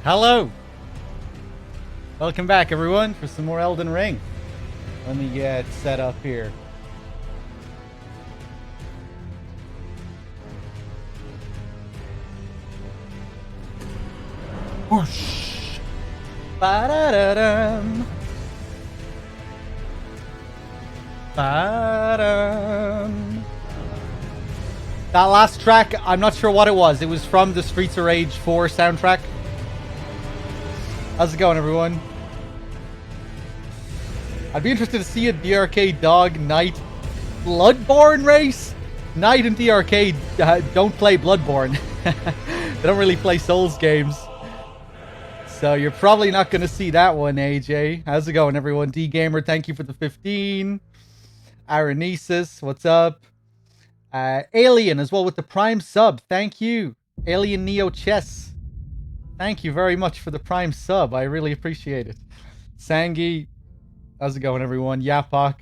Hello! Welcome back, everyone, for some more Elden Ring. Let me get set up here. Whoosh! Ba-da-da-dum! Ba-dum! That last track, I'm not sure what it was. It was from the Streets of Rage 4 soundtrack. How's it going, everyone? I'd be interested to see a DRK Dog Knight Bloodborne race. Knight and DRK don't play Bloodborne. They don't really play Souls games. So you're probably not going to see that one, AJ. How's it going, everyone? D-Gamer, thank you for the 15. Aranesis, what's up? Alien as well with the Prime sub. Thank you. Alien Neo Chess. Thank you very much for the Prime sub. I really appreciate it. Sangi, how's it going, everyone? Yapok.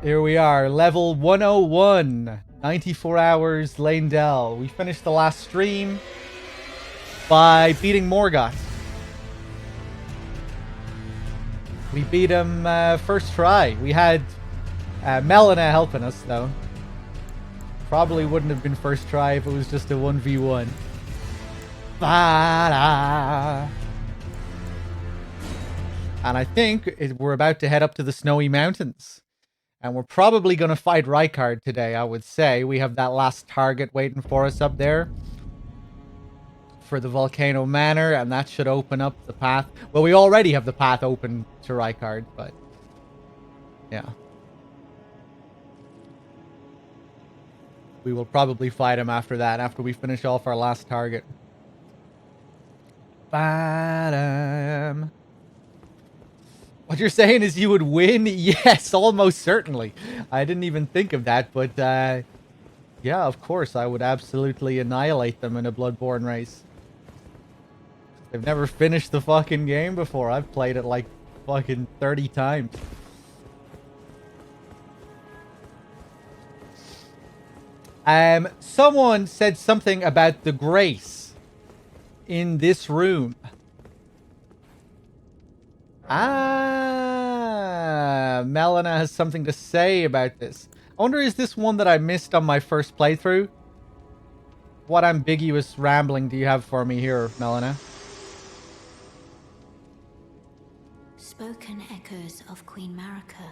Here we are, level 101. 94 hours, Lanedell. We finished the last stream by beating Morgoth. We beat him first try. We had Melina helping us, though. Probably wouldn't have been first try if it was just a 1v1. And I think we're about to head up to the Snowy Mountains. And we're probably going to fight Rykard today, I would say. We have that last target waiting for us up there for the Volcano Manor, and that should open up the path. Well, we already have the path open to Rykard, but yeah. We will probably fight him after that, after we finish off our last target. Ba-dum. What you're saying is you would win? Yes, almost certainly. I didn't even think of that, but yeah, of course, I would absolutely annihilate them in a Bloodborne race. They've never finished the fucking game before. I've played it like fucking 30 times. Someone said something about the grace in this room. Melina has something to say about this. I wonder, is this one that I missed on my first playthrough? What ambiguous rambling do you have for me here, Melina? Spoken echoes of Queen Marika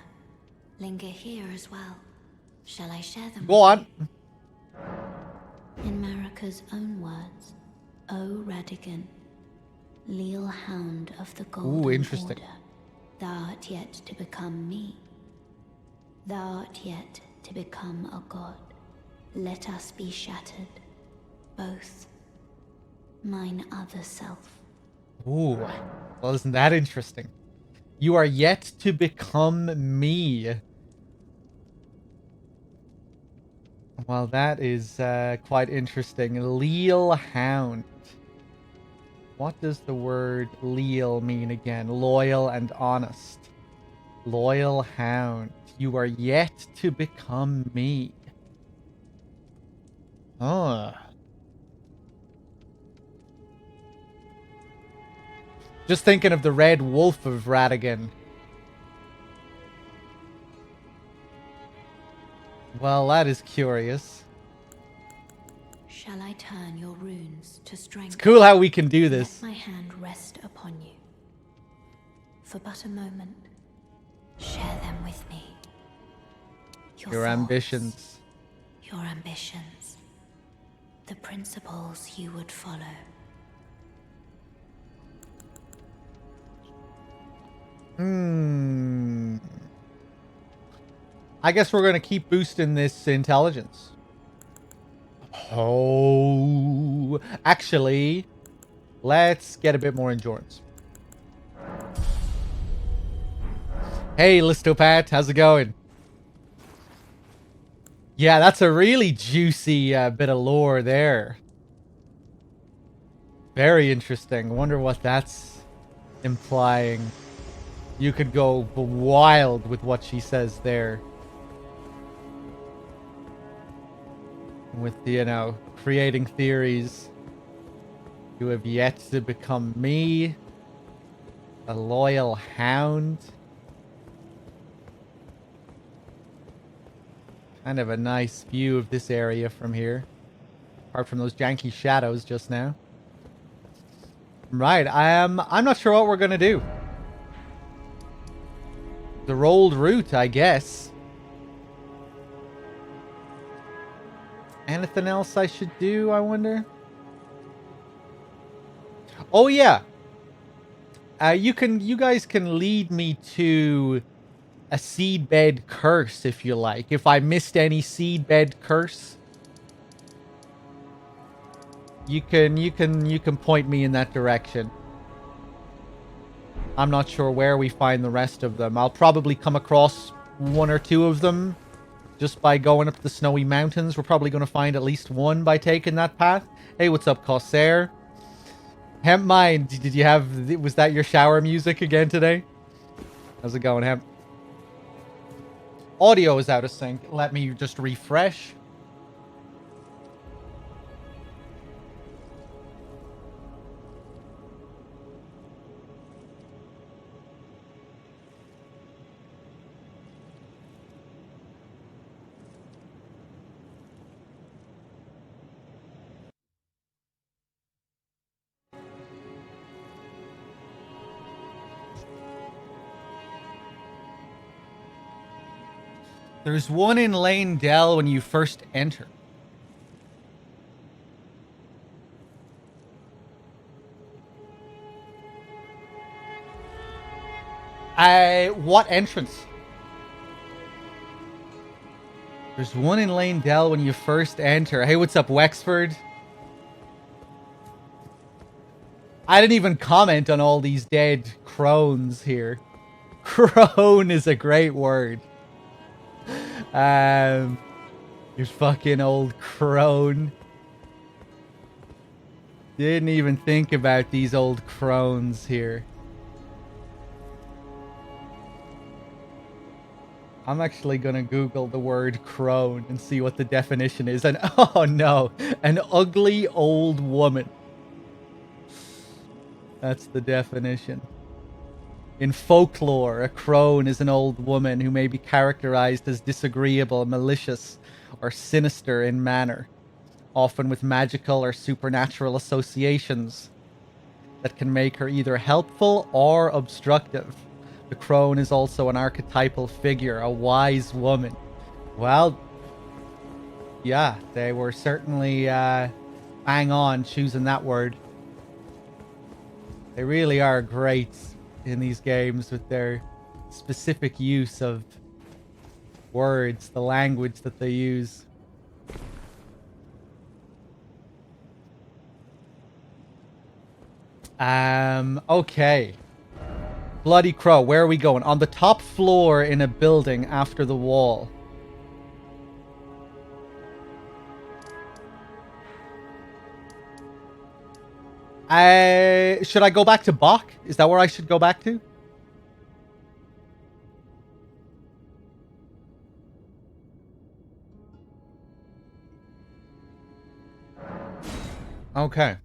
linger here as well. Shall I share them? Go on. In Marika's own words, O Radigan, leal hound of the Golden interesting. Order, thou art yet to become me. Thou art yet to become a god. Let us be shattered, both. Mine other self. Ooh, well, isn't that interesting? You are yet to become me. Well, that is quite interesting. Leal hound. What does the word leal mean again? Loyal and honest. Loyal hound. You are yet to become me. Oh. Just thinking of the Red Wolf of Radigan. Well, that is curious. Shall I turn your runes to strength? It's cool how we can do this. Let my hand rest upon you. For but a moment, share them with me. Your thoughts, ambitions. Your ambitions. The principles you would follow. I guess we're going to keep boosting this intelligence. Oh, actually, let's get a bit more endurance. Hey, Listopat, how's it going? Yeah, that's a really juicy bit of lore there. Very interesting. Wonder what that's implying. You could go wild with what she says there. With, you know, creating theories. You have yet to become me. A loyal hound. Kind of a nice view of this area from here. Apart from those janky shadows just now. Right, I'm not sure what we're gonna do. The rolled route, I guess. Anything else I should do, I wonder? Oh yeah. You guys can lead me to a seedbed curse if you like. If I missed any seedbed curse, you can point me in that direction. I'm not sure where we find the rest of them. I'll probably come across one or two of them just by going up the snowy mountains. We're probably going to find at least one by taking that path. Hey, what's up, Corsair? Hemp Mind, did you have... Was that your shower music again today? How's it going, Hemp? Audio is out of sync. Let me just refresh. There's one in Lane Dell when you first enter. What entrance? There's one in Lane Dell when you first enter. Hey, what's up, Wexford? I didn't even comment on all these dead crones here. Crone is a great word. You fucking old crone. Didn't even think about these old crones here. I'm actually gonna Google the word crone and see what the definition is. And oh no, an ugly old woman. That's the definition. In folklore, a crone is an old woman who may be characterized as disagreeable, malicious, or sinister in manner, often with magical or supernatural associations that can make her either helpful or obstructive. The crone is also an archetypal figure, a wise woman. Well, yeah, they were certainly bang on choosing that word. They really are great in these games with their specific use of words, the language that they use. Okay. Bloody Crow, where are we going? On the top floor in a building after the wall. Should I go back to Bach? Is that where I should go back to? Okay.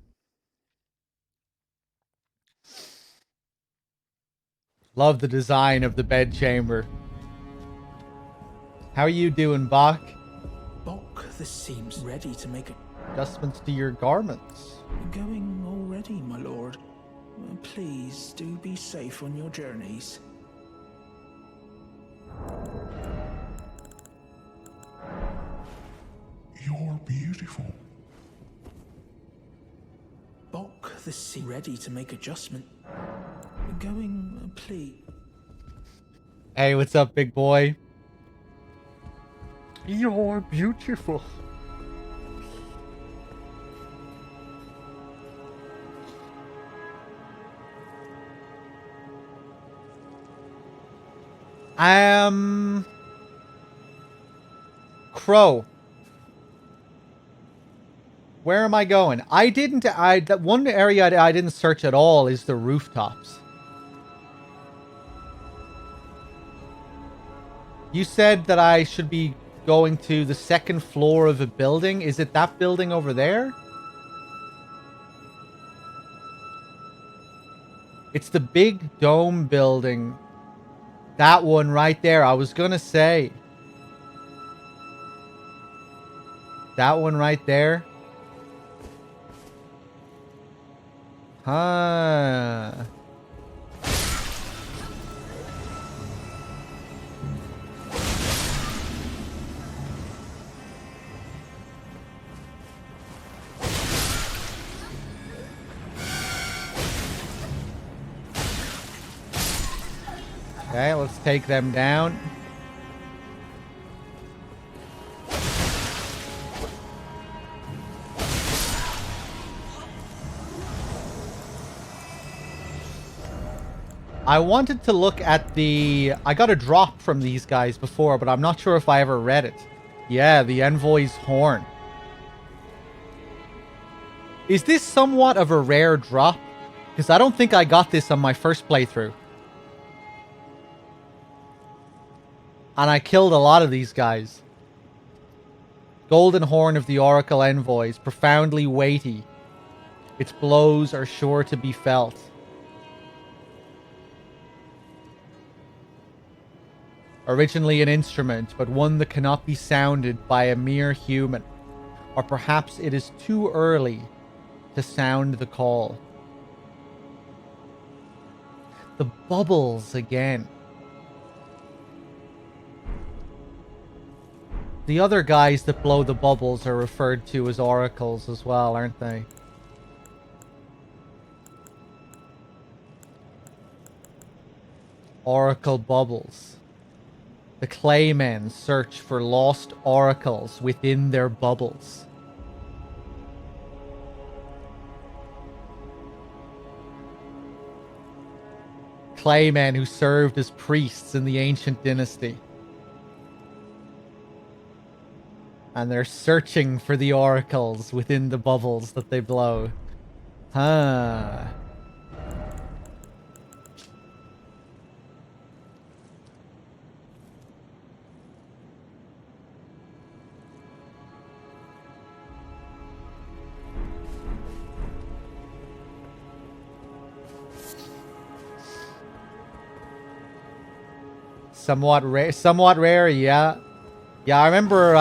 Love the design of the bed chamber. How are you doing, Bach? Bok, this seems ready to make Adjustments to your garments. Going already, my lord. Please do be safe on your journeys. You're beautiful. Bok, this seems ready to make adjustment. Going, please. Hey, what's up, big boy? You're beautiful. Crow. Where am I going? That one area I didn't search at all is the rooftops. You said that I should be going to the second floor of a building. Is it that building over there? It's the big dome building. That one right there. I was gonna say. That one right there. Huh. Okay, let's take them down. I wanted to look at the... I got a drop from these guys before, but I'm not sure if I ever read it. Yeah, the Envoy's Horn. Is this somewhat of a rare drop? Because I don't think I got this on my first playthrough. And I killed a lot of these guys. Golden Horn of the Oracle Envoys. Profoundly weighty. Its blows are sure to be felt. Originally an instrument, but one that cannot be sounded by a mere human. Or perhaps it is too early to sound the call. The bubbles again. The other guys that blow the bubbles are referred to as oracles as well, aren't they? Oracle bubbles. The Claymen search for lost oracles within their bubbles. Claymen who served as priests in the ancient dynasty. And they're searching for the oracles within the bubbles that they blow. Huh. Somewhat rare, yeah. Yeah, I remember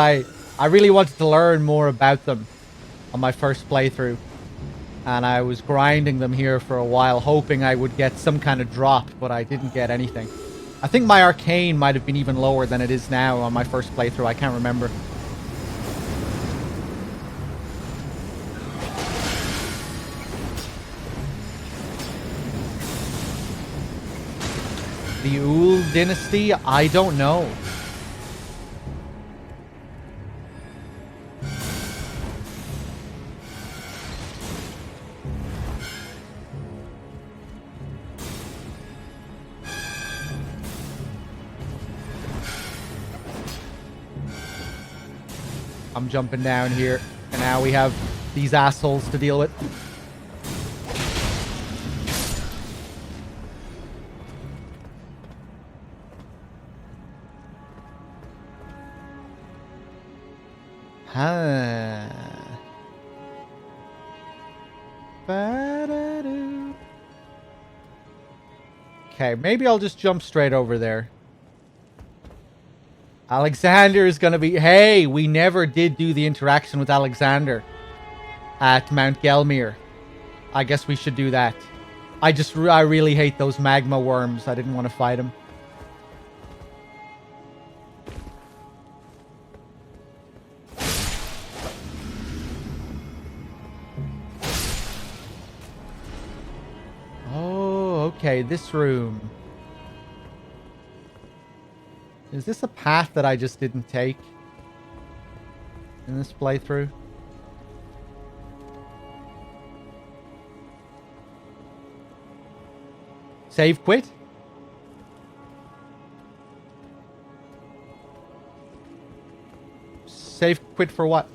I really wanted to learn more about them on my first playthrough. And I was grinding them here for a while, hoping I would get some kind of drop, but I didn't get anything. I think my arcane might have been even lower than it is now on my first playthrough. I can't remember. The Ul dynasty? I don't know. I'm jumping down here, and now we have these assholes to deal with. Huh. Okay, maybe I'll just jump straight over there. Alexander is gonna be... Hey, we never did do the interaction with Alexander at Mount Gelmir. I guess we should do that. I really hate those magma worms. I didn't want to fight them. Oh, okay, this room. Is this a path that I just didn't take in this playthrough? Save quit? Save quit for what?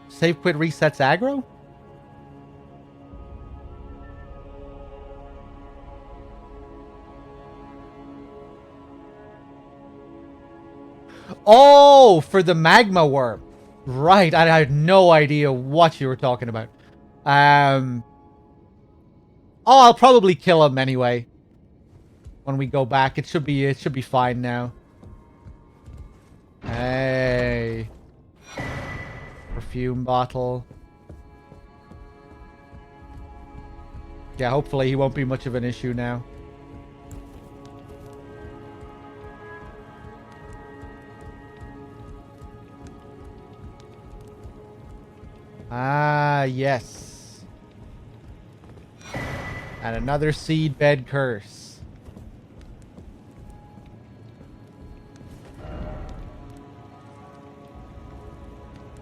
Save quit resets aggro? Oh, for the magma worm. Right, I had no idea what you were talking about. Oh, I'll probably kill him anyway. When we go back, it should be fine now. Hey. Perfume bottle. Yeah, hopefully he won't be much of an issue now. Ah, yes. And another seed bed curse.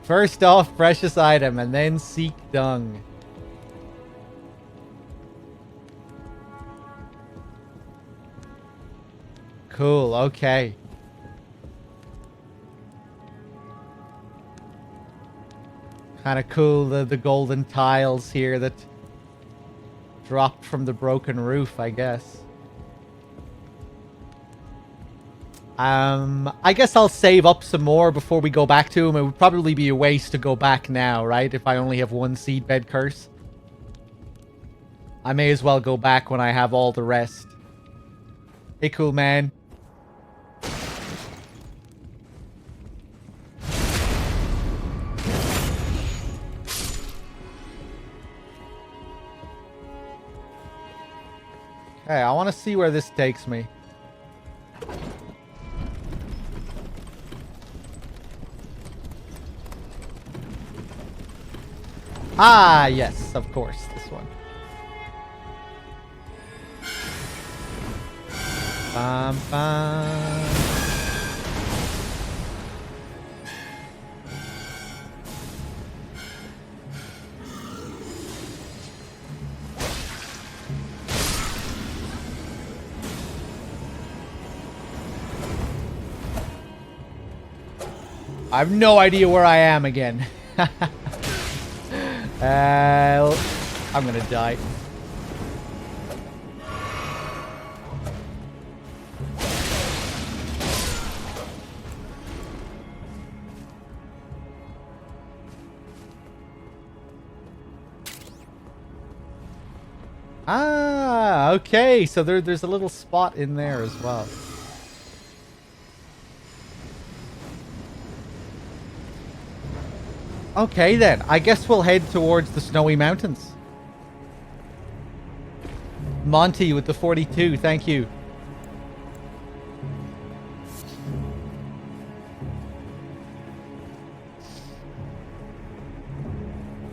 First off, precious item, and then seek dung. Cool, okay. Kind of cool, the golden tiles here that dropped from the broken roof, I guess. I guess I'll save up some more before we go back to him. It would probably be a waste to go back now, right? If I only have one seedbed curse. I may as well go back when I have all the rest. Hey, cool man. Okay, I want to see where this takes me. Ah, yes, of course, this one. Bum, bum. I have no idea where I am again. I'm gonna die. Ah, okay. So there's a little spot in there as well. Okay, then. I guess we'll head towards the snowy mountains. Monty with the 42, thank you.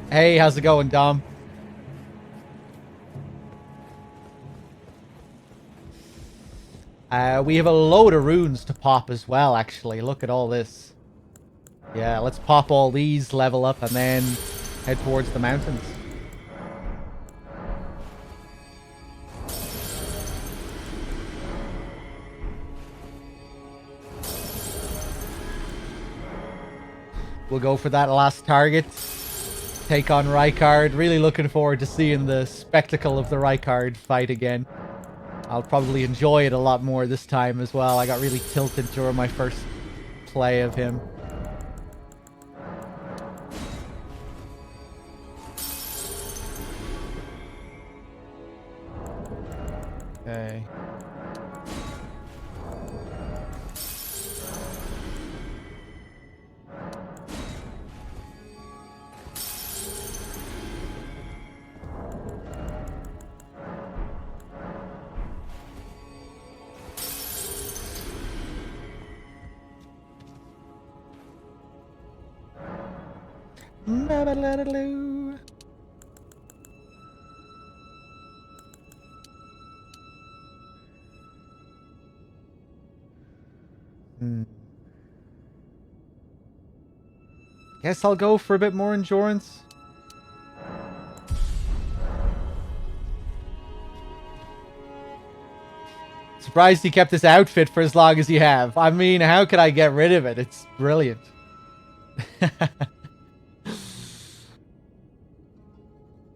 Hey, how's it going, Dom? We have a load of runes to pop as well, actually. Look at all this. Yeah, let's pop all these, level up, and then head towards the mountains. We'll go for that last target. Take on Rykard. Really looking forward to seeing the spectacle of the Rykard fight again. I'll probably enjoy it a lot more this time as well. I got really tilted during my first play of him. Okay. Ba-ba-la-da-loo. Guess I'll go for a bit more endurance. Surprised you kept this outfit for as long as you have. I mean, how could I get rid of it? It's brilliant.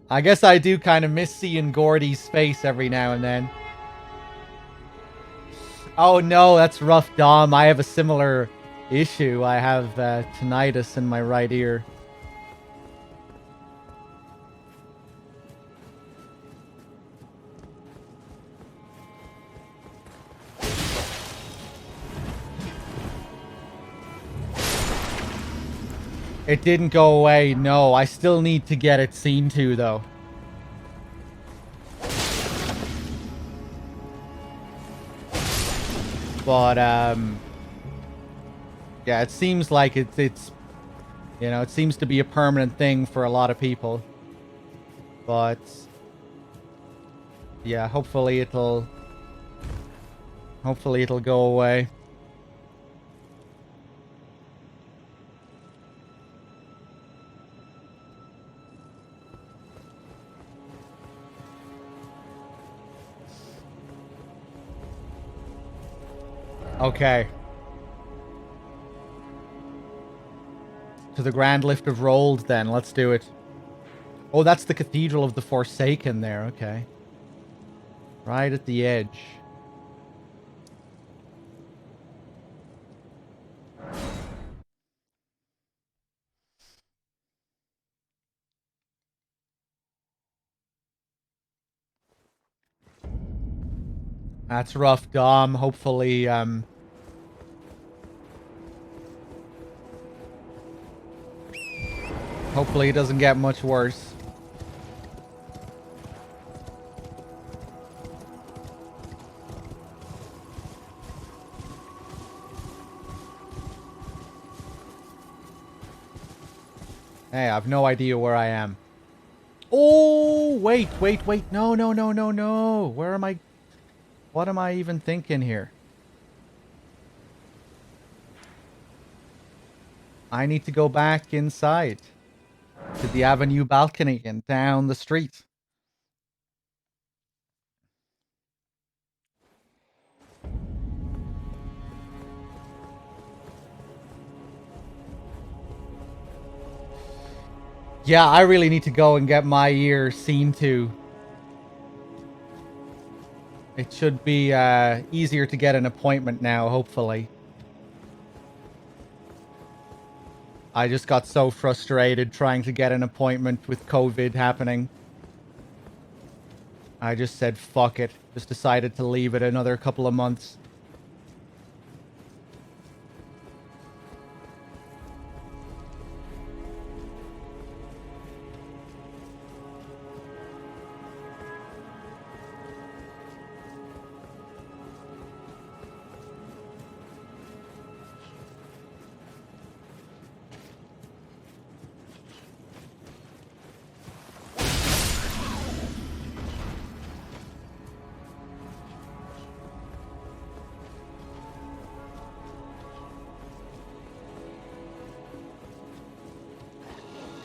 I guess I do kind of miss seeing Gordy's face every now and then. Oh no, that's rough, Dom. I have a similar issue. I have tinnitus in my right ear. It didn't go away. No, I still need to get it seen to, though. But, yeah, it seems like it's, you know, it seems to be a permanent thing for a lot of people. But, yeah, hopefully it'll go away. Okay. To the Grand Lift of Rold, then. Let's do it. Oh, that's the Cathedral of the Forsaken there. Okay. Right at the edge. That's rough, Dom. Hopefully, hopefully it doesn't get much worse. Hey, I have no idea where I am. Oh, wait. No. Where am I? What am I even thinking here? I need to go back inside to the avenue balcony and down the street. Yeah, I really need to go and get my ear seen to. It should be easier to get an appointment now, hopefully. I just got so frustrated trying to get an appointment with COVID happening. I just said, fuck it. Just decided to leave it another couple of months.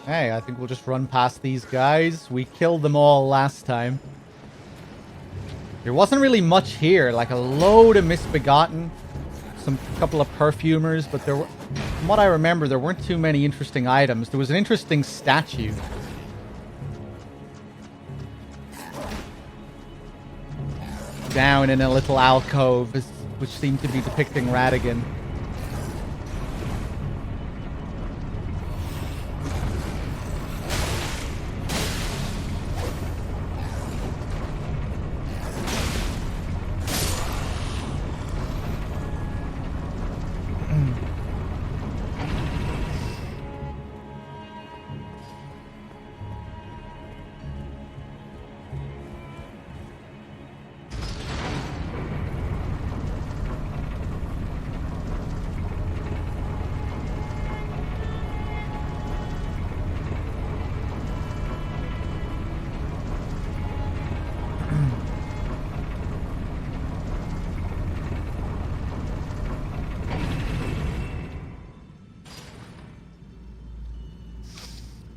Hey, I think we'll just run past these guys. We killed them all last time. There wasn't really much here, like a load of misbegotten, some couple of perfumers, but there were, from what I remember, there weren't too many interesting items. There was an interesting statue. Down in a little alcove, which seemed to be depicting Radigan.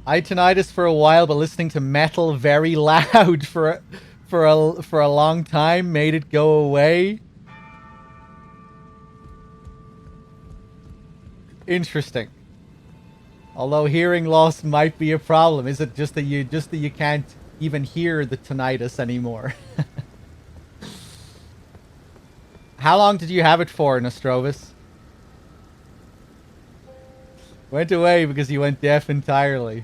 I had tinnitus for a while, but listening to metal very loud for a long time made it go away. Interesting. Although hearing loss might be a problem, is it just that you can't even hear the tinnitus anymore? How long did you have it for, Nostrovis? Went away because he went deaf entirely.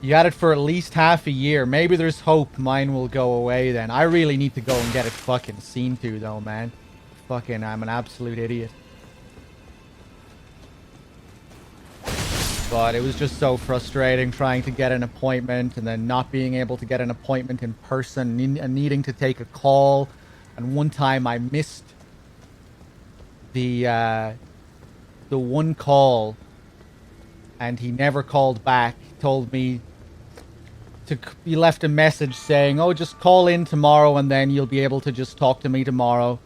You had it for at least half a year. Maybe there's hope mine will go away then. I really need to go and get it fucking seen to though, man. Fucking, I'm an absolute idiot. But it was just so frustrating trying to get an appointment and then not being able to get an appointment in person and needing to take a call. And one time I missed the one call and he never called back. He told me he left a message saying, oh, just call in tomorrow and then you'll be able to just talk to me tomorrow.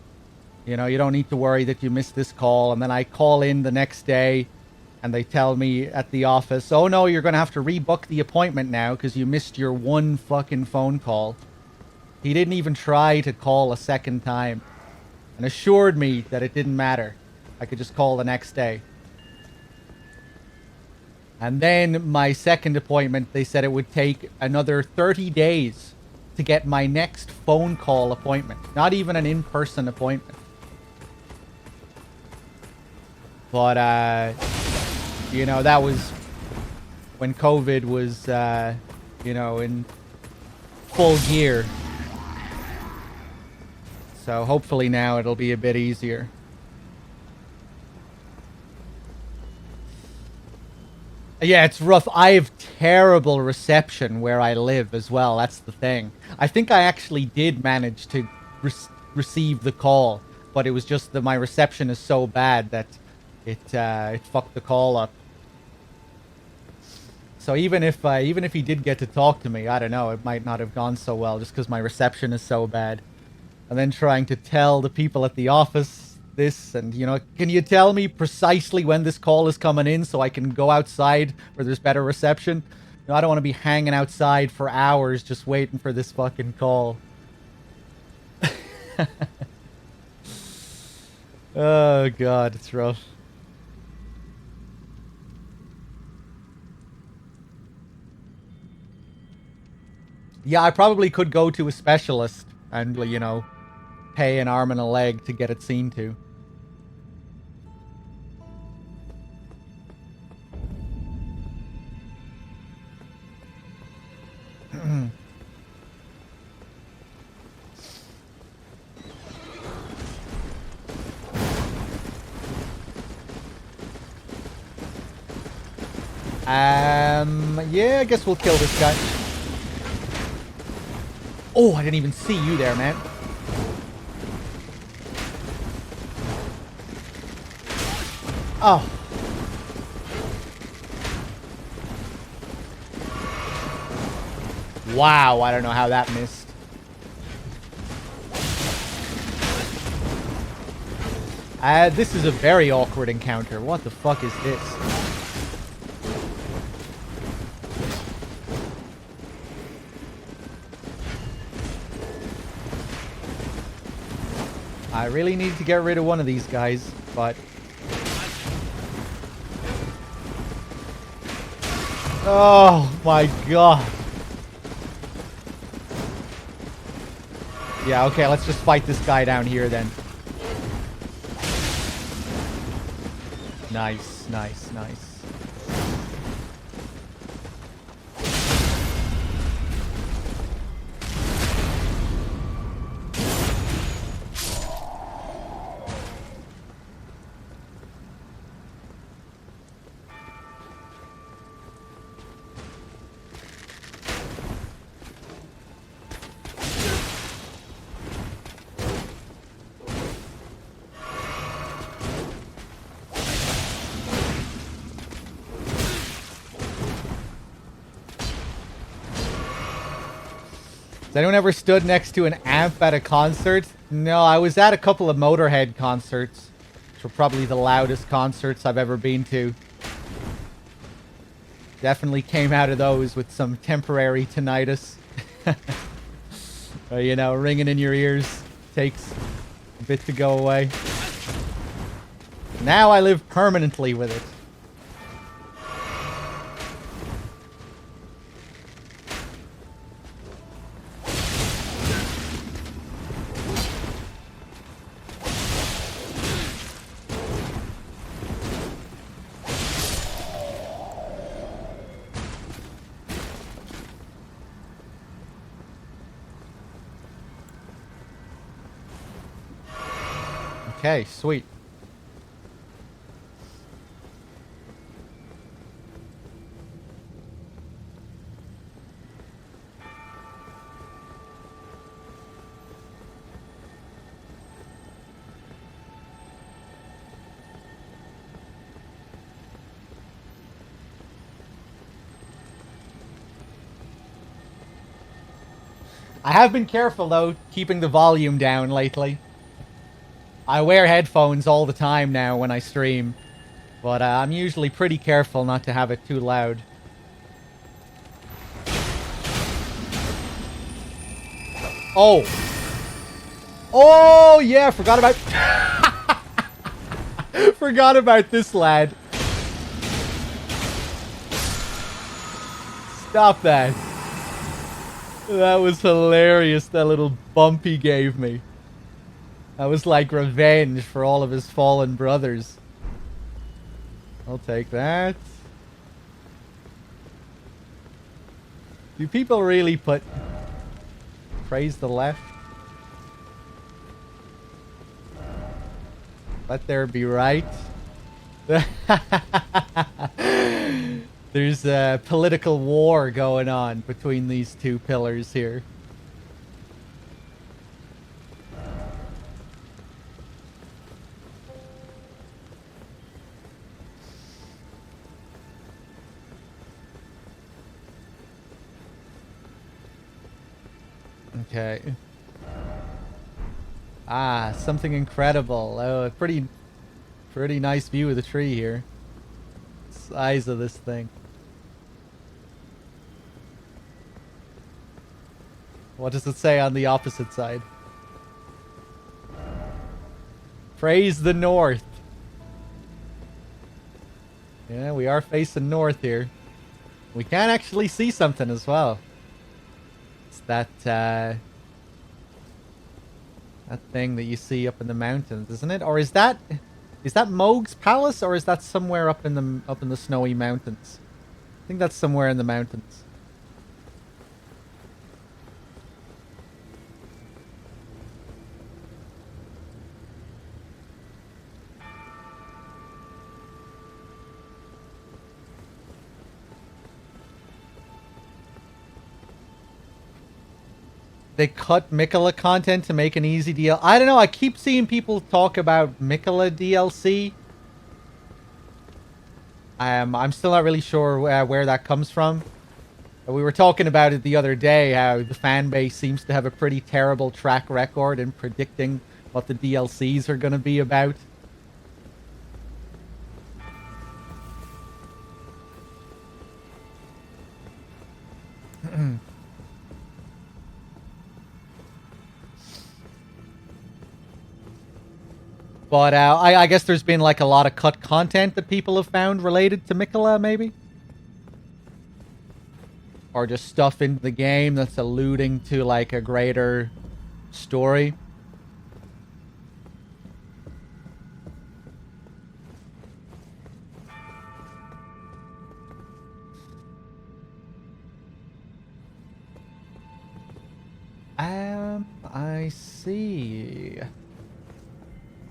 You know, you don't need to worry that you missed this call. And then I call in the next day and they tell me at the office, oh no, you're going to have to rebook the appointment now because you missed your one fucking phone call. He didn't even try to call a second time and assured me that it didn't matter. I could just call the next day. And then my second appointment, they said it would take another 30 days to get my next phone call appointment. Not even an in-person appointment. But, you know, that was when COVID was, you know, in full gear. So hopefully now it'll be a bit easier. Yeah, it's rough. I have terrible reception where I live as well. That's the thing. I think I actually did manage to receive the call, but it was just that my reception is so bad that it fucked the call up. So even if he did get to talk to me, I don't know, it might not have gone so well just because my reception is so bad. And then trying to tell the people at the office this and, you know, can you tell me precisely when this call is coming in so I can go outside where there's better reception? You know, I don't want to be hanging outside for hours just waiting for this fucking call. Oh god, it's rough. Yeah, I probably could go to a specialist and, you know, pay an arm and a leg to get it seen to. Yeah, I guess we'll kill this guy. Oh, I didn't even see you there, man. Oh. Wow, I don't know how that missed. This is a very awkward encounter. What the fuck is this? I really need to get rid of one of these guys, but... Oh my god. Yeah, okay, let's just fight this guy down here then. Nice, nice, nice. Has anyone ever stood next to an amp at a concert? No, I was at a couple of Motorhead concerts, which were probably the loudest concerts I've ever been to. Definitely came out of those with some temporary tinnitus. You know, ringing in your ears takes a bit to go away. Now I live permanently with it. Okay, sweet. I have been careful, though, keeping the volume down lately. I wear headphones all the time now when I stream, but I'm usually pretty careful not to have it too loud. Oh! Oh, yeah, forgot about... forgot about this lad. Stop that. That was hilarious, that little bump he gave me. That was like revenge for all of his fallen brothers. I'll take that. Do people really put... praise the left? Let there be right. There's a political war going on between these two pillars here. Okay. Ah, something incredible. Oh, a pretty nice view of the tree here. Size of this thing. What does it say on the opposite side? Praise the north. Yeah, we are facing north here. We can actually see something as well. It's that that thing that you see up in the mountains, isn't it? Or is that Moog's palace, or is that somewhere up in the snowy mountains? I think that's somewhere in the mountains. They cut Mikola content to make an easy deal. I don't know. I keep seeing people talk about Mikola DLC. I'm still not really sure where that comes from. We were talking about it the other day, how the fan base seems to have a pretty terrible track record in predicting what the DLCs are going to be about. But I guess there's been like a lot of cut content that people have found related to Mikola, maybe? Or just stuff in the game that's alluding to like a greater story. I see.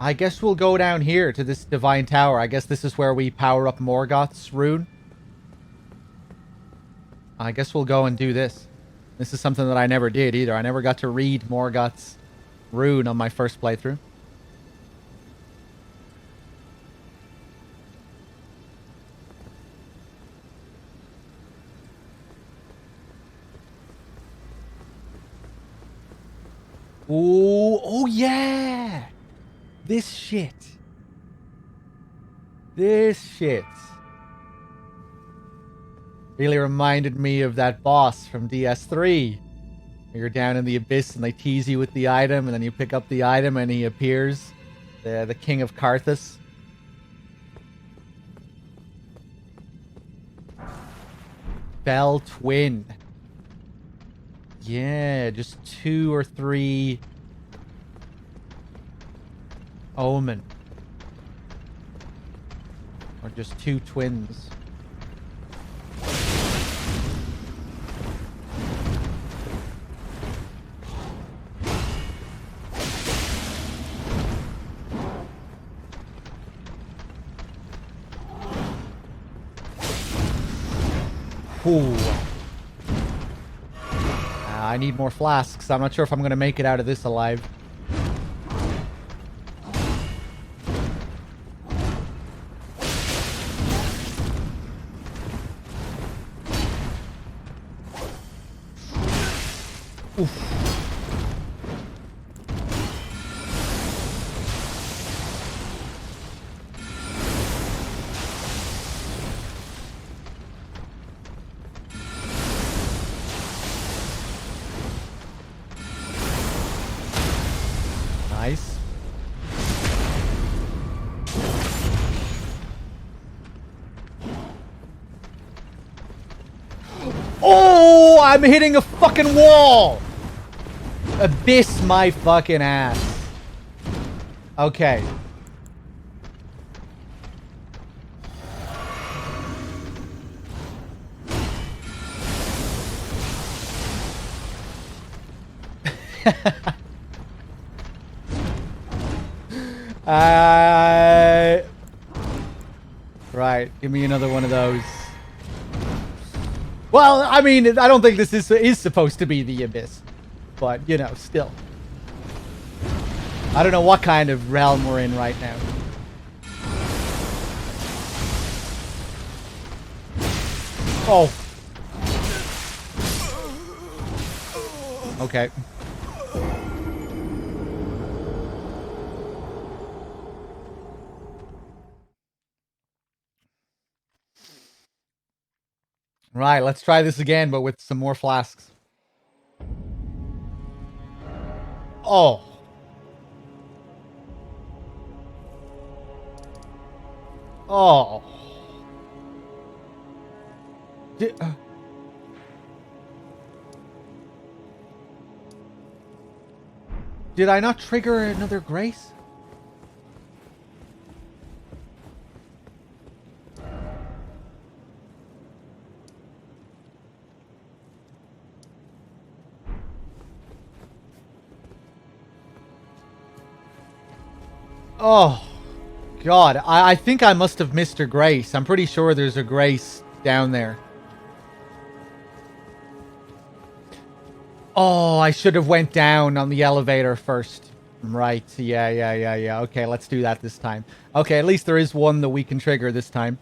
I guess we'll go down here to this Divine Tower. I guess this is where we power up Morgoth's rune. I guess we'll go and do this. This is something that I never did either. I never got to read Morgoth's rune on my first playthrough. Ooh, oh yeah! This shit. This shit. Really reminded me of that boss from DS3. You're down in the abyss and they tease you with the item, and then you pick up the item and he appears. The King of Karthus. Fell Twin. Yeah, just 2 or 3 Omen. Or just 2 twins. Ooh. I need more flasks. I'm not sure if I'm going to make it out of this alive. Oof. Nice. Oh, I'm hitting a fucking wall. Abyss my fucking ass. Okay. Right, give me another one of those. Well, I mean, I don't think this is supposed to be the Abyss. But, you know, still. I don't know what kind of realm we're in right now. Oh. Okay. Right, let's try this again, but with some more flasks. Oh. Oh. Did I not trigger another grace? Oh, God. I think I must have missed a grace. I'm pretty sure there's a grace down there. Oh, I should have went down on the elevator first. Right. Yeah. Okay, let's do that this time. Okay, at least there is one that we can trigger this time.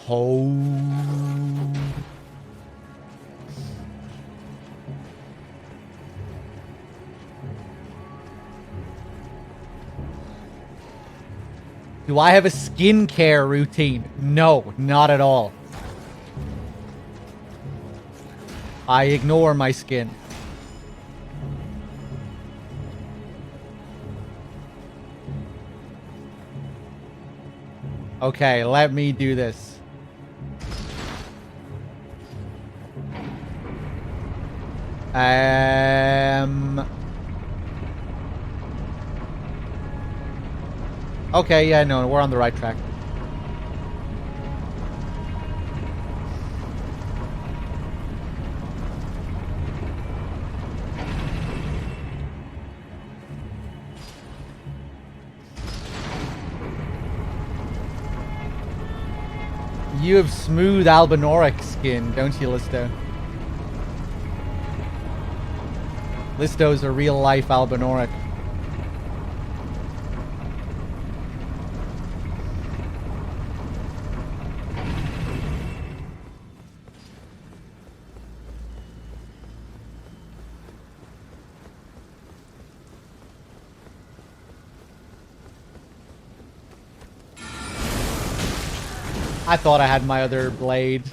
Oh. Do I have a skincare routine? No, not at all. I ignore my skin. Okay, let me do this. Okay, yeah, no, we're on the right track. You have smooth albinoric skin, don't you, Listo? Listo's a real-life albinoric. I thought I had my other blade.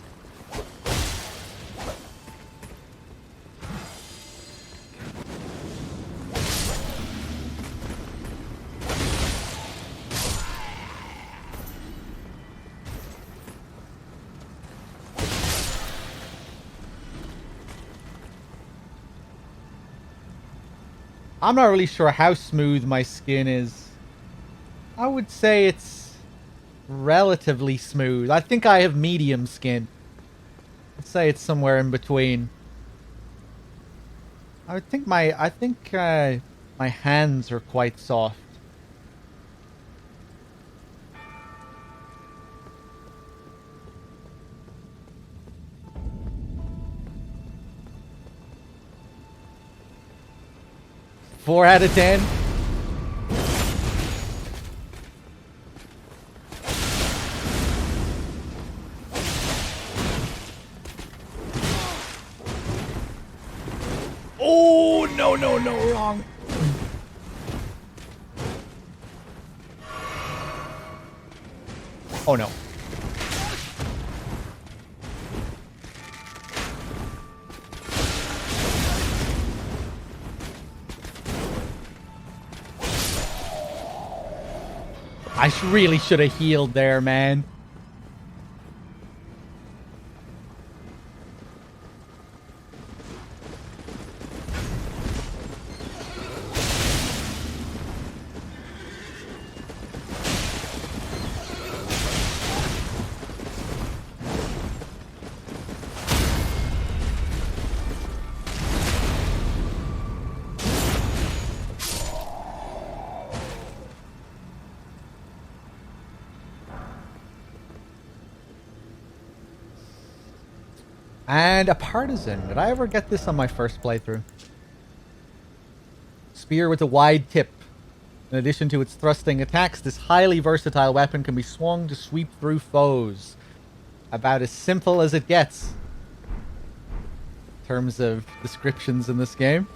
I'm not really sure how smooth my skin is. I would say it's relatively smooth. I think I have medium skin. I'd say it's somewhere in between. I think my hands are quite soft. Four out of 10. Oh, no, wrong. Oh, no. I really should have healed there, man. And a partisan. Did I ever get this on my first playthrough? Spear with a wide tip. In addition to its thrusting attacks, this highly versatile weapon can be swung to sweep through foes. About as simple as it gets. In terms of descriptions in this game.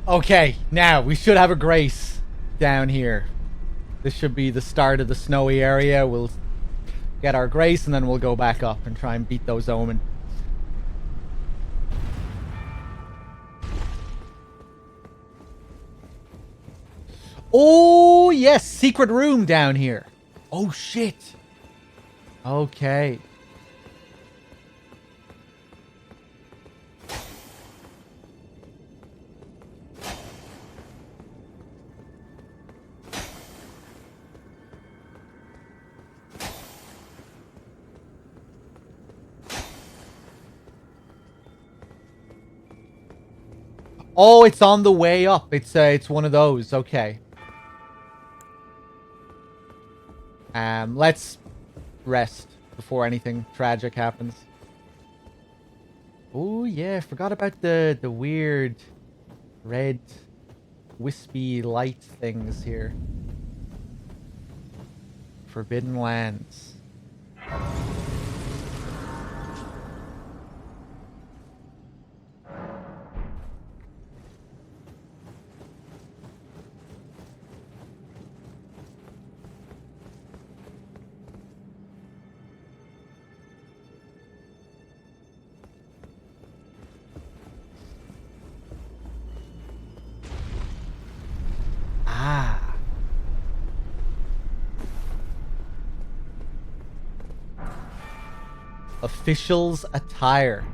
Okay, now we should have a grace down here. This should be the start of the snowy area. We'll get our grace and then we'll go back up and try and beat those omen. Oh, yes, secret room down here. Oh, shit. Okay. Oh, it's on the way up. It's one of those. Okay. Let's rest before anything tragic happens. Oh yeah, forgot about the weird red wispy light things here. Forbidden lands. Official's attire.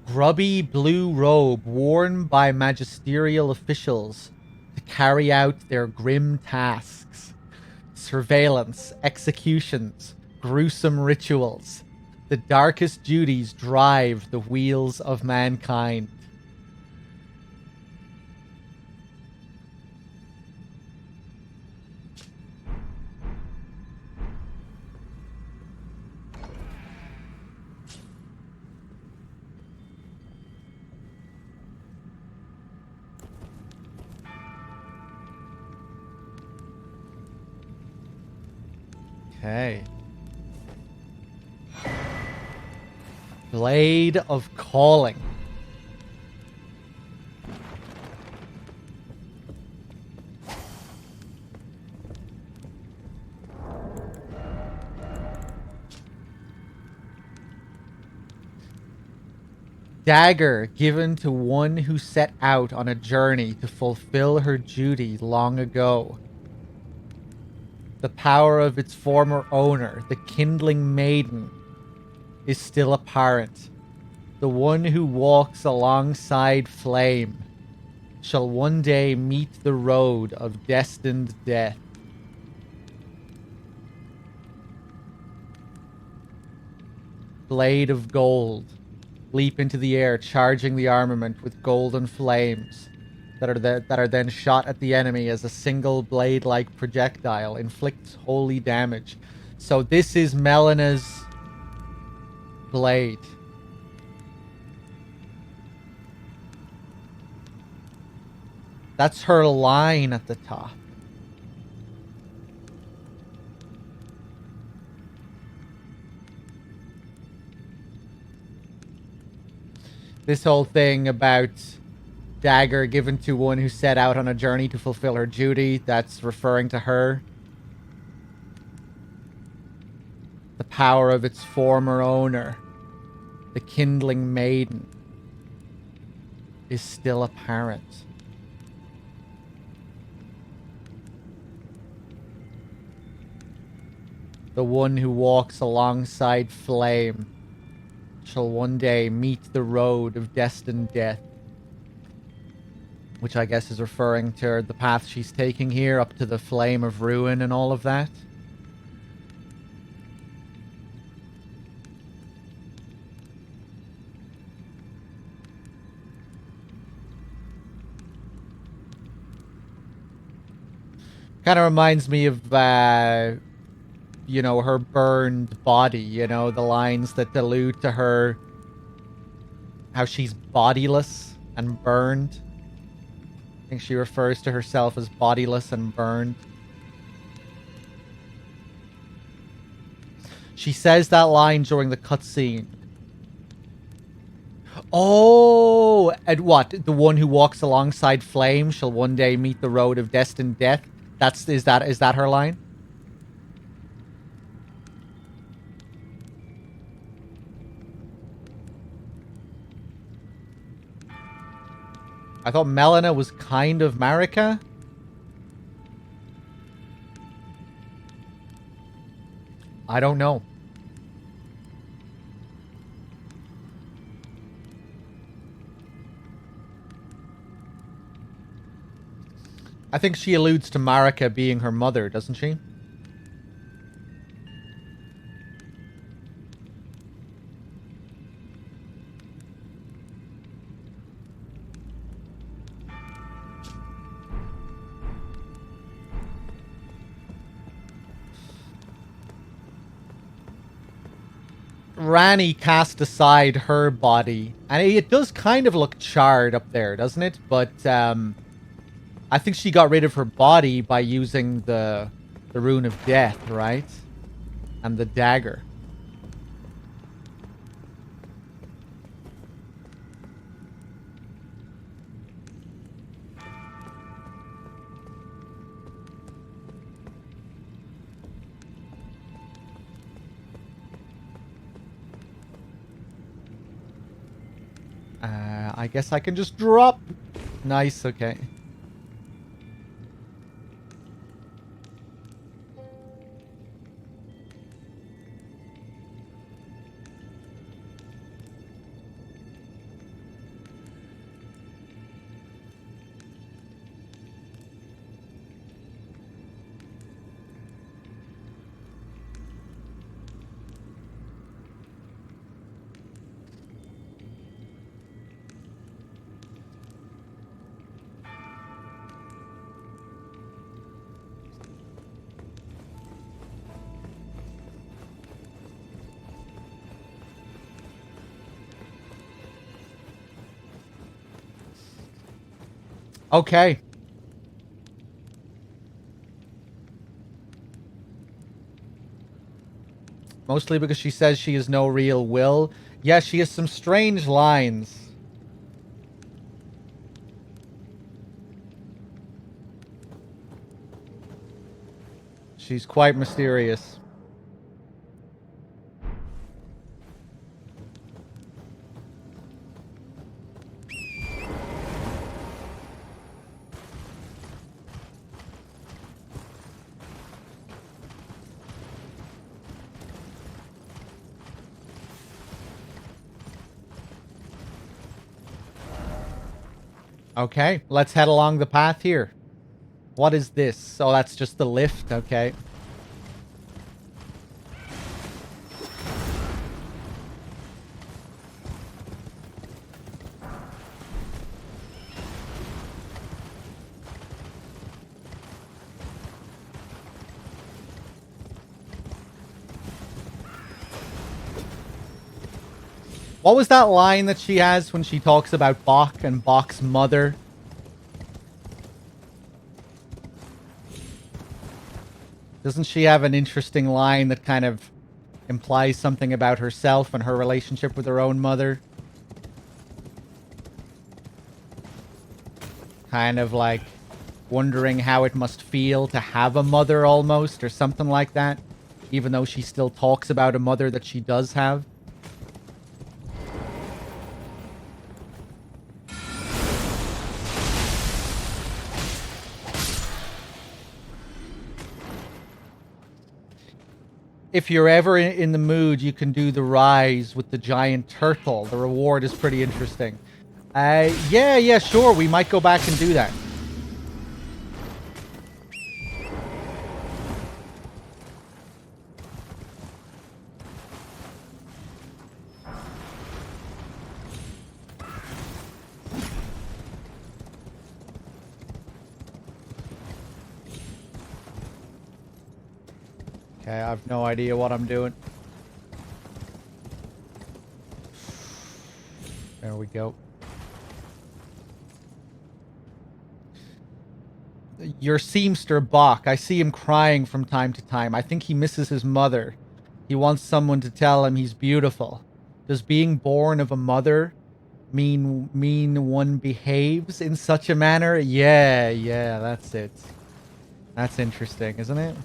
Grubby blue robe worn by magisterial officials to carry out their grim tasks. Surveillance, executions, gruesome rituals. The darkest duties drive the wheels of mankind. Okay. Blade of Calling. Dagger given to one who set out on a journey to fulfill her duty long ago. The power of its former owner, the kindling maiden, is still apparent. The one who walks alongside flame shall one day meet the road of destined death. Blade of gold. Leap into the air, charging the armament with golden flames that are then shot at the enemy as a single blade-like projectile inflicts holy damage. So this is Melena's blade. That's her line at the top. This whole thing about dagger given to one who set out on a journey to fulfill her duty, that's referring to her. The power of its former owner, the kindling maiden, is still apparent. The one who walks alongside flame shall one day meet the road of destined death. Which I guess is referring to the path she's taking here up to the flame of ruin and all of that. Kind of reminds me of, you know, her burned body, you know, the lines that allude to her, how she's bodiless and burned. I think she refers to herself as bodiless and burned. She says that line during the cutscene. Oh, and what? The one who walks alongside flame shall one day meet the road of destined death. Is that her line? I thought Melina was kind of Marika. I don't know. I think she alludes to Marika being her mother, doesn't she? Rani cast aside her body, and it does kind of look charred up there, doesn't it? But I think she got rid of her body by using the rune of death, right? And the dagger. I guess I can just drop. Nice, okay. Okay. Mostly because she says she has no real will. Yeah, she has some strange lines. She's quite mysterious. Okay, let's head along the path here. What is this? Oh, that's just the lift. Okay. What was that line that she has when she talks about Bach and Bach's mother? Doesn't she have an interesting line that kind of implies something about herself and her relationship with her own mother? Kind of like wondering how it must feel to have a mother almost, or something like that. Even though she still talks about a mother that she does have. If you're ever in the mood, you can do the rise with the giant turtle. The reward is pretty interesting. Yeah, sure. We might go back and do that. Okay, I have no idea what I'm doing. There we go. Your seamster Bach. I see him crying from time to time. I think he misses his mother. He wants someone to tell him he's beautiful. Does being born of a mother mean one behaves in such a manner? Yeah, that's it. That's interesting, isn't it?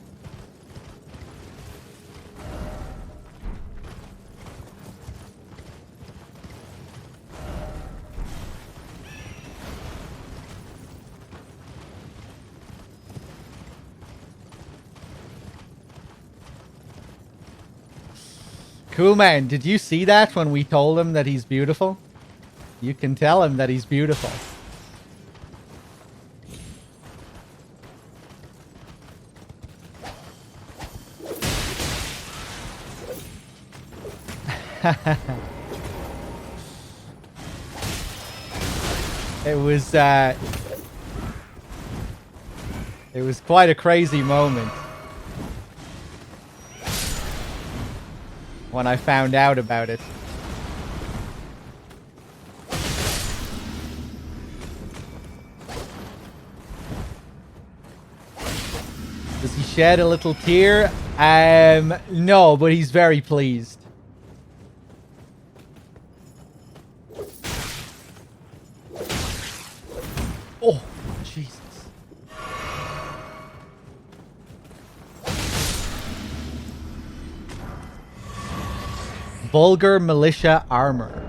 Cool, man. Did you see that when we told him that he's beautiful? You can tell him that he's beautiful. It was quite a crazy moment when I found out about it. Does he shed a little tear? No, but he's very pleased. Oh, Jesus. Vulgar militia armor.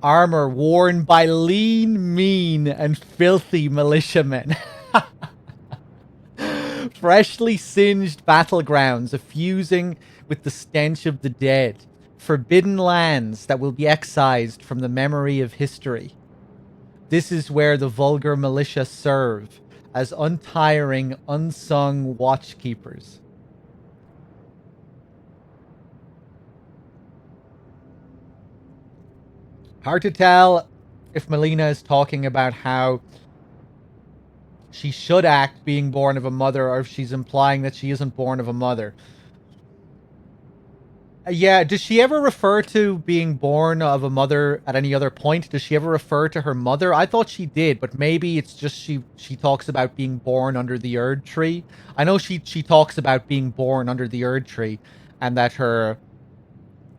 Armor worn by lean, mean, and filthy militiamen. Freshly singed battlegrounds effusing with the stench of the dead. Forbidden lands that will be excised from the memory of history. This is where the vulgar militia serve as untiring, unsung watchkeepers. Hard to tell if Melina is talking about how she should act being born of a mother, or if she's implying that she isn't born of a mother. Yeah, does she ever refer to being born of a mother at any other point? Does she ever refer to her mother? I thought she did, but maybe it's just she talks about being born under the Erd tree. I know she talks about being born under the Erd tree, and that her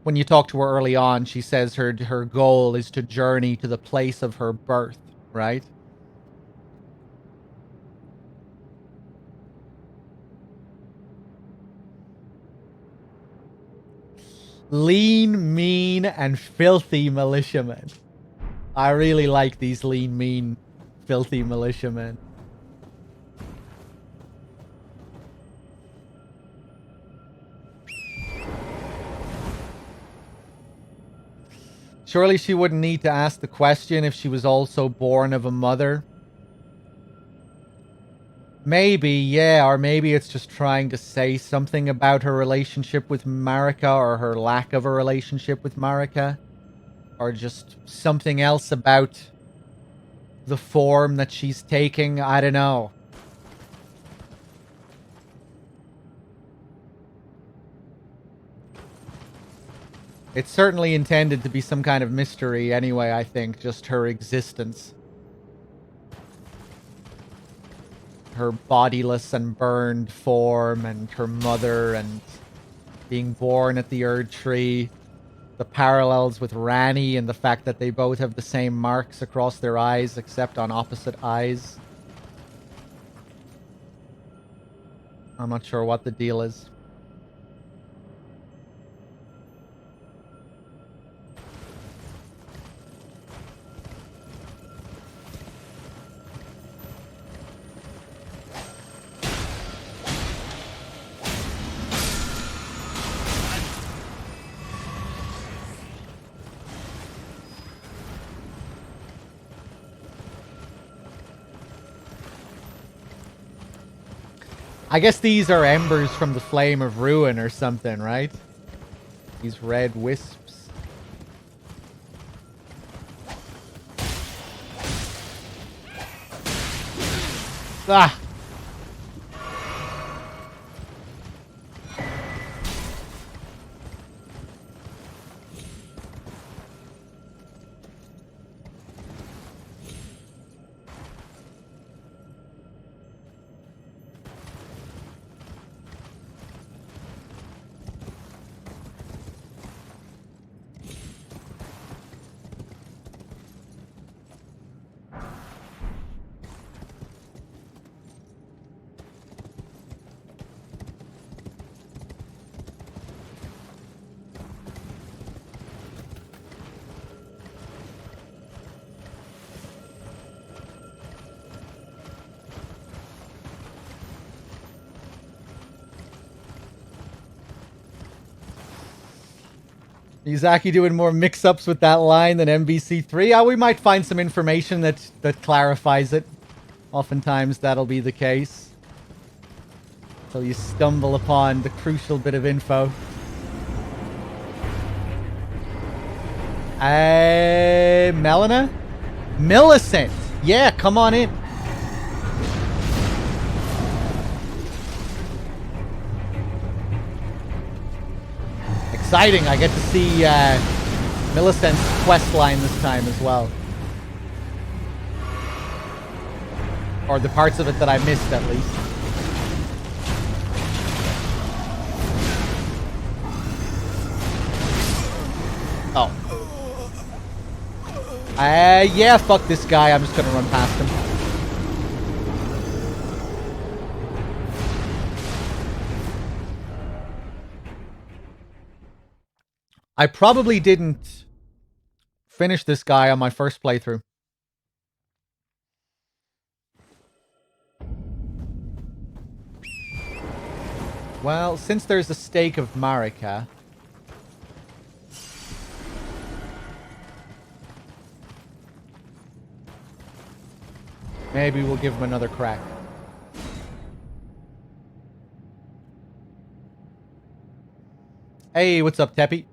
when you talk to her early on, she says her goal is to journey to the place of her birth, right? Lean, mean, and filthy militiamen. I really like these lean, mean, filthy militiamen. Surely she wouldn't need to ask the question if she was also born of a mother. Maybe, yeah, or maybe it's just trying to say something about her relationship with Marika or her lack of a relationship with Marika. Or just something else about the form that she's taking. I don't know. It's certainly intended to be some kind of mystery anyway, I think. Just her existence. Her bodiless and burned form and her mother and being born at the Erd Tree. The parallels with Rani and the fact that they both have the same marks across their eyes except on opposite eyes. I'm not sure what the deal is. I guess these are embers from the Flame of Ruin or something, right? These red wisps. Ah! Izaki doing more mix-ups with that line than MBC3. We might find some information that clarifies it. Oftentimes that'll be the case. Until you stumble upon the crucial bit of info. Melina? Millicent! Yeah, come on in. Exciting, I get to see Millicent's quest line this time as well. Or the parts of it that I missed, at least. Oh. Yeah, fuck this guy. I'm just gonna run past him. I probably didn't finish this guy on my first playthrough. Well, since there's a stake of Marika... maybe we'll give him another crack. Hey, what's up, Teppy?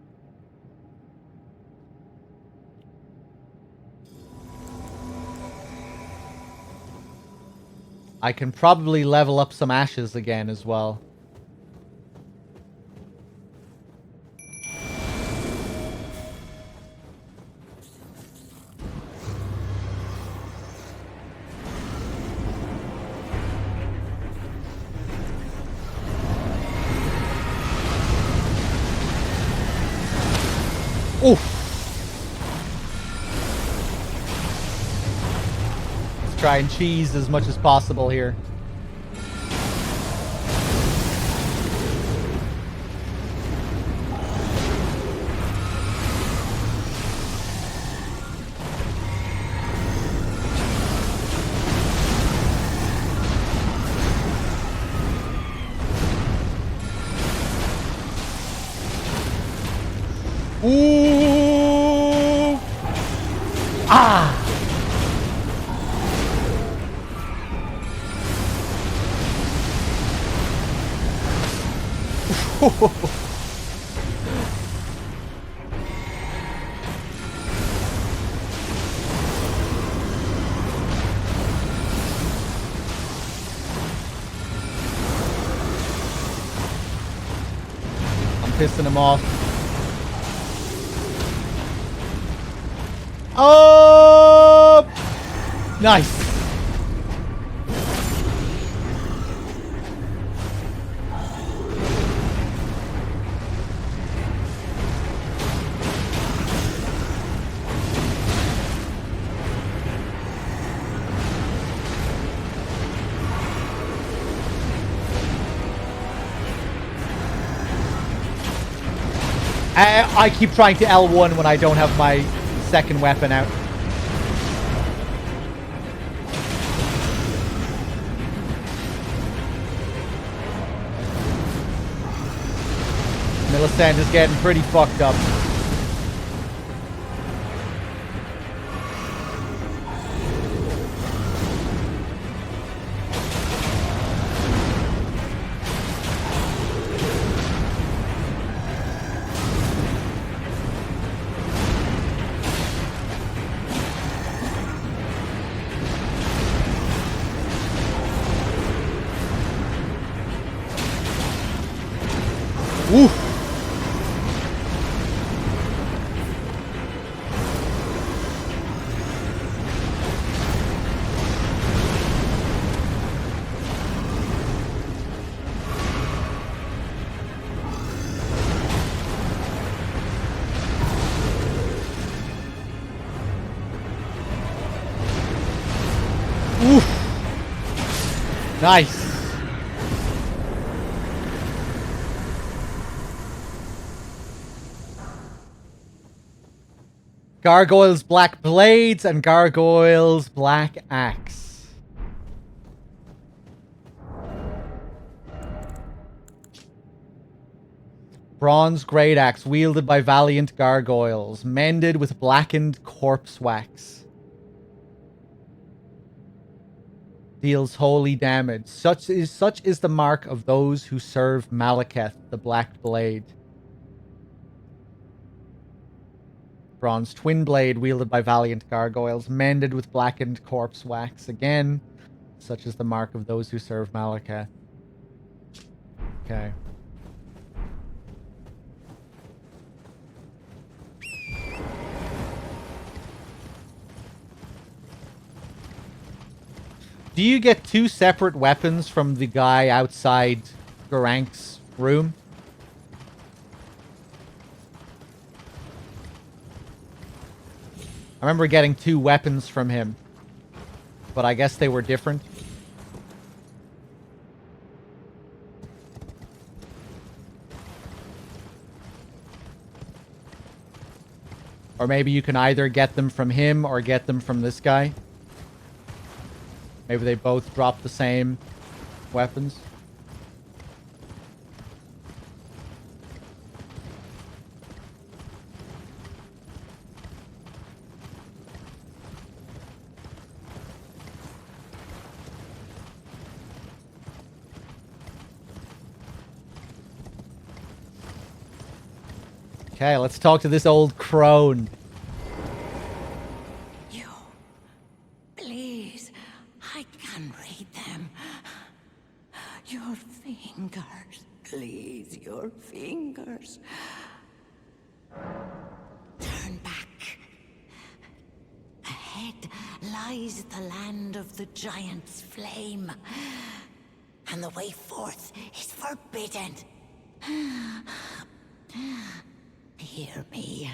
I can probably level up some ashes again as well. try and cheese as much as possible here. Ooh! Ah! I'm pissing him off. Oh! Nice. I keep trying to L1 when I don't have my second weapon out. Millicent is getting pretty fucked up. Oof. Oof. Nice. Gargoyle's Black Blades and Gargoyle's Black Axe. Bronze Great Axe wielded by valiant gargoyles, mended with blackened corpse wax. Deals holy damage. Such is the mark of those who serve Malekith, the Black Blade. Bronze Twin Blade wielded by valiant gargoyles, mended with blackened corpse wax. Again, such is the mark of those who serve Malekith. Okay. Do you get two separate weapons from the guy outside Garank's room? I remember getting two weapons from him, but I guess they were different. Or maybe you can either get them from him or get them from this guy. Maybe they both drop the same weapons. Okay, let's talk to this old crone. You, please, I can read them. Your fingers, please, your fingers. Turn back. Ahead lies the land of the giant's flame, and the way forth is forbidden. Hear me.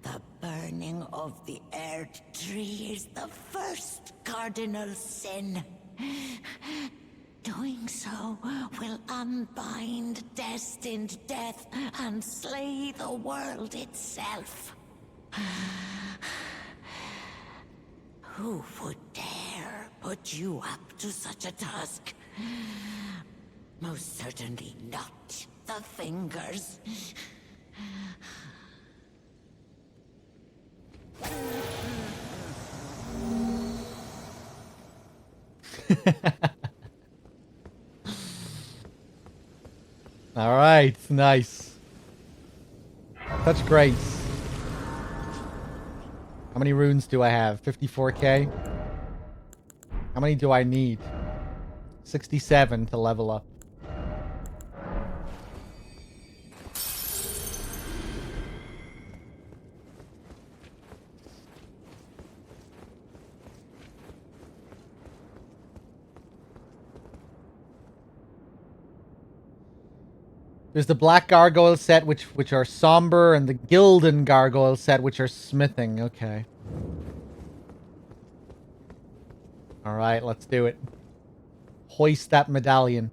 The burning of the Earth Tree is the first cardinal sin. Doing so will unbind destined death and slay the world itself. Who would dare put you up to such a task? Most certainly not the Fingers. All right, nice. Touch Grace. How many runes do I have? 54k? How many do I need? 67 to level up. There's the Black Gargoyle set, which are somber, and the Gildan Gargoyle set, which are smithing. Okay. Alright, let's do it. Hoist that medallion.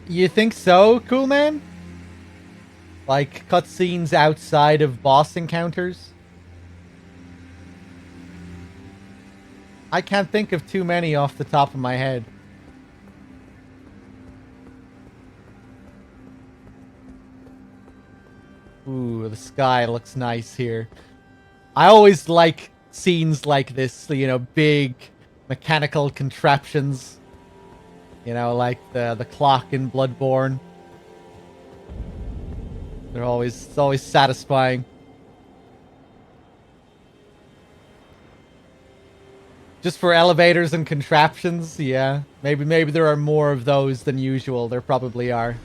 You think so, cool man? Like cutscenes outside of boss encounters? I can't think of too many off the top of my head. Ooh, the sky looks nice here. I always like scenes like this, you know, big mechanical contraptions. You know, like the clock in Bloodborne. It's always satisfying. Just for elevators and contraptions, yeah. Maybe there are more of those than usual. There probably are.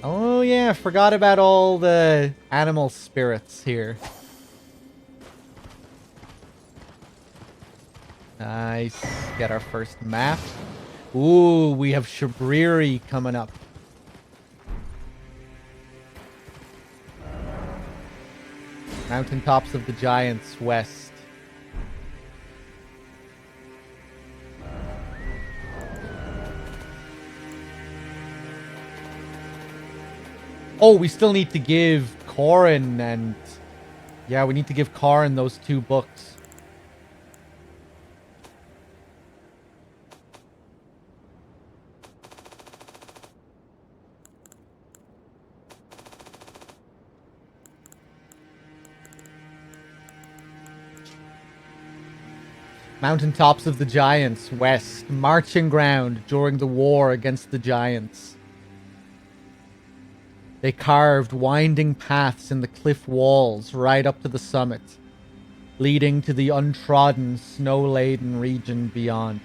Oh yeah, forgot about all the animal spirits here. Nice. Get our first map. Ooh, we have Shabriri coming up. Mountaintops of the Giants, west. Oh, we still need to give Corrin and... Yeah, we need to give Corrin those 2 books. Mountaintops of the Giants, west. Marching ground during the war against the Giants. They carved winding paths in the cliff walls right up to the summit, leading to the untrodden, snow-laden region beyond.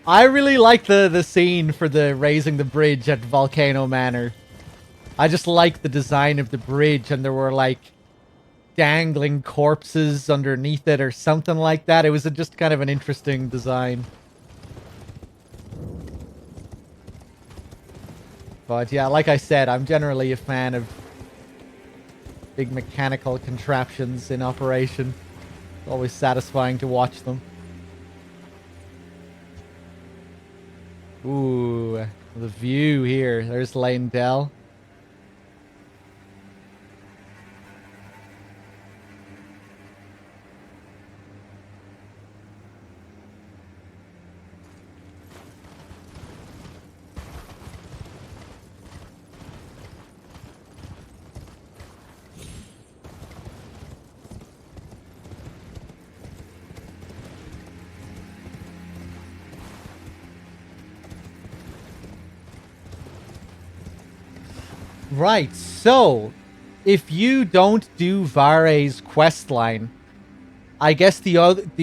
I really like the scene for the raising the bridge at Volcano Manor. I just like the design of the bridge, and there were like dangling corpses underneath it or something like that. It was just kind of an interesting design. But yeah, like I said, I'm generally a fan of big mechanical contraptions in operation. It's always satisfying to watch them. Ooh, the view here. There's Lane Dell. Right, so if you don't do Vare's questline, I guess the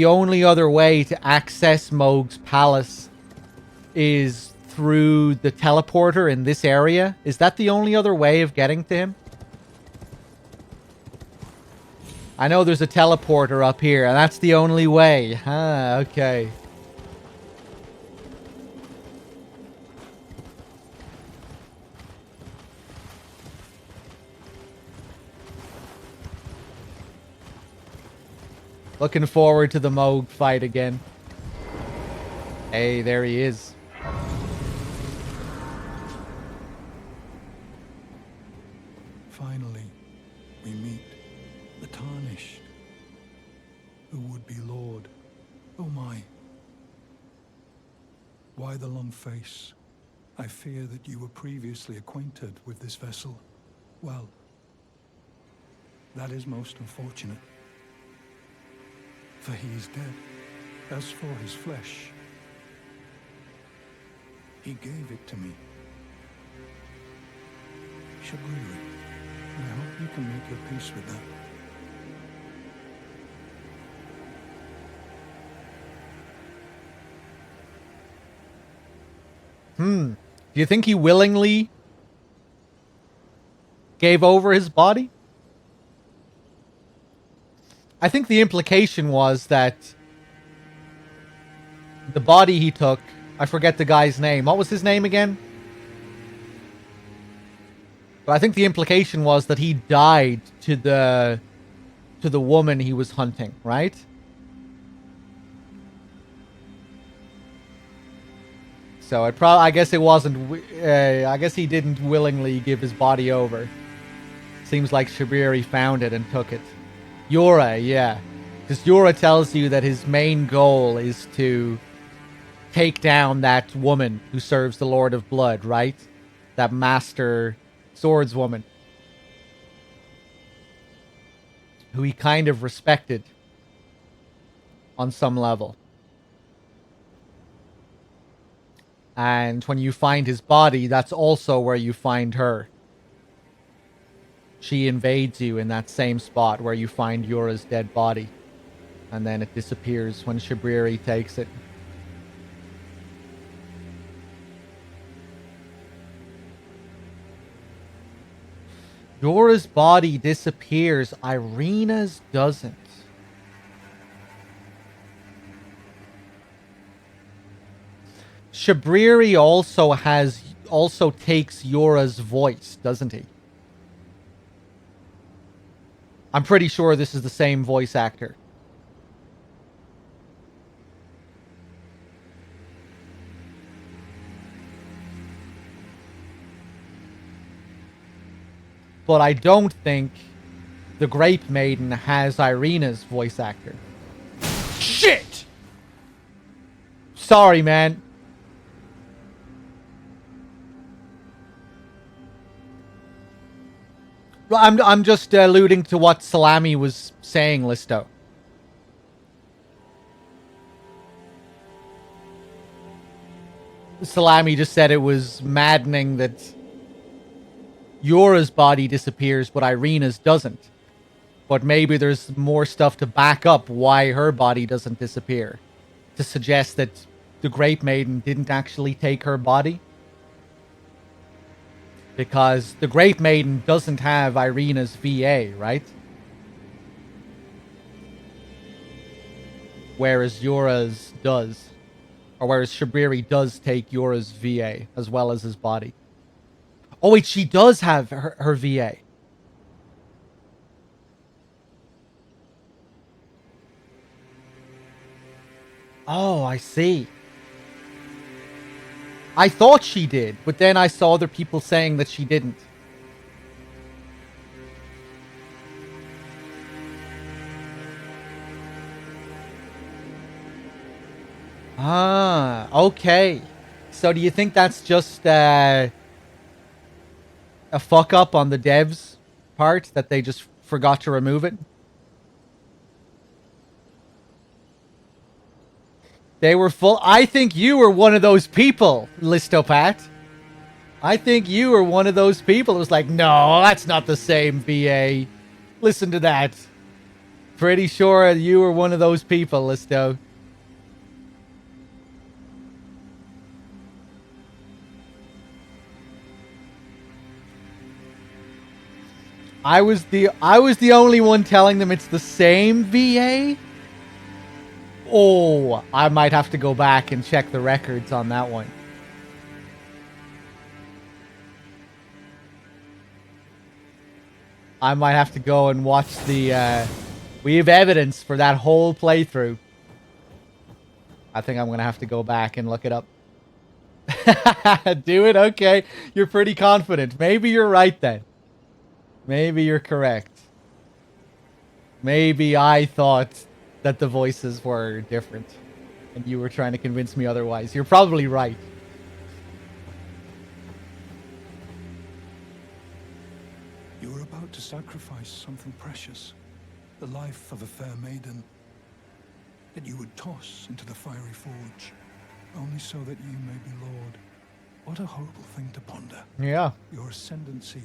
only other way to access Mohg's palace is through the teleporter in this area. Is that the only other way of getting to him? I know there's a teleporter up here, and that's the only way. Ah, okay. Looking forward to the Mohg fight again. Hey, there he is. Finally, we meet the Tarnished, who would be Lord. Oh my. Why the long face? I fear that you were previously acquainted with this vessel. Well, that is most unfortunate. For he is dead. As for his flesh, he gave it to me. Shabriri, I hope you can make your peace with that. Do you think he willingly gave over his body? I think the implication was that the body he took, I forget the guy's name. What was his name again? But I think the implication was that he died to the woman he was hunting, right? So I guess it wasn't. I guess he didn't willingly give his body over. Seems like Shabriri found it and took it. Yura, yeah. Because Yura tells you that his main goal is to take down that woman who serves the Lord of Blood, right? That master swordswoman. Who he kind of respected. On some level. And when you find his body, that's also where you find her. She invades you in that same spot where you find Yura's dead body. And then it disappears when Shabriri takes it. Yura's body disappears. Irina's doesn't. Shabriri also takes Yura's voice, doesn't he? I'm pretty sure this is the same voice actor. But I don't think the Grape Maiden has Irina's voice actor. Shit! Sorry, man. I'm just alluding to what Salami was saying, Listo. Salami just said it was maddening that Yura's body disappears, but Irina's doesn't. But maybe there's more stuff to back up why her body doesn't disappear. To suggest that the Great Maiden didn't actually take her body. Because the Great Maiden doesn't have Irina's VA, right? Whereas Yura's does. Or whereas Shabriri does take Yura's VA as well as his body. Oh wait, she does have her VA. Oh, I see. I thought she did, but then I saw other people saying that she didn't. Ah, okay. So do you think that's just a fuck up on the devs' part that they just forgot to remove it? They were full. I think you were one of those people, Listopat. I think you were one of those people. It was like, no, that's not the same VA. Listen to that. Pretty sure you were one of those people, Listo. I was the only one telling them it's the same VA. Oh, I might have to go back and check the records on that one. I might have to go and watch the we have evidence for that whole playthrough. I think I'm going to have to go back and look it up. Do it? Okay. You're pretty confident. Maybe you're right then. Maybe you're correct. Maybe I thought that the voices were different and you were trying to convince me otherwise. You're probably right. You were about to sacrifice something precious, the life of a fair maiden, that you would toss into the fiery forge, only so that you may be lord. What a horrible thing to ponder. Yeah. Your ascendancy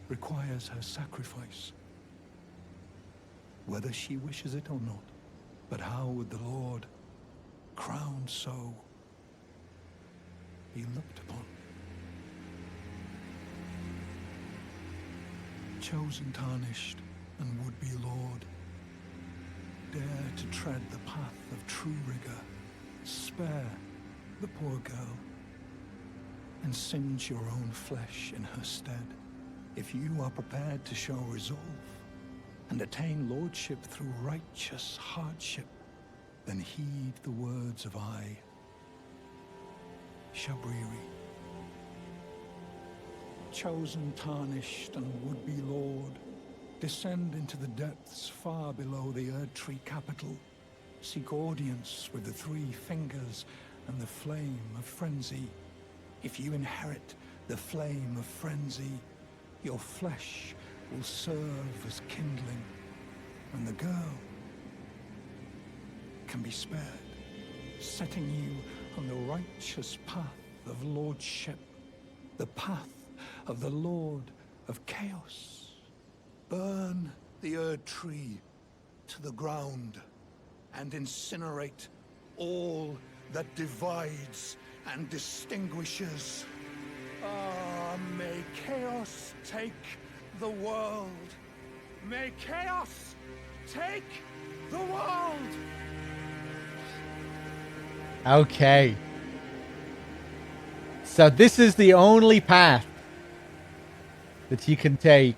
requires her sacrifice, whether she wishes it or not. But how would the Lord, crowned so, be looked upon? Chosen, tarnished, and would-be Lord, dare to tread the path of true rigor, spare the poor girl, and singe your own flesh in her stead. If you are prepared to show resolve, and attain lordship through righteous hardship, then heed the words of I, Shabriri. Chosen, tarnished, and would-be lord, descend into the depths far below the Erdtree capital. Seek audience with the three fingers and the flame of frenzy. If you inherit the flame of frenzy, your flesh will serve as kindling, and the girl can be spared, setting you on the righteous path of lordship, the path of the Lord of Chaos. Burn the Erdtree to the ground and incinerate all that divides and distinguishes. Ah, may chaos take the world. May chaos take the world. Okay. So this is the only path that you can take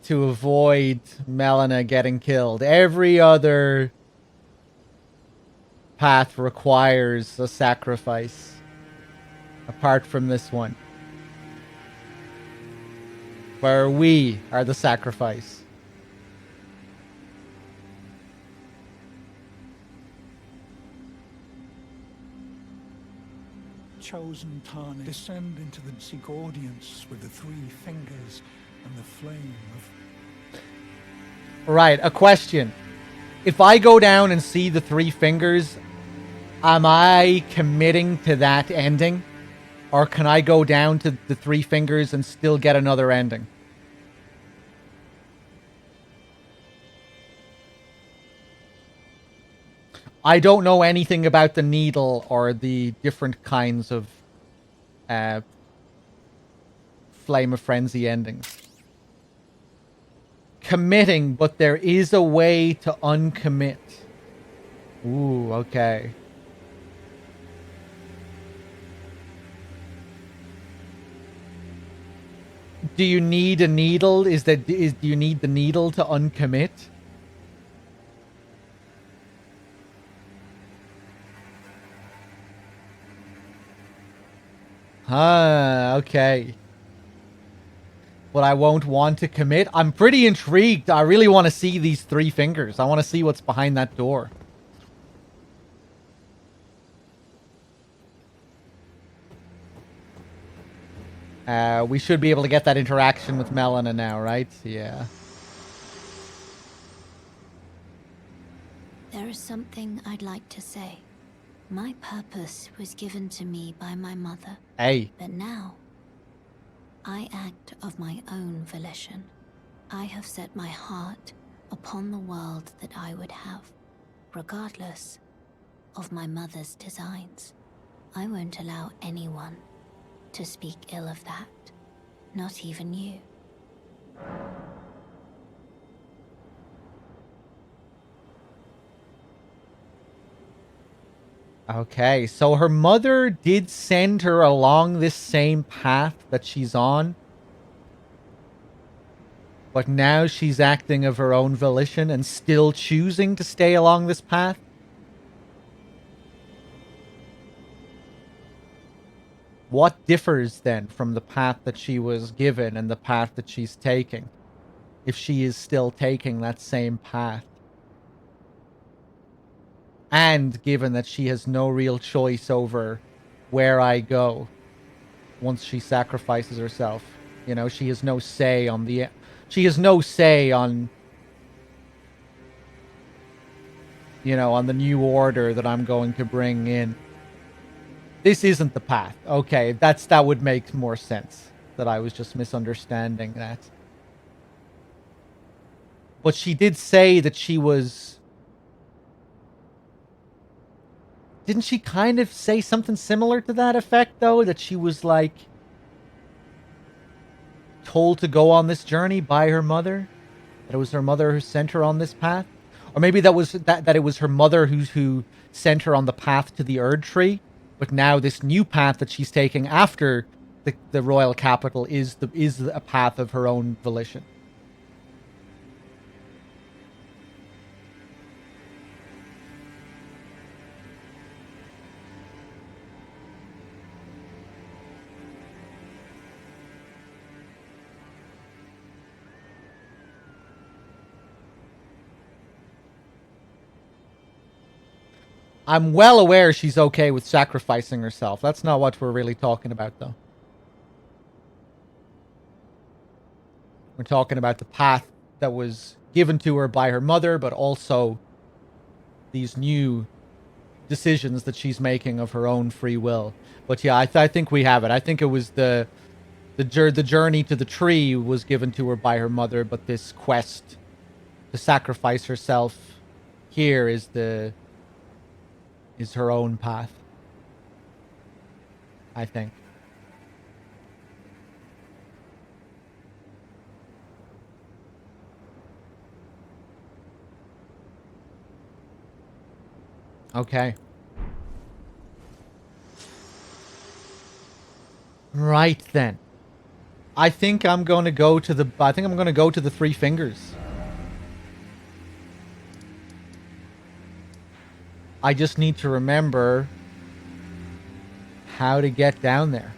to avoid Melina getting killed. Every other path requires a sacrifice, apart from this one, where we are the sacrifice. Chosen, tarnished, descend into the seek audience with the three fingers and the flame of... Right, a question. If I go down and see the three fingers, am I committing to that ending? Or can I go down to the three fingers and still get another ending? I don't know anything about the needle or the different kinds of Flame of Frenzy endings. Committing, but there is a way to uncommit. Ooh, okay. Do you need a needle? Do you need the needle to uncommit? Okay. But I won't want to commit. I'm pretty intrigued. I really want to see these 3 fingers. I want to see what's behind that door. We should be able to get that interaction with Melina now, right? Yeah. There is something I'd like to say. My purpose was given to me by my mother. Hey. But now, I act of my own volition. I have set my heart upon the world that I would have, regardless of my mother's designs. I won't allow anyone to speak ill of that, not even you. Okay, so her mother did send her along this same path that she's on. But now she's acting of her own volition and still choosing to stay along this path. What differs then from the path that she was given and the path that she's taking, if she is still taking that same path? And given that she has no real choice over where I go once she sacrifices herself. You know, she has no say on the... She has no say on... You know, on the new order that I'm going to bring in. This isn't the path. Okay, that would make more sense. That I was just misunderstanding that. But she did say that she was... Didn't she kind of say something similar to that effect, though? That she was, like... told to go on this journey by her mother? That it was her mother who sent her on this path? Or maybe that was that it was her mother who sent her on the path to the Erd Tree? But now this new path that she's taking after the royal capital is a path of her own volition. I'm well aware she's okay with sacrificing herself. That's not what we're really talking about, though. We're talking about the path that was given to her by her mother, but also these new decisions that she's making of her own free will. But yeah, I think we have it. I think it was the journey to the tree was given to her by her mother, but this quest to sacrifice herself here is her own path. I think. Okay. Right then. I think I'm going to go to the 3 fingers. I just need to remember how to get down there.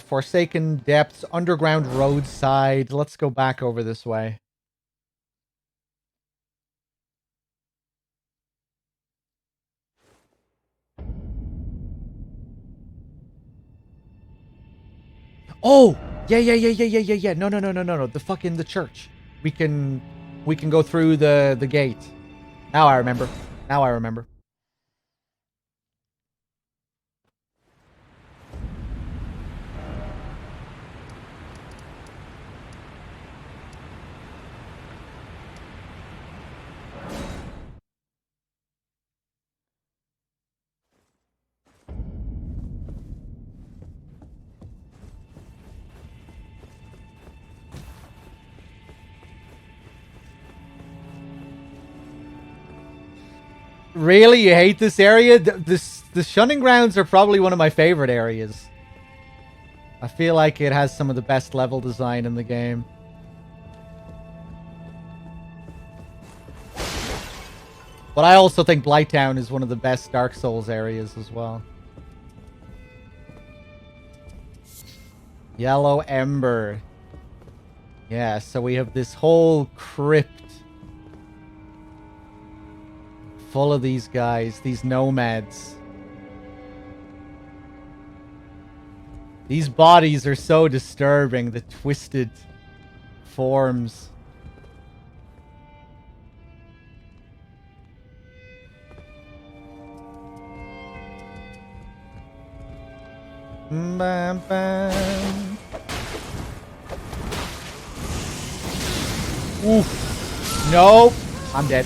Forsaken Depths, Underground Roadside. Let's go back over this way. Oh! Yeah. No. The church. We can go through the gate. Now I remember. Really? You hate this area? The Shunning Grounds are probably one of my favorite areas. I feel like it has some of the best level design in the game. But I also think Blighttown is one of the best Dark Souls areas as well. Yellow Ember. Yeah, so we have this whole crypt full of these guys, these nomads. These bodies are so disturbing, the twisted forms. Bam, bam. Oof. Nope. I'm dead.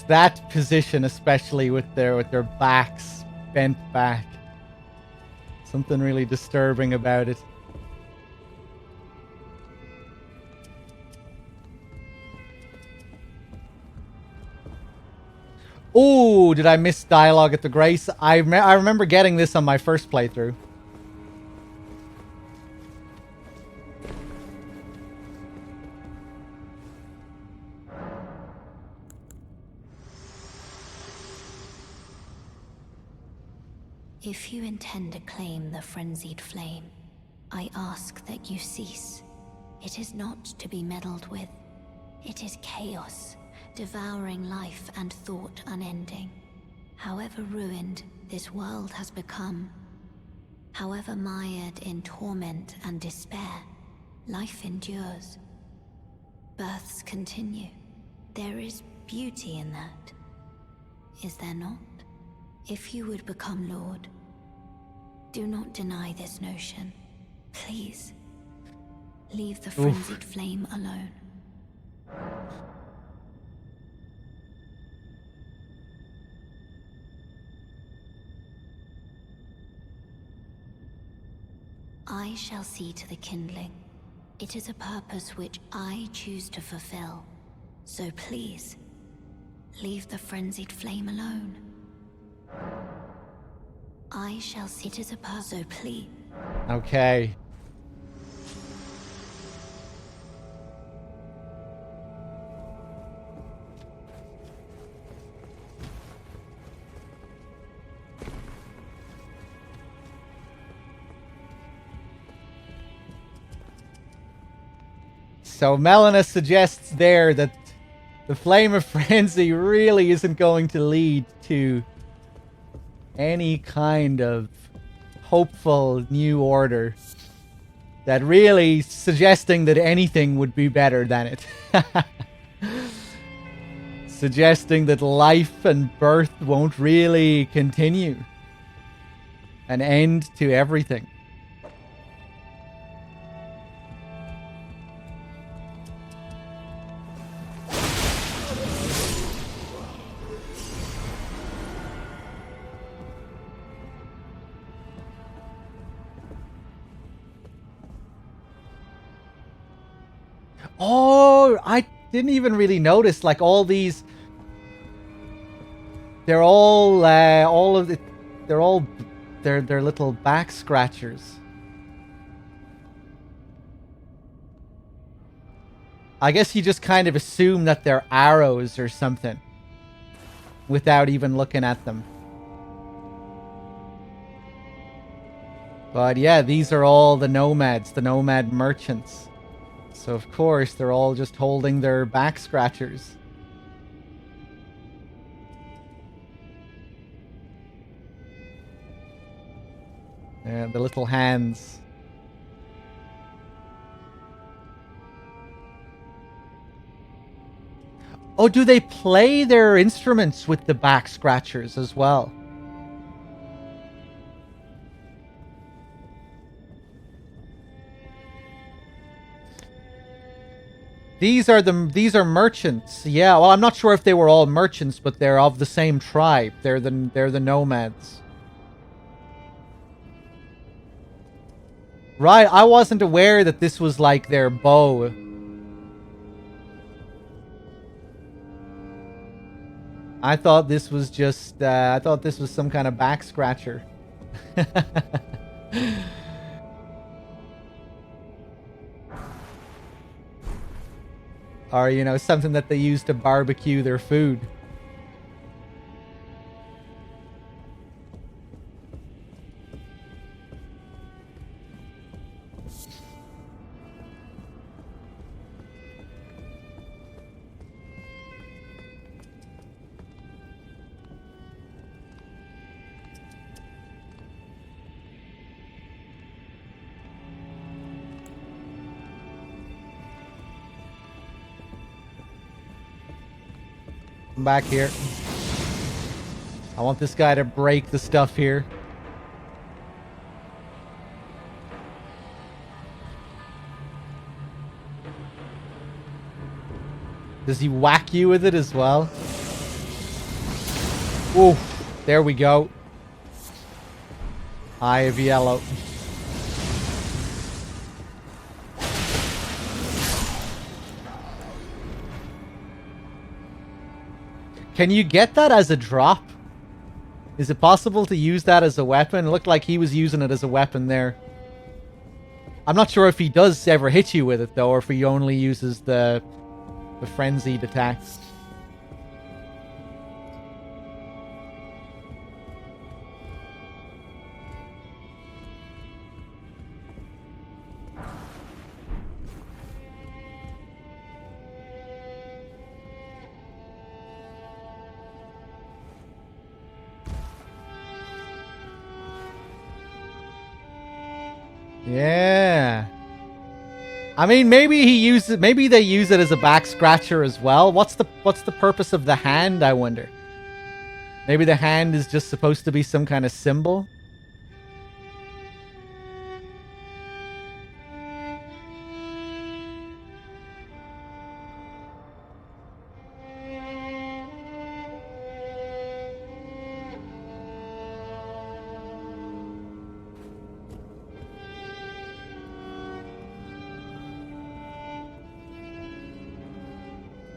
That position, especially with their backs bent back, something really disturbing about it. Oh, did I miss dialogue at the Grace? I remember getting this on my first playthrough. If you intend to claim the frenzied flame, I ask that you cease. It is not to be meddled with. It is chaos, devouring life and thought unending. However ruined this world has become, however mired in torment and despair, life endures. Births continue. There is beauty in that. Is there not? If you would become Lord, do not deny this notion. Please, leave the frenzied flame alone. I shall see to the kindling. It is a purpose which I choose to fulfill. So please, leave the frenzied flame alone. I shall see it as a purpose, so please. Okay. So Melina suggests there that the Flame of Frenzy really isn't going to lead to any kind of hopeful new order. That really suggesting that anything would be better than it. Suggesting that life and birth won't really continue. An end to everything. Oh, I didn't even really notice, like, all these... They're all they're little back scratchers. I guess you just kind of assume that they're arrows or something without even looking at them. But yeah, these are all the nomads, the nomad merchants. So of course, they're all just holding their back scratchers. Yeah, the little hands. Oh, do they play their instruments with the back scratchers as well? These are merchants. Yeah, well, I'm not sure if they were all merchants, but they're of the same tribe. They're the nomads. Right, I wasn't aware that this was like their bow. I thought this was just I thought this was some kind of back scratcher. Or, you know, something that they use to barbecue their food. Come back here. I want this guy to break the stuff here. Does he whack you with it as well? Ooh, there we go. Eye of yellow. Can you get that as a drop? Is it possible to use that as a weapon? It looked like he was using it as a weapon there. I'm not sure if he does ever hit you with it, though, or if he only uses the frenzied attacks. Yeah. I mean, maybe they use it as a back scratcher as well. What's the purpose of the hand, I wonder? Maybe the hand is just supposed to be some kind of symbol?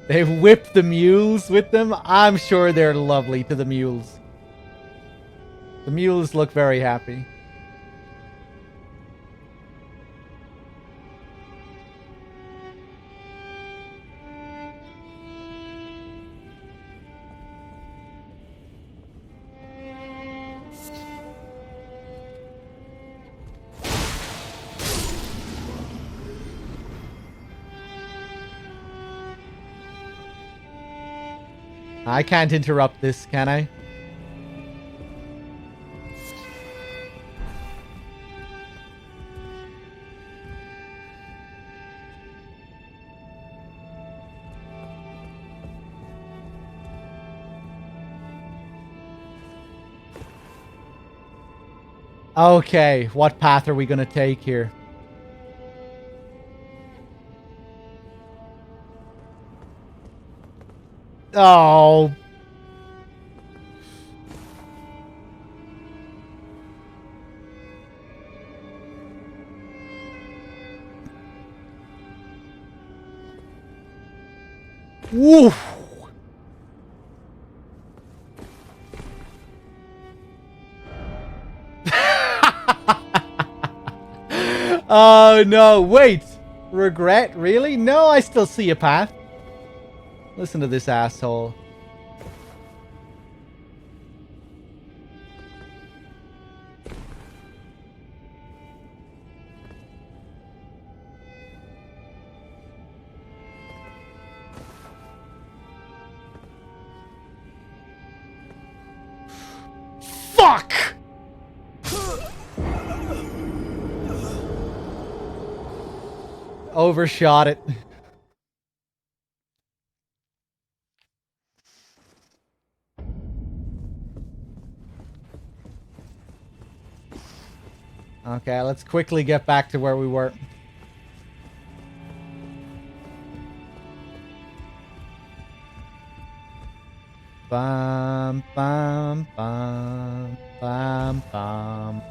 They've whipped the mules with them. I'm sure they're lovely to the mules. The mules look very happy. I can't interrupt this, can I? Okay, what path are we gonna take here? Oh. Woof. Oh no, wait. Regret? Really? No, I still see a path. Listen to this asshole. Fuck! Overshot it. Okay, let's quickly get back to where we were. Bum, bum, bum, bum, bum.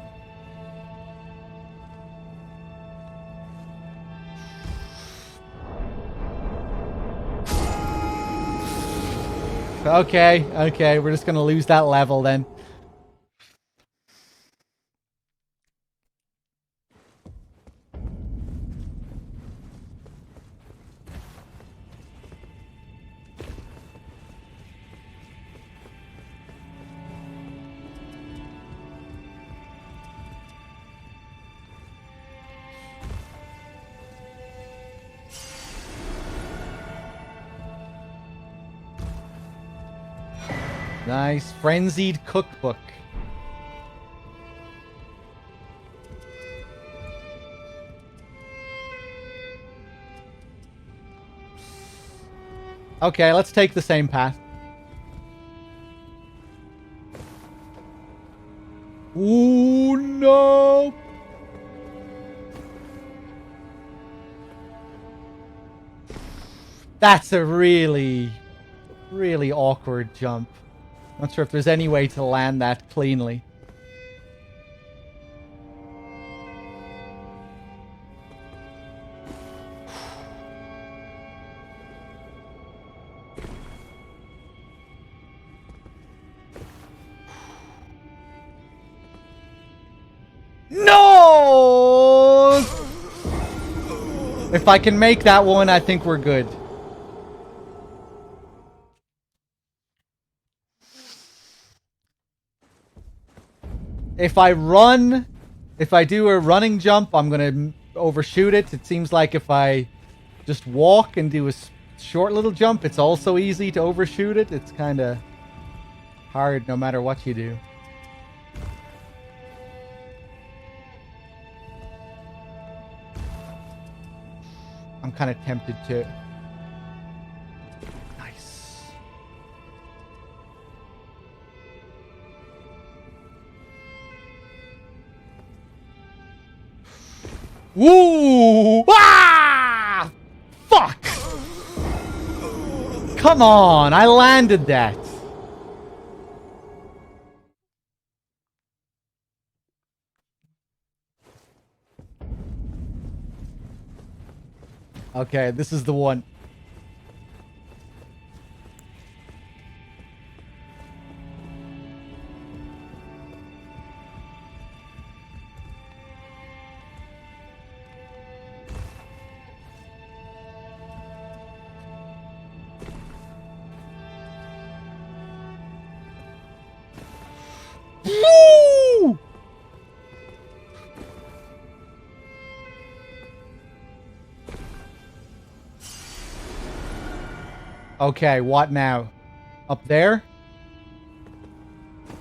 Okay, we're just gonna lose that level then. Nice. Frenzied cookbook. Okay, let's take the same path. Ooh, no! That's a really, really awkward jump. Not sure if there's any way to land that cleanly. No! If I can make that one, I think we're good. If I do a running jump, I'm gonna overshoot it. It seems like if I just walk and do a short little jump, it's also easy to overshoot it. It's kind of hard no matter what you do. I'm kind of tempted to. Nice. Woo! Ah! Fuck! Come on, I landed that. Okay, this is the one. Woo! Okay, what now? Up there?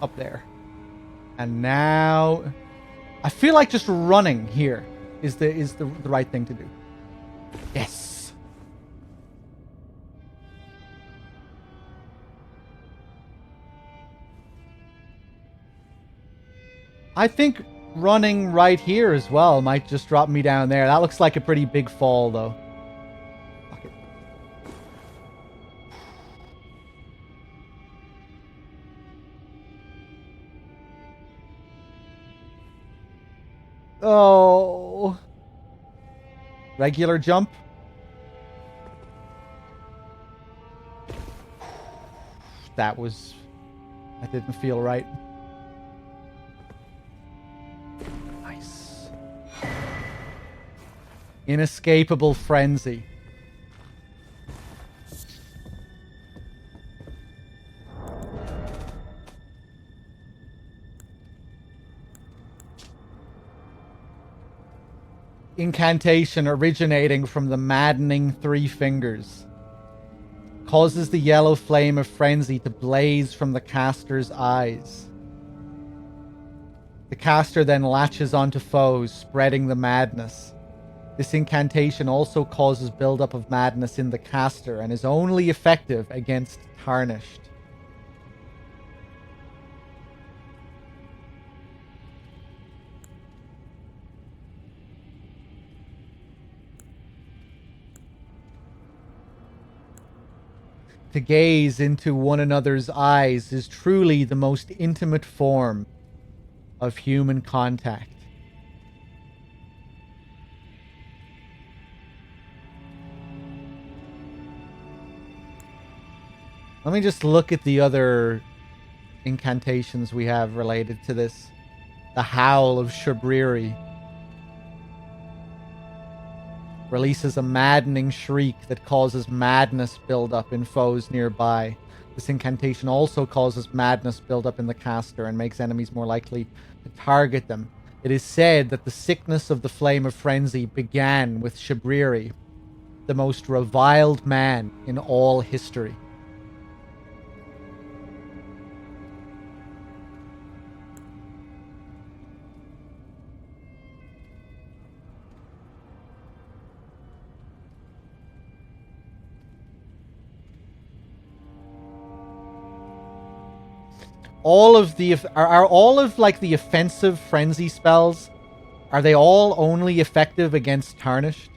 Up there. And now I feel like just running here is the right thing to do. Yes. I think running right here as well might just drop me down there. That looks like a pretty big fall though. Fuck it. Oh. Regular jump. That didn't feel right. Nice. Inescapable frenzy. Incantation originating from the maddening three fingers. Causes the yellow flame of frenzy to blaze from the caster's eyes. The caster then latches onto foes, spreading the madness. This incantation also causes buildup of madness in the caster and is only effective against tarnished. To gaze into one another's eyes is truly the most intimate form of human contact. Let me just look at the other incantations we have related to this. The Howl of Shabriri releases a maddening shriek that causes madness buildup in foes nearby. This incantation also causes madness buildup in the caster and makes enemies more likely to target them. It is said that the sickness of the Flame of Frenzy began with Shabriri, the most reviled man in all history. All of the are all of like the offensive frenzy spells, are they all only effective against Tarnished?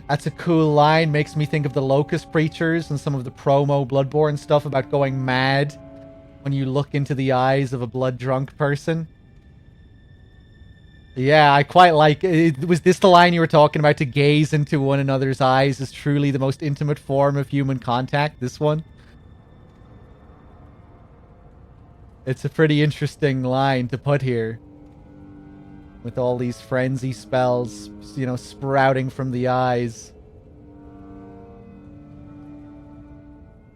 That's a cool line. Makes me think of the Locust Preachers and some of the promo Bloodborne stuff about going mad when you look into the eyes of a blood-drunk person. Yeah, I quite like it. Was this the line you were talking about? To gaze into one another's eyes is truly the most intimate form of human contact. This one? It's a pretty interesting line to put here. With all these frenzy spells, you know, sprouting from the eyes.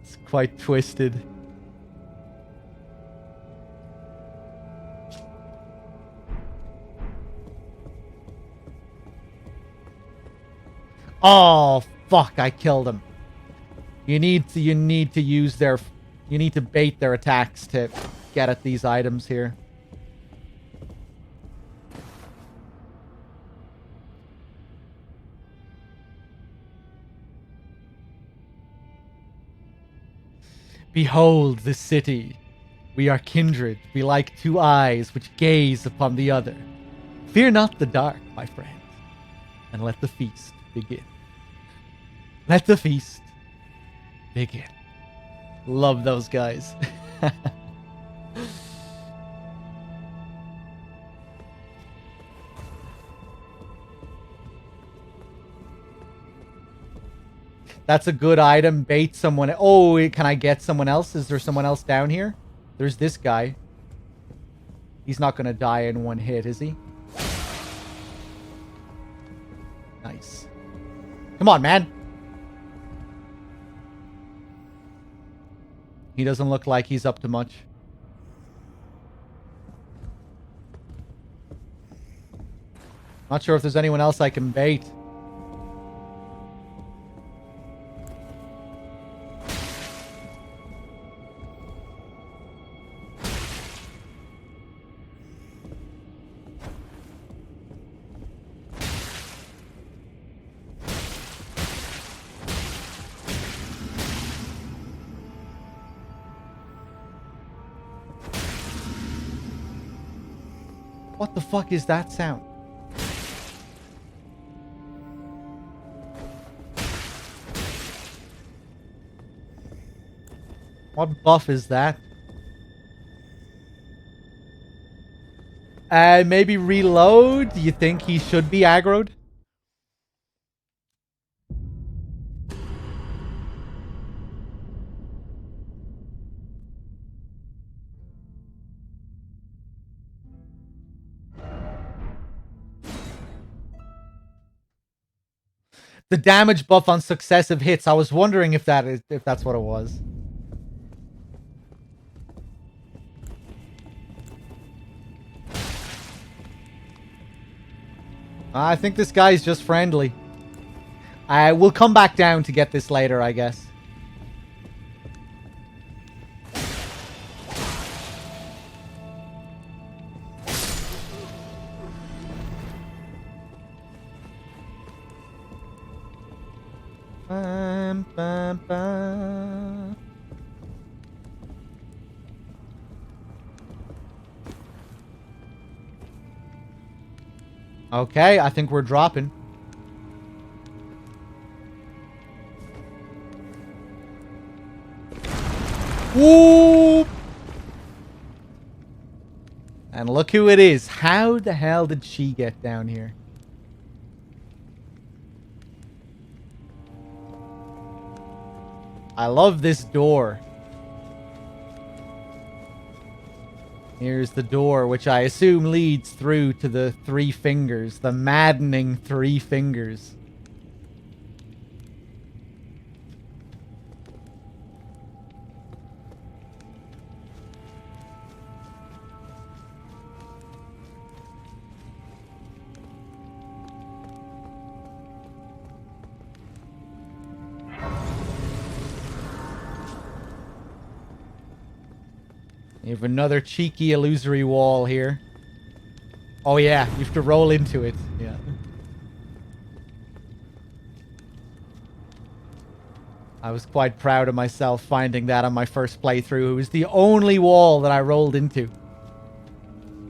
It's quite twisted. Oh, fuck, I killed him. You need to use their... You need to bait their attacks to get at these items here. Behold the city. We are kindred. We like two eyes which gaze upon the other. Fear not the dark, my friend, and let the feast begin. Let the feast begin. Love those guys. That's a good item. Bait someone. Oh, can I get someone else? Is there someone else down here? There's this guy. He's not going to die in one hit, is he? Nice. Come on, man. He doesn't look like he's up to much. Not sure if there's anyone else I can bait. What the fuck is that sound? What buff is that? Maybe reload? Do you think he should be aggroed? The damage buff on successive hits. I was wondering if that's what it was. I think this guy's just friendly. I will come back down to get this later, I guess. Bum, bum, bum. Okay, I think we're dropping. Whoop! And look who it is. How the hell did she get down here? I love this door. Here's the door, which I assume leads through to the three fingers. The maddening three fingers. You have another cheeky illusory wall here. Oh yeah, you have to roll into it. Yeah. I was quite proud of myself finding that on my first playthrough. It was the only wall that I rolled into.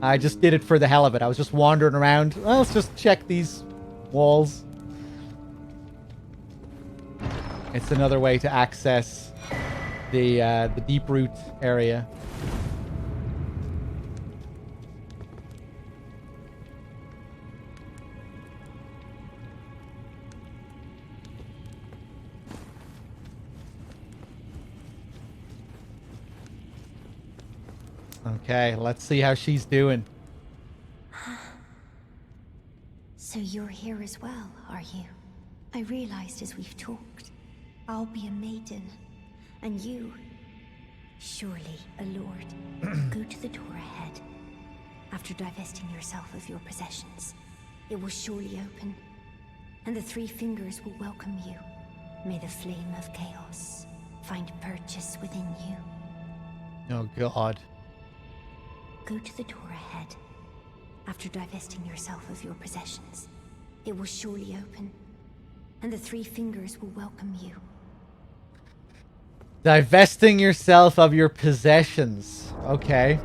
I just did it for the hell of it. I was just wandering around. Well, let's just check these walls. It's another way to access the deep root area. Okay, let's see how she's doing. So you're here as well, are you? I realized as we've talked, I'll be a maiden, and you, surely a lord. Go to the door ahead. After divesting yourself of your possessions, it will surely open, and the three fingers will welcome you. May the flame of chaos find purchase within you. Oh god. Go to the door ahead. After divesting yourself of your possessions, it will surely open, and the three fingers will welcome you. Divesting yourself of your possessions. Okay.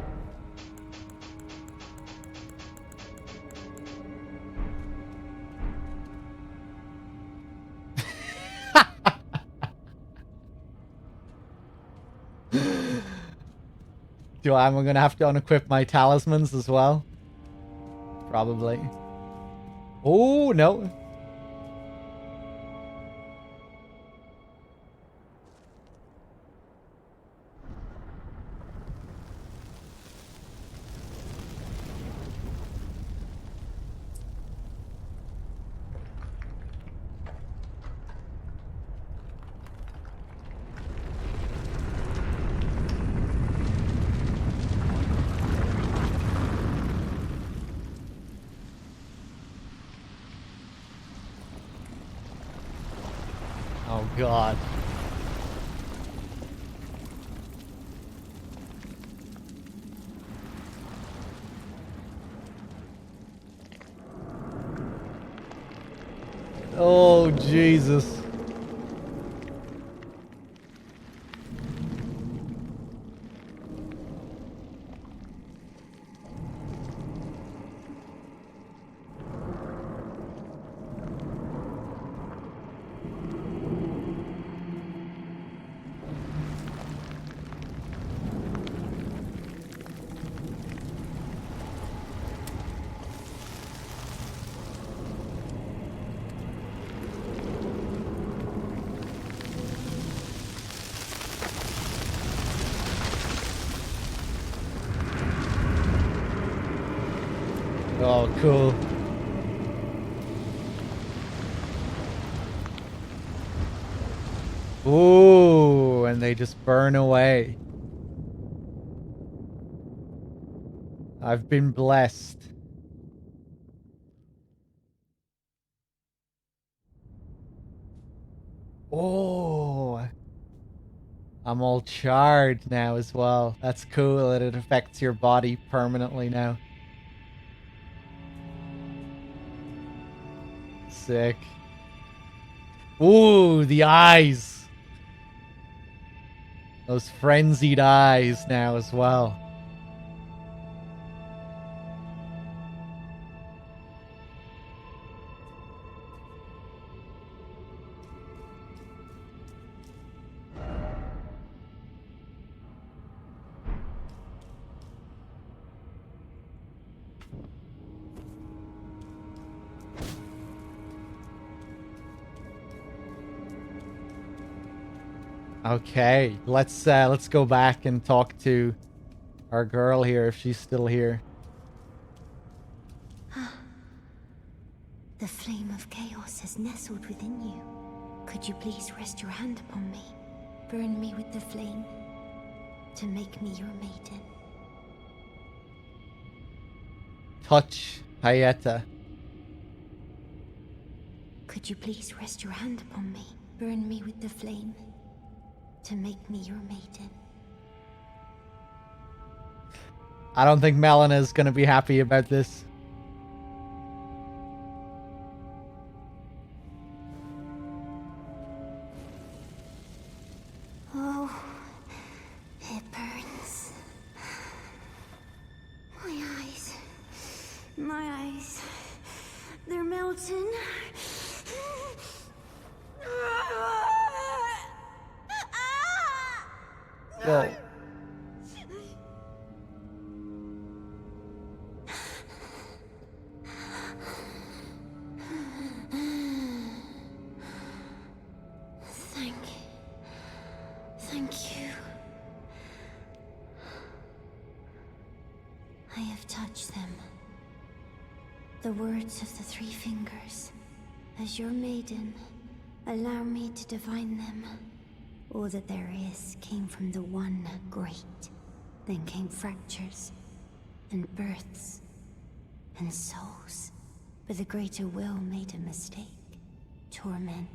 I'm gonna have to unequip my talismans as well. Probably. Oh, no. Oh, God. Oh, Jesus. Oh, cool. Ooh, and they just burn away. I've been blessed. Oh, I'm all charred now as well. That's cool that it affects your body permanently now. Sick. Ooh, the eyes. Those frenzied eyes now as well. Okay, let's go back and talk to our girl here if she's still here. The flame of chaos has nestled within you. Could you please rest your hand upon me? Burn me with the flame to make me your maiden. Touch Hayeta. Could you please rest your hand upon me? Burn me with the flame to make me your maiden. I don't think Melena's gonna be happy about this. Oh, it burns. My eyes, they're melting. Whoa. Thank you. I have touched them. The words of the three fingers. As your maiden, allow me to divine them. All that there is came from the one great. Then came fractures, and births, and souls. But the greater will made a mistake. Torment,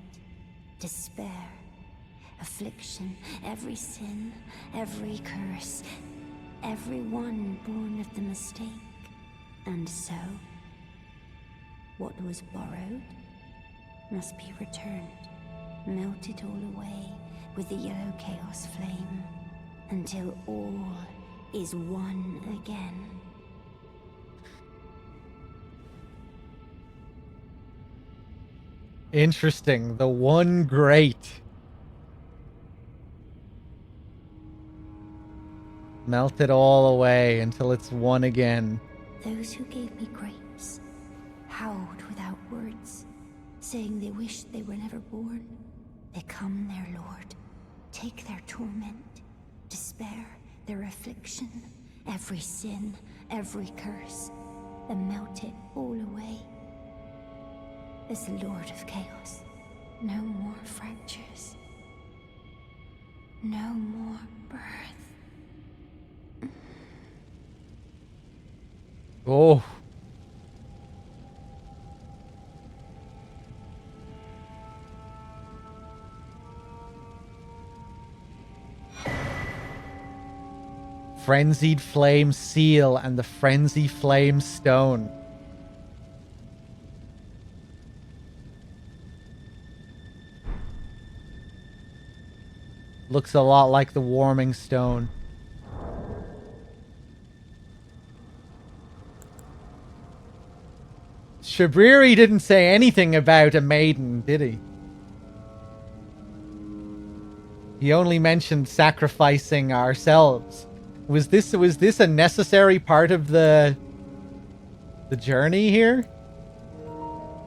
despair, affliction, every sin, every curse, every one born of the mistake. And so, what was borrowed must be returned, melted all away with the yellow chaos flame, until all is one again. Interesting. The one great. Melt it all away until it's one again. Those who gave me grapes howled without words, saying they wished they were never born. Become their lord. Take their torment, despair, their affliction, every sin, every curse, and melt it all away. As the Lord of Chaos, no more fractures, no more birth. Oh. Frenzied Flame Seal and the Frenzy Flame Stone. Looks a lot like the Warming Stone. Shabriri didn't say anything about a maiden, did he? He only mentioned sacrificing ourselves. Was this a necessary part of the journey here?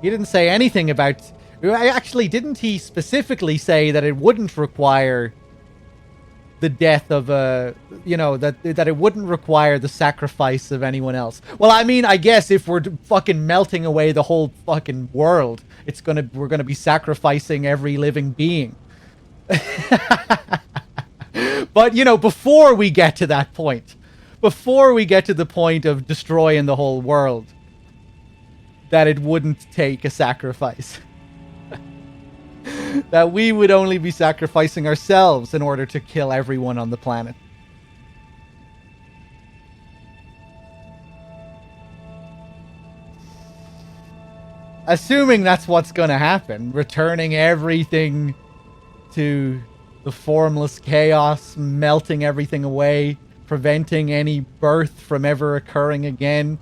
He didn't say anything about... Actually, didn't he specifically say that it wouldn't require the death of a... You know, that it wouldn't require the sacrifice of anyone else? Well, I mean, I guess if we're fucking melting away the whole fucking world, we're gonna be sacrificing every living being. But, you know, before we get to that point, before we get to the point of destroying the whole world, that it wouldn't take a sacrifice. That we would only be sacrificing ourselves in order to kill everyone on the planet. Assuming that's what's going to happen, returning everything to the formless chaos, melting everything away, preventing any birth from ever occurring again.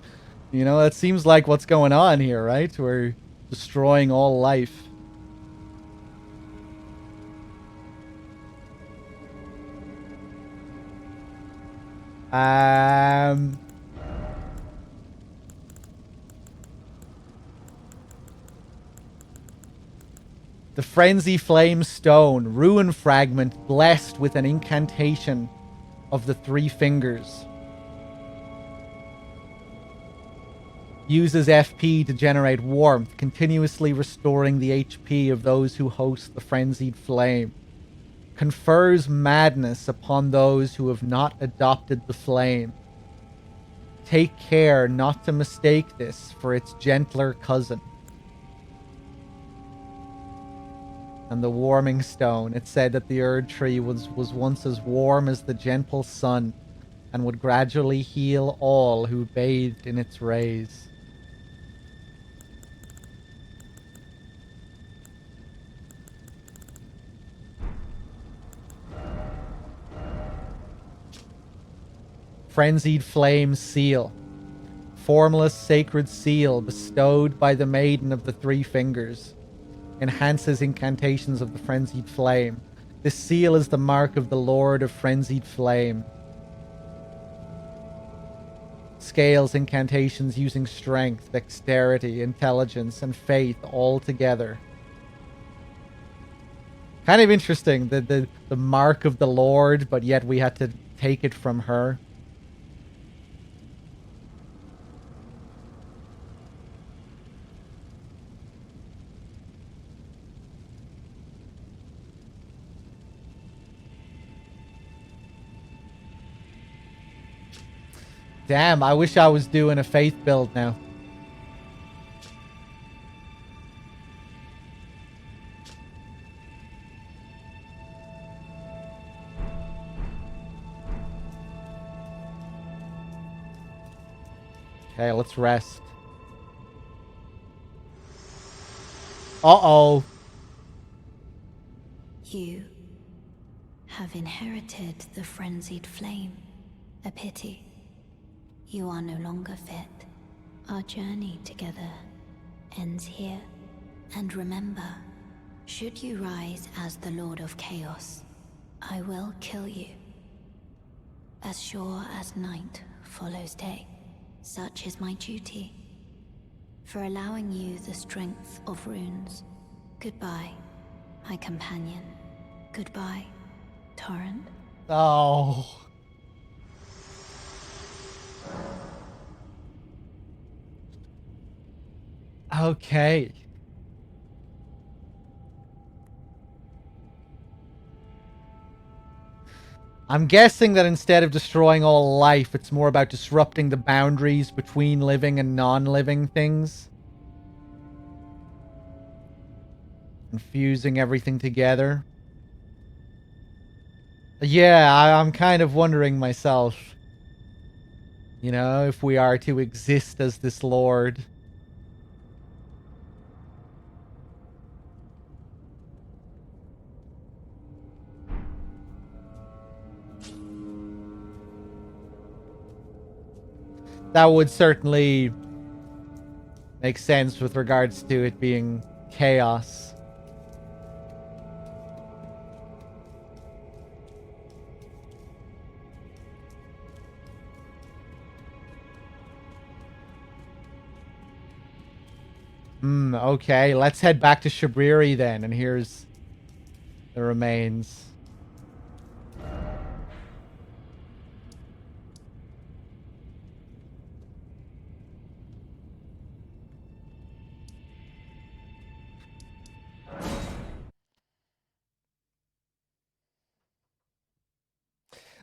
You know, that seems like what's going on here, right? We're destroying all life. The Frenzy Flame Stone, Ruin Fragment, blessed with an incantation of the Three Fingers. Uses FP to generate warmth, continuously restoring the HP of those who host the Frenzied Flame. Confers madness upon those who have not adopted the flame. Take care not to mistake this for its gentler cousin. And the Warming Stone. It said that the Erd Tree was once as warm as the gentle sun and would gradually heal all who bathed in its rays. Frenzied Flame Seal. Formless sacred seal bestowed by the Maiden of the Three Fingers. Enhances incantations of the Frenzied Flame. This seal is the mark of the Lord of Frenzied Flame. Scales incantations using strength, dexterity, intelligence, and faith all together. Kind of interesting, the mark of the Lord, but yet we had to take it from her. Damn, I wish I was doing a faith build now. Okay, let's rest. Uh-oh. You have inherited the frenzied flame. A pity. You are no longer fit. Our journey together ends here. And remember, should you rise as the Lord of Chaos, I will kill you. As sure as night follows day, such is my duty. For allowing you the strength of runes. Goodbye, my companion. Goodbye, Torrent. Oh. Okay. I'm guessing that instead of destroying all life, it's more about disrupting the boundaries between living and non-living things. And fusing everything together. Yeah, I'm kind of wondering myself. You know, if we are to exist as this lord. That would certainly make sense with regards to it being chaos. Okay, let's head back to Shabriri then, and here's the remains.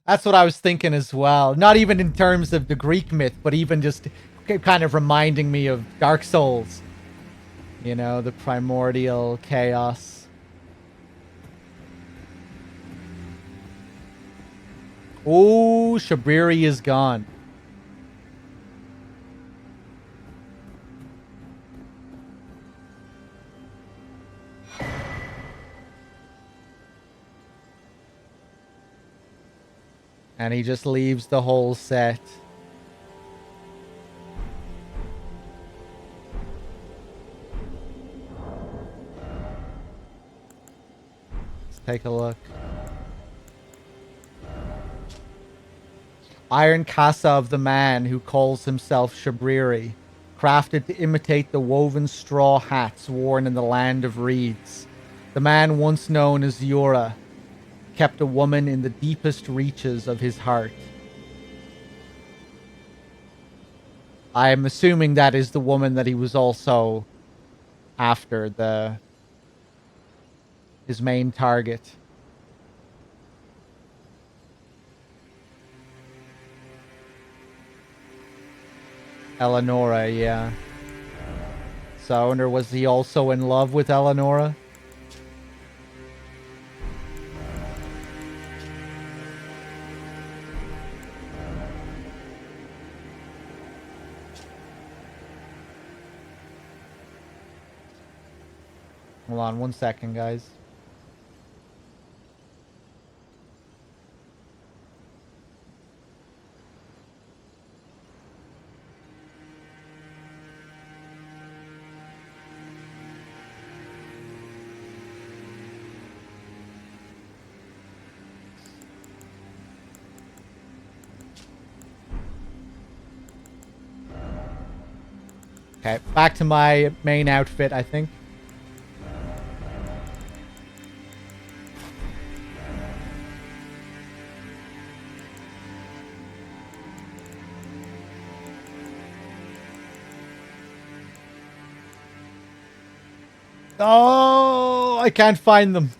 That's what I was thinking as well. Not even in terms of the Greek myth, but even just kind of reminding me of Dark Souls. You know, the primordial chaos. Oh, Shabriri is gone. And he just leaves the whole set. Let's take a look. Iron Casa of the man who calls himself Shabriri, crafted to imitate the woven straw hats worn in the land of reeds. The man once known as Yura kept a woman in the deepest reaches of his heart. I am assuming that is the woman that he was also after, his main target. Eleonora, yeah. So I wonder, was he also in love with Eleonora? Hold on 1 second, guys. Okay, back to my main outfit, I think. Oh, I can't find them.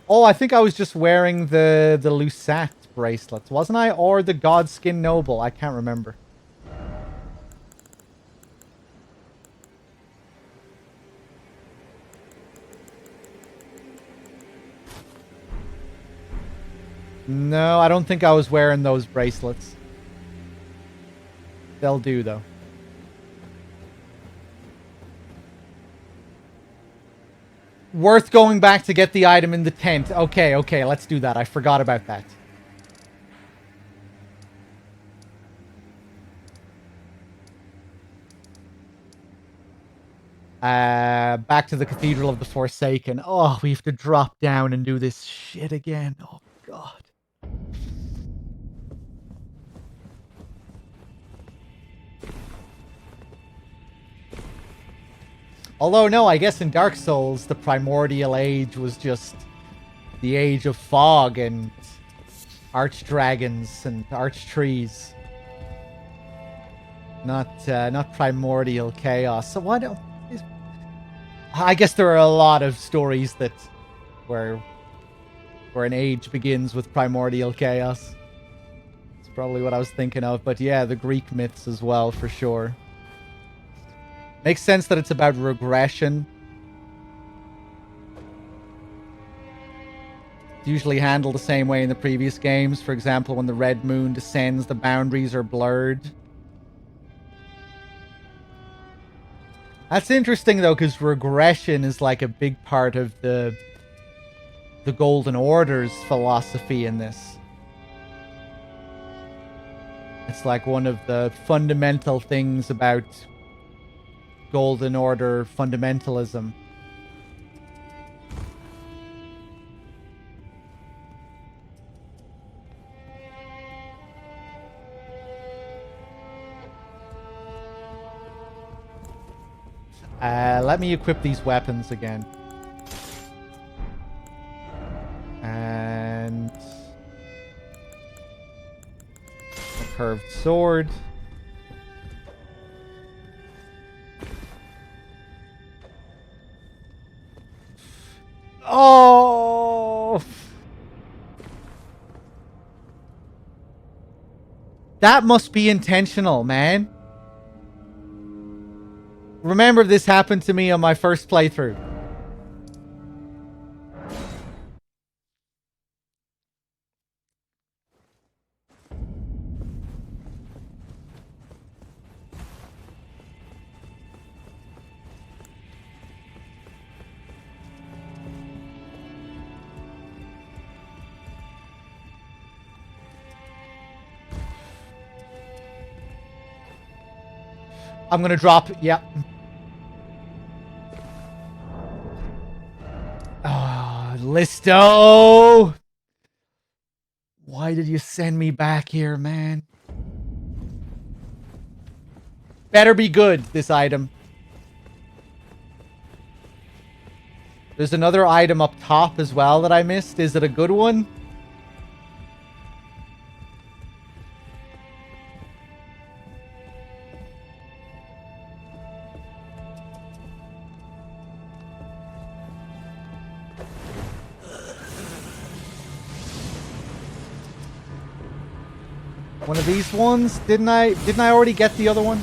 Oh, I think I was just wearing the Lusat bracelets, wasn't I? Or the Godskin Noble. I can't remember. No, I don't think I was wearing those bracelets. They'll do, though. Worth going back to get the item in the tent. Okay, okay, let's do that. I forgot about that. Back to the Cathedral of the Forsaken. Oh, we have to drop down and do this shit again. Oh, God. Although, no, I guess in Dark Souls, the Primordial Age was just the Age of Fog and Archdragons and Archtrees. Not Primordial Chaos. So why don't... I guess there are a lot of stories that... where an age begins with Primordial Chaos. It's probably what I was thinking of. But yeah, the Greek myths as well, for sure. Makes sense that it's about regression. It's usually handled the same way in the previous games. For example, when the red moon descends, the boundaries are blurred. That's interesting, though, because regression is like a big part of the Golden Order's philosophy in this. It's like one of the fundamental things about Golden Order fundamentalism. Let me equip these weapons again. And a curved sword. Oh! That must be intentional, man. Remember, this happened to me on my first playthrough. I'm gonna drop, yeah. Oh, Listo! Why did you send me back here, man? Better be good, this item. There's another item up top as well that I missed. Is it a good one? One of these ones? Didn't I already get the other one?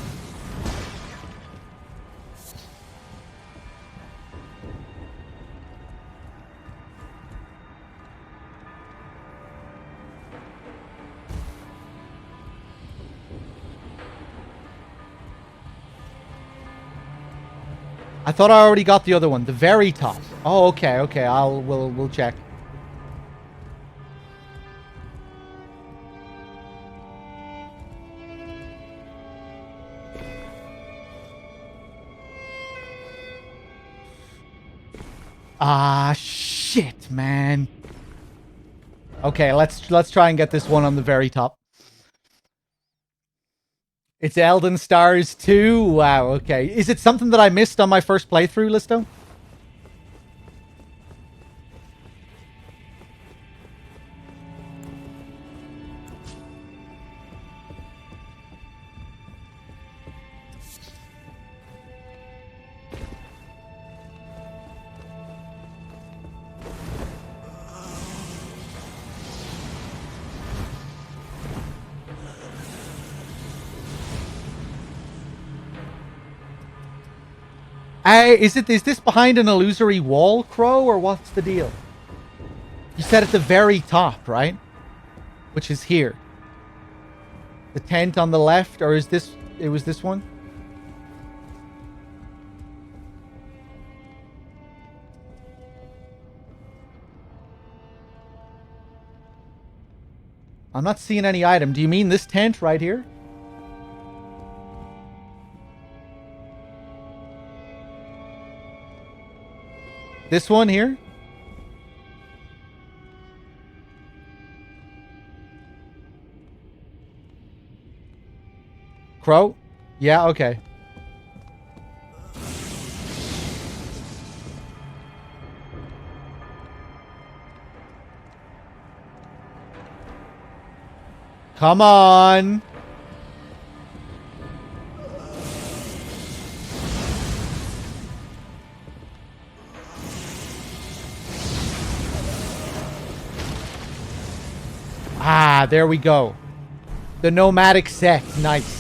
I thought I already got the other one. The very top. Oh, okay, okay. We'll check. Ah, shit, man. Okay, let's try and get this one on the very top. It's Elden Stars 2? Wow, okay. Is it something that I missed on my first playthrough, Listo? Is this behind an illusory wall, Crow, or what's the deal? You said at the very top, right? Which is here. The tent on the left, or is this... It was this one? I'm not seeing any item. Do you mean this tent right here? This one here? Crow? Yeah, okay. Come on. Ah, there we go. The nomadic set. Nice.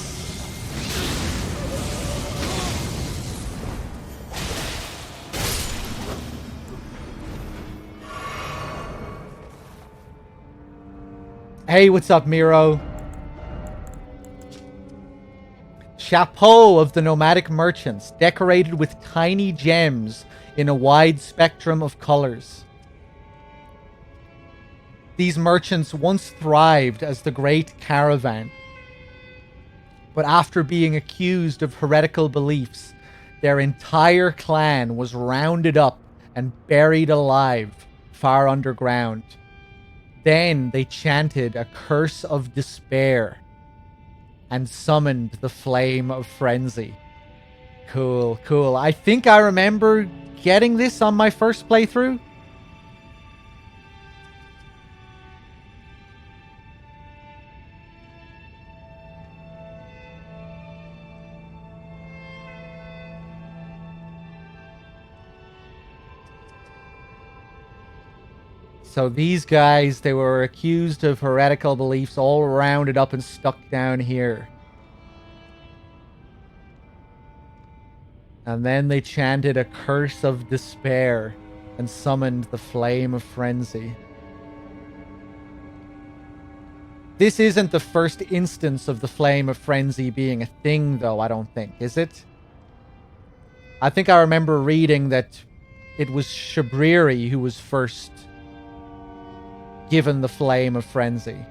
Hey, what's up, Miro? Chapeau of the nomadic merchants, decorated with tiny gems in a wide spectrum of colors. These merchants once thrived as the Great Caravan. But after being accused of heretical beliefs, their entire clan was rounded up and buried alive far underground. Then they chanted a curse of despair and summoned the flame of frenzy. Cool, cool. I think I remember getting this on my first playthrough. So these guys, they were accused of heretical beliefs, all rounded up and stuck down here. And then they chanted a curse of despair and summoned the flame of frenzy. This isn't the first instance of the flame of frenzy being a thing, though, I don't think, is it? I think I remember reading that it was Shabriri who was first given the flame of frenzy.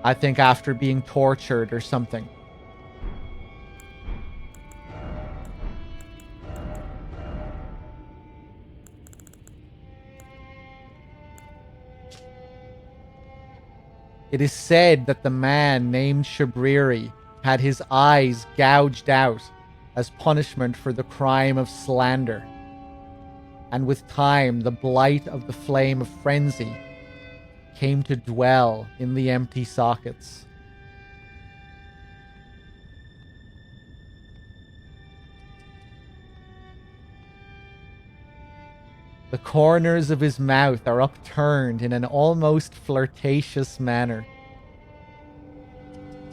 I think after being tortured or something. It is said that the man named Shabriri had his eyes gouged out as punishment for the crime of slander. And with time, the blight of the flame of frenzy came to dwell in the empty sockets. The corners of his mouth are upturned in an almost flirtatious manner.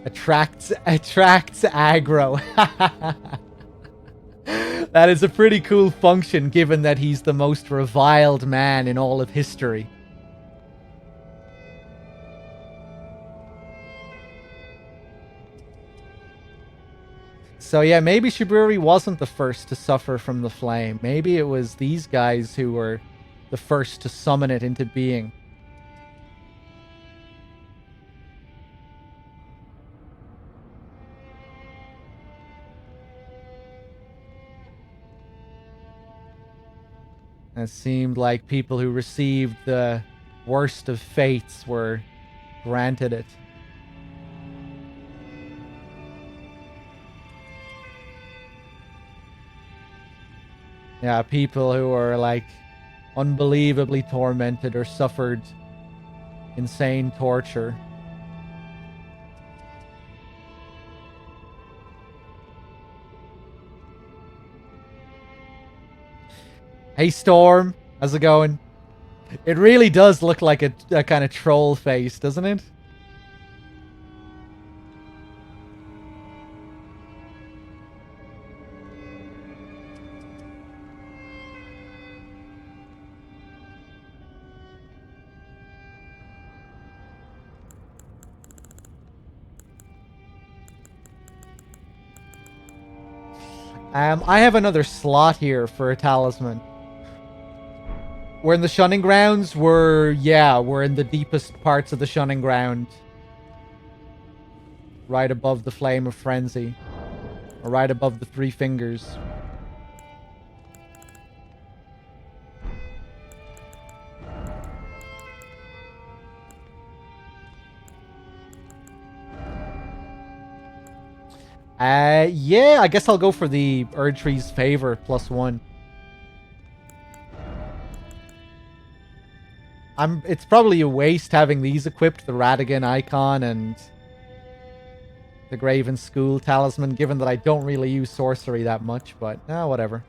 Attracts aggro. That is a pretty cool function, given that he's the most reviled man in all of history. So yeah, maybe Shiburi wasn't the first to suffer from the flame. Maybe it was these guys who were the first to summon it into being. It seemed like people who received the worst of fates were granted it. Yeah, people who were like unbelievably tormented or suffered insane torture. Hey Storm, how's it going? It really does look like a kind of troll face, doesn't it? I have another slot here for a talisman. We're in the Shunning Grounds. We're in the deepest parts of the Shunning Ground. Right above the Flame of Frenzy. Or right above the Three Fingers. Yeah, I guess I'll go for the Erdtree's Favor +1. It's probably a waste having these equipped, the Radigan icon and the Graven School talisman, given that I don't really use sorcery that much, but whatever.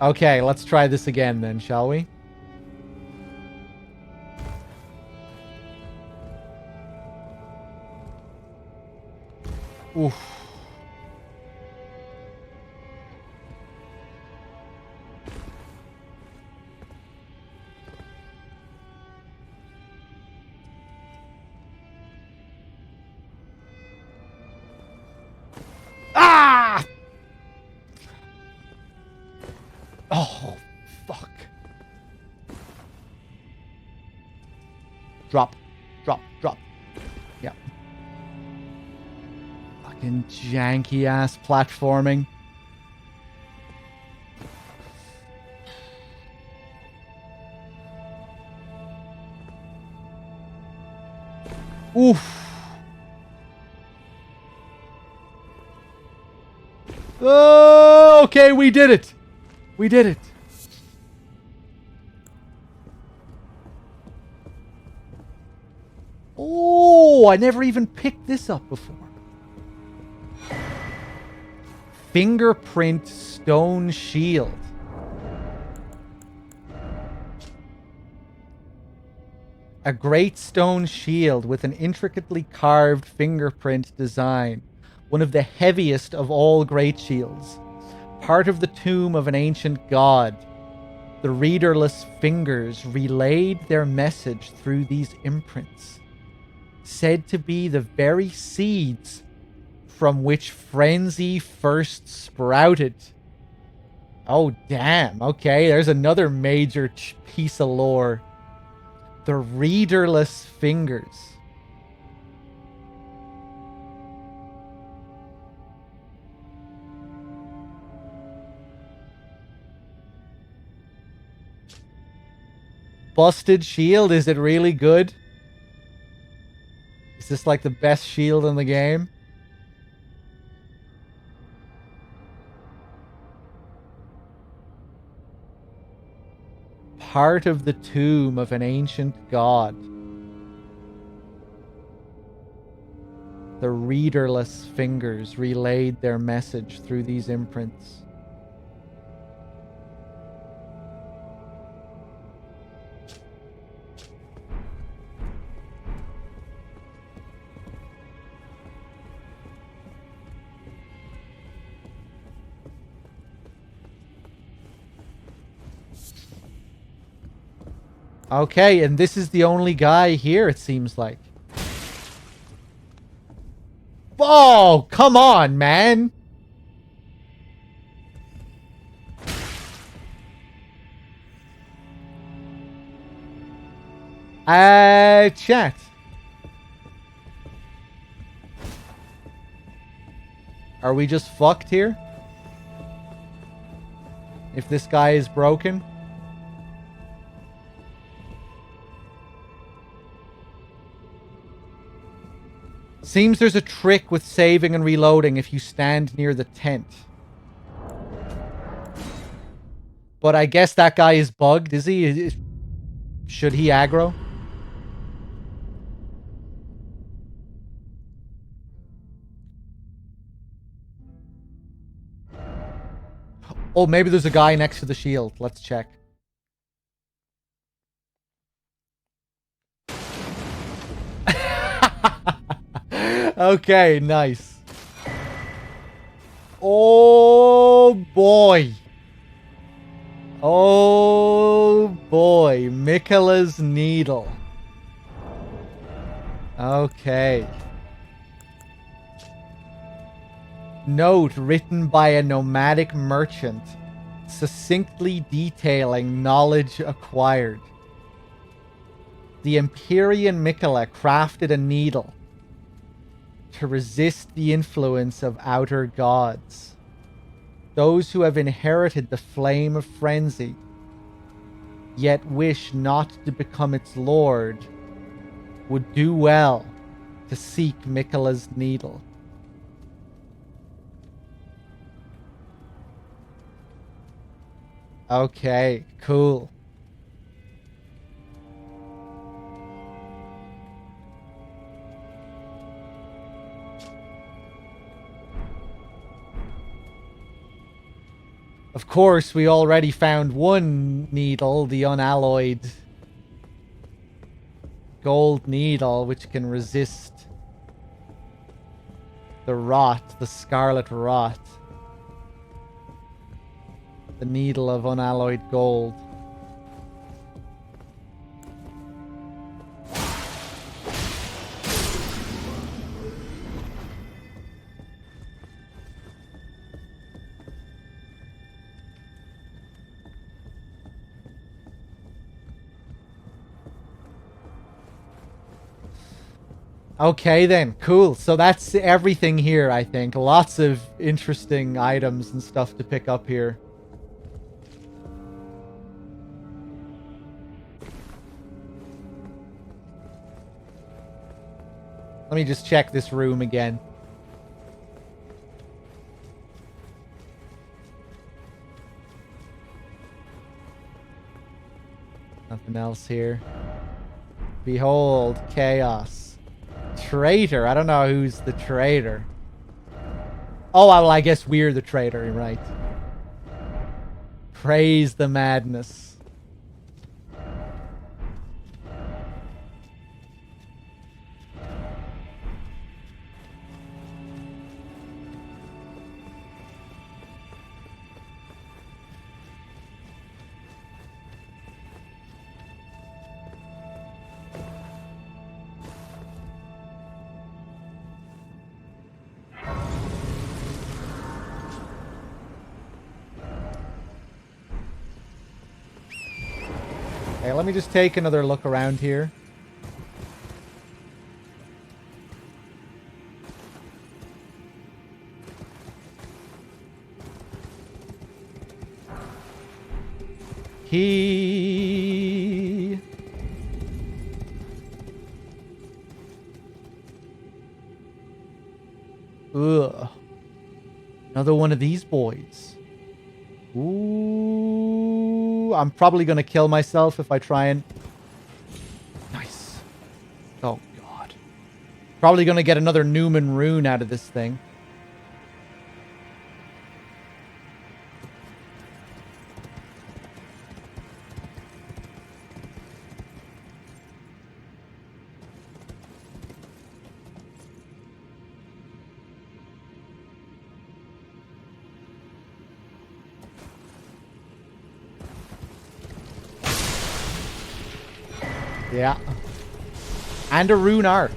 Okay, let's try this again then, shall we? Oof. Ah! Oh, fuck. Drop. Drop. Drop. Yeah. Fucking janky ass platforming. Oof. Oh, okay, we did it. We did it. Oh, I never even picked this up before. Fingerprint Stone Shield. A great stone shield with an intricately carved fingerprint design. One of the heaviest of all great shields. Part of the tomb of an ancient god. The readerless fingers relayed their message through these imprints. Said to be the very seeds from which frenzy first sprouted. Oh, damn. Okay, there's another major piece of lore. The readerless fingers. busted shield? Is it really good? Is this like the best shield in the game? Part of the tomb of an ancient god. The readerless fingers relayed their message through these imprints. Okay, and this is the only guy here, it seems like. Oh, come on, man! Chat. Are we just fucked here? If this guy is broken? Seems there's a trick with saving and reloading if you stand near the tent. But I guess that guy is bugged, is he? Should he aggro? Oh, maybe there's a guy next to the shield. Let's check. Okay, nice. Oh boy. Oh boy. Miquella's needle. Okay. Note written by a nomadic merchant, succinctly detailing knowledge acquired. The Empyrean Miquella crafted a needle to resist the influence of outer gods. Those who have inherited the flame of frenzy, yet wish not to become its lord, would do well to seek Miquella's needle. Okay, cool. Of course, we already found one needle, the unalloyed gold needle, which can resist the rot, the scarlet rot. The needle of unalloyed gold. Okay then, cool. So that's everything here, I think. Lots of interesting items and stuff to pick up here. Let me just check this room again. Nothing else here. Behold, chaos. Traitor. I don't know who's the traitor. Oh, well, I guess we're the traitor, right? Praise the madness. Okay, let me just take another look around here. Key. Ugh. Another one of these boys. Ooh. I'm probably going to kill myself if I try and... Nice. Oh, God. Probably going to get another Newman rune out of this thing. Yeah. And a rune arc.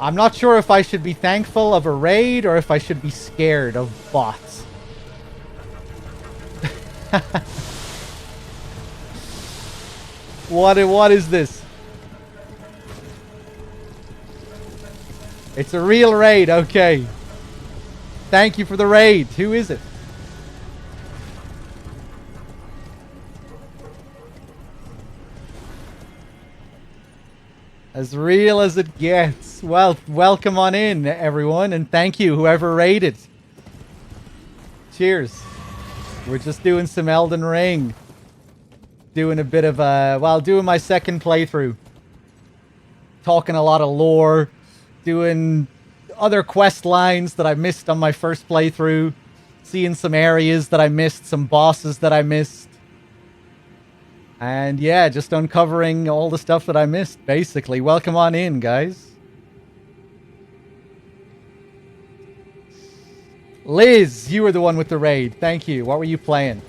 I'm not sure if I should be thankful of a raid or if I should be scared of bots. What is this? It's a real raid, okay. Thank you for the raid. Who is it? As real as it gets. Well, welcome on in, everyone, and thank you, whoever raided. Cheers. We're just doing some Elden Ring. Doing a bit of, doing my second playthrough. Talking a lot of lore. Doing other quest lines that I missed on my first playthrough. Seeing some areas that I missed, some bosses that I missed. And yeah, just uncovering all the stuff that I missed, basically. Welcome on in, guys. Liz, you were the one with the raid. Thank you. What were you playing?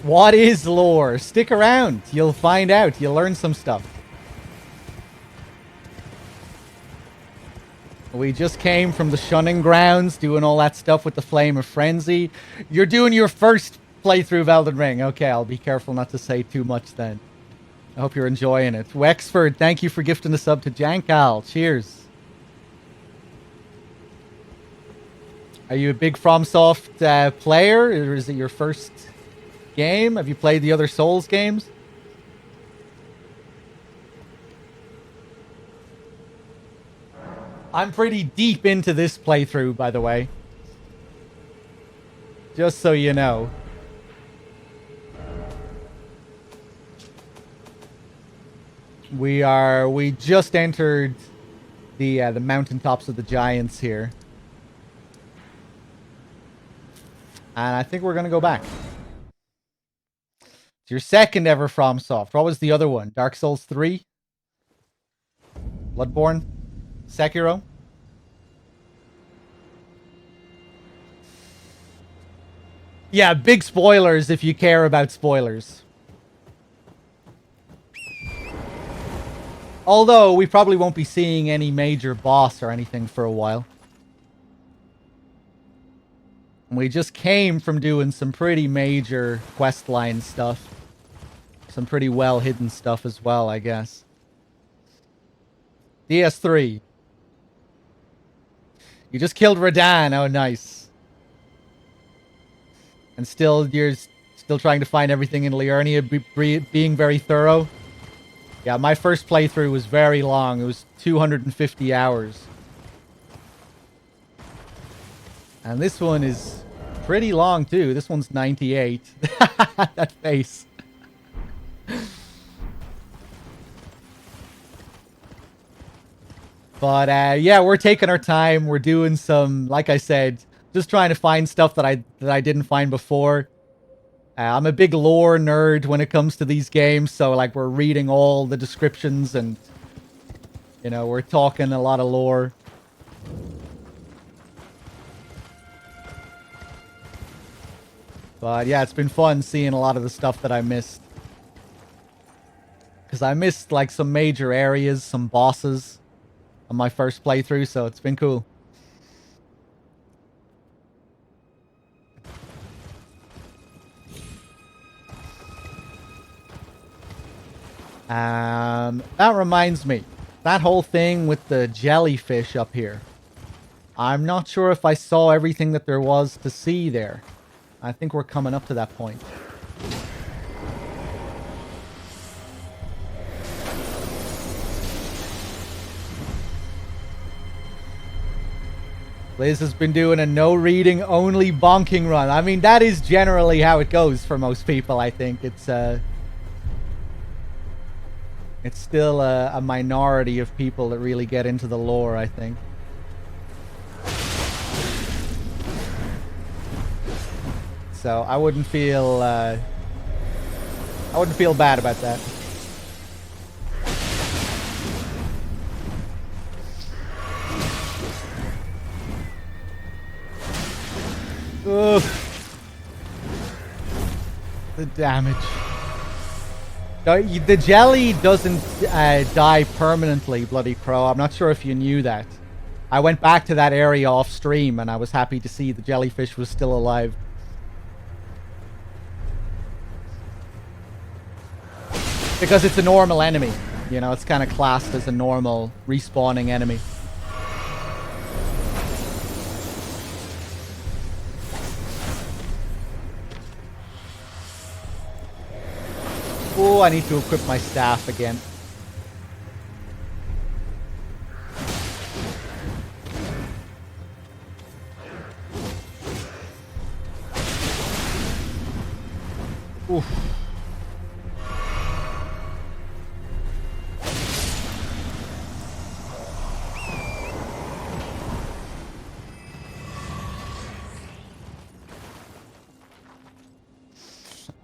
What is lore? Stick around. You'll find out. You'll learn some stuff. We just came from the Shunning Grounds, doing all that stuff with the Flame of Frenzy. You're doing your first playthrough of Elden Ring. Okay, I'll be careful not to say too much then. I hope you're enjoying it. Wexford, thank you for gifting the sub to Jankal. Cheers. Are you a big FromSoft player, or is it your first game? Have you played the other Souls games? I'm pretty deep into this playthrough, by the way. Just so you know. We just entered the mountaintops of the giants here. And I think we're gonna go back. It's your second ever FromSoft. What was the other one? Dark Souls 3? Bloodborne? Sekiro? Yeah, big spoilers if you care about spoilers. Although, we probably won't be seeing any major boss or anything for a while. We just came from doing some pretty major questline stuff. Some pretty well-hidden stuff as well, I guess. DS3. You just killed Radahn. Oh, nice. And you're still trying to find everything in Liurnia, being very thorough. Yeah, my first playthrough was very long. It was 250 hours. And this one is pretty long, too. This one's 98. That face. But yeah, we're taking our time. We're doing some, like I said, just trying to find stuff that I didn't find before. I'm a big lore nerd when it comes to these games, so like we're reading all the descriptions and you know, we're talking a lot of lore. But yeah, it's been fun seeing a lot of the stuff that I missed. Because I missed like some major areas, some bosses on my first playthrough, so it's been cool. That reminds me. That whole thing with the jellyfish up here. I'm not sure if I saw everything that there was to see there. I think we're coming up to that point. Liz has been doing a no reading, only bonking run. I mean, that is generally how it goes for most people, I think. It's still a minority of people that really get into the lore, I think. So I wouldn't feel bad about that. Oof. The damage. The jelly doesn't die permanently, Bloody Crow. I'm not sure if you knew that. I went back to that area off stream and I was happy to see the jellyfish was still alive. Because it's a normal enemy. You know, it's kind of classed as a normal respawning enemy. Oh, I need to equip my staff again. Oof.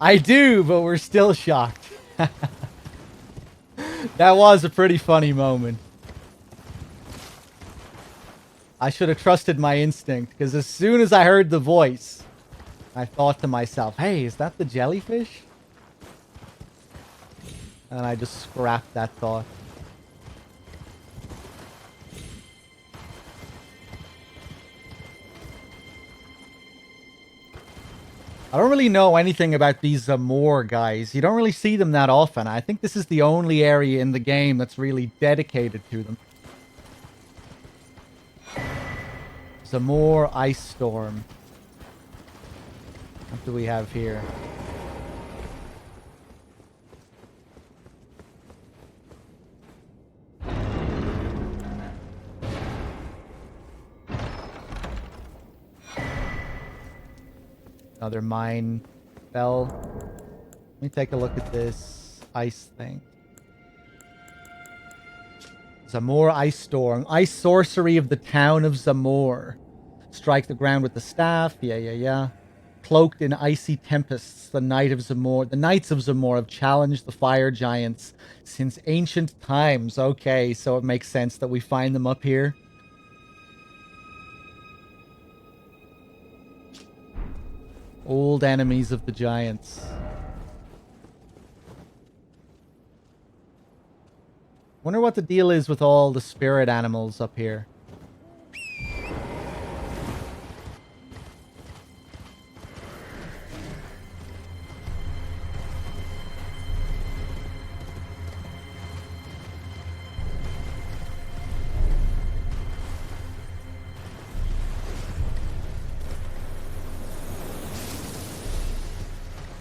I do, but we're still shocked. That was a pretty funny moment. I should have trusted my instinct, because as soon as I heard the voice, I thought to myself, hey, is that the jellyfish? And I just scrapped that thought. I don't really know anything about these Zamor guys. You don't really see them that often. I think this is the only area in the game that's really dedicated to them. Zamor Ice Storm. What do we have here? Another mine spell. Let me take a look at this ice thing. Zamor Ice Storm. Ice sorcery of the town of Zamor. Strike the ground with the staff. Yeah. Cloaked in icy tempests, the Knights of Zamor have challenged the fire giants since ancient times. Okay, so it makes sense that we find them up here. Old enemies of the giants. Wonder what the deal is with all the spirit animals up here.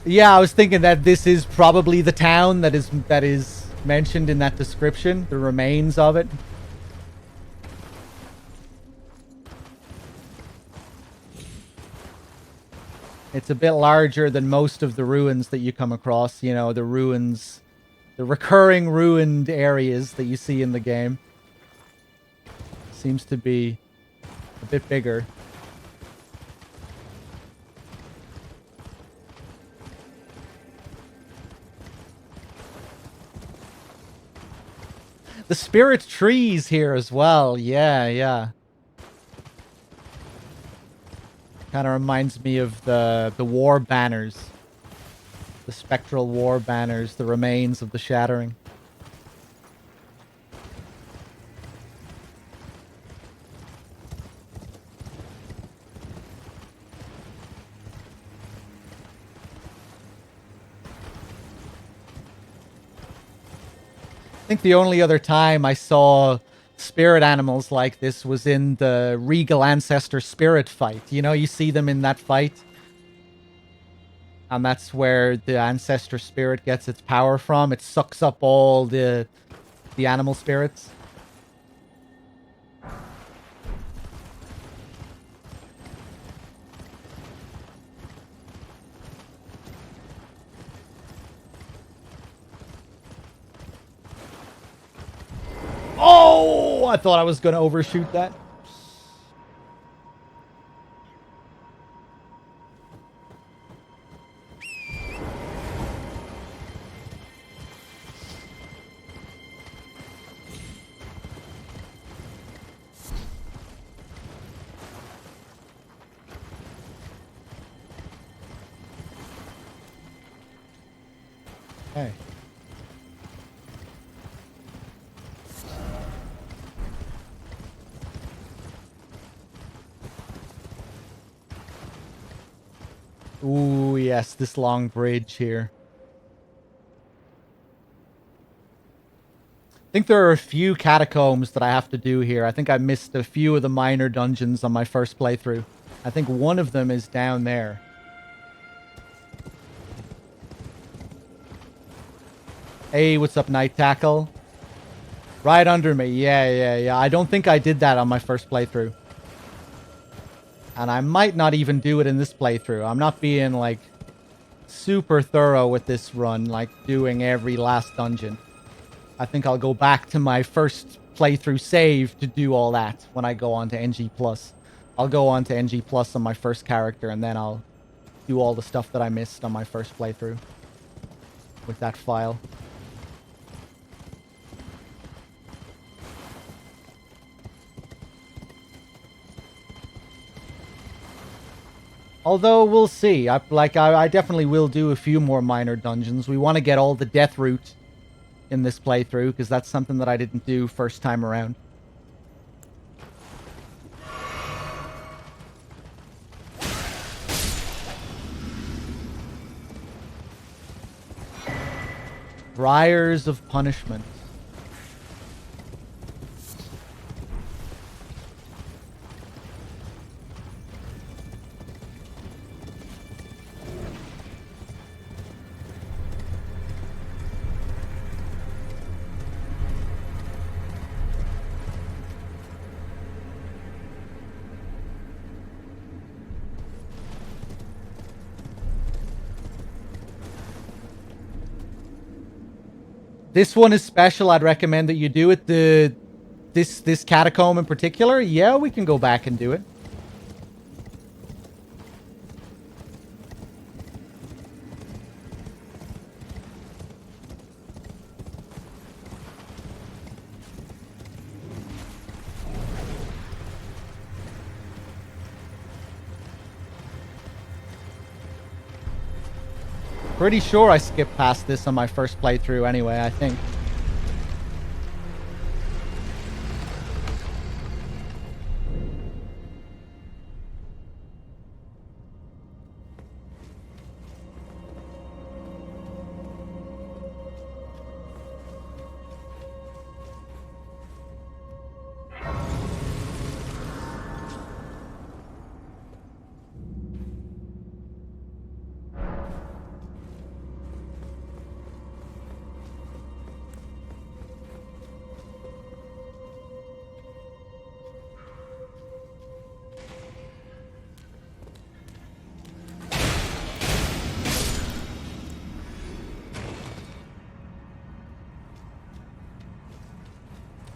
Yeah, I was thinking that this is probably the town that is mentioned in that description, the remains of it. It's a bit larger than most of the ruins that you come across, you know, the ruins, the recurring ruined areas that you see in the game. seems to be a bit bigger. The spirit trees here as well. Yeah. Kind of reminds me of the war banners. The spectral war banners, the remains of the shattering. I think the only other time I saw spirit animals like this was in the Regal Ancestor spirit fight. You know, you see them in that fight. And that's where the Ancestor spirit gets its power from. It sucks up all the animal spirits. Oh, I thought I was going to overshoot that. Hey. Ooh, yes, this long bridge here. I think there are a few catacombs that I have to do here. I think I missed a few of the minor dungeons on my first playthrough. I think one of them is down there. Hey, what's up, Night Tackle? Right under me. Yeah. I don't think I did that on my first playthrough. And I might not even do it in this playthrough. I'm not being, like, super thorough with this run, like doing every last dungeon. I think I'll go back to my first playthrough save to do all that when I go on to NG+. I'll go on to NG+ on my first character, and then I'll do all the stuff that I missed on my first playthrough with that file. Although, we'll see. I definitely will do a few more minor dungeons. We want to get all the death route in this playthrough, because that's something that I didn't do first time around. Briars of Punishment. This one is special. I'd recommend that you do it. This catacomb in particular. Yeah, we can go back and do it. Pretty sure I skipped past this on my first playthrough anyway, I think.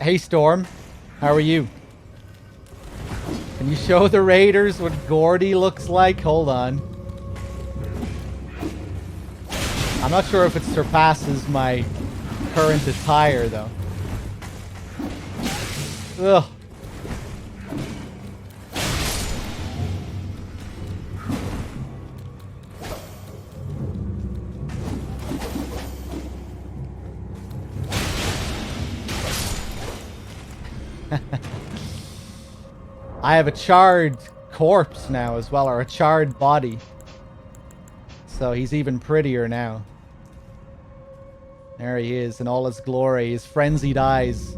Hey Storm, how are you? Can you show the raiders what Gordy looks like? Hold on. I'm not sure if it surpasses my current attire, though. Ugh. I have a charred corpse now as well, or a charred body. So he's even prettier now. There he is in all his glory, his frenzied eyes.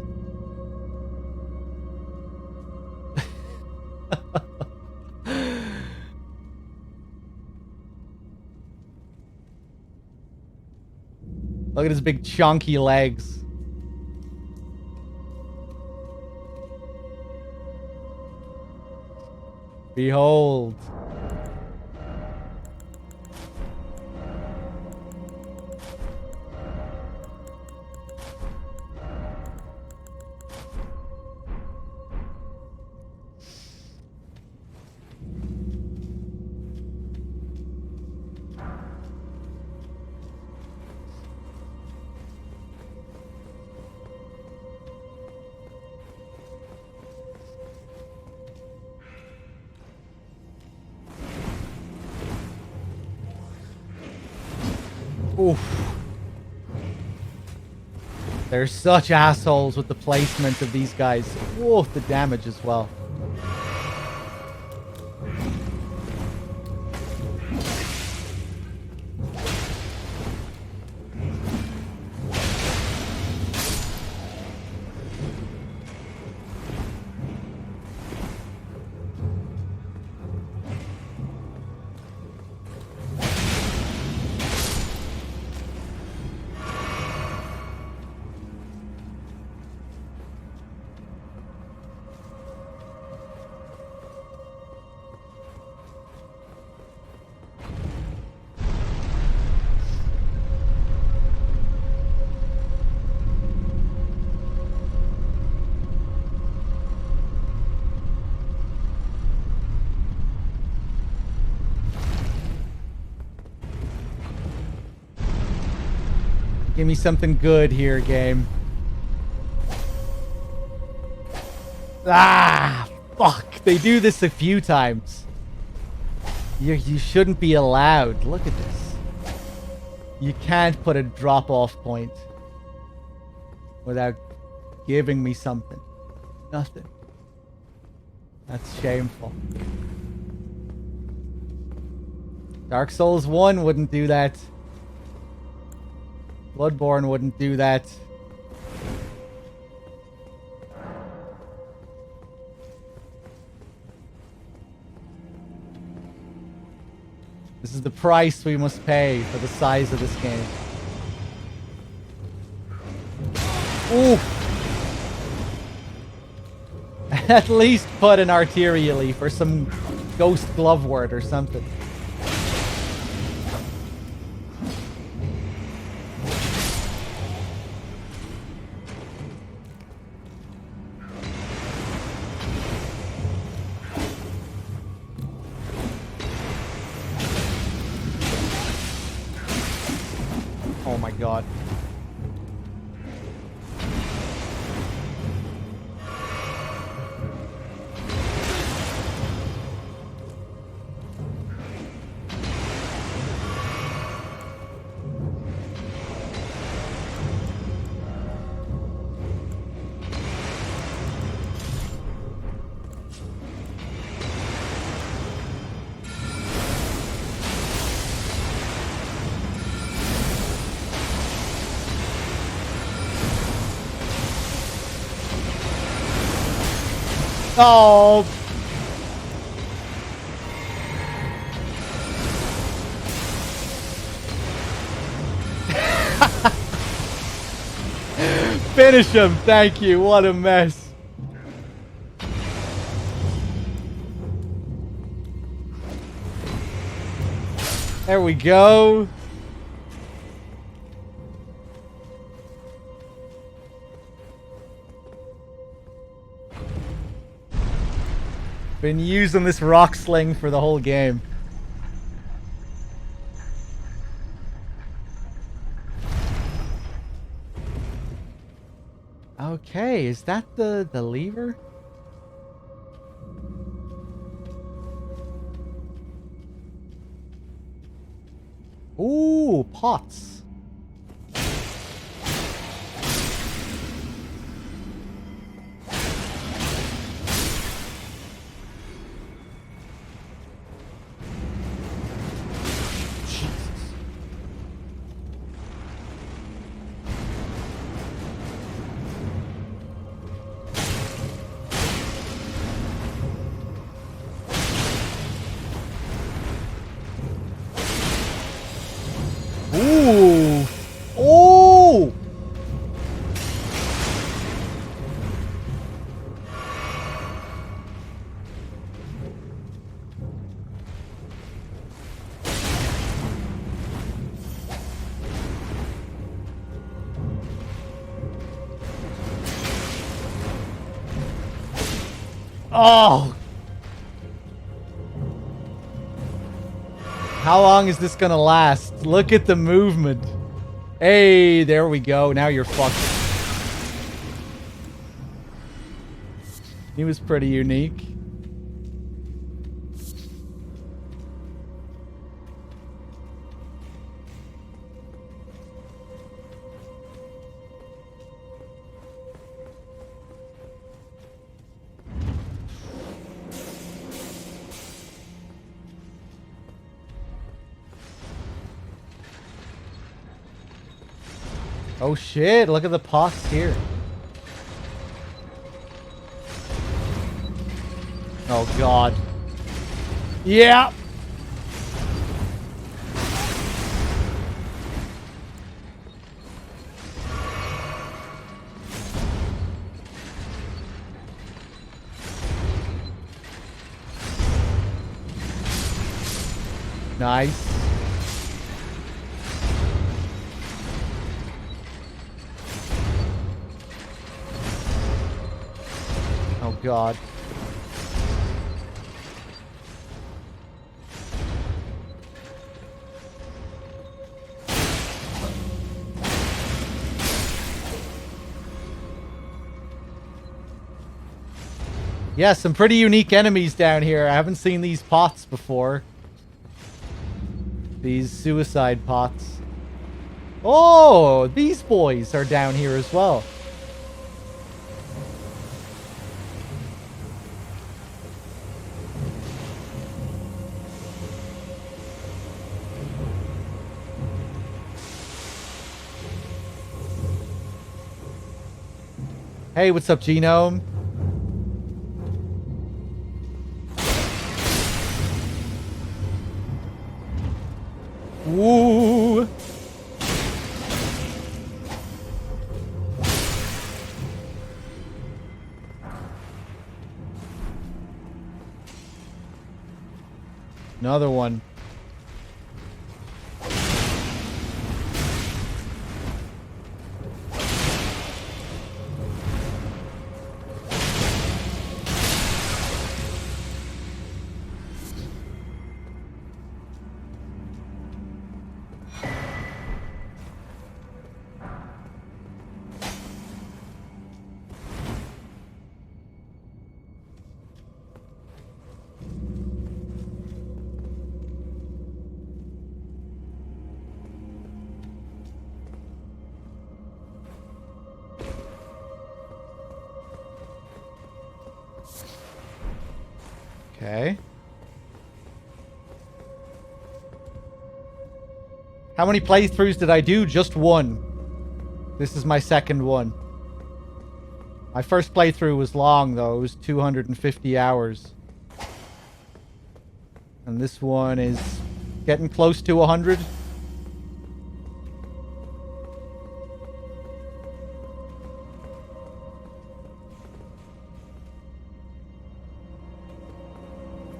Look at his big chunky legs. Behold. Oof. They're such assholes with the placement of these guys. Whoa, the damage as well. Give me something good here, game. Ah, fuck. They do this a few times. You shouldn't be allowed. Look at this. You can't put a drop-off point without giving me something. Nothing. That's shameful. Dark Souls 1 wouldn't do that. Bloodborne wouldn't do that. This is the price we must pay for the size of this game. Ooh! At least put an arterially for some ghost glove word or something. Oh my god. Oh. Finish him. Thank you. What a mess. There we go. Been using this rock sling for the whole game. Okay, is that the lever? Ooh, pots. Ooh! Oh! Oh! How long is this gonna last? Look at the movement. Hey, there we go. Now you're fucked. He was pretty unique. Oh shit, look at the pots here. Oh god. Yeah. Nice. Oh god. Yeah, some pretty unique enemies down here. I haven't seen these pots before. These suicide pots. Oh, these boys are down here as well. Hey, what's up, Genome? Woo! Another one. Okay. How many playthroughs did I do? Just one. This is my second one. My first playthrough was long, though. It was 250 hours. And this one is getting close to 100.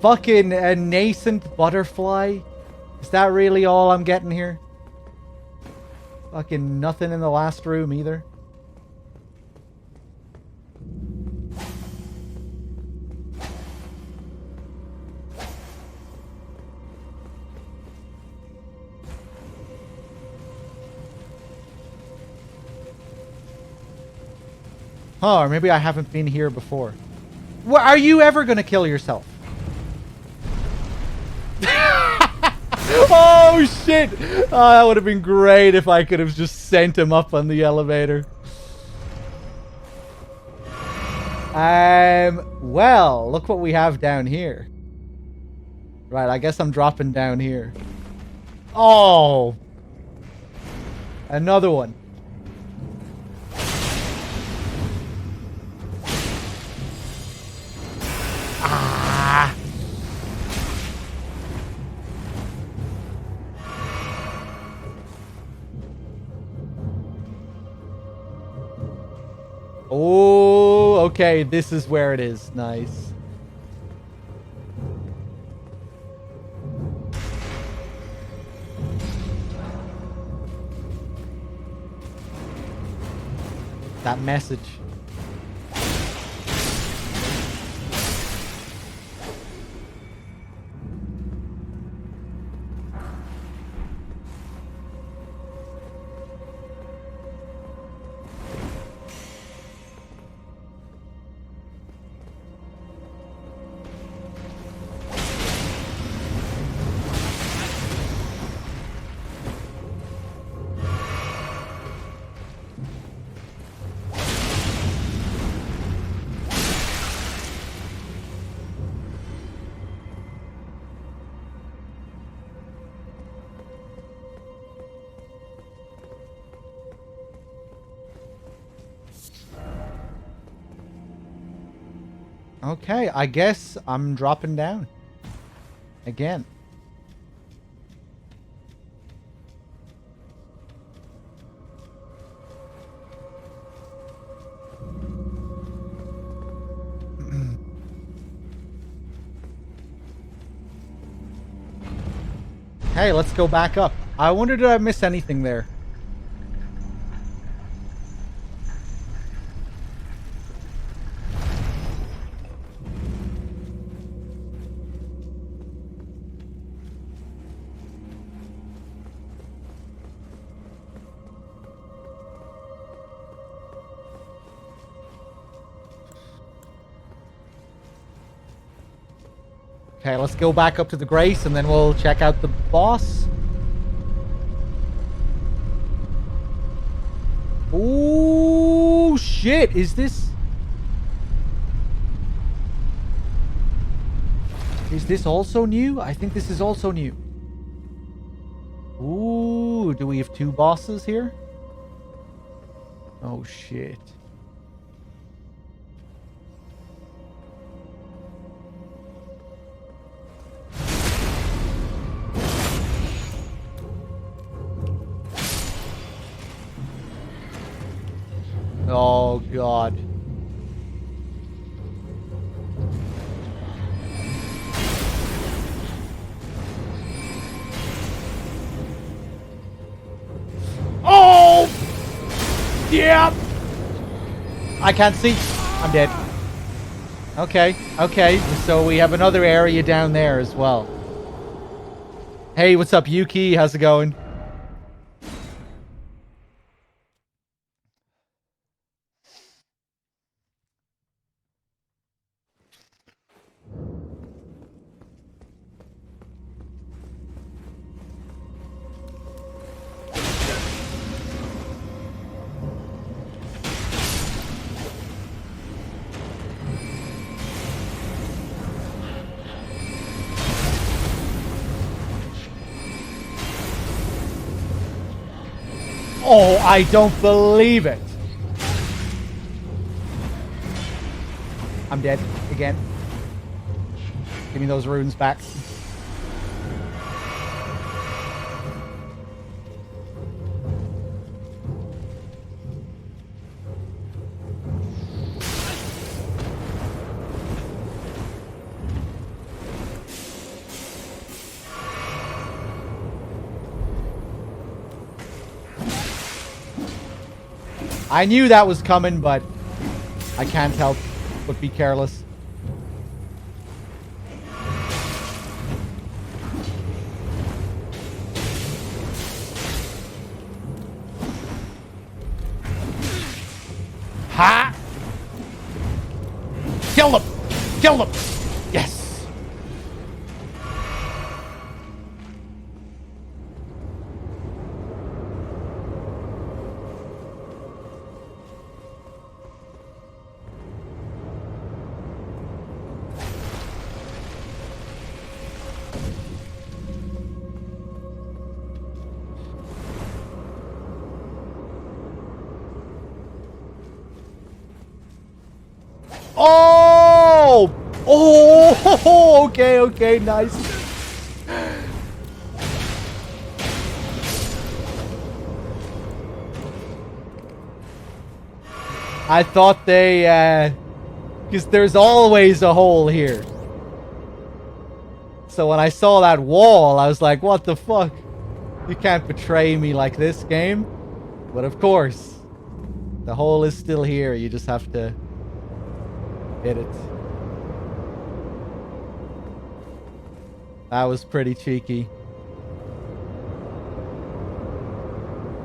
Fucking a nascent butterfly? Is that really all I'm getting here? Fucking nothing in the last room either. Huh, or maybe I haven't been here before. Are you ever gonna kill yourself? Oh, shit! Oh, that would have been great if I could have just sent him up on the elevator. Well, look what we have down here. Right, I guess I'm dropping down here. Oh! Another one. Ah! Oh, okay, this is where it is. Nice. That message. Okay, I guess I'm dropping down. Again. Hey, let's go back up. I wonder, did I miss anything there? Okay, let's go back up to the Grace and then we'll check out the boss. Oh shit, is this also new? I think this is also new. Ooh, do we have two bosses here? Oh shit. Oh, God. Oh! Yeah! I can't see. I'm dead. Okay, okay. So we have another area down there as well. Hey, what's up, Yuki? How's it going? Oh, I don't believe it. I'm dead again. Give me those runes back. I knew that was coming, but I can't help but be careless. Ha! Kill them! Kill them! Yes! Oh! Oh! Okay, okay, nice. I thought they, because there's always a hole here. So when I saw that wall, I was like, what the fuck? You can't betray me like this, game. But of course, the hole is still here. You just have to hit it. That was pretty cheeky.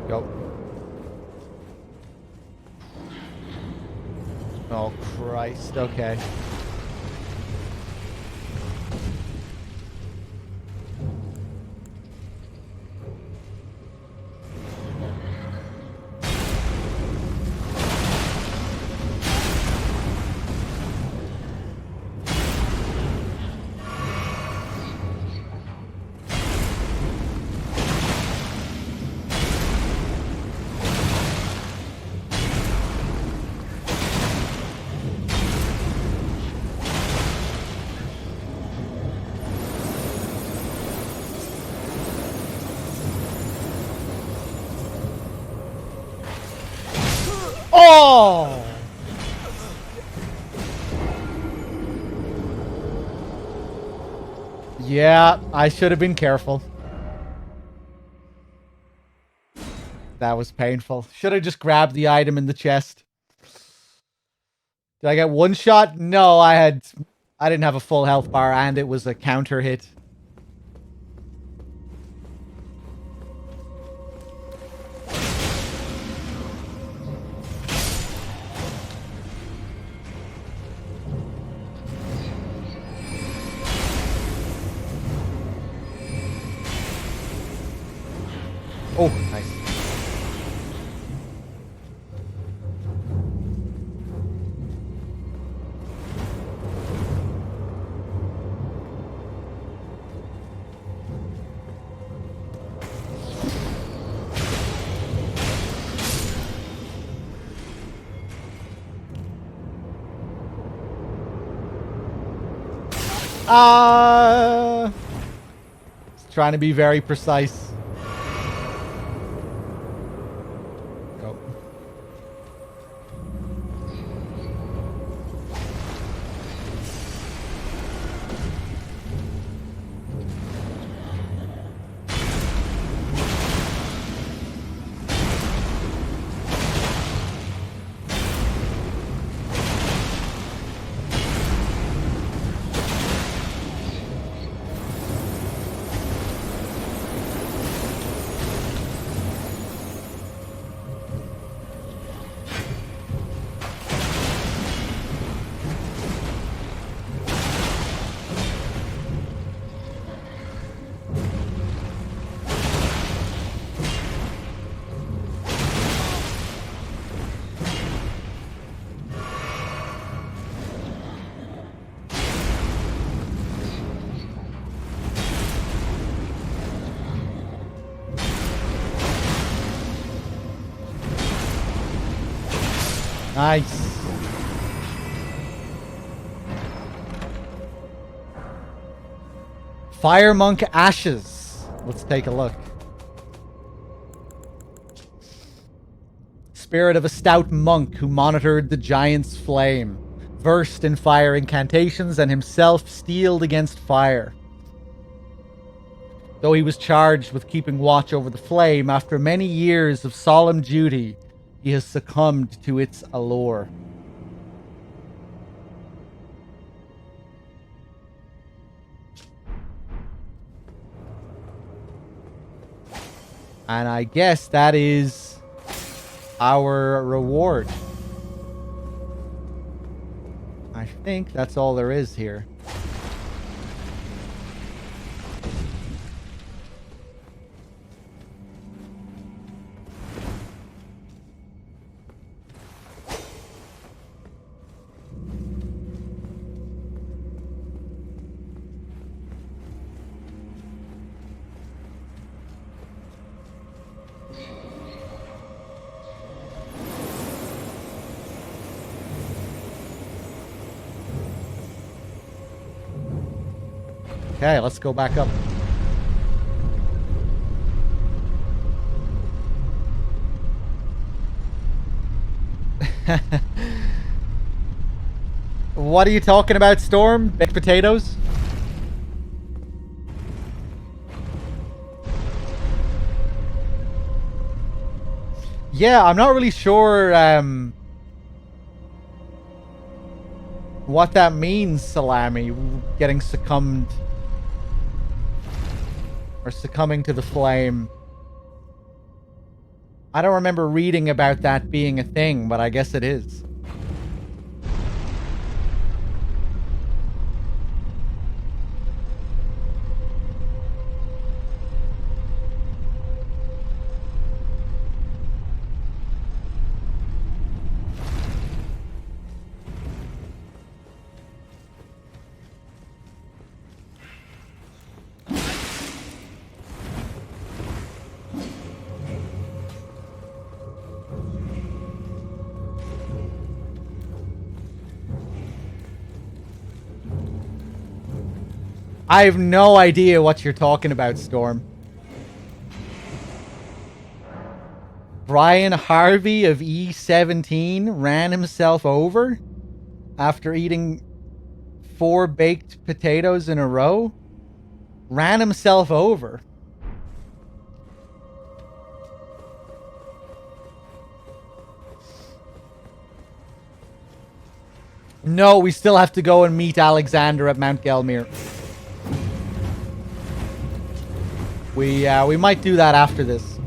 Go. Oh, Christ. Okay. Oh! Yeah, I should have been careful. That was painful. Should have just grabbed the item in the chest. Did I get one shot? No, I didn't have a full health bar and it was a counter hit. Oh, nice. Trying to be very precise. Go. Nice. Fire Monk Ashes. Let's take a look. Spirit of a stout monk who monitored the giant's flame, versed in fire incantations and himself steeled against fire. Though he was charged with keeping watch over the flame, after many years of solemn duty, he has succumbed to its allure. And I guess that is our reward. I think that's all there is here. Okay, let's go back up. What are you talking about, Storm? Baked potatoes? Yeah, I'm not really sure what that means, Salami. Getting succumbed. Or succumbing to the flame. I don't remember reading about that being a thing, but I guess it is. I have no idea what you're talking about, Storm. Brian Harvey of E17 ran himself over after eating 4 baked potatoes in a row? Ran himself over. No, we still have to go and meet Alexander at Mount Gelmir. We might do that after this.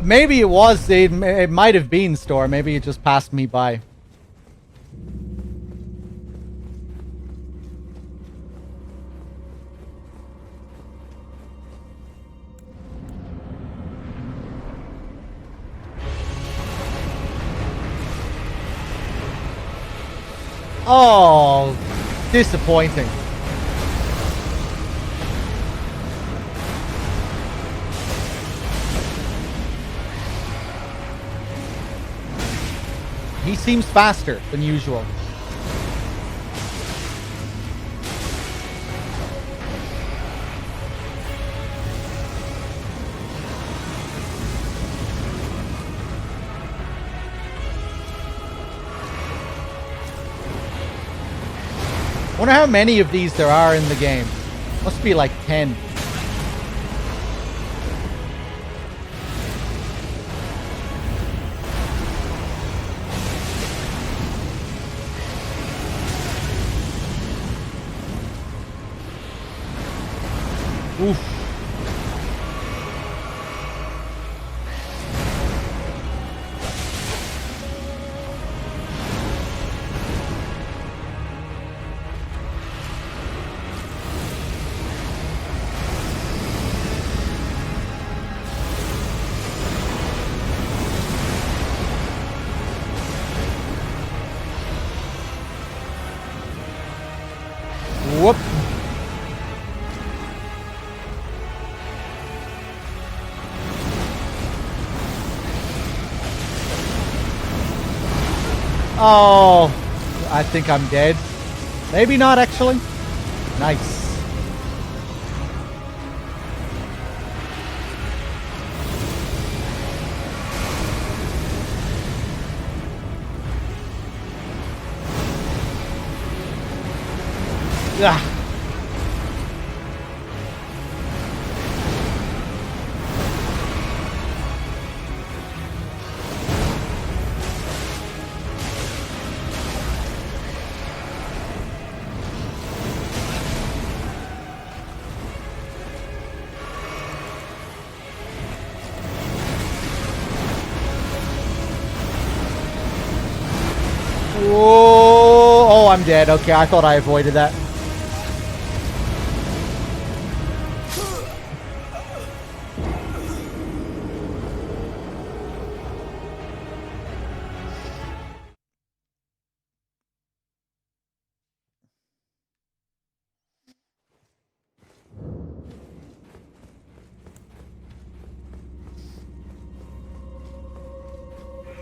Maybe it was. It might have been Storm. Maybe it just passed me by. Oh, disappointing. He seems faster than usual. Wonder how many of these there are in the game. Must be like 10. Oof. Whoop. Oh, I think I'm dead. Maybe not, actually. Nice. Ah. I'm dead. Okay, I thought I avoided that.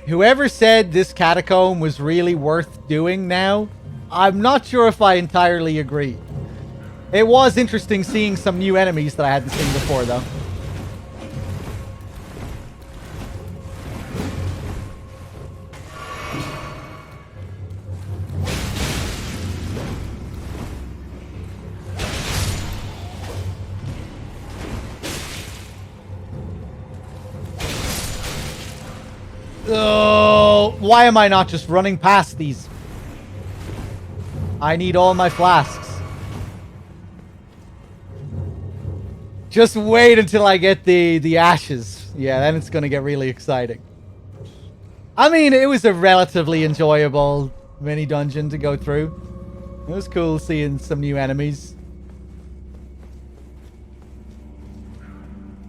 Whoever said this catacomb was really worth doing now, I'm not sure if I entirely agree. It was interesting seeing some new enemies that I hadn't seen before, though. Oh, why am I not just running past these? I need all my flasks. Just wait until I get the ashes. Yeah, then it's gonna get really exciting. I mean, it was a relatively enjoyable mini dungeon to go through. It was cool seeing some new enemies.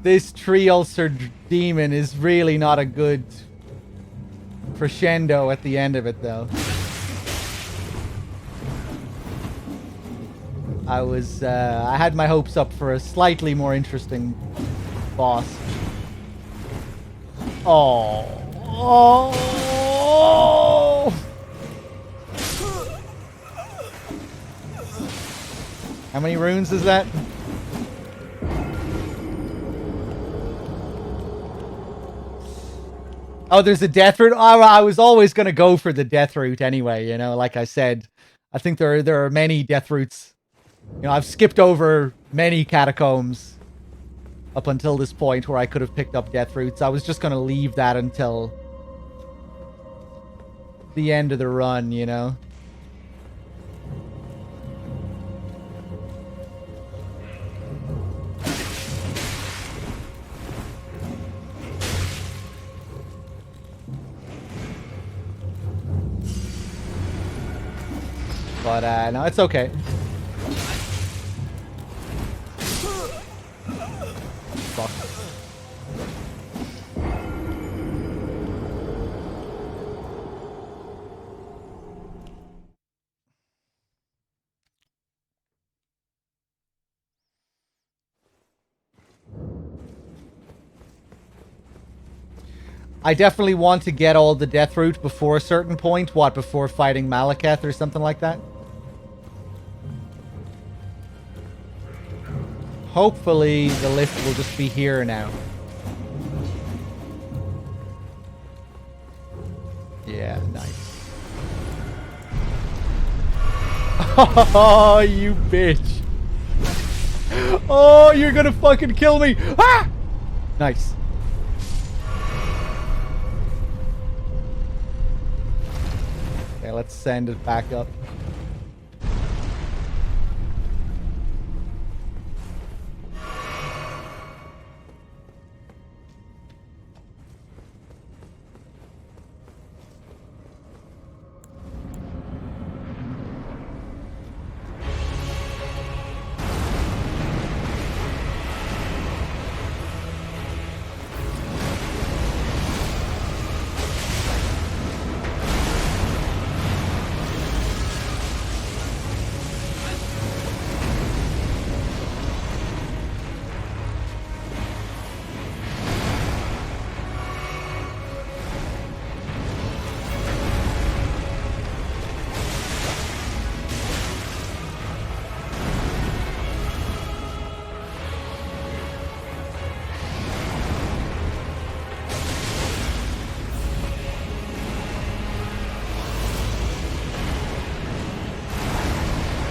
This tree ulcer demon is really not a good crescendo at the end of it, though. I had my hopes up for a slightly more interesting boss. Oh. Oh. How many runes is that? Oh, there's a death route. Oh, I was always going to go for the death route anyway, you know, like I said. I think there are many death routes. You know, I've skipped over many catacombs up until this point where I could have picked up death routes. I was just going to leave that until the end of the run, you know. But, no, it's okay. Fuck. I definitely want to get all the death route before a certain point. What, before fighting Malekith or something like that? Hopefully the lift will just be here now. Yeah, nice. Oh, you bitch. Oh, you're gonna fucking kill me. Ah! Nice. Okay, let's send it back up.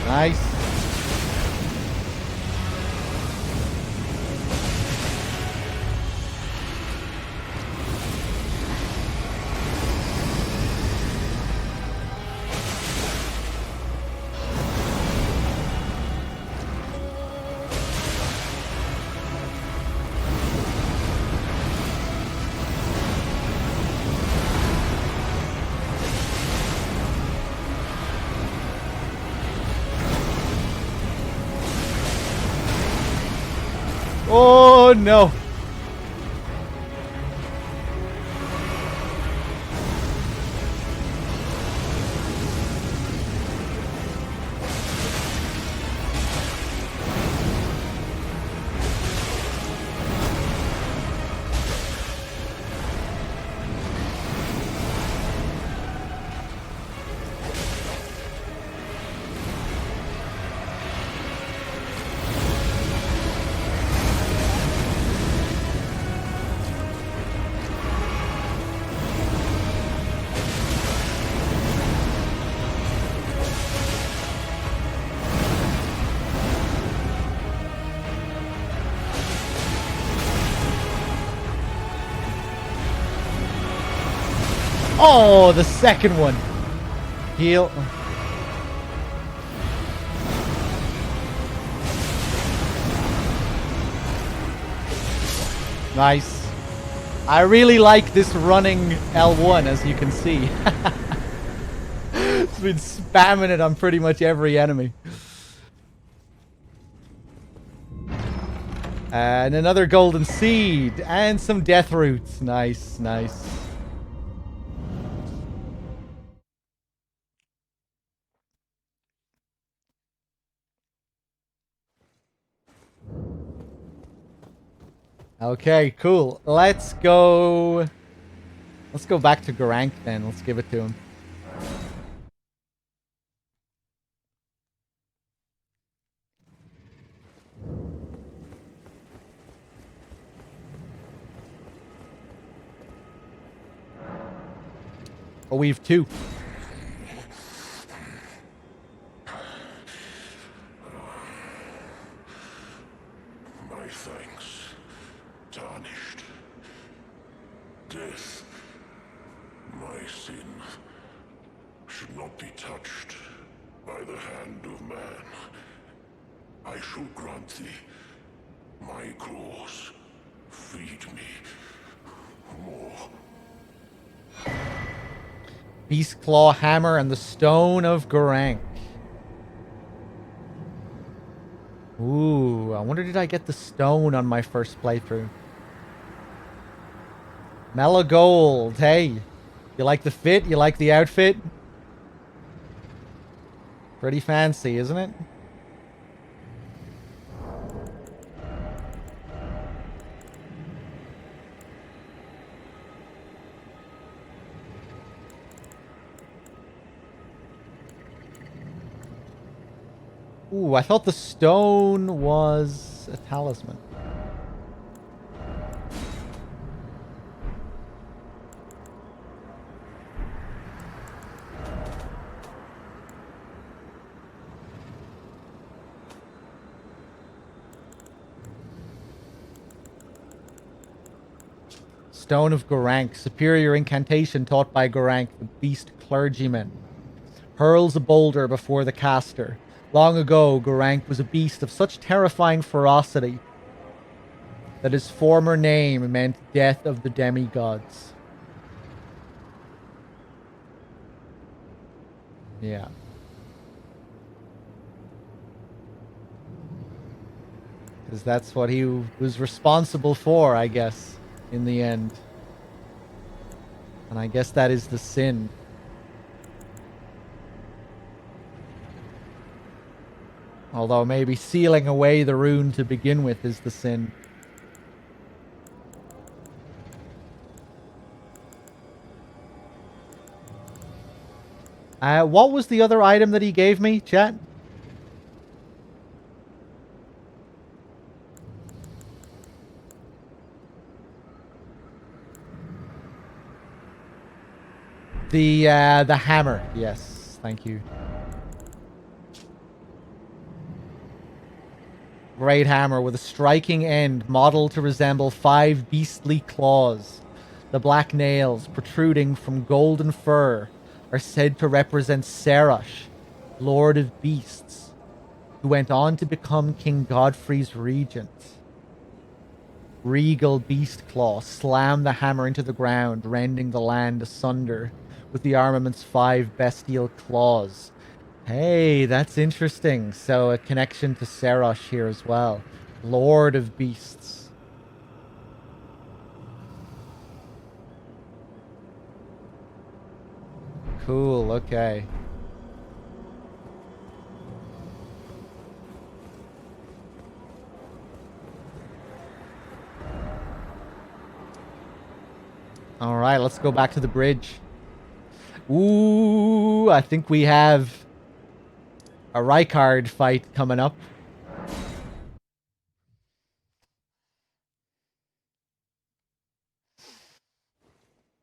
Nice. Oh no. Oh, the second one. Heal. Nice. I really like this running L1, as you can see. It's been spamming it on pretty much every enemy. And another golden seed. And some death roots. Nice, nice. Okay, cool. Let's go back to Garank then. Let's give it to him. Oh, we've two. My thanks, tarnished. Death, my sin, should not be touched by the hand of man. I shall grant thee my claws. Feed me more. Beast Claw Hammer and the Stone of Garank. Ooh, I wonder did I get the stone on my first playthrough? Mellow Gold, hey. You like the fit? You like the outfit? Pretty fancy, isn't it? Ooh, I thought the stone was a talisman. Stone of Garank, superior incantation taught by Garank, the beast clergyman. Hurls a boulder before the caster. Long ago, Garank was a beast of such terrifying ferocity that his former name meant death of the demigods. Yeah. Because that's what he was responsible for, I guess, in the end. And I guess that is the sin. Although maybe sealing away the rune to begin with is the sin. What was the other item that he gave me, chat? The hammer. Yes, thank you. Great hammer with a striking end modeled to resemble 5 beastly claws. The black nails protruding from golden fur are said to represent Serash, Lord of Beasts, who went on to become King Godfrey's regent. Regal Beastclaw slammed the hammer into the ground, rending the land asunder with the armament's 5 bestial claws. Hey, that's interesting. So a connection to Serash here as well. Lord of Beasts. Cool, okay. Alright, let's go back to the bridge. Ooh, I think we have a Rykard fight coming up.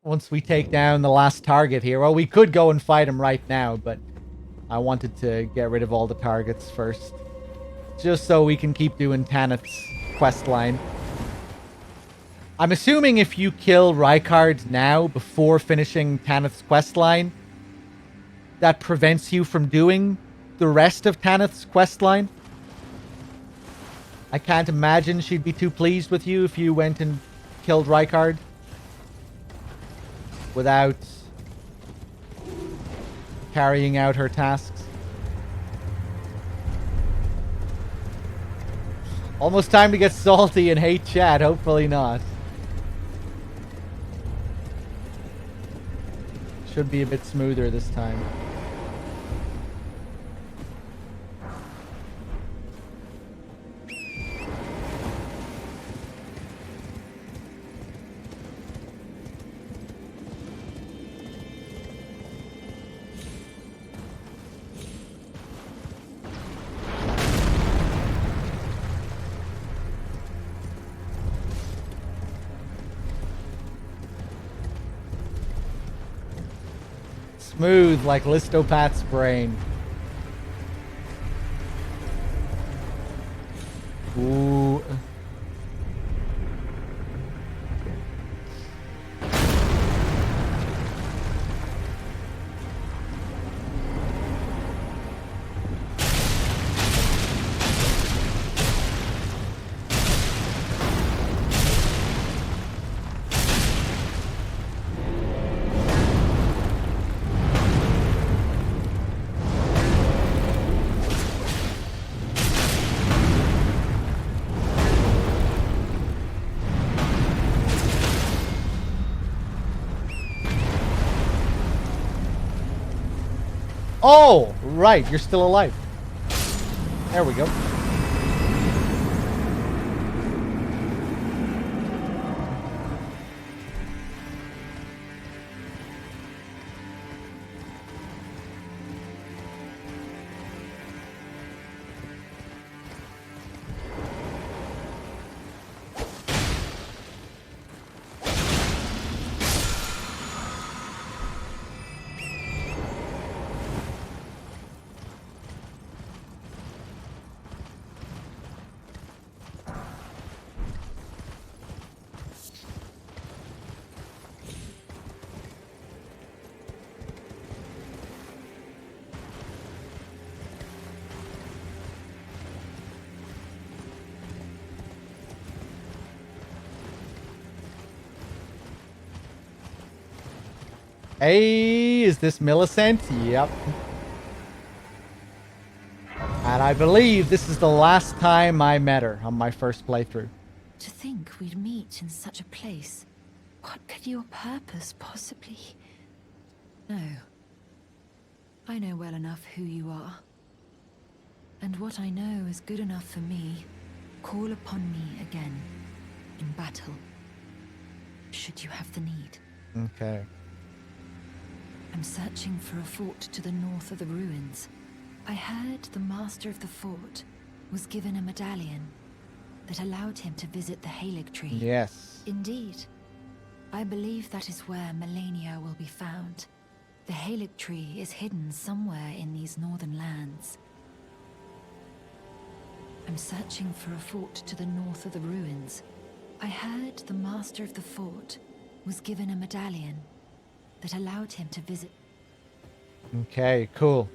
Once we take down the last target here. Well, we could go and fight him right now, but I wanted to get rid of all the targets first. Just so we can keep doing Tanith's quest line. I'm assuming if you kill Rykard now, before finishing Tanith's quest line, that prevents you from doing the rest of Tanith's quest line. I can't imagine she'd be too pleased with you if you went and killed Rykard without carrying out her tasks. Almost time to get salty and hate chat. Hopefully not. Should be a bit smoother this time. Smooth like Listopat's brain. Ooh. Oh, right. You're still alive. There we go. Hey, is this Millicent? Yep. And I believe this is the last time I met her on my first playthrough. To think we'd meet in such a place. What could your purpose possibly... No. I know well enough who you are. And what I know is good enough for me. Call upon me again. In battle. Should you have the need. Okay. I'm searching for a fort to the north of the ruins. I heard the master of the fort was given a medallion that allowed him to visit the Halig tree. Yes. Indeed. I believe that is where Melania will be found. The Halig tree is hidden somewhere in these northern lands. I'm searching for a fort to the north of the ruins. I heard the master of the fort was given a medallion that allowed him to visit. Okay, cool.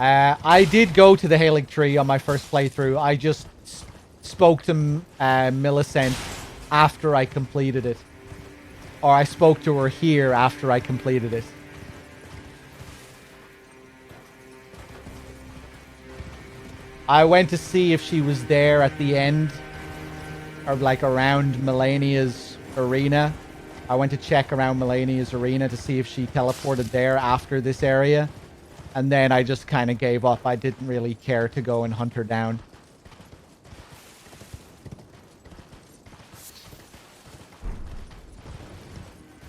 I did go to the Hailing Tree on my first playthrough. I just spoke to Millicent after I completed it. Or I spoke to her here after I completed it. I went to see if she was there at the end. Or like around Melania's arena. I went to check around Melania's arena to see if she teleported there after this area. And then I just kind of gave up. I didn't really care to go and hunt her down.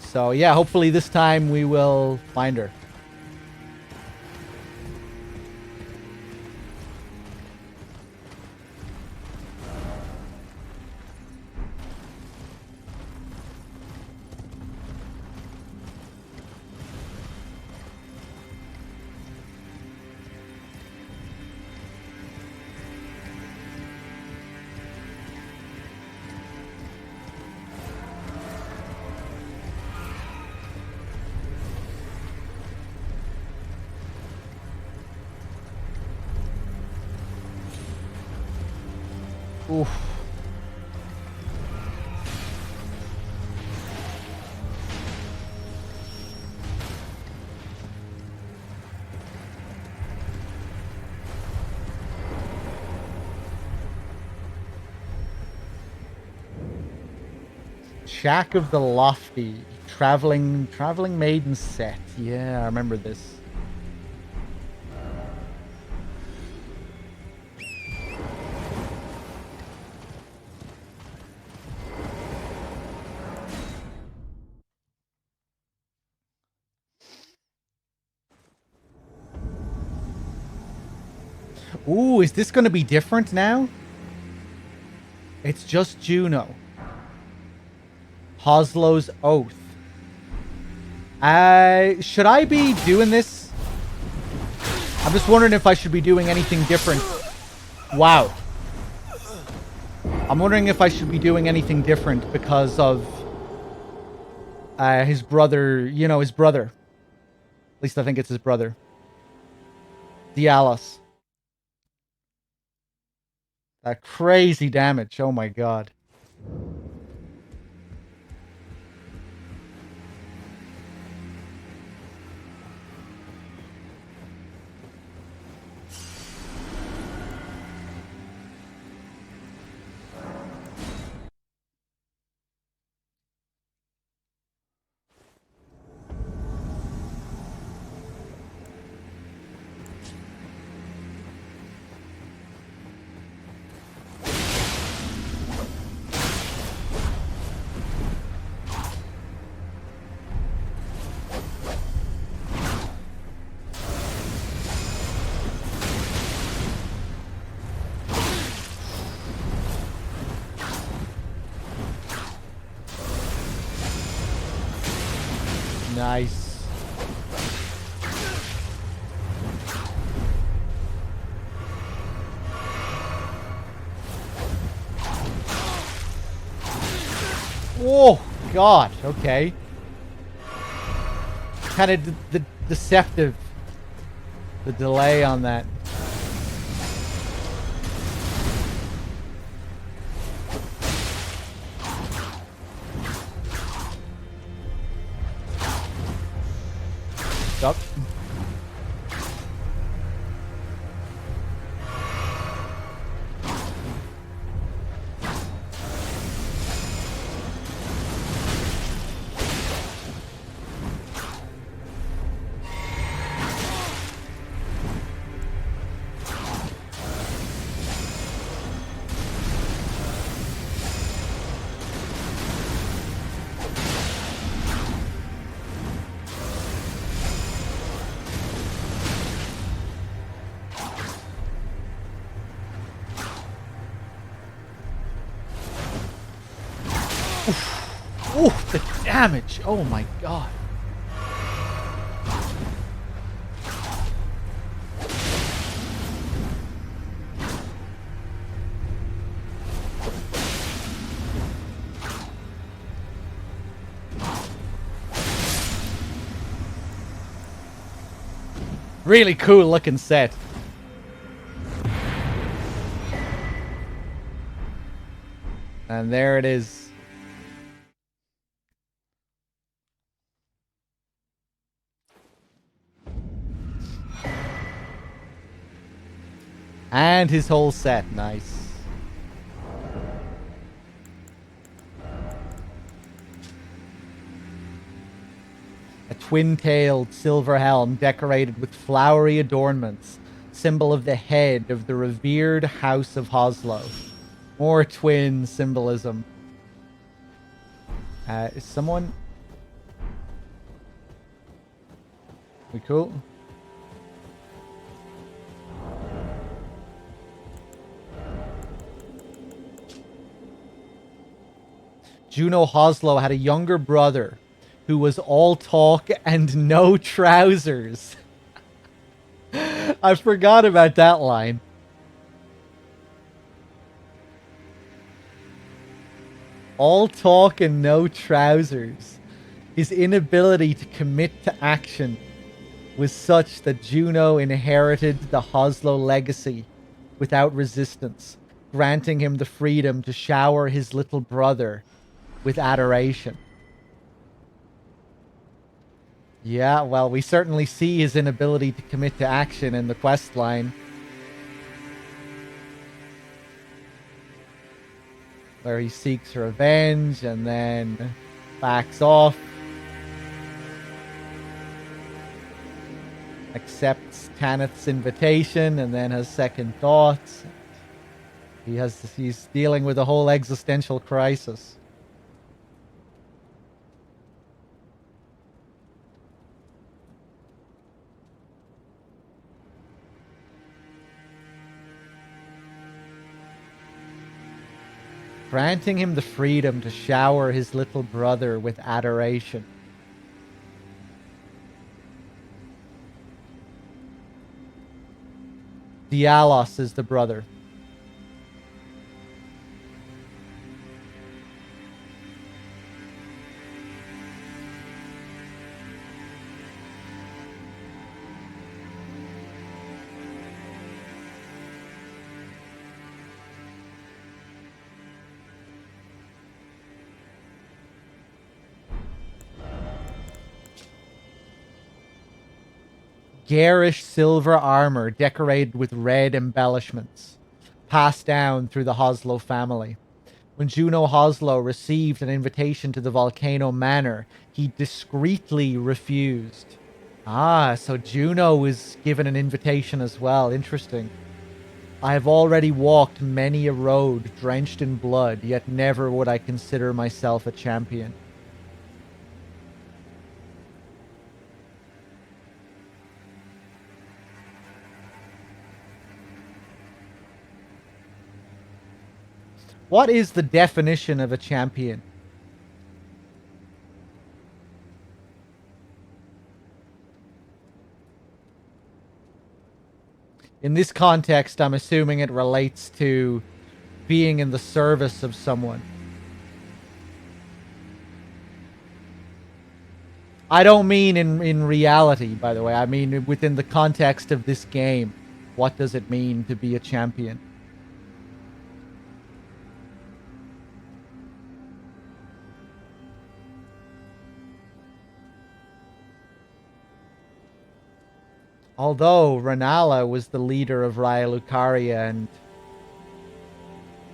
So yeah, hopefully this time we will find her. Oof. Shack of the Lofty. Traveling maiden set. Yeah, I remember this. Ooh, is this going to be different now? It's just Juno. Hoslow's Oath. Should I be doing this? I'm just wondering if I should be doing anything different. Wow. I'm wondering if I should be doing anything different because of his brother, you know, his brother. At least I think it's his brother. Dialos. That crazy damage. Oh my god. Nice. Oh, God. Okay. Kind of deceptive. The delay on that. Up. Oof, the damage. Oh my god. Really cool looking set. And there it is. And his whole set. Nice. A twin-tailed silver helm decorated with flowery adornments, symbol of the head of the revered House of Hoslow. More twin symbolism. Is someone... We cool? Juno Hoslow had a younger brother who was all talk and no trousers. I forgot about that line. All talk and no trousers. His inability to commit to action was such that Juno inherited the Hoslow legacy without resistance, granting him the freedom to shower his little brother with adoration. Yeah, well, we certainly see his inability to commit to action in the quest line, where he seeks revenge and then backs off, accepts Tanith's invitation and then has second thoughts. He's dealing with a whole existential crisis. Granting him the freedom to shower his little brother with adoration. Dialos is the brother. Garish silver armor decorated with red embellishments, passed down through the Hoslow family. When Juno Hoslow received an invitation to the Volcano Manor, he discreetly refused. Ah, so Juno was given an invitation as well. Interesting. I have already walked many a road drenched in blood, yet never would I consider myself a champion. What is the definition of a champion? In this context, I'm assuming it relates to being in the service of someone. I don't mean in reality, by the way. I mean within the context of this game. What does it mean to be a champion? Although Renala was the leader of Raya Lucaria, and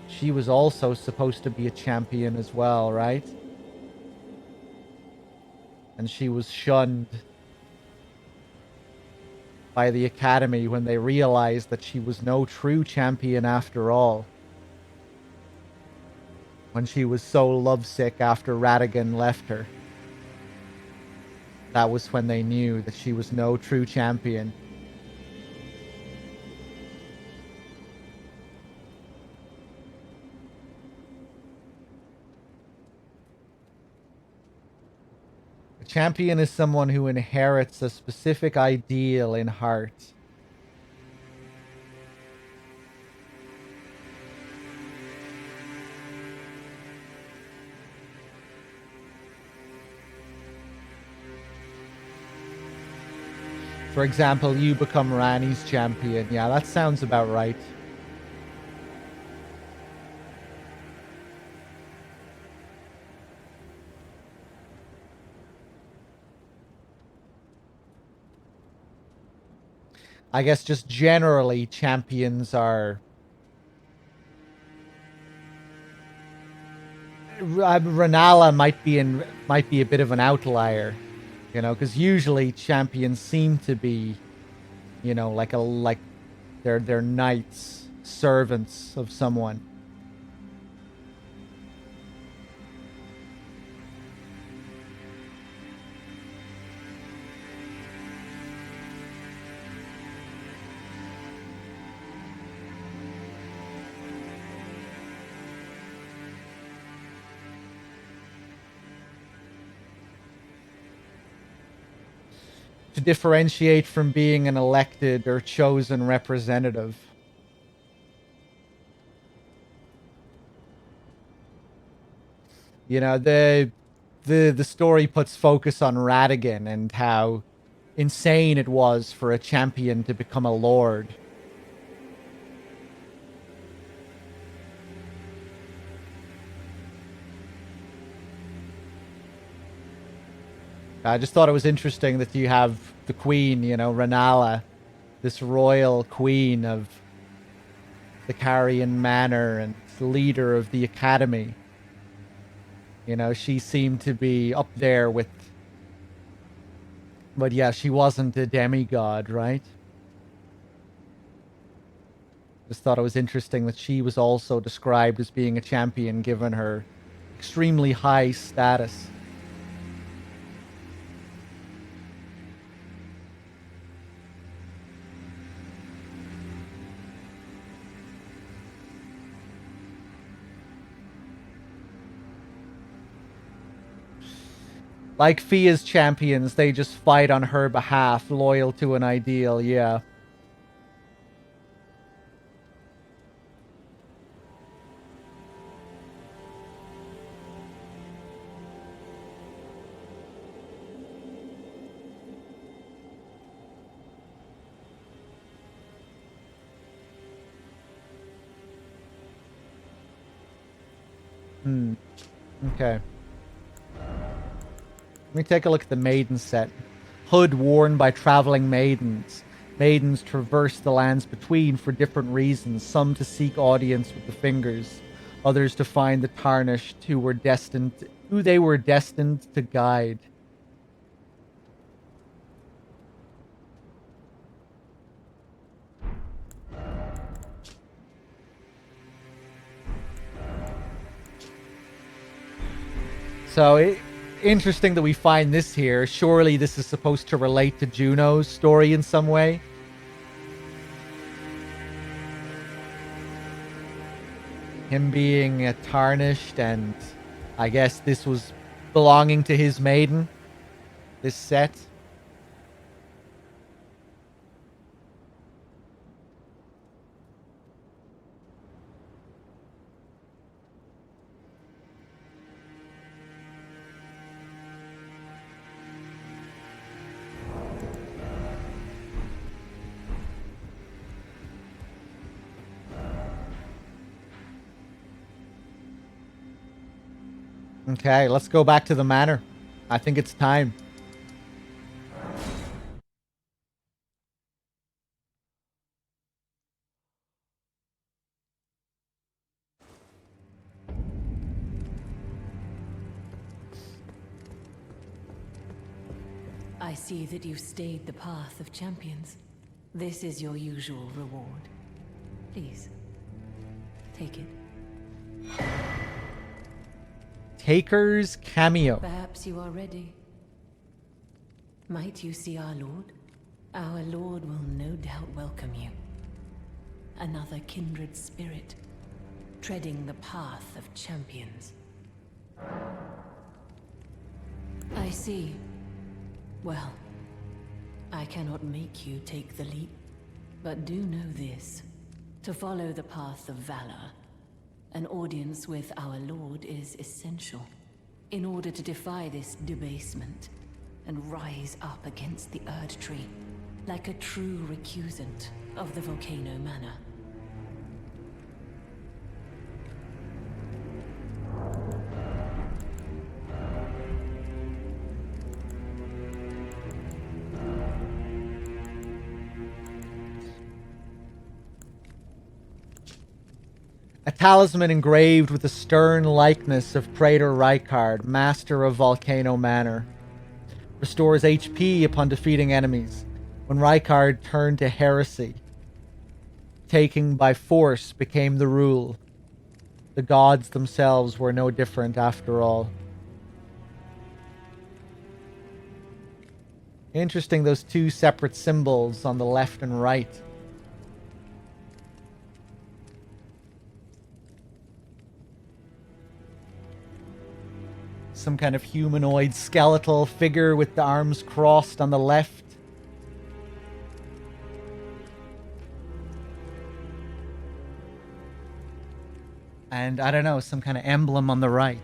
she was also supposed to be a champion as well, right? And she was shunned by the Academy when they realized that she was no true champion after all. When she was so lovesick after Radagon left her. That was when they knew that she was no true champion. A champion is someone who inherits a specific ideal in heart. For example, you become Rani's champion. Yeah, that sounds about right. I guess just generally champions are... Renala might be a bit of an outlier, you know, because usually champions seem to be, you know, like they're knights, servants of someone. To differentiate from being an elected or chosen representative. You know, the story puts focus on Radigan and how insane it was for a champion to become a lord. I just thought it was interesting that you have the queen, you know, Renala, this royal queen of the Carrion Manor and leader of the academy. You know, she seemed to be up there with... But yeah, she wasn't a demigod, right? Just thought it was interesting that she was also described as being a champion given her extremely high status. Like Fia's champions, they just fight on her behalf, loyal to an ideal, yeah. Okay. Let me take a look at the maiden set. Hood worn by traveling maidens. Maidens traverse the lands between for different reasons, some to seek audience with the fingers, others to find the tarnished who they were destined to guide. So, interesting that we find this here. Surely this is supposed to relate to Juno's story in some way. Him being tarnished, and I guess this was belonging to his maiden, this set. Okay, let's go back to the manor. I think it's time. I see that you've stayed the path of champions. This is your usual reward. Please, take it. Taker's cameo. Perhaps you are ready. Might you see our Lord? Our Lord will no doubt welcome you. Another kindred spirit, treading the path of champions. I see. Well, I cannot make you take the leap, but do know this. To follow the path of valor, an audience with our Lord is essential in order to defy this debasement and rise up against the Erd Tree. like a true recusant of the Volcano Manor. A talisman engraved with the stern likeness of Praetor Rykard, master of Volcano Manor. Restores HP upon defeating enemies. When Rykard turned to heresy, taking by force became the rule. The gods themselves were no different after all. Interesting, those two separate symbols on the left and right. Some kind of humanoid skeletal figure with the arms crossed on the left. And I don't know, some kind of emblem on the right.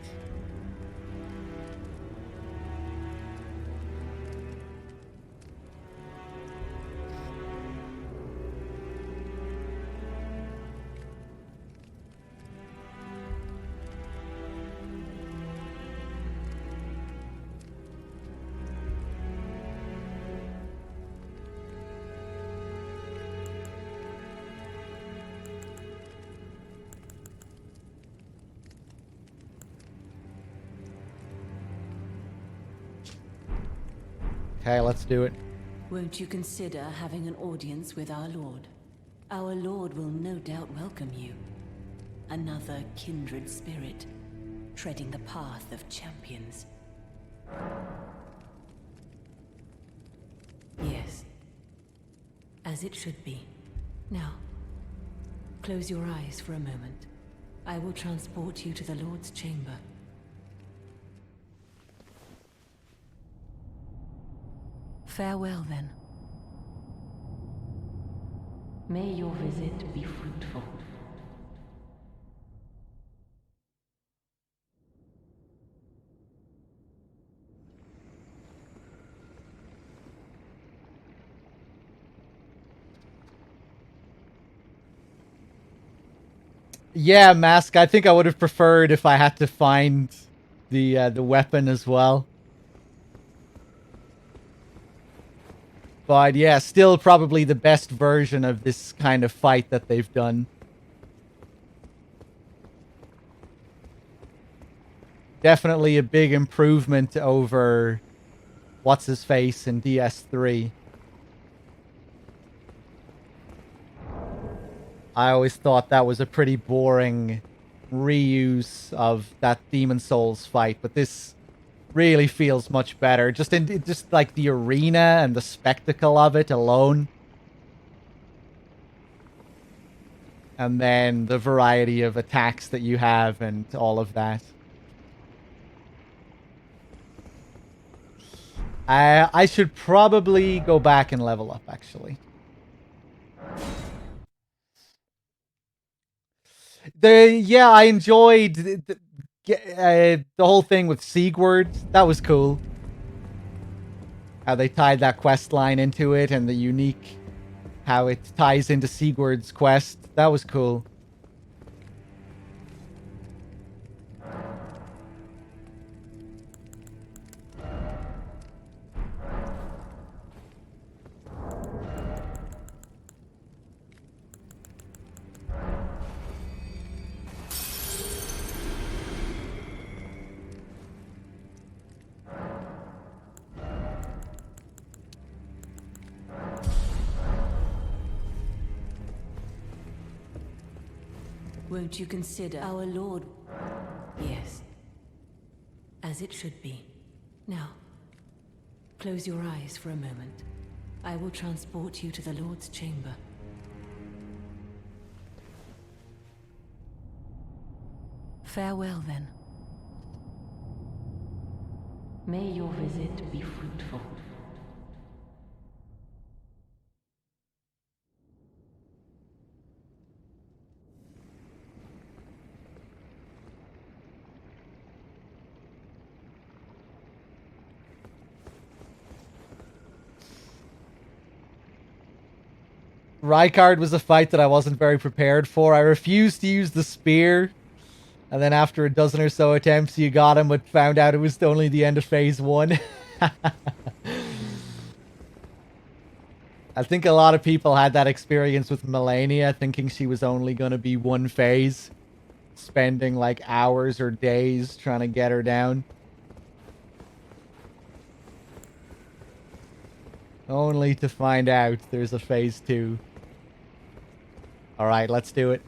Okay, let's do it. Won't you consider having an audience with our Lord? Our Lord will no doubt welcome you. Another kindred spirit, treading the path of champions. Yes. As it should be. Now, close your eyes for a moment. I will transport you to the Lord's chamber. Farewell, then. May your visit be fruitful. Yeah, Mask, I think I would have preferred if I had to find the weapon as well. But yeah, still probably the best version of this kind of fight that they've done. Definitely a big improvement over what's-his-face in DS3. I always thought that was a pretty boring reuse of that Demon Souls fight, but this really feels much better. Just like the arena and the spectacle of it alone. And then the variety of attacks that you have and all of that. I should probably go back and level up, actually. Yeah, I enjoyed the whole thing with Sigurd. That was cool. How they tied that quest line into it and the unique... how it ties into Sigurd's quest. That was cool. Won't you consider our Lord? Yes. As it should be. Now, close your eyes for a moment. I will transport you to the Lord's chamber. Farewell, then. May your visit be fruitful. Rykard was a fight that I wasn't very prepared for. I refused to use the spear. And then after a dozen or so attempts, you got him, but found out it was only the end of phase 1. I think a lot of people had that experience with Melania, thinking she was only going to be one phase. Spending like hours or days trying to get her down. Only to find out there's a phase 2. Alright, let's do it.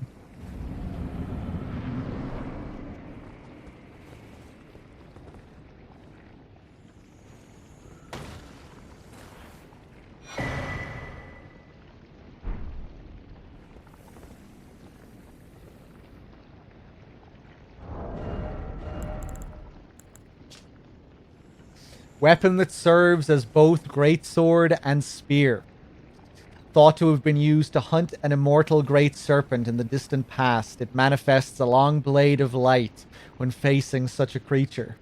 Weapon that serves as both greatsword and spear. Thought to have been used to hunt an immortal great serpent in the distant past, it manifests a long blade of light when facing such a creature.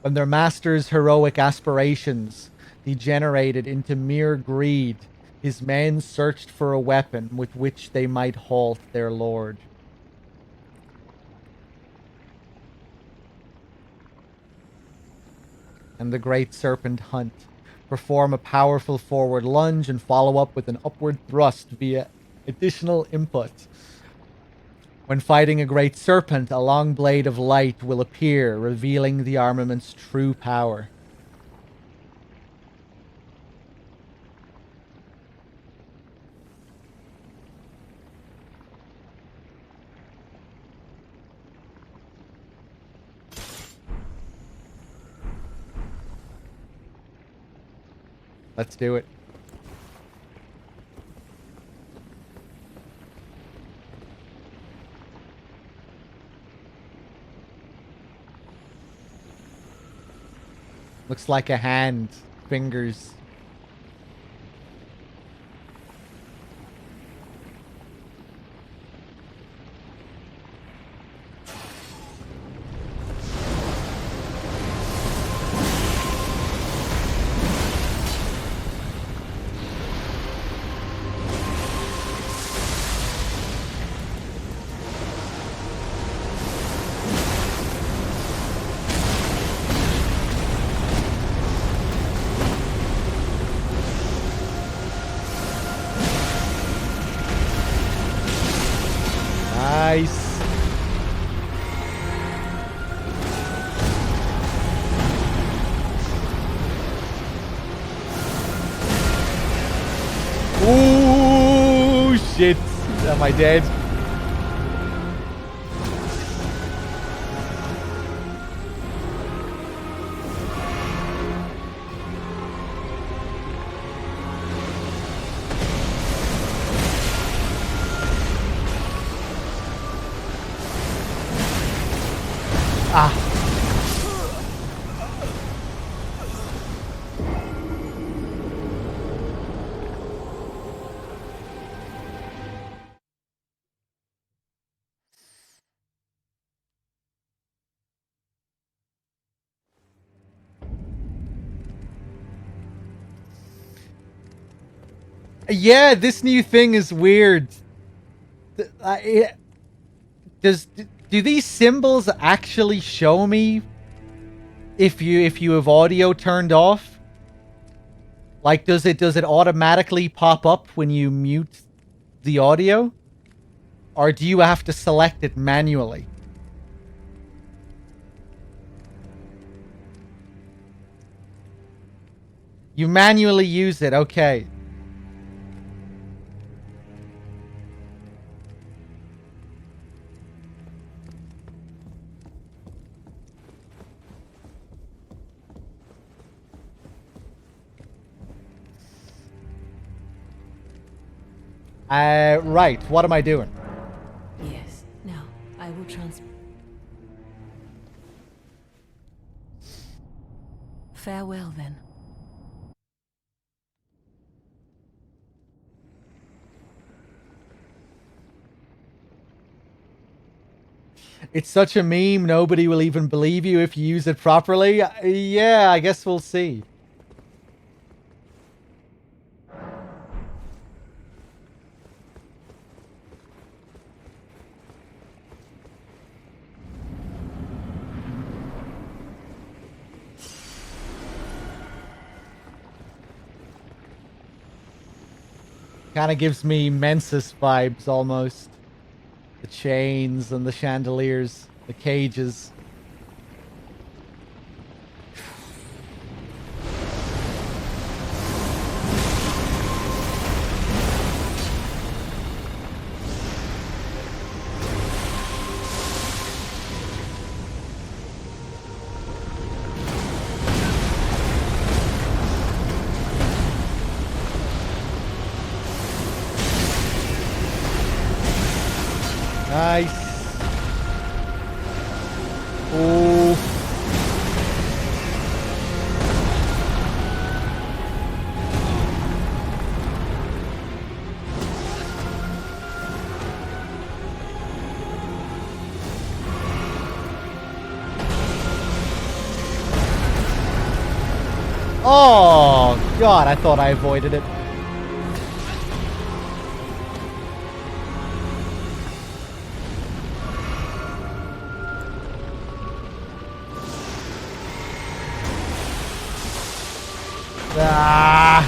When their master's heroic aspirations degenerated into mere greed, his men searched for a weapon with which they might halt their lord. And the great serpent hunt. Perform a powerful forward lunge and follow up with an upward thrust via additional input. When fighting a great serpent, a long blade of light will appear, revealing the armament's true power. Let's do it. Looks like a hand. Fingers. Nice. Ooh, shit. Am I dead? Yeah, this new thing is weird. Do these symbols actually show me if you have audio turned off? Like, does it automatically pop up when you mute the audio, or do you have to select it manually? You manually use it, okay. Right. What am I doing? Yes. Now, I will Farewell, then. It's such a meme, nobody will even believe you if you use it properly. Yeah, I guess we'll see. Kind of gives me Mensis vibes almost. The chains and the chandeliers, the cages. Nice. Oh. Oh, God, I thought I avoided it. Ah.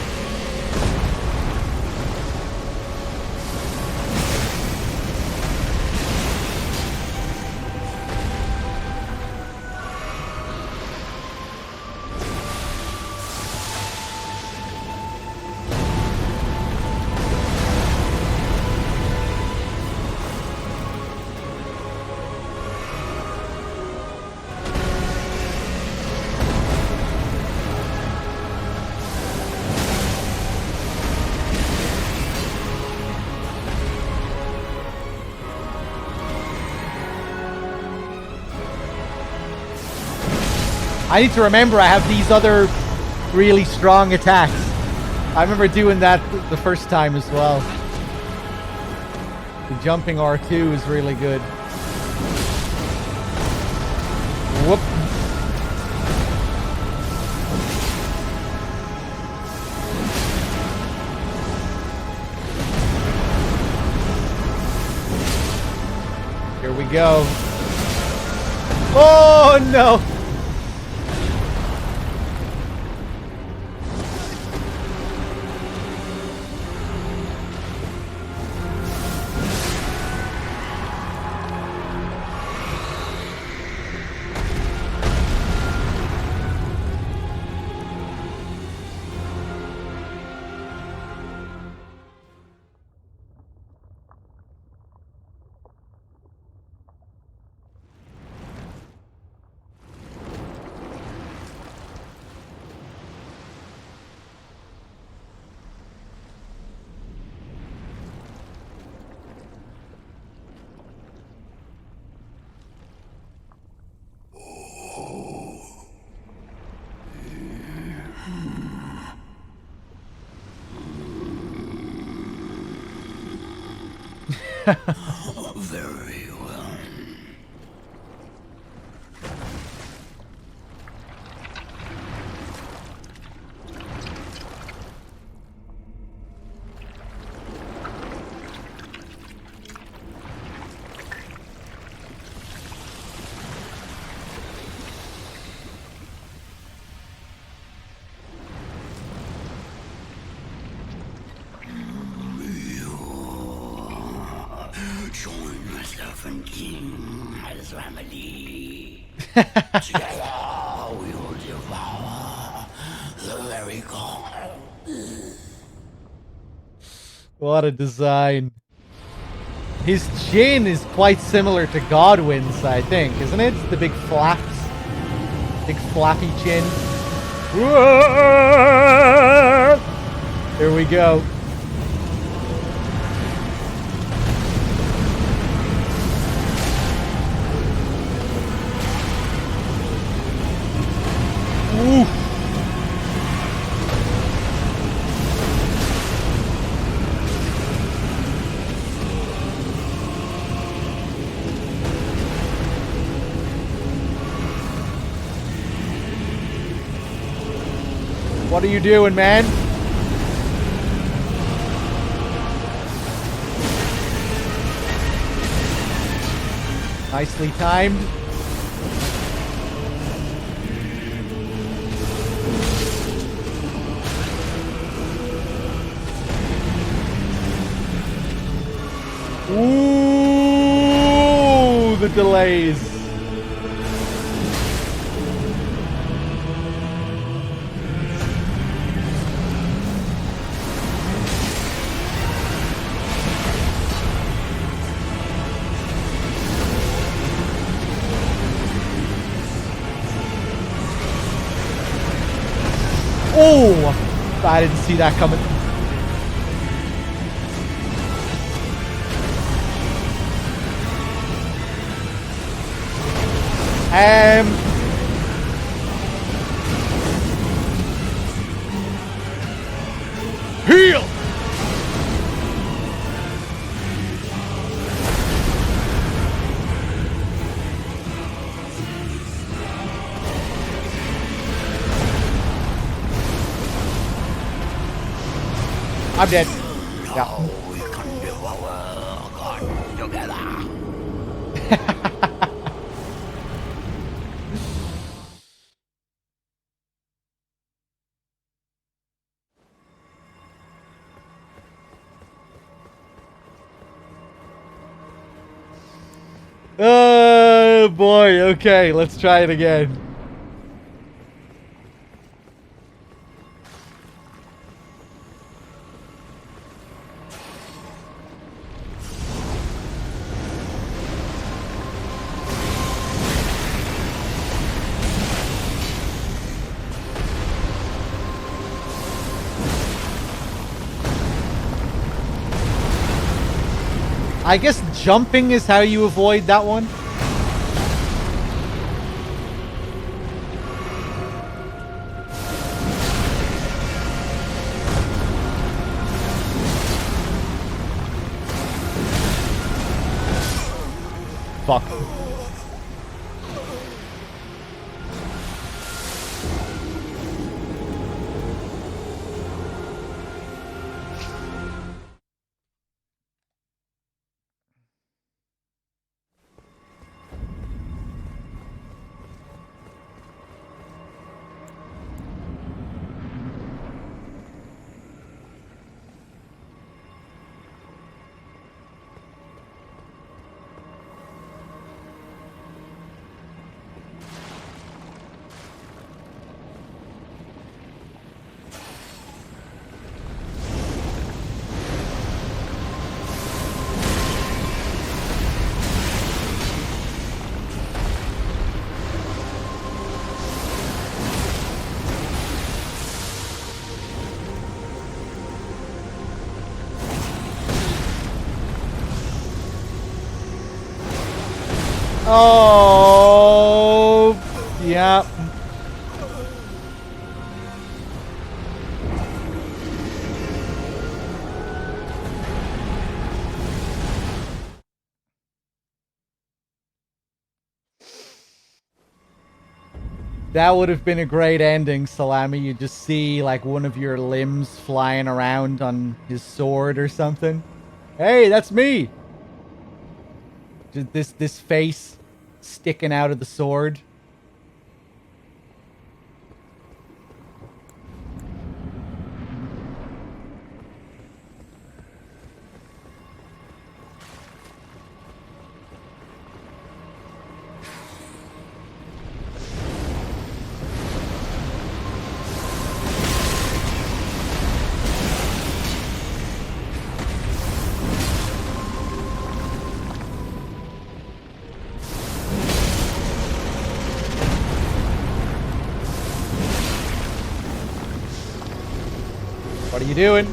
I need to remember I have these other really strong attacks. I remember doing that the first time as well. The jumping R2 is really good. Whoop. Here we go. Oh no! Very well. Join myself and King as family. Together we will devour the very god. What a design. His chin is quite similar to Godwin's, I think, isn't it? The big flaps. Big flappy chin. Here we go. Ooh. What are you doing, man? Nicely timed. the delays. Oh, I didn't see that coming. Heal. I'm dead. Yeah. We can do our work together. Oh boy, okay, let's try it again. I guess jumping is how you avoid that one. Fuck. Oh, yeah. That would have been a great ending, Salami. You just see like one of your limbs flying around on his sword or something. Hey, that's me. Just this face sticking out of the sword. What are you doing?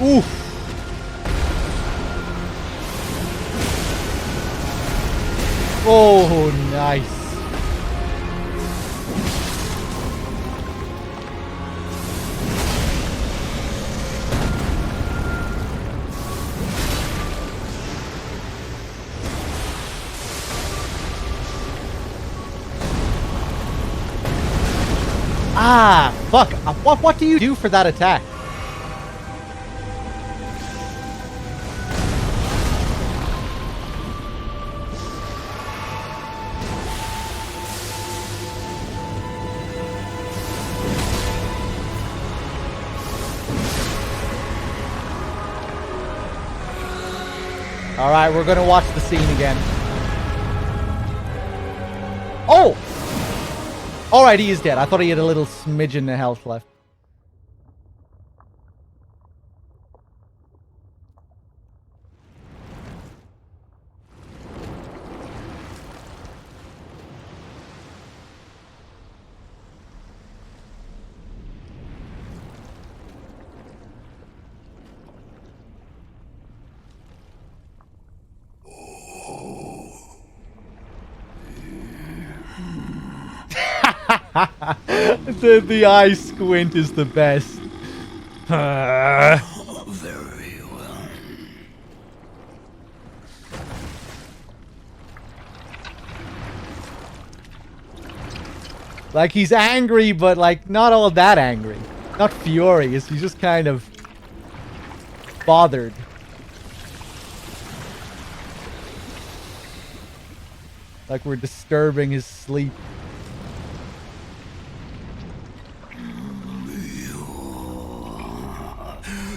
Oof. Oh, nice. Ah, fuck. What do you do for that attack? Alright, we're gonna watch the scene again. Oh! Alright, he is dead. I thought he had a little smidgen of health left. The eye squint is the best. Very well. Like, he's angry, but, like, not all that angry. Not furious. He's just kind of bothered. Like we're disturbing his sleep.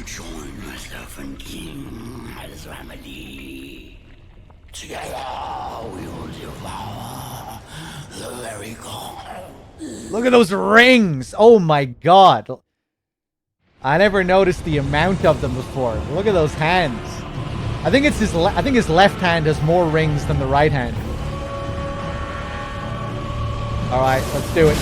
Join myself and King as remedy. Together we will devour the very god. Look at those rings! Oh my god. I never noticed the amount of them before. Look at those hands. I think it's his left hand has more rings than the right hand. Alright, let's do it.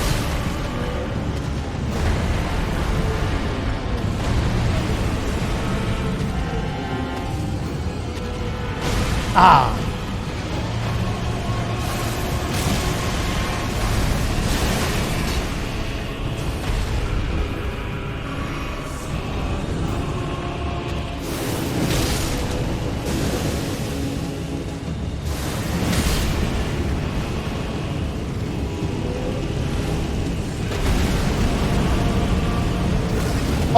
Ah!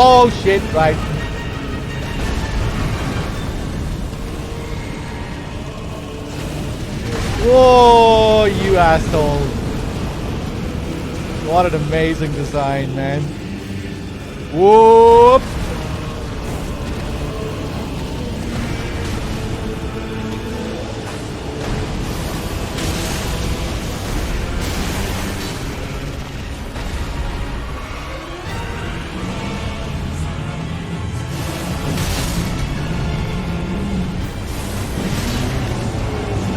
Oh shit, right. Whoa, you asshole. What an amazing design, man. Whoop!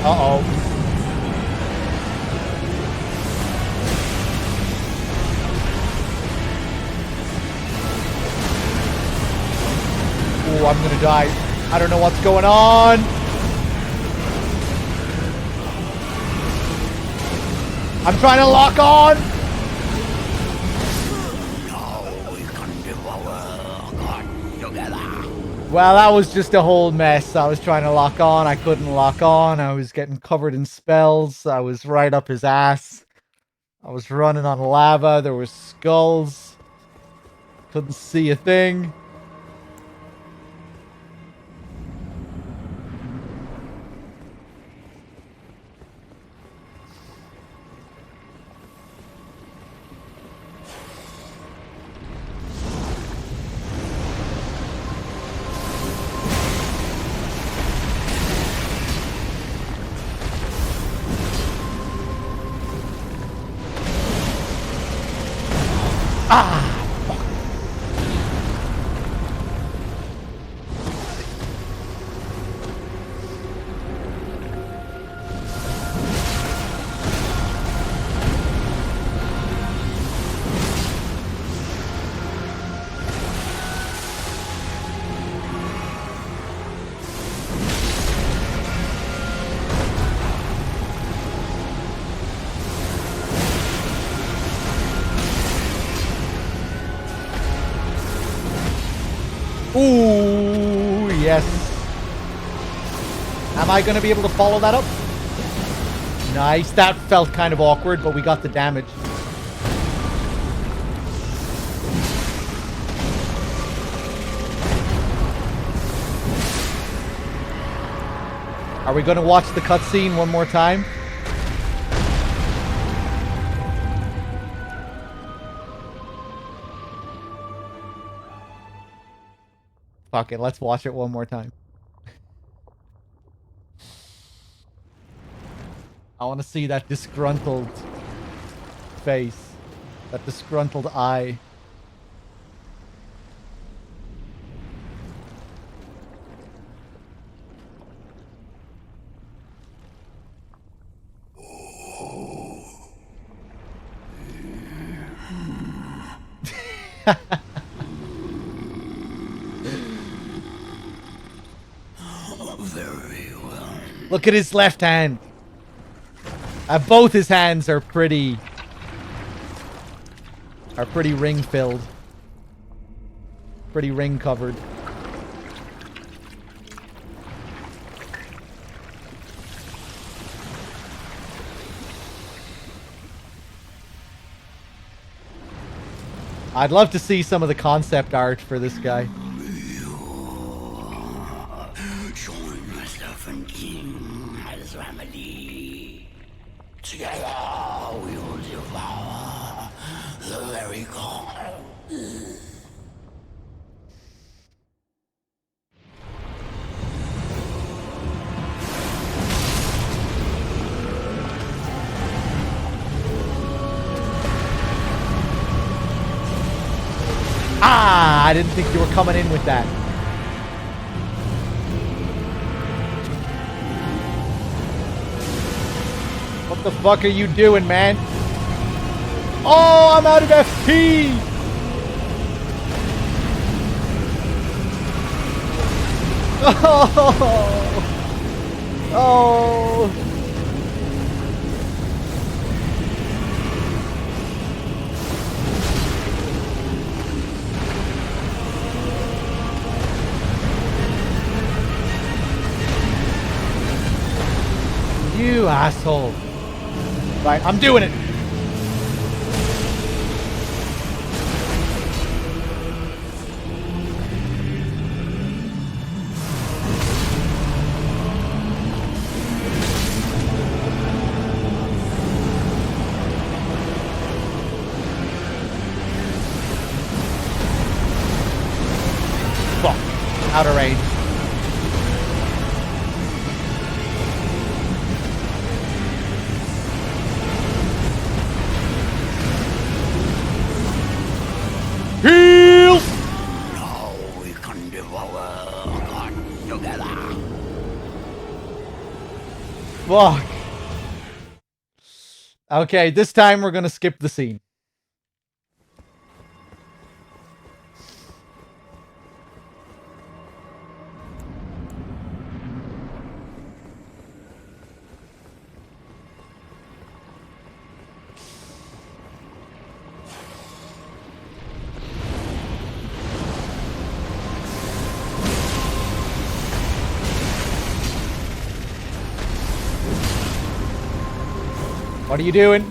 Uh-oh. Oh, I'm gonna die. I don't know what's going on. I'm trying to lock on. Now we can devour god together. Well, that was just a whole mess. I was trying to lock on. I couldn't lock on. I was getting covered in spells. I was right up his ass. I was running on lava. There were skulls. Couldn't see a thing. Ooh, yes. Am I going to be able to follow that up? Nice. That felt kind of awkward, but we got the damage. Are we going to watch the cutscene one more time? Fuck it, let's watch it one more time. I want to see that disgruntled face. That disgruntled eye. Very well. Look at his left hand. Both his hands are pretty ring filled. Pretty ring covered. I'd love to see some of the concept art for this guy. Join myself and King as remedy. Together we will devour the very god. Ah, I didn't think you were coming in with that. What the fuck are you doing, man? Oh, I'm out of FP! Oh! Oh! You asshole. Right, I'm doing it. Fuck. Out of range. Heal! Now we can devour God together. Fuck. Okay, this time we're gonna skip the scene. What are you doing?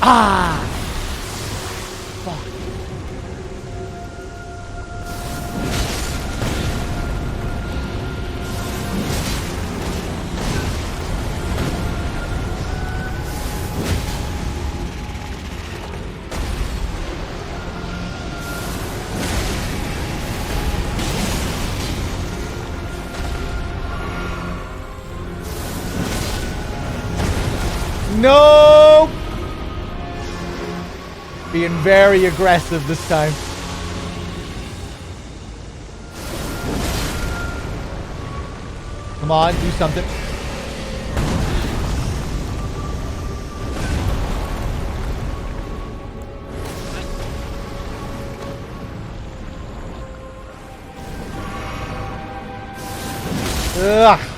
Ah! Fuck. No! Being very aggressive this time. Come on, do something. Ugh.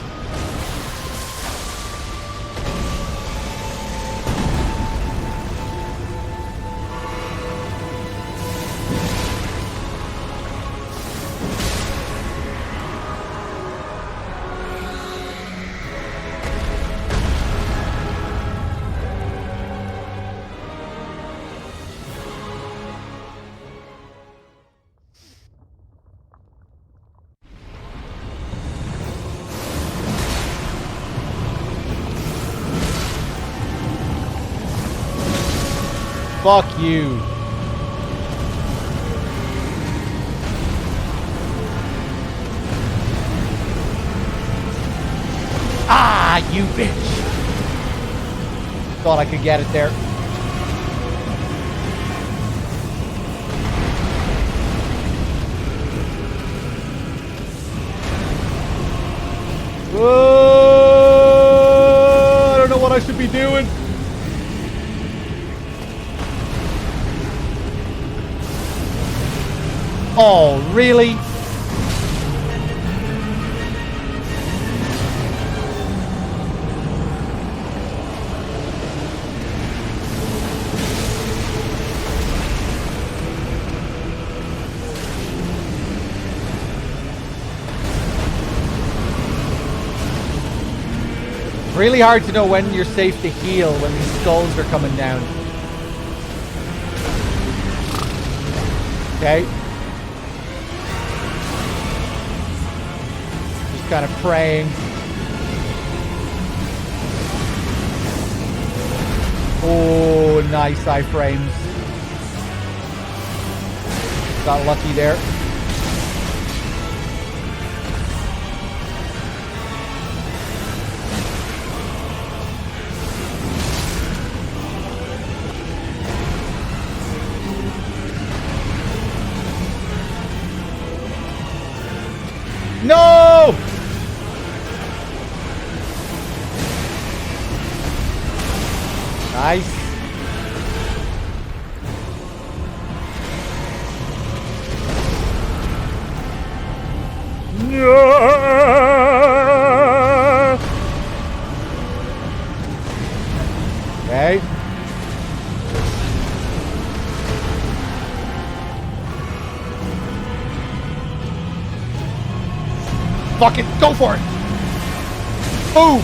Fuck you. You bitch. Thought I could get it there. Whoa! I don't know what I should be doing. Oh, really? Really hard to know when you're safe to heal when these skulls are coming down. Okay. Just kind of praying. Oh, nice iframes. Got lucky there. No! Nice. No! Okay. Fuck it, go for it! Boom!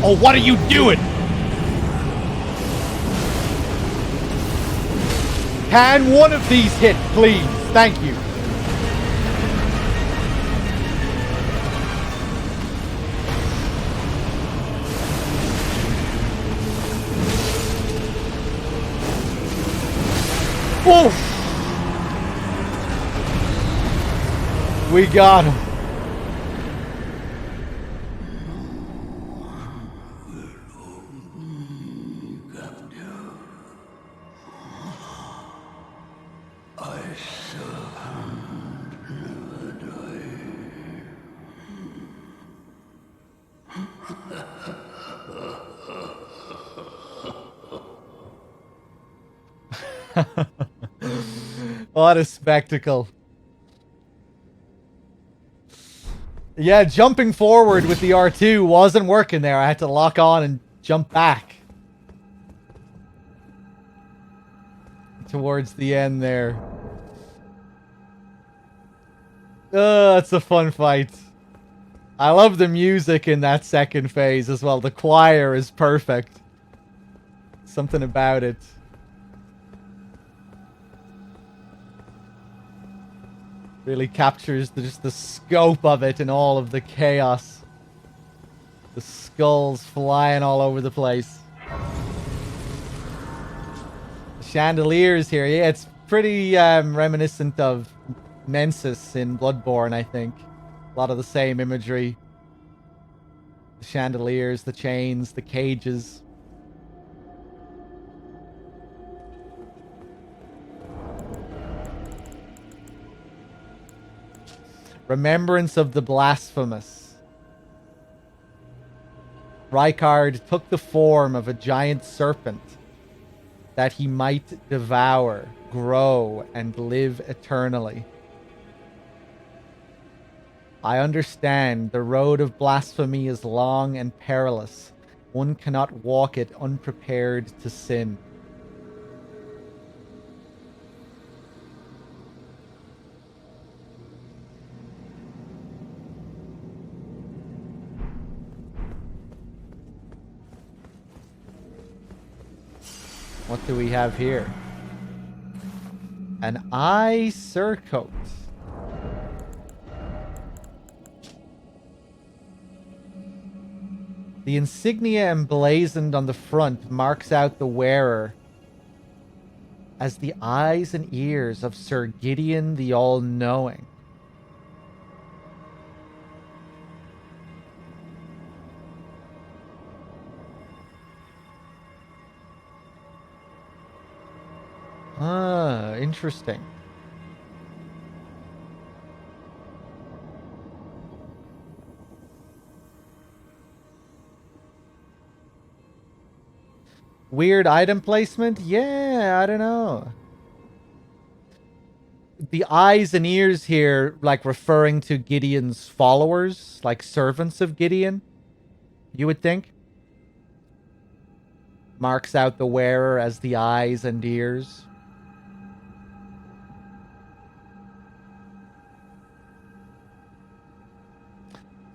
Oh, what are you doing? Can one of these hit, please? Thank you. Oof. We got him. What a spectacle. Yeah, jumping forward with the R2 wasn't working there. I had to lock on and jump back. Towards the end there. It's a fun fight. I love the music in that second phase as well. The choir is perfect. Something about it. Really captures just the scope of it and all of the chaos. The skulls flying all over the place. The chandeliers here, yeah, it's pretty reminiscent of Mensis in Bloodborne, I think. A lot of the same imagery. The chandeliers, the chains, the cages. Remembrance of the blasphemous. Rykard took the form of a giant serpent that he might devour, grow, and live eternally. I understand the road of blasphemy is long and perilous. One cannot walk it unprepared to sin. What do we have here? An eye surcoat. The insignia emblazoned on the front marks out the wearer as the eyes and ears of Sir Gideon the All-Knowing. Ah, interesting. Weird item placement? Yeah, I don't know. The eyes and ears here, like referring to Gideon's followers, like servants of Gideon, you would think. Marks out the wearer as the eyes and ears.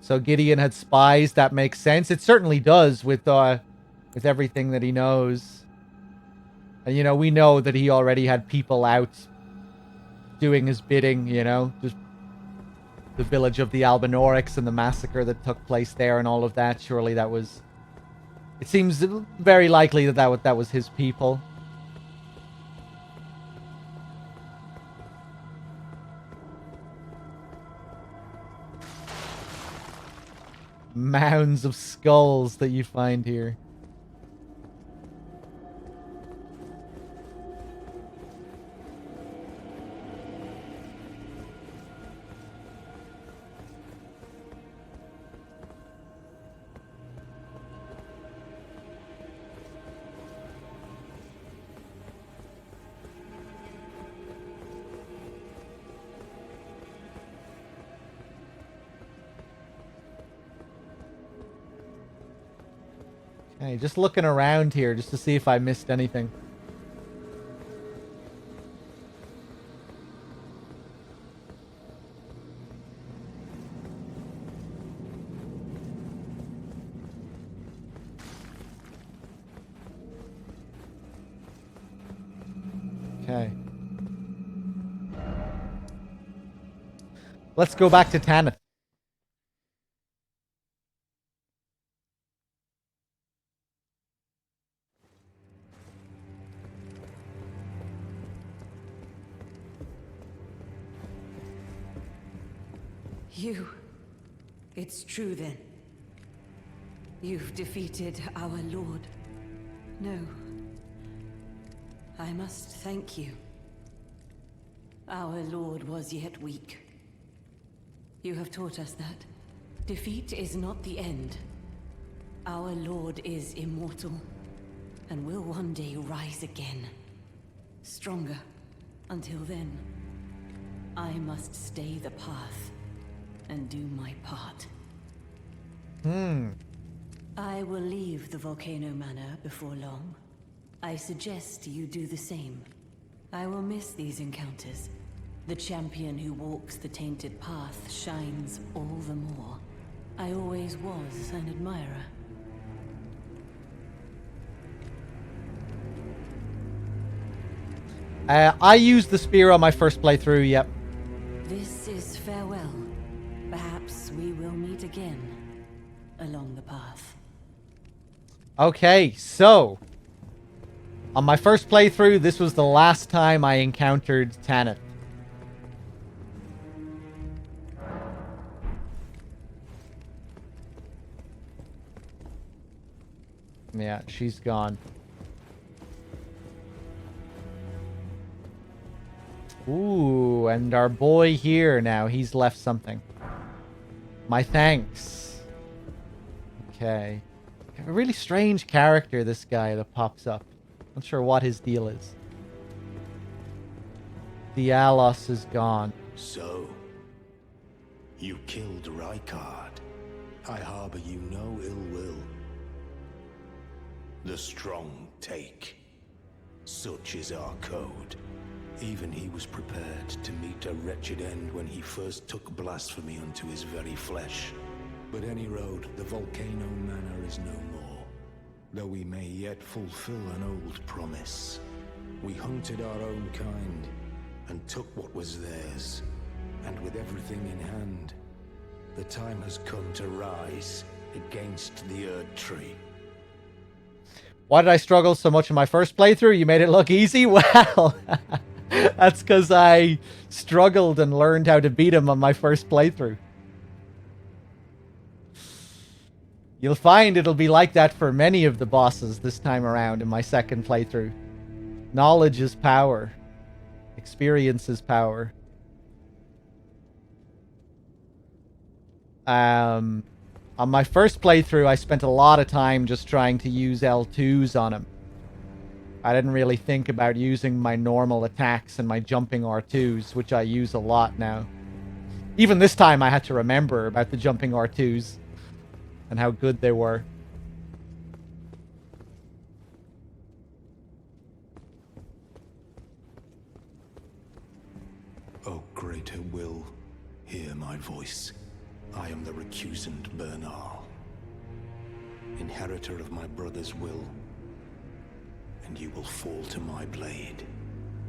So Gideon had spies. That makes sense. It certainly does with everything that he knows. And, you know, we know that he already had people out doing his bidding, you know, just the village of the Albinorics and the massacre that took place there and all of that. Surely that was... It seems very likely that that was his people. Mounds of skulls that you find here. Okay, just looking around here just to see if I missed anything. Okay. Let's go back to Tanith. You... It's true then. You've defeated our lord. No. I must thank you. Our lord was yet weak. You have taught us that. Defeat is not the end. Our lord is immortal, and will one day rise again. Stronger. Until then, I must stay the path and do my part. I will leave the Volcano Manor before long. I suggest you do the same. I will miss these encounters. The champion who walks the tainted path shines all the more. I always was an admirer. I used the spear on my first playthrough, yep. This is farewell. Perhaps we will meet again along the path. Okay, so on my first playthrough, this was the last time I encountered Tanith. Yeah, she's gone. Ooh, and our boy here now, he's left something. My thanks. Okay. A really strange character, this guy that pops up. Not sure what his deal is. Dialos is gone. So, you killed Rykard. I harbor you no ill will. The strong take. Such is our code. Even he was prepared to meet a wretched end when he first took blasphemy unto his very flesh. But any road, the Volcano Manor is no more. Though we may yet fulfill an old promise. We hunted our own kind, and took what was theirs. And with everything in hand, the time has come to rise against the Erd Tree. Why did I struggle so much in my first playthrough? You made it look easy? Well, that's because I struggled and learned how to beat him on my first playthrough. You'll find it'll be like that for many of the bosses this time around in my second playthrough. Knowledge is power. Experience is power. On my first playthrough, I spent a lot of time just trying to use L2s on him. I didn't really think about using my normal attacks and my jumping R2s, which I use a lot now. Even this time I had to remember about the jumping R2s and how good they were. O greater will, hear my voice. I am the recusant Bernal, inheritor of my brother's will, and you will fall to my blade.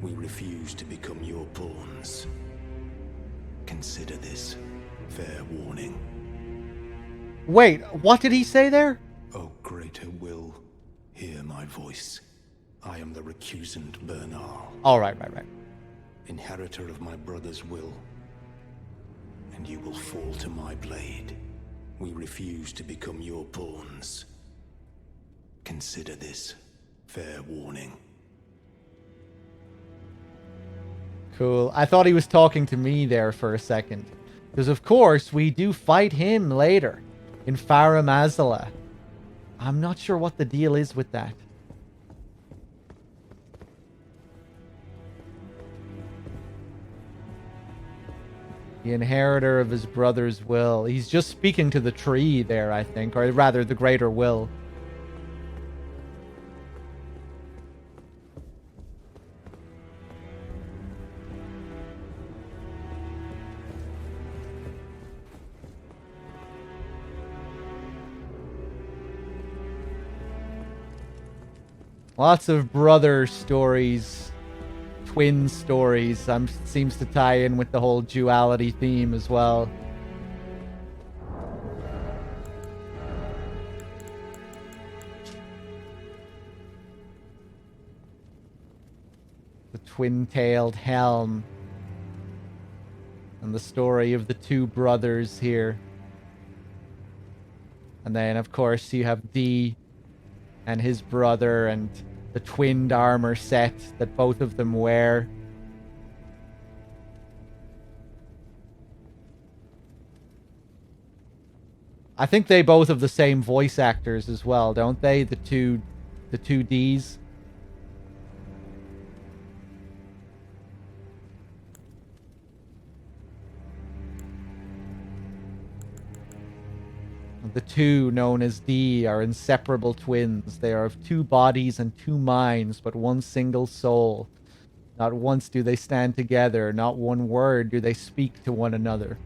We refuse to become your pawns. Consider this fair warning. Wait, what did he say there? O greater will, hear my voice. I am the recusant Bernal. Oh, right. Inheritor of my brother's will, and you will fall to my blade. We refuse to become your pawns. Consider this fair warning. Cool. I thought he was talking to me there for a second. Because of course, we do fight him later in Farum Azula. I'm not sure what the deal is with that. The inheritor of his brother's will. He's just speaking to the tree there, I think. Or rather, the greater will. Lots of brother stories, twin stories. Seems to tie in with the whole duality theme as well. The twin-tailed helm. And the story of the two brothers here. And then, of course, you have Dee and his brother and the twinned armor set that both of them wear. I think they both have the same voice actors as well, don't they? The two Ds. The two, known as D, are inseparable twins. They are of two bodies and two minds, but one single soul. Not once do they stand together, not one word do they speak to one another.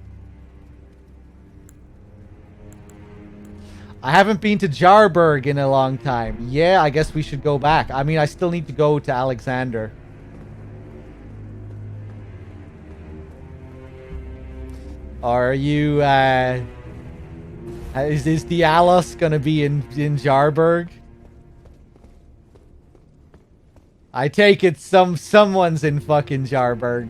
I haven't been to Jarburg in a long time. Yeah, I guess we should go back. I mean, I still need to go to Alexander. Are you, is Dialos gonna be in Jarburg? I take it someone's in fucking Jarburg.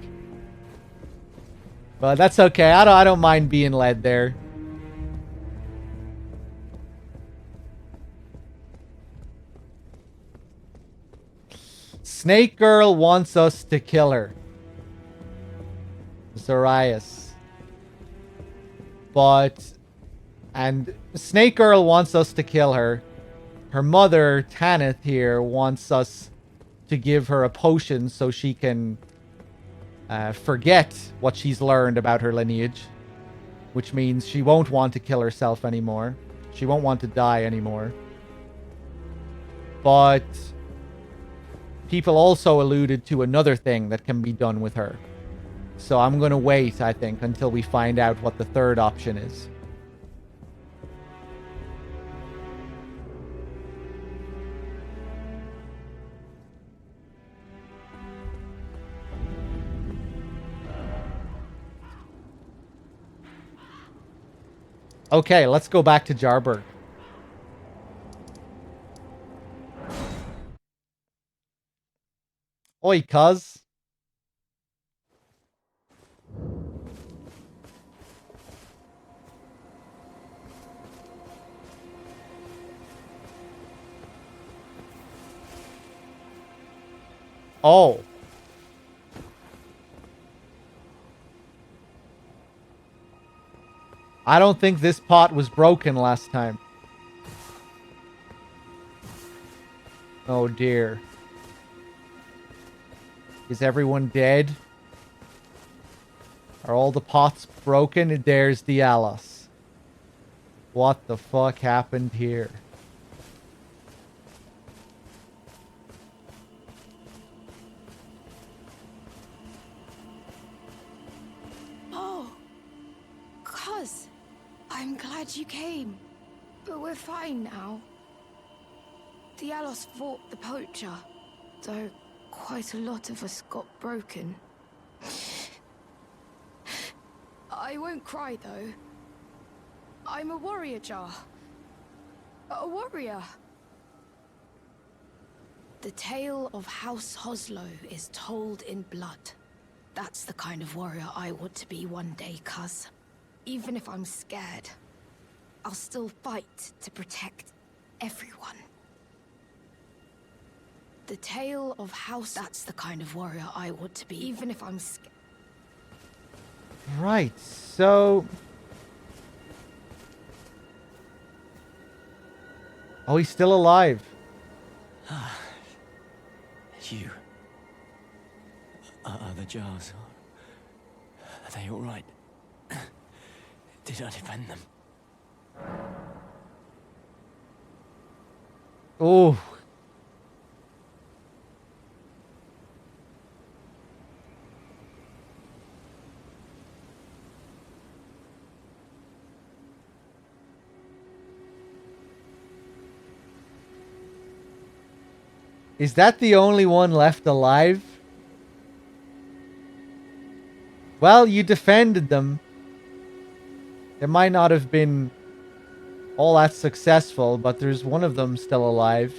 But that's okay. I don't mind being led there. Snake Girl wants us to kill her. Zorias. And Snake Girl wants us to kill her. Her mother, Tanith here, wants us to give her a potion so she can forget what she's learned about her lineage. Which means she won't want to kill herself anymore. She won't want to die anymore. But people also alluded to another thing that can be done with her. So I'm going to wait, I think, until we find out what the third option is. Okay, let's go back to Jarburg. Oi, cuz. Oh. I don't think this pot was broken last time. Oh dear. Is everyone dead? Are all the pots broken? There's the Alice. What the fuck happened here? Oh, cuz, I'm glad you came. But we're fine now. Dialos fought the poacher, though quite a lot of us got broken. I won't cry, though. I'm a warrior, Jar. A warrior. The tale of House Hoslow is told in blood. That's the kind of warrior I want to be one day, cuz. Even if I'm scared, I'll still fight to protect everyone. The tale of House... That's the kind of warrior I want to be, even if I'm scared. Right, so... Oh, he's still alive. You. Are the jars... Are they all right? Did I defend them? Oh. Is that the only one left alive? Well, you defended them. It might not have been all that successful, but there's one of them still alive.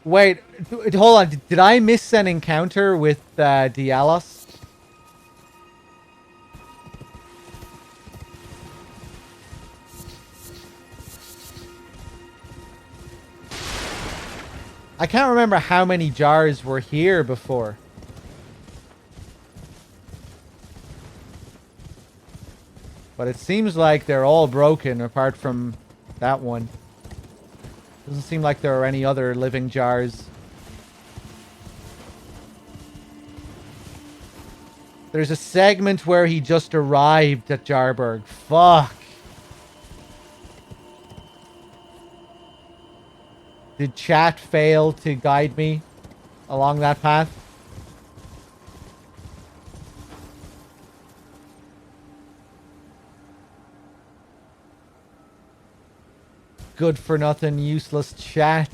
Wait, hold on. Did I miss an encounter with Dialos? I can't remember how many jars were here before. But it seems like they're all broken apart from that one. Doesn't seem like there are any other living jars. There's a segment where he just arrived at Jarburg. Fuck. Did chat fail to guide me along that path? Good for nothing, useless chat.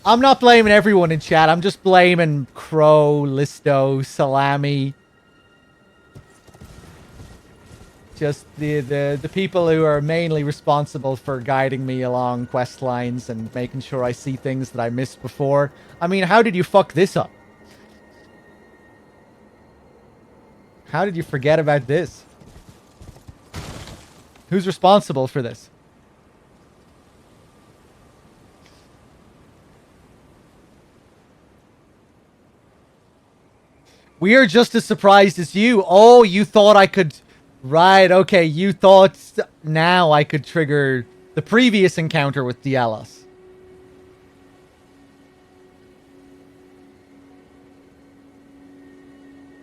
I'm not blaming everyone in chat. I'm just blaming Crow, Listo, Salami. Just the people who are mainly responsible for guiding me along quest lines and making sure I see things that I missed before. I mean, how did you fuck this up? How did you forget about this? Who's responsible for this? We are just as surprised as you. Oh, you thought I could... Right, okay. You thought now I could trigger the previous encounter with Dialos.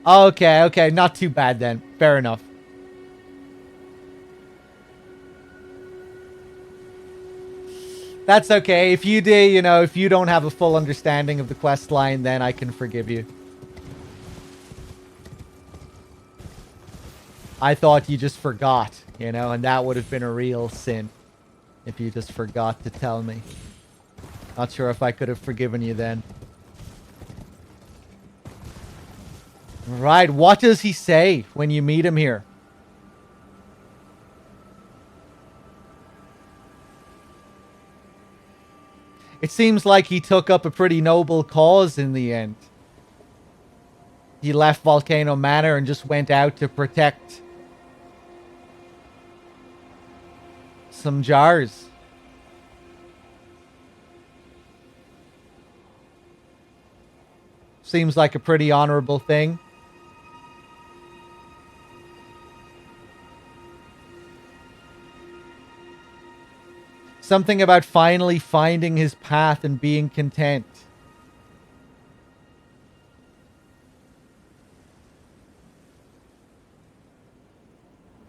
Okay, okay. Not too bad then. Fair enough. That's okay. If you do, you know, if you don't have a full understanding of the quest line, then I can forgive you. I thought you just forgot, you know, and that would have been a real sin if you just forgot to tell me. Not sure if I could have forgiven you then. Right, what does he say when you meet him here? It seems like he took up a pretty noble cause in the end. He left Volcano Manor and just went out to protect some jars. Seems like a pretty honorable thing. Something about finally finding his path and being content.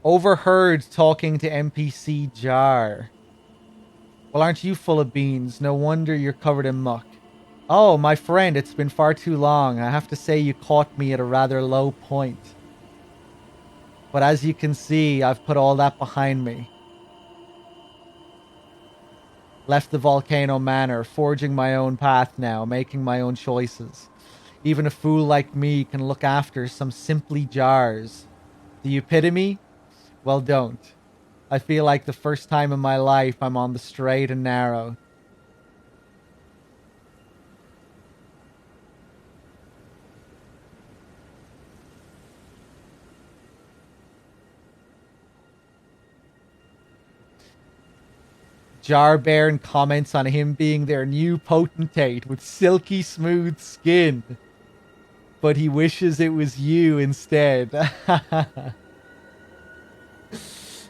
Overheard talking to NPC Jar. Well, aren't you full of beans? No wonder you're covered in muck. Oh, my friend, it's been far too long. I have to say you caught me at a rather low point. But as you can see, I've put all that behind me. Left the Volcano Manor, forging my own path now, making my own choices. Even a fool like me can look after some simply jars. The epitome? Well, don't. I feel like the first time in my life I'm on the straight and narrow. Jarbairn comments on him being their new potentate with silky smooth skin. But he wishes it was you instead.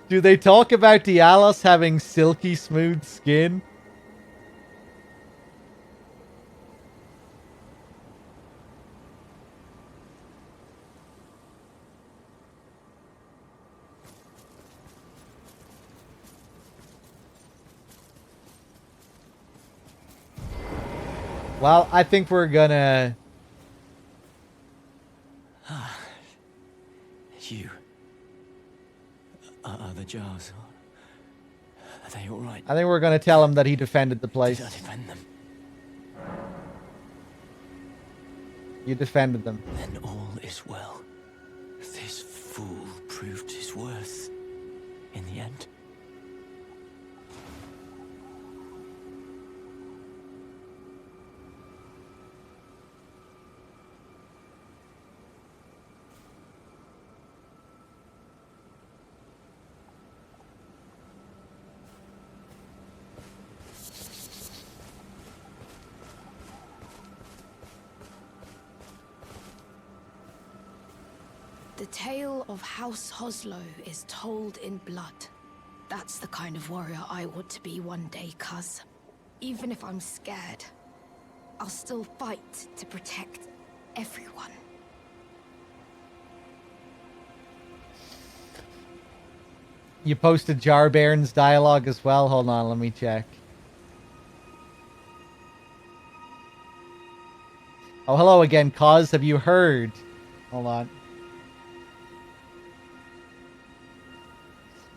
Do they talk about Dialos having silky smooth skin? Well, I think we're gonna... You. Are the jars? Are they alright? I think we're gonna tell him that he defended the place. Did I defend them? You defended them. Then all is well. This fool proved his worth in the end. The tale of House Hoslow is told in blood. That's the kind of warrior I want to be one day, cuz. Even if I'm scared, I'll still fight to protect everyone. You posted Jarbairn's dialogue as well? Hold on, let me check. Oh, hello again, Cause. Have you heard? Hold on.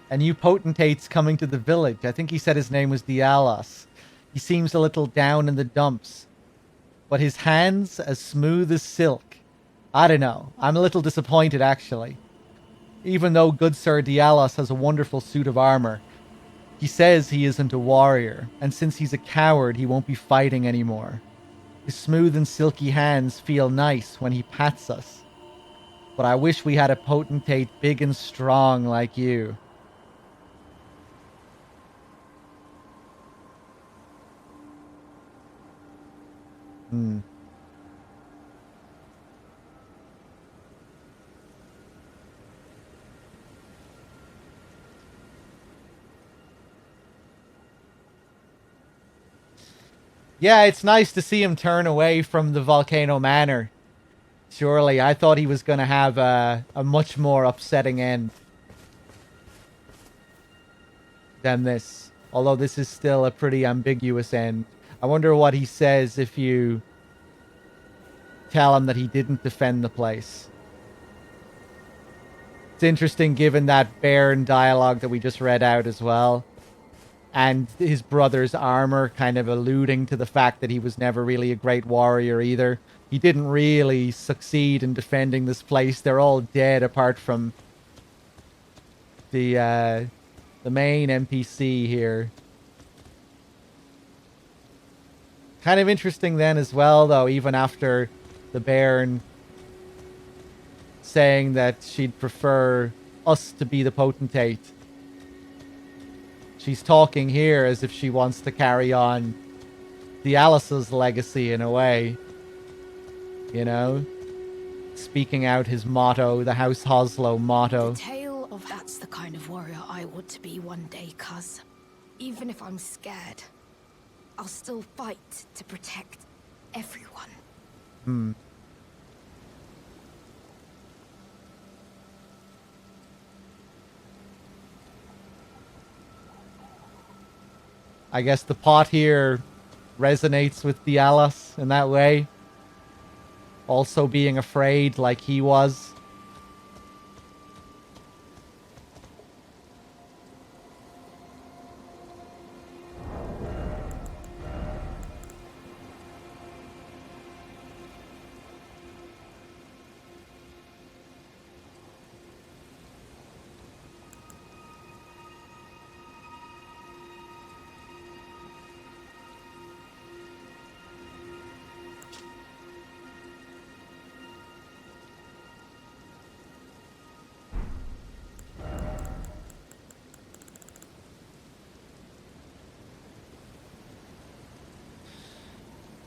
A new potentate's coming to the village. I think he said his name was Dialos. He seems a little down in the dumps. But his hands as smooth as silk. I don't know. I'm a little disappointed, actually. Even though good Sir Dialos has a wonderful suit of armor. He says he isn't a warrior. And since he's a coward, he won't be fighting anymore. His smooth and silky hands feel nice when he pats us. But I wish we had a potentate big and strong like you. Yeah, it's nice to see him turn away from the Volcano Manor. Surely, I thought he was going to have a much more upsetting end than this. Although this is still a pretty ambiguous end. I wonder what he says if you tell him that he didn't defend the place. It's interesting given that Bairn dialogue that we just read out as well. And his brother's armor kind of alluding to the fact that he was never really a great warrior either. He didn't really succeed in defending this place. They're all dead apart from the main NPC here. Kind of interesting then as well, though, even after the Bairn saying that she'd prefer us to be the potentate. She's talking here as if she wants to carry on the Alice's legacy in a way. You know? Speaking out his motto, the House Hoslow motto. The tale of that's the kind of warrior I want to be one day, cuz. Even if I'm scared, I'll still fight to protect everyone. I guess the pot here resonates with the Alice in that way. Also being afraid like he was.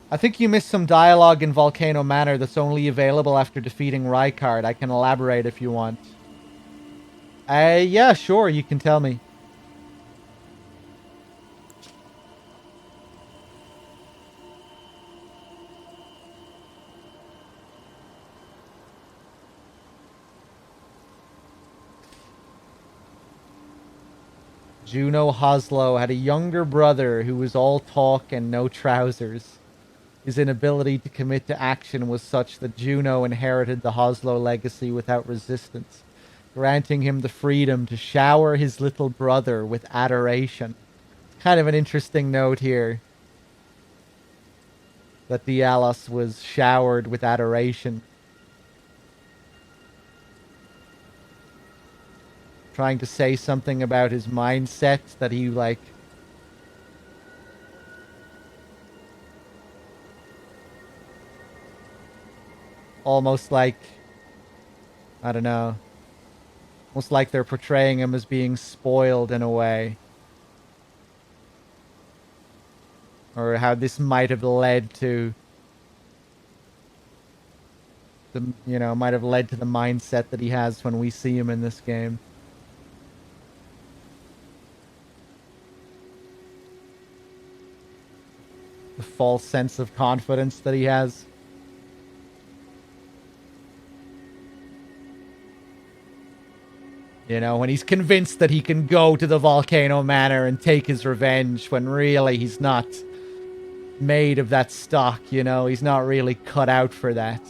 I think you missed some dialogue in Volcano Manor that's only available after defeating Rykard. I can elaborate if you want. Yeah, sure, you can tell me. Juno Hoslow had a younger brother who was all talk and no trousers. His inability to commit to action was such that Juno inherited the Hoslow legacy without resistance, granting him the freedom to shower his little brother with adoration. Kind of an interesting note here. That the Alice was showered with adoration. Trying to say something about his mindset that he, like... almost like... I don't know. Almost like they're portraying him as being spoiled in a way. Or how this might have led to... might have led to the mindset that he has when we see him in this game. The false sense of confidence that he has. You know, when he's convinced that he can go to the Volcano Manor and take his revenge, when really he's not made of that stock, you know? He's not really cut out for that.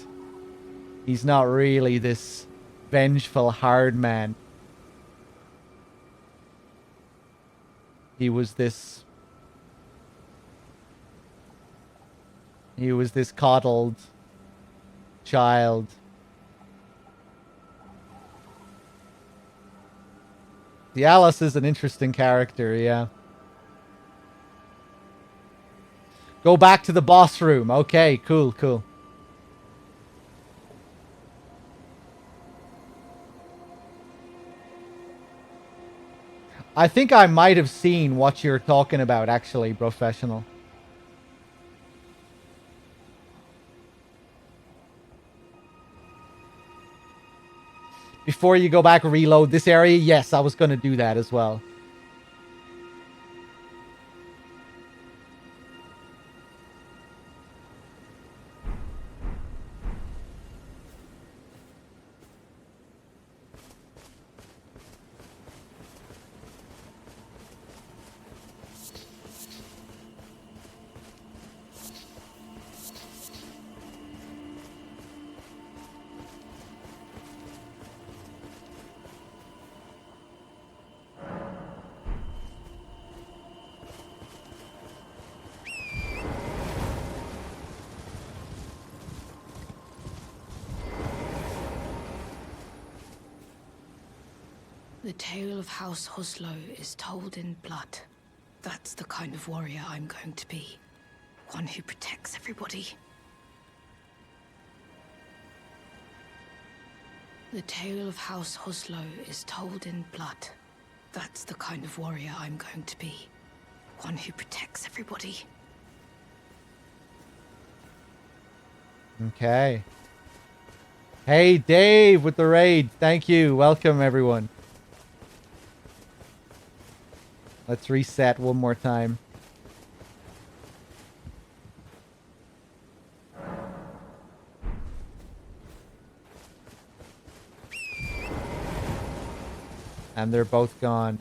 He's not really this vengeful hard man. He was this coddled child. The Alice is an interesting character, yeah. Go back to the boss room. Okay, cool, cool. I think I might have seen what you're talking about, actually, Professional. Before you go back and reload this area, yes, I was going to do that as well. The tale of House Hoslow is told in blood. That's the kind of warrior I'm going to be. One who protects everybody. The tale of House Hoslow is told in blood. That's the kind of warrior I'm going to be. One who protects everybody. Okay. Hey, Dave with the raid. Thank you. Welcome, everyone. Let's reset one more time. And they're both gone.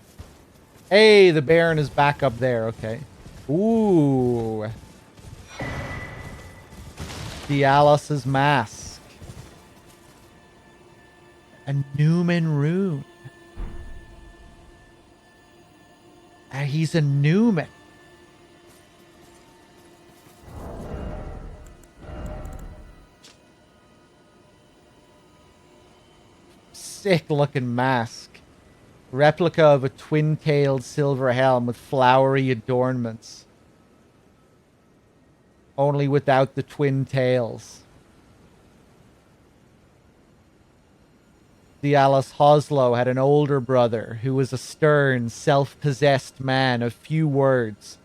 Hey, the Baron is back up there. Okay. Ooh. Dialos' mask. A Newman rune. He's a Newman. Sick looking mask. Replica of a twin-tailed silver helm with flowery adornments. Only without the twin tails. Dialos Hoslow had an older brother who was a stern, self-possessed man of few words.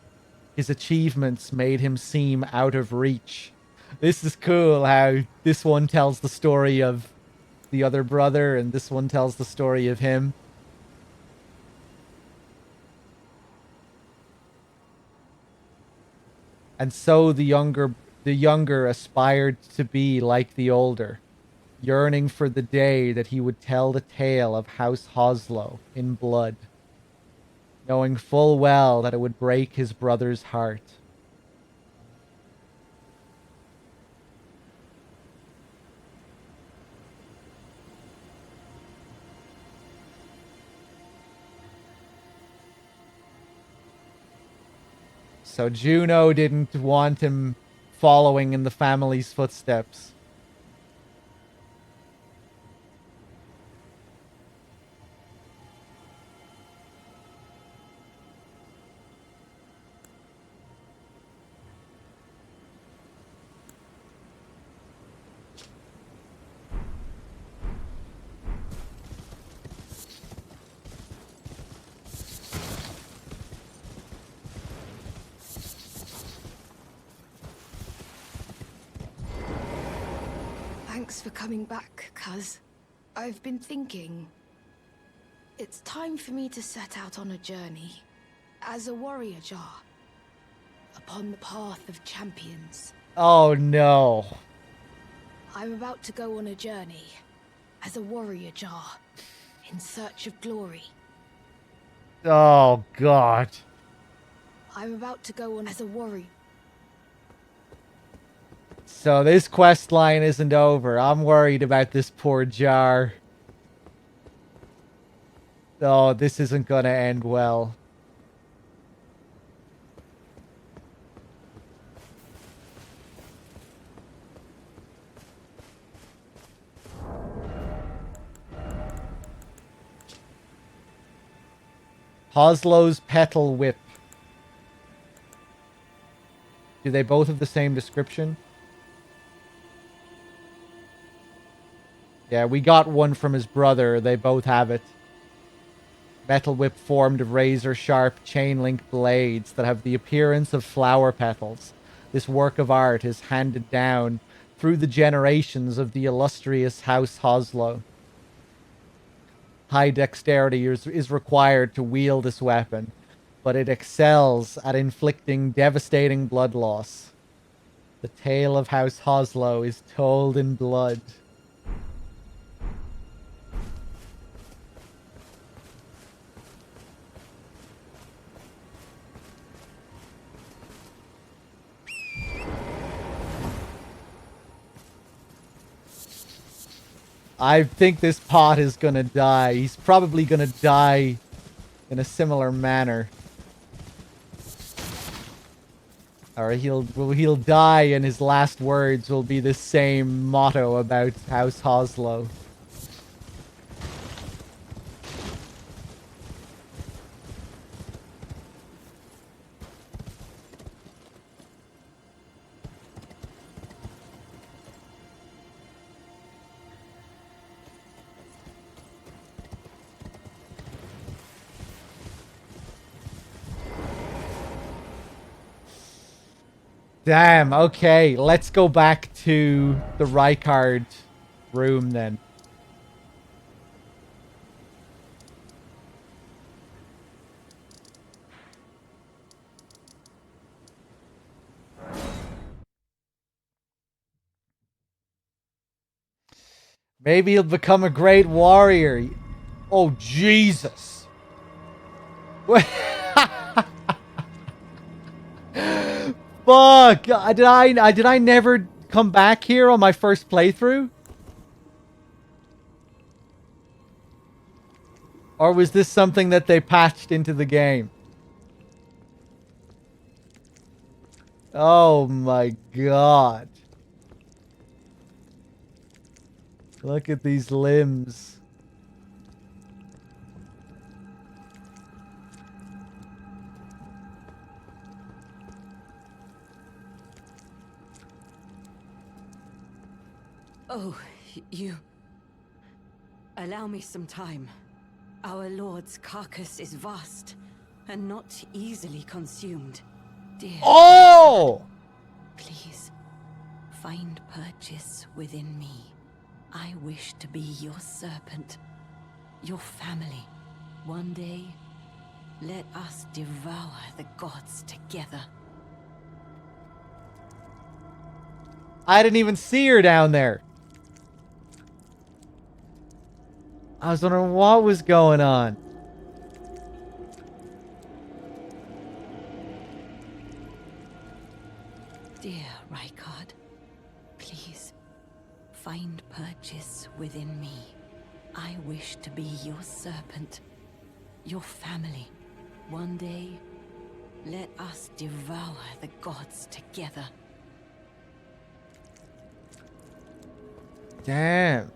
His achievements made him seem out of reach. This is cool how this one tells the story of the other brother and this one tells the story of him. And so the younger aspired to be like the older, yearning for the day that he would tell the tale of House Hoslow in blood, knowing full well that it would break his brother's heart. So Juno didn't want him following in the family's footsteps. Thanks for coming back, cuz. I've been thinking. It's time for me to set out on a journey. As a warrior jar. Upon the path of champions. Oh no. I'm about to go on a journey. As a warrior jar. In search of glory. Oh god. I'm about to go on as a warrior. So this quest line isn't over. I'm worried about this poor jar. Oh, this isn't gonna end well. Hoslow's Petal Whip. Do they both have the same description? Yeah, we got one from his brother. They both have it. Metal whip formed of razor-sharp chain-link blades that have the appearance of flower petals. This work of art is handed down through the generations of the illustrious House Hoslow. High dexterity is required to wield this weapon, but it excels at inflicting devastating blood loss. The tale of House Hoslow is told in blood. I think this pot is gonna die. He's probably gonna die in a similar manner. Or he'll die and his last words will be the same motto about House Hoslow. Damn, okay. Let's go back to the Rykard room then. Maybe he'll become a great warrior. Oh, Jesus. Fuck! Did I never come back here on my first playthrough? Or was this something that they patched into the game? Oh my god. Look at these limbs. Oh, you... Allow me some time. Our lord's carcass is vast, and not easily consumed. Dear... Oh! Please, find purchase within me. I wish to be your serpent, your family. One day, let us devour the gods together. I didn't even see her down there. I was wondering what was going on. Dear Rykard, please, find purchase within me. I wish to be your serpent, your family. One day, let us devour the gods together. Damn.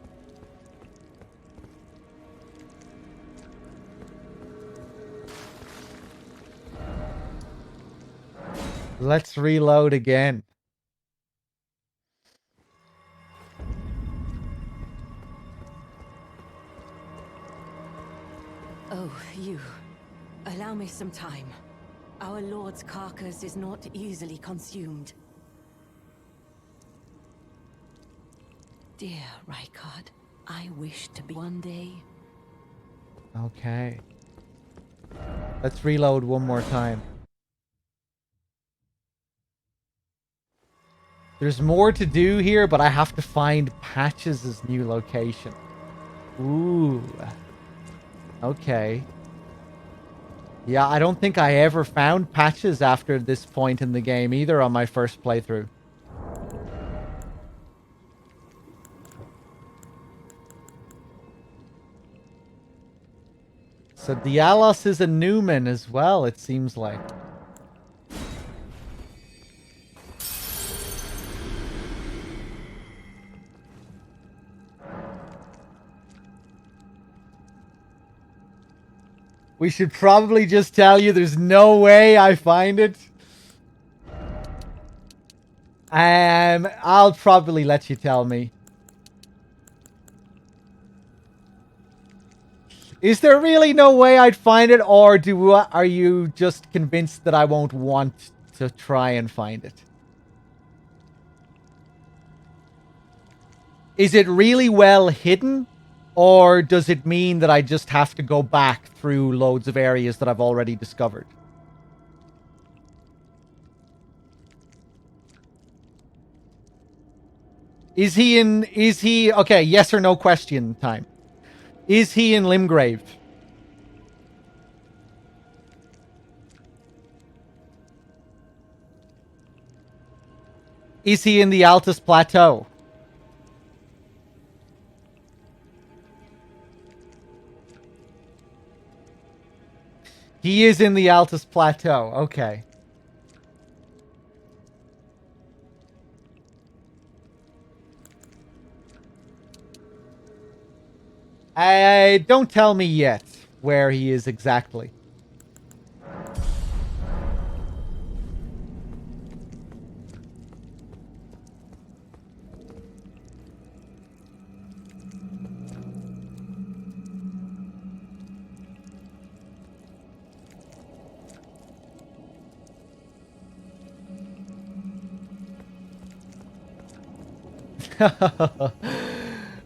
Let's reload again. Oh, you. Allow me some time. Our lord's carcass is not easily consumed. Dear Rykard, I wish to be one day. Okay. Let's reload one more time. There's more to do here, but I have to find Patches' new location. Ooh. Okay. Yeah, I don't think I ever found Patches after this point in the game either on my first playthrough. So Dialos is a Newman as well, it seems like. We should probably just tell you there's no way I find it. I'll probably let you tell me. Is there really no way I'd find it, or are you just convinced that I won't want to try and find it? Is it really well hidden, or does it mean that I just have to go back through loads of areas that I've already discovered? Okay, yes or no question time. Is he in Limgrave? Is he in the Altus Plateau? He is in the Altus Plateau. Okay. Don't tell me yet where he is exactly.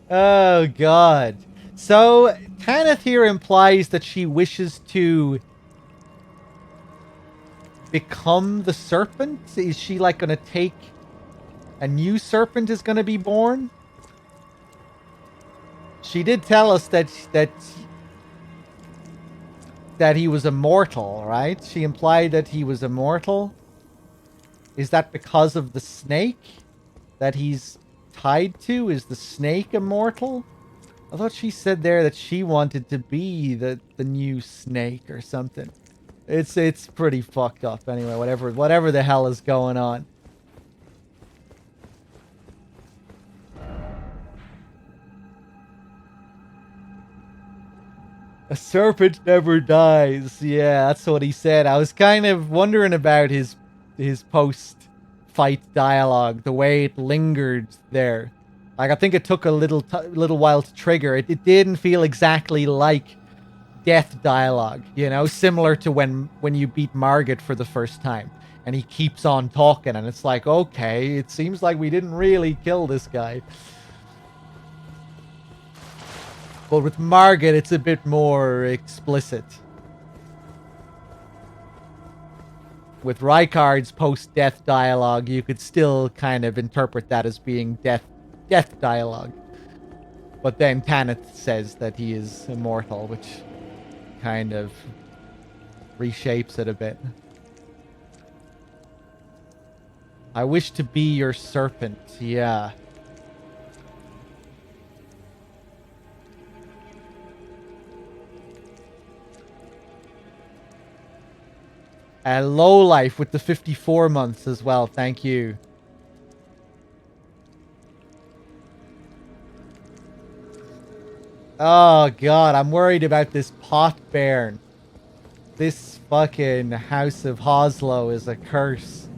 Oh, God. So, Tanith here implies that she wishes to become the serpent? Is she, like, gonna take... A new serpent is gonna be born? She did tell us that he was immortal, right? She implied that he was immortal. Is that because of the snake that he's tied to? Is the snake immortal? I thought she said there that she wanted to be the new snake or something. It's pretty fucked up anyway, whatever the hell is going on. A serpent never dies. Yeah, that's what he said. I was kind of wondering about his post-fight dialogue, the way it lingered there. Like, I think it took a little while to trigger. It didn't feel exactly like death dialogue, you know, similar to when you beat Margit for the first time, and he keeps on talking, and it's like, okay, it seems like we didn't really kill this guy. But with Margit, it's a bit more explicit. With Rykard's post-death dialogue, you could still kind of interpret that as being death dialogue. But then Tanith says that he is immortal, which kind of reshapes it a bit. I wish to be your serpent, yeah. Lowlife with the 54 months as well. Thank you. Oh, God. I'm worried about this pot bairn. This fucking House of Hoslow is a curse.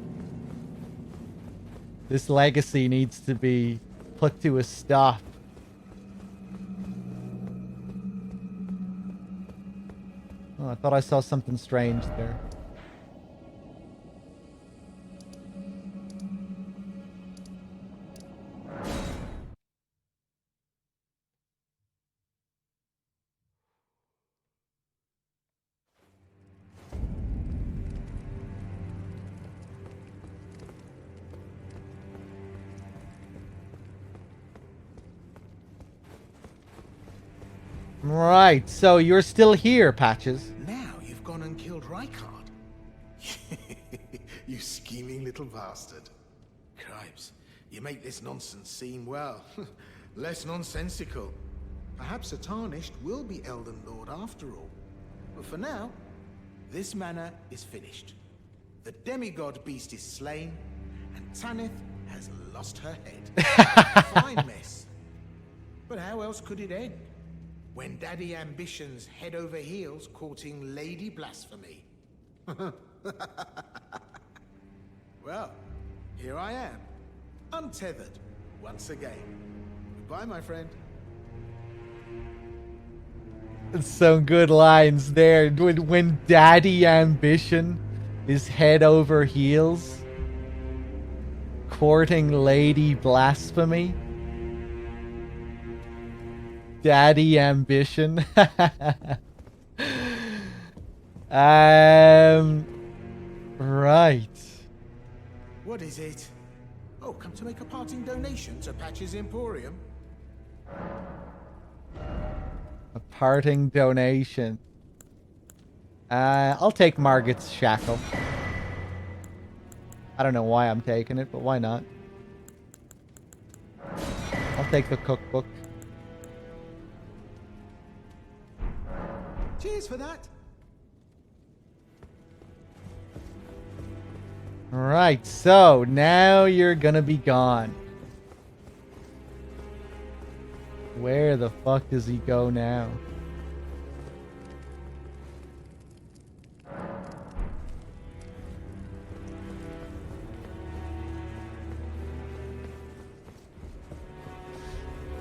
This legacy needs to be put to a stop. Oh, I thought I saw something strange there. Right, so you're still here, Patches. Now you've gone and killed Rykard. You scheming little bastard. Cripes, you make this nonsense seem, well, less nonsensical. Perhaps a Tarnished will be Elden Lord after all. But for now, this manor is finished. The demigod beast is slain, and Tanith has lost her head. Fine mess. But how else could it end? When Daddy Ambition's head over heels courting Lady Blasphemy. Well, here I am, untethered, once again. Goodbye, my friend. Some good lines there. When Daddy Ambition is head over heels, courting Lady Blasphemy. Daddy Ambition. Right. What is it? Oh, come to make a parting donation to Patch's Emporium? A parting donation. I'll take Margit's shackle. I don't know why I'm taking it, but why not? I'll take the cookbook. Cheers for that. Right, so now you're gonna be gone. Where the fuck does he go now?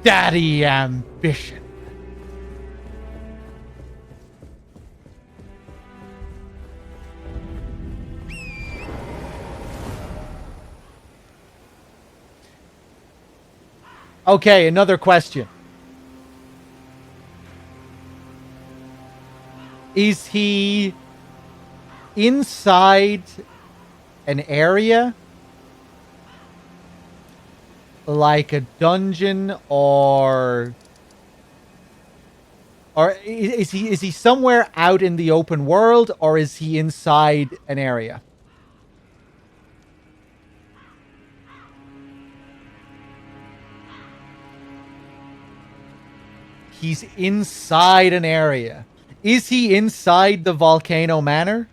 Daddy Ambition. Okay, another question. Is he inside an area? Like a dungeon, or is he somewhere out in the open world, or is he inside an area? He's inside an area. Is he inside the Volcano Manor?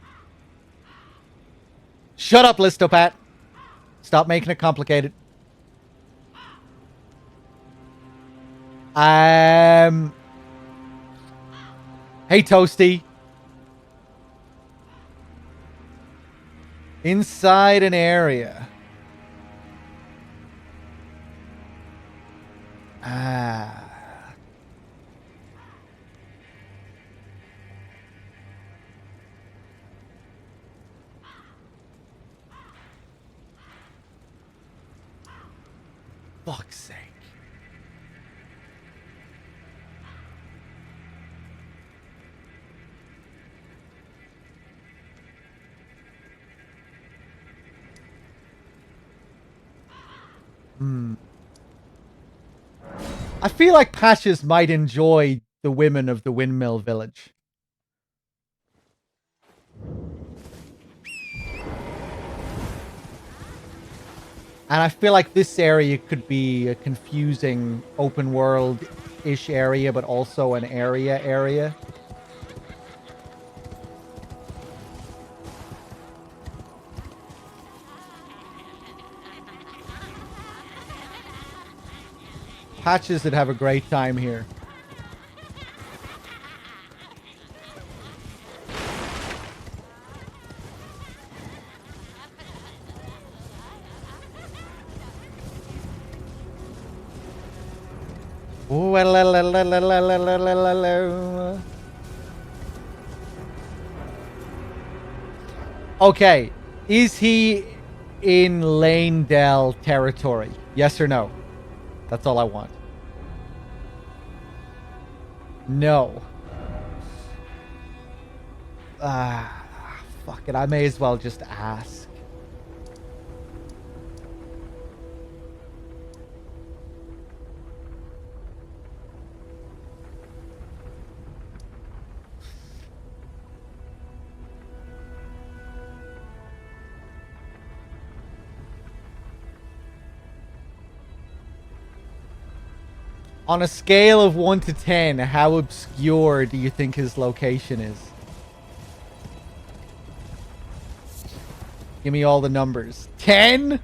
Shut up, Listopat. Stop making it complicated. Hey, Toasty. Inside an area. Fuck's sake. I feel like Patches might enjoy the women of the Windmill Village. And I feel like this area could be a confusing open world-ish area, but also an area. Patches would have a great time here. Okay, is he in Lanedale territory? Yes or no? That's all I want. No. Fuck it. I may as well just ask. On a scale of 1 to 10, how obscure do you think his location is? Give me all the numbers. 10?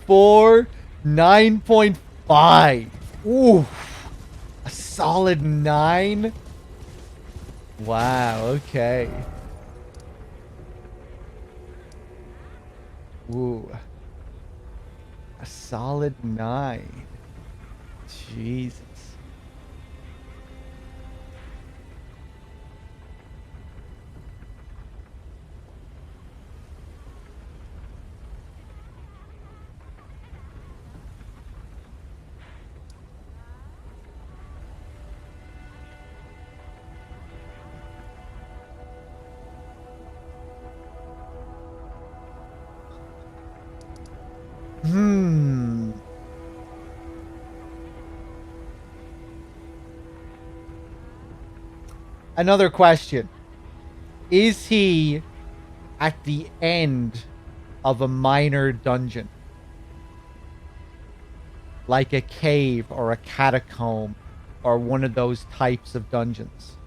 Four, 9.5. Ooh, a solid 9. Wow, okay. Ooh, a solid 9. Jesus. Another question. Is he at the end of a minor dungeon? Like a cave or a catacomb or one of those types of dungeons?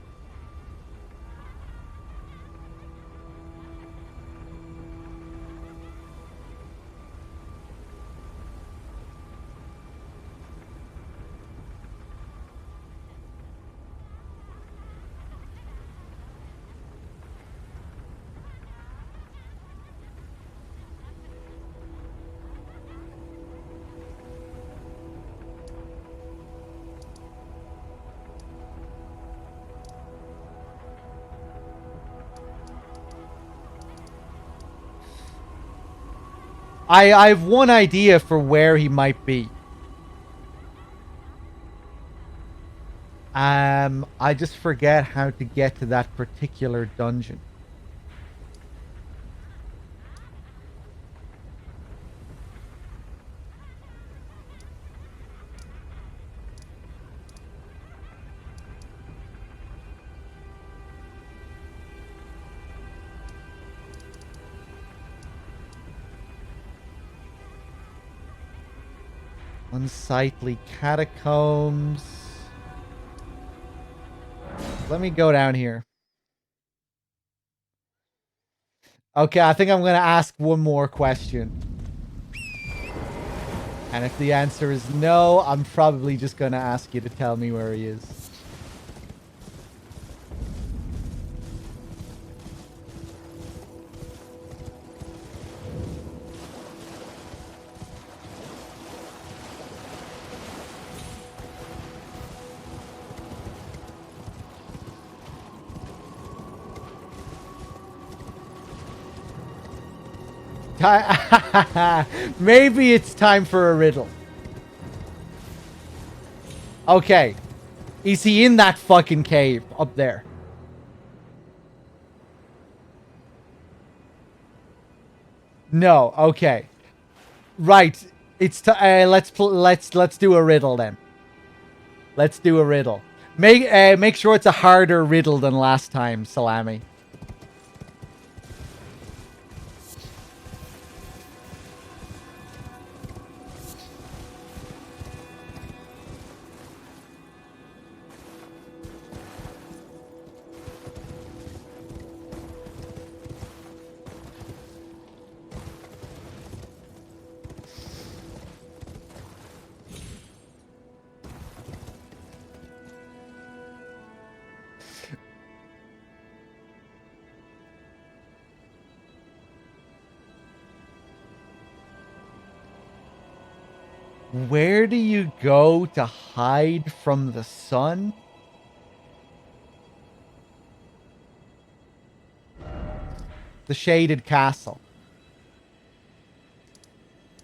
I have one idea for where he might be. I just forget how to get to that particular dungeon. Unsightly catacombs. Let me go down here. Okay, I think I'm going to ask one more question. And if the answer is no, I'm probably just going to ask you to tell me where he is. Maybe it's time for a riddle. Okay. Is he in that fucking cave up there? No. Okay. Right. It's let's do a riddle then. Let's do a riddle. Make sure it's a harder riddle than last time, Salami. Where do you go to hide from the sun? The Shaded Castle.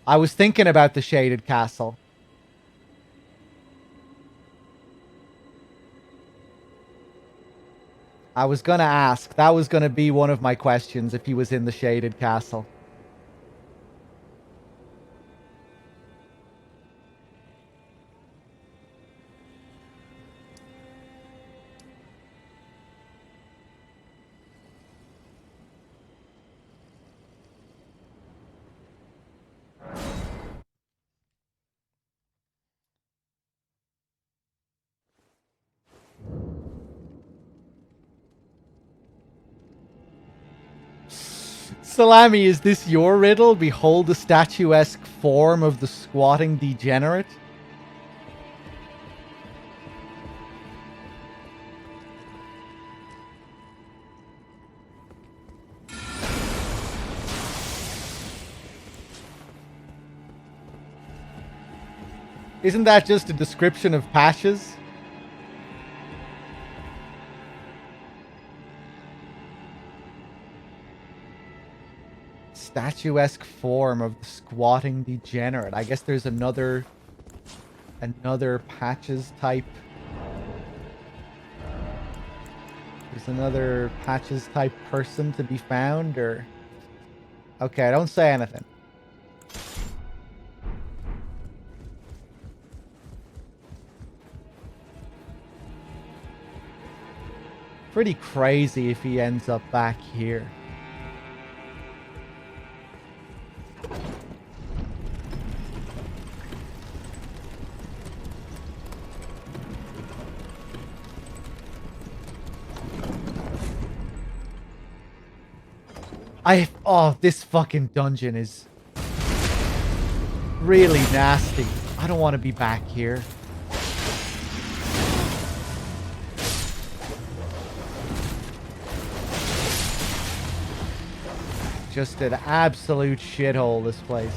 I was thinking about the Shaded Castle. I was gonna ask. That was gonna be one of my questions if he was in the Shaded Castle. Salami, is this your riddle? Behold the statuesque form of the squatting degenerate? Isn't that just a description of patches? Statuesque form of the squatting degenerate. I guess there's another patches type. There's another patches type person to be found, or... Okay, don't say anything. Pretty crazy if he ends up back here. Oh, this fucking dungeon is really nasty. I don't want to be back here. Just an absolute shithole, this place.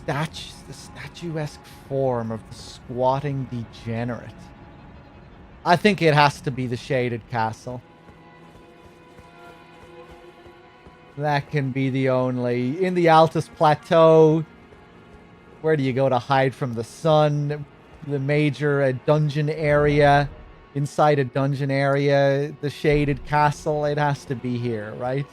The statuesque form of the squatting degenerate. I think it has to be the Shaded Castle. That can be the only. In the Altus Plateau, where do you go to hide from the sun? The major dungeon area. Inside a dungeon area, the shaded castle, it has to be here, right?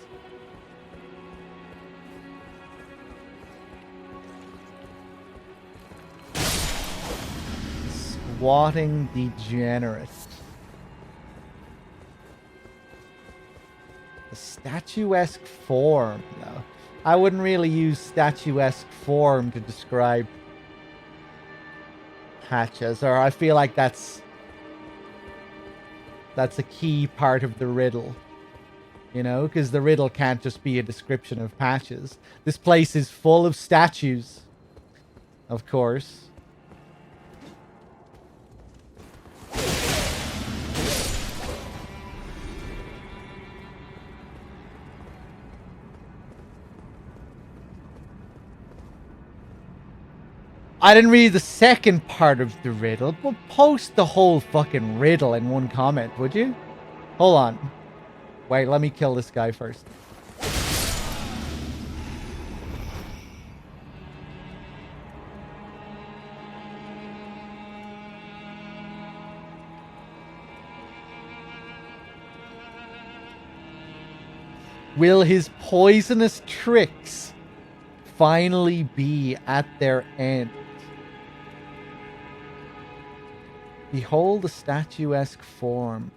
Squatting degenerate. The statuesque form, though. I wouldn't really use statuesque form to describe Patches, or I feel like that's a key part of the riddle. You know, because the riddle can't just be a description of Patches. This place is full of statues, of course. I didn't read the second part of the riddle, but post the whole fucking riddle in one comment, would you? Hold on. Wait, let me kill this guy first. Will his poisonous tricks finally be at their end? Behold the statuesque form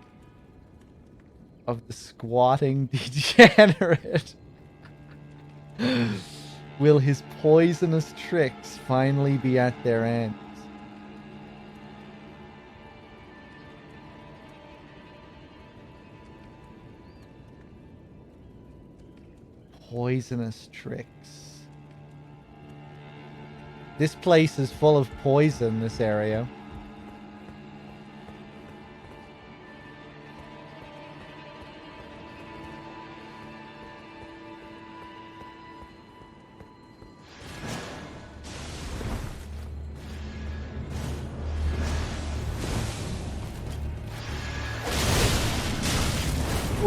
of the squatting degenerate. Will his poisonous tricks finally be at their end? Poisonous tricks. This place is full of poison, this area.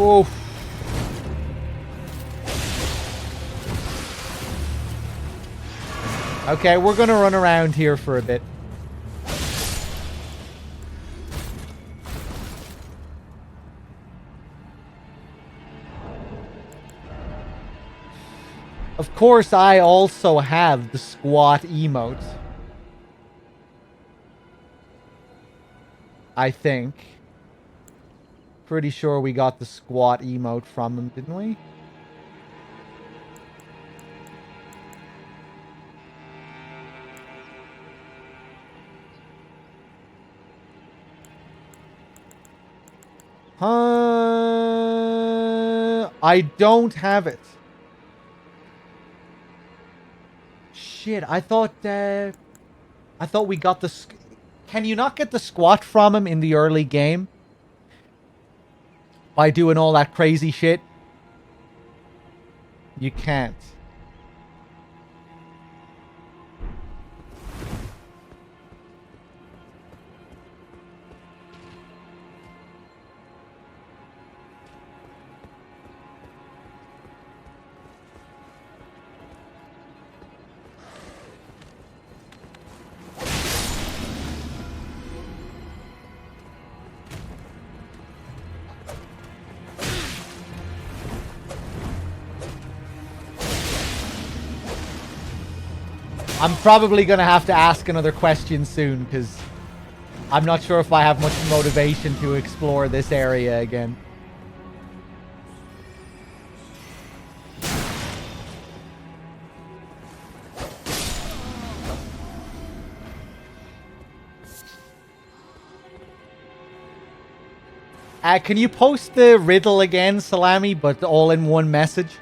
Oof. Okay, we're gonna run around here for a bit. Of course, I also have the squat emote. I think. Pretty sure we got the squat emote from him, didn't we? I don't have it. Shit, I thought we got the... Can you not get the squat from him in the early game? By doing all that crazy shit? You can't. I'm probably going to have to ask another question soon, because I'm not sure if I have much motivation to explore this area again. Can you post the riddle again, Salami, but all in one message?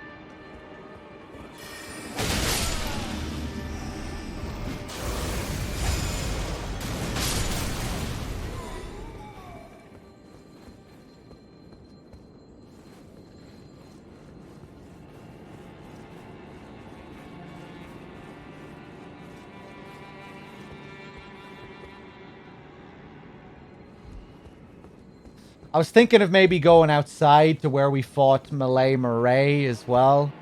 I was thinking of maybe going outside to where we fought Malay Murray as well.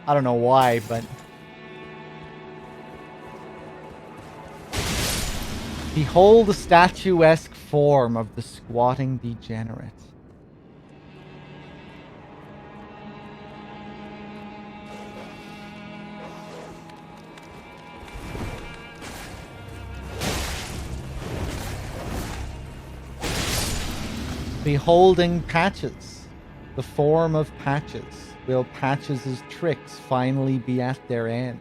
I don't know why, but... Behold the statuesque form of the squatting degenerate. Beholding Patches, the form of Patches. Will Patches' tricks finally be at their end?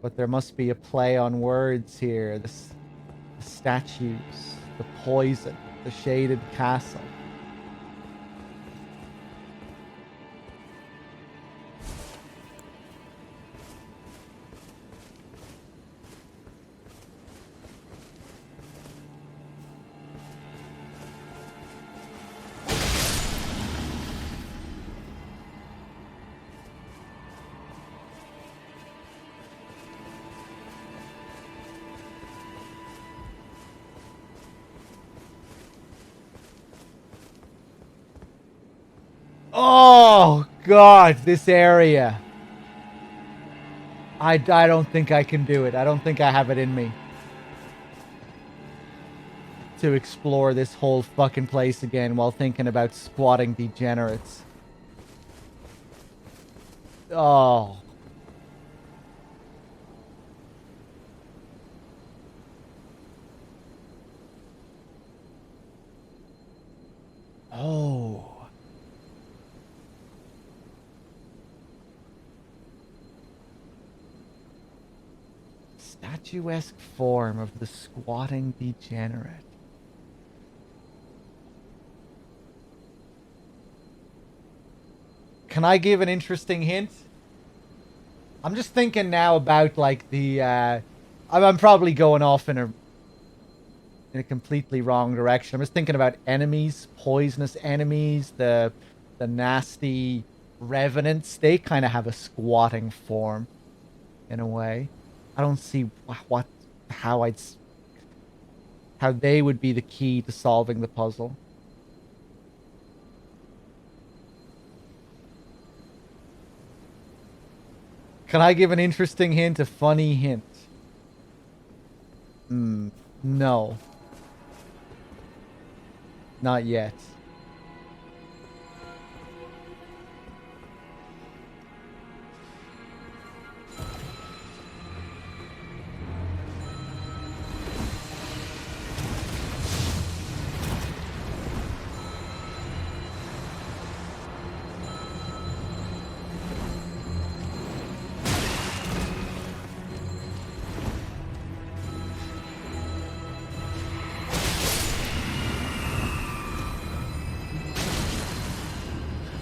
But there must be a play on words here. The statues, the poison, the shaded castle. Oh, God, this area. I don't think I can do it. I don't think I have it in me to explore this whole fucking place again while thinking about squatting degenerates. Oh. Oh. Statuesque form of the squatting degenerate. Can I give an interesting hint? I'm just thinking now about like the I'm probably going off in a completely wrong direction. I'm just thinking about enemies, poisonous enemies, the nasty revenants. They kind of have a squatting form in a way. I don't see how they would be the key to solving the puzzle. Can I give an interesting hint, a funny hint? No. Not yet.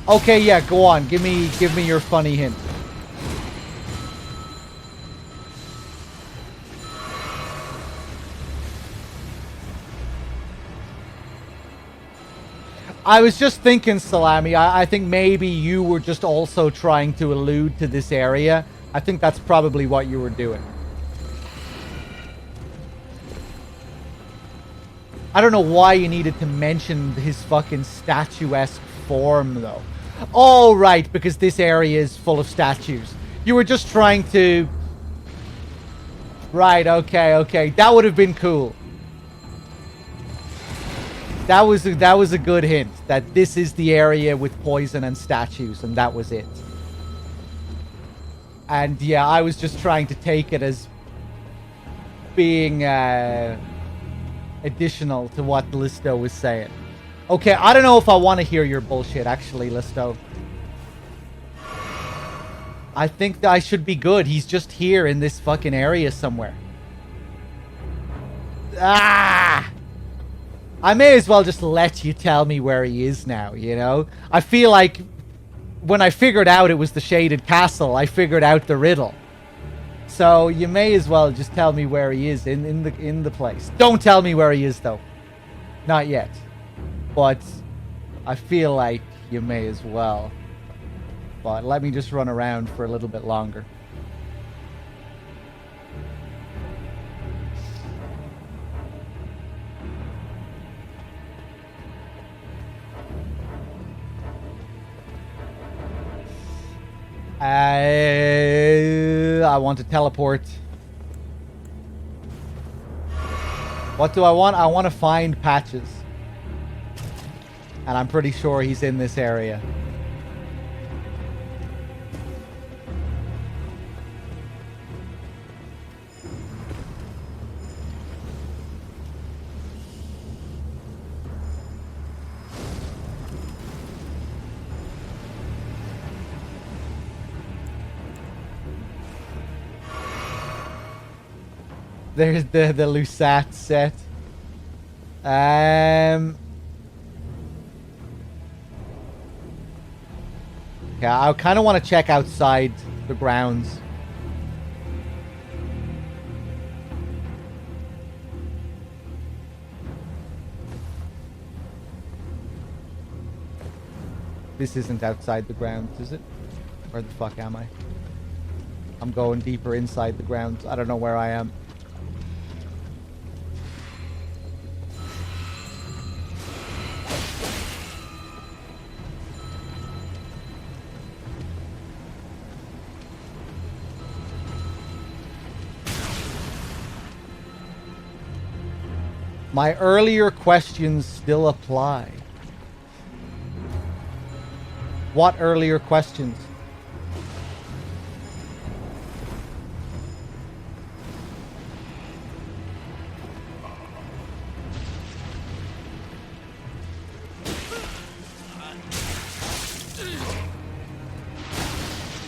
Okay, yeah, go on. Give me your funny hint. I was just thinking, Salami, I think maybe you were just also trying to allude to this area. I think that's probably what you were doing. I don't know why you needed to mention his fucking statuesque form, though. Oh, right, because this area is full of statues. You were just trying to... Right, okay. That would have been cool. That was a good hint. That this is the area with poison and statues, and that was it. And yeah, I was just trying to take it as being additional to what Listo was saying. Okay, I don't know if I want to hear your bullshit, actually, Listo. I think that I should be good. He's just here in this fucking area somewhere. Ah! I may as well just let you tell me where he is now, you know? I feel like when I figured out it was the Shaded Castle, I figured out the riddle. So you may as well just tell me where he is in the place. Don't tell me where he is, though. Not yet. But I feel like you may as well. But let me just run around for a little bit longer. I want to teleport. What do I want? I want to find Patches. And I'm pretty sure he's in this area. There's the Lusat set. Yeah, I kind of want to check outside the grounds. This isn't outside the grounds, is it? Where the fuck am I? I'm going deeper inside the grounds. I don't know where I am. My earlier questions still apply. What earlier questions?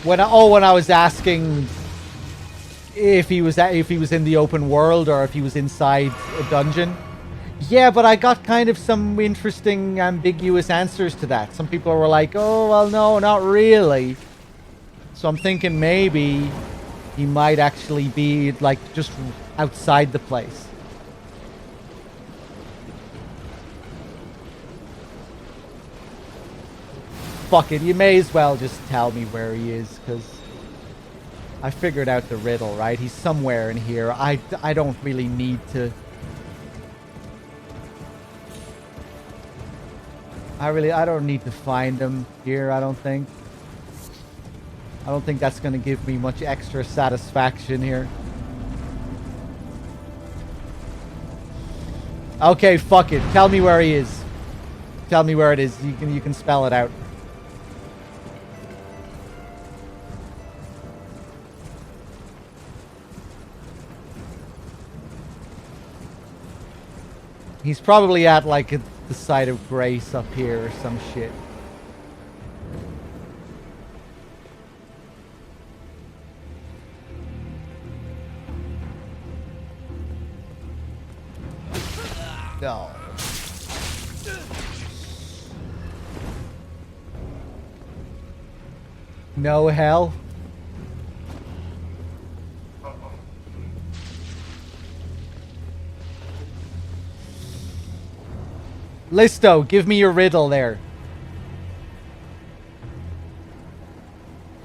When I was asking if he was in the open world or if he was inside a dungeon. Yeah, but I got kind of some interesting, ambiguous answers to that. Some people were like, oh, well, no, not really. So I'm thinking maybe he might actually be, like, just outside the place. Fuck it, you may as well just tell me where he is, because I figured out the riddle, right? He's somewhere in here. I don't really need to... I don't need to find him here, I don't think. I don't think that's going to give me much extra satisfaction here. Okay, fuck it. Tell me where he is. Tell me where it is. You can spell it out. He's probably at, like, the site of grace up here or some shit. No. No hell? Listo, give me your riddle there.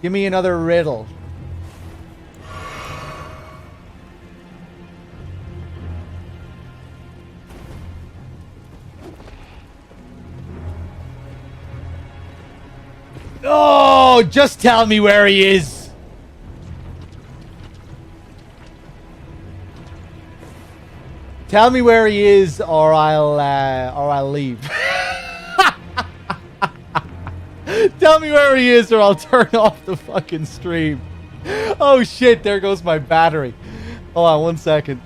Give me another riddle. Oh, just tell me where he is. Tell me where he is, or I'll leave. Tell me where he is, or I'll turn off the fucking stream. Oh shit! There goes my battery. Hold on 1 second.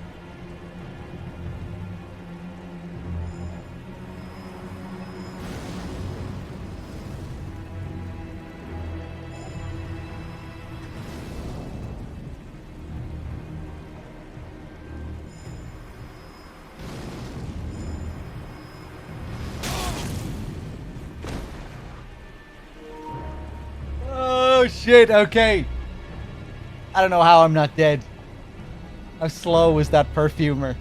Oh shit, okay. I don't know how I'm not dead. How slow was that perfumer?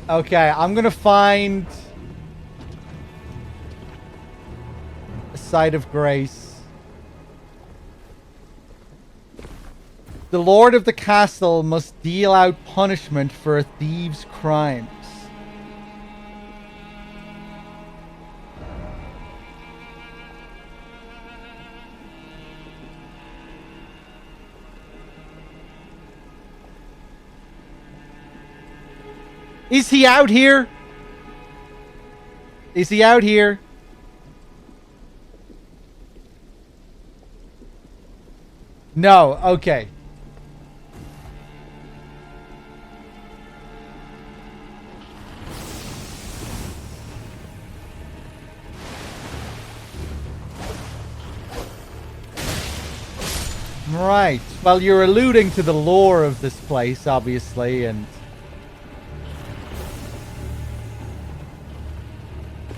Okay, I'm gonna find... Site of Grace. The Lord of the Castle must deal out punishment for a thief's crimes. Is he out here? Is he out here? No, okay. Right. Well, you're alluding to the lore of this place, obviously, and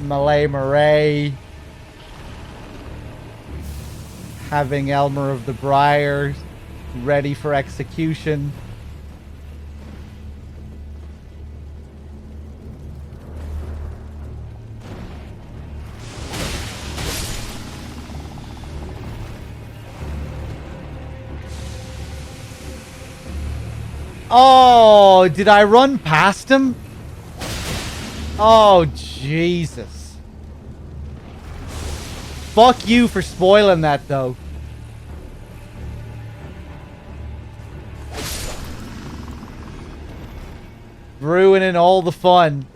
Malay Murray having Elmer of the Briar ready for execution. Oh, did I run past him? Oh, Jesus. Fuck you for spoiling that, though. Ruining all the fun.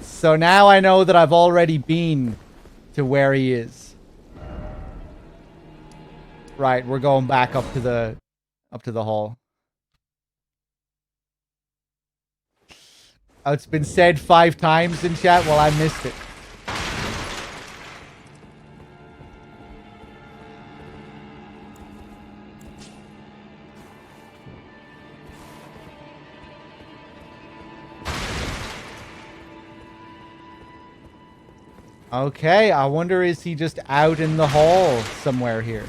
So now I know that I've already been to where he is. Right, we're going back up to the hall. Oh, it's been said 5 times in chat. Well, I missed it. Okay, I wonder, is he just out in the hall somewhere here?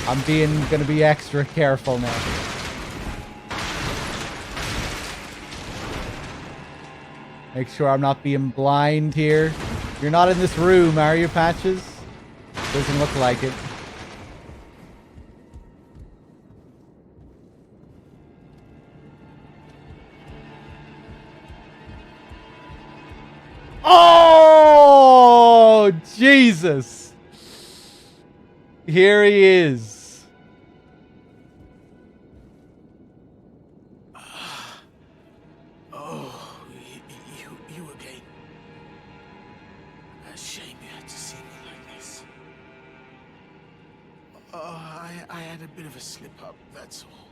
I'm gonna be extra careful now. Make sure I'm not being blind here. You're not in this room, are you, Patches? Doesn't look like it. Oh, Jesus. Here he is. You again. A shame you had to see me like this. I had a bit of a slip-up, that's all.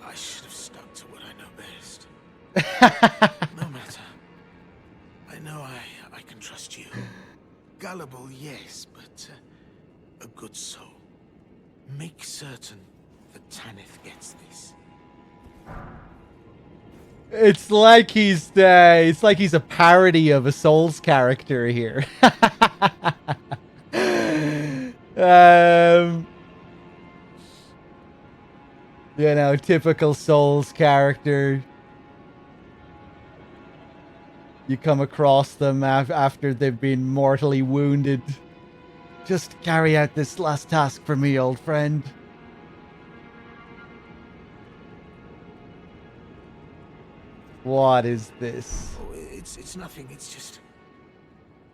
I should have stuck to what I know best. No matter. I know I can trust you. Gullible, yes, but a good soul. Make certain that Tanith gets this. It's like he's a parody of a Souls character here. You know, typical Souls character. You come across them after they've been mortally wounded. Just carry out this last task for me, old friend. What is this? Oh, it's nothing. It's just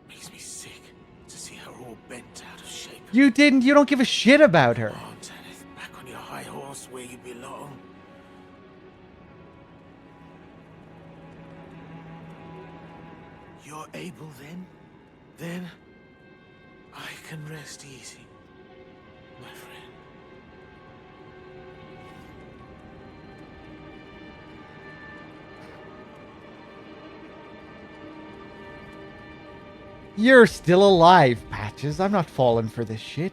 makes me sick to see her all bent out of shape. You don't give a shit about her. Come on, Tanith, back on your high horse where you belong. You're able then? Then I can rest easy, my friend. You're still alive, Patches. I'm not falling for this shit.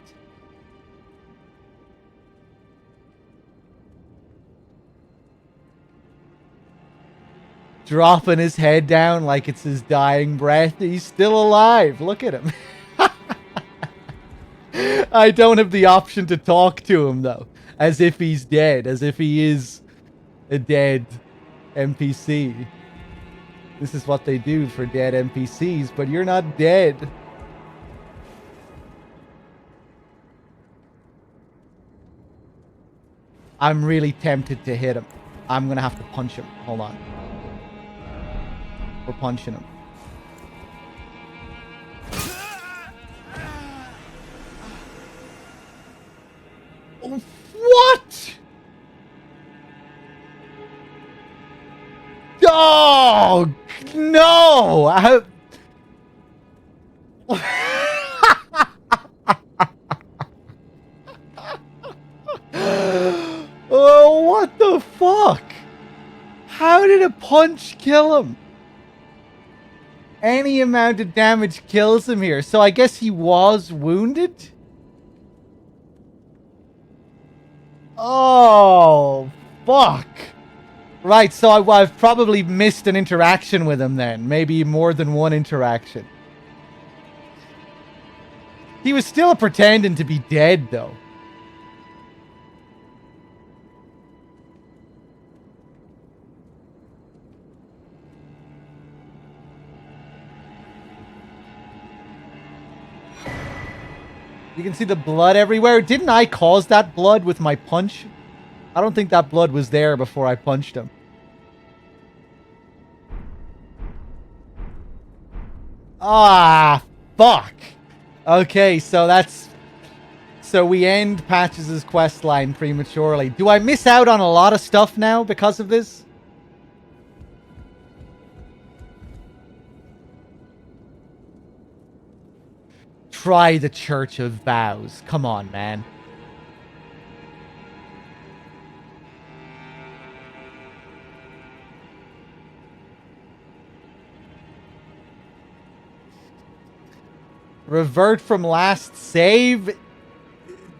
Dropping his head down like it's his dying breath. He's still alive. Look at him. I don't have the option to talk to him, though. As if he's dead. As if he is a dead NPC. This is what they do for dead NPCs, but you're not dead. I'm really tempted to hit him. I'm gonna have to punch him. Hold on. We're punching him. What? Oh, no! Oh, what the fuck? How did a punch kill him? Any amount of damage kills him here. So I guess he was wounded? Oh, fuck. Right, so I've probably missed an interaction with him then. Maybe more than one interaction. He was still pretending to be dead, though. You can see the blood everywhere. Didn't I cause that blood with my punch? I don't think that blood was there before I punched him. Ah, fuck. Okay, so that's... So we end Patches' quest line prematurely. Do I miss out on a lot of stuff now because of this? Try the Church of Vows. Come on, man. Revert from last save.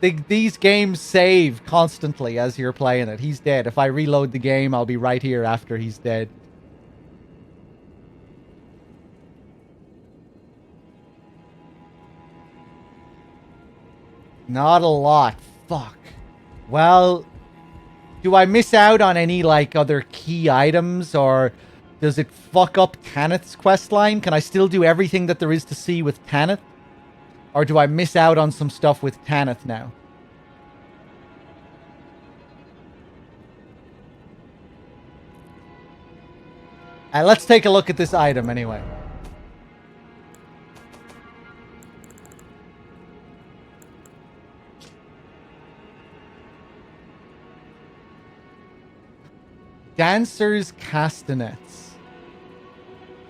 These games save constantly as you're playing it. He's dead. If I reload the game, I'll be right here after he's dead. Not a lot. Fuck. Well, do I miss out on any, like, other key items, or does it fuck up Tanith's questline? Can I still do everything that there is to see with Tanith? Or do I miss out on some stuff with Tanith now? Let's take a look at this item anyway. Dancers' castanets.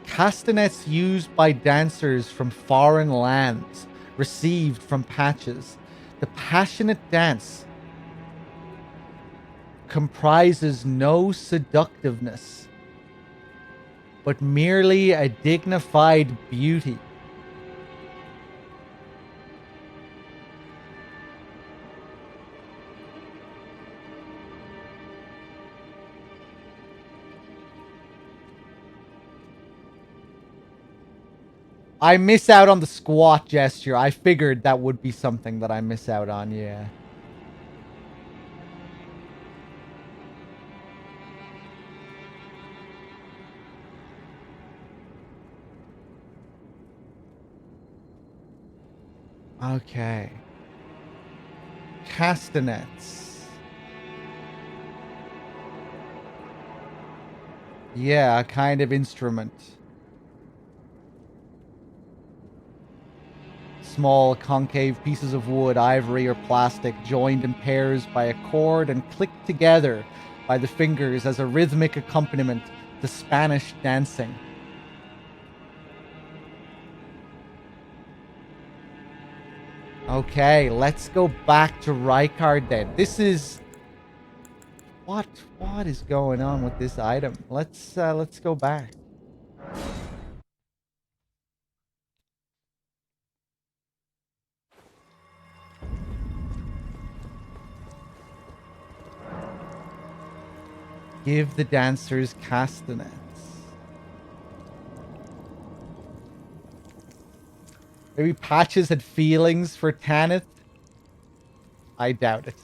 Castanets used by dancers from foreign lands, received from Patches. The passionate dance comprises no seductiveness, but merely a dignified beauty. I miss out on the squat gesture. I figured that would be something that I miss out on, yeah. Okay. Castanets. Yeah, a kind of instrument. Small concave pieces of wood, ivory, or plastic joined in pairs by a cord and clicked together by the fingers as a rhythmic accompaniment to Spanish dancing. Okay, let's go back to Rykard then. This is... What is going on with this item? Let's go back. Give the dancers castanets. Maybe Patches had feelings for Tanith? I doubt it.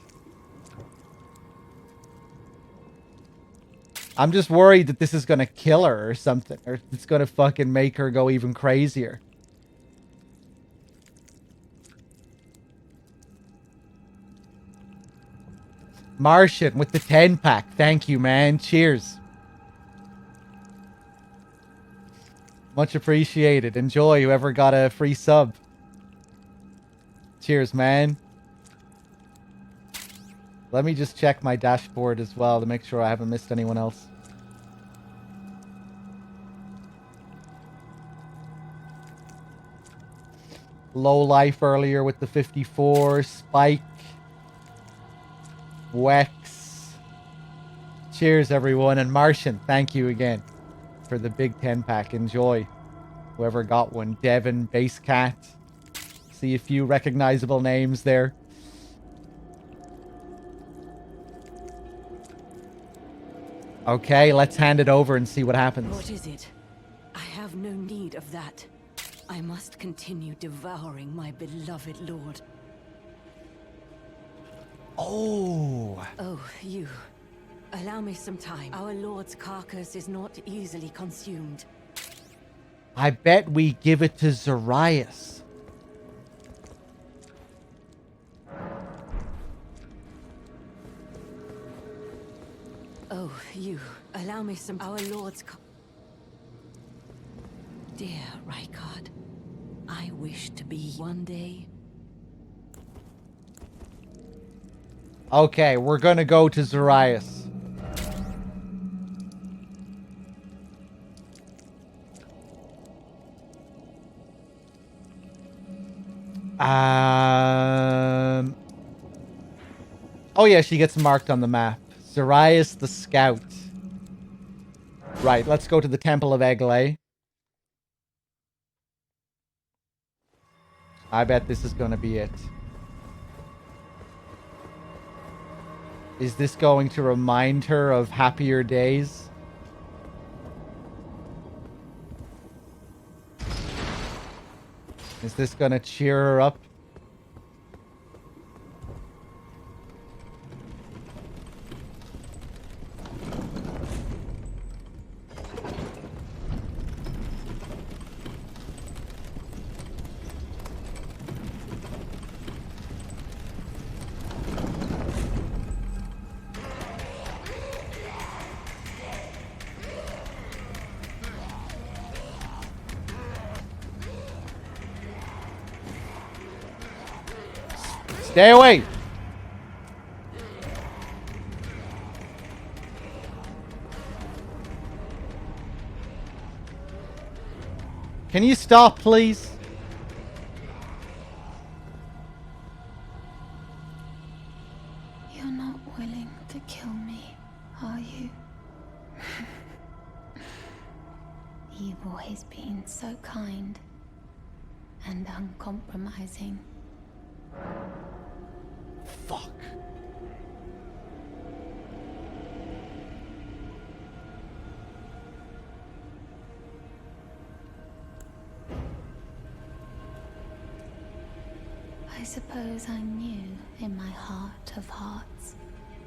I'm just worried that this is gonna kill her or something. Or it's gonna fucking make her go even crazier. Martian with the 10-pack. Thank you, man. Cheers. Much appreciated. Enjoy, whoever got a free sub. Cheers, man. Let me just check my dashboard as well to make sure I haven't missed anyone else. Low life earlier with the 54. Spike. Wex. Cheers, everyone. And Martian, thank you again for the big 10-pack. Enjoy. Whoever got one. Devin, Base Cat. See a few recognizable names there. Okay, let's hand it over and see what happens. What is it? I have no need of that. I must continue devouring my beloved lord. Oh. Oh, you. Allow me some time. Our lord's carcass is not easily consumed. I bet we give it to Zarias. Oh, you. Allow me some... Our lord's... Dear Rykard, I wish to be one day... Okay, we're gonna go to Zarias. Oh yeah, she gets marked on the map. Zarias the Scout. Right, let's go to the Temple of Eglay. I bet this is gonna be it. Is this going to remind her of happier days? Is this gonna cheer her up? Stay away! Can you stop, please? You're not willing to kill me, are you? You've always been so kind and uncompromising. Fuck. I suppose I knew in my heart of hearts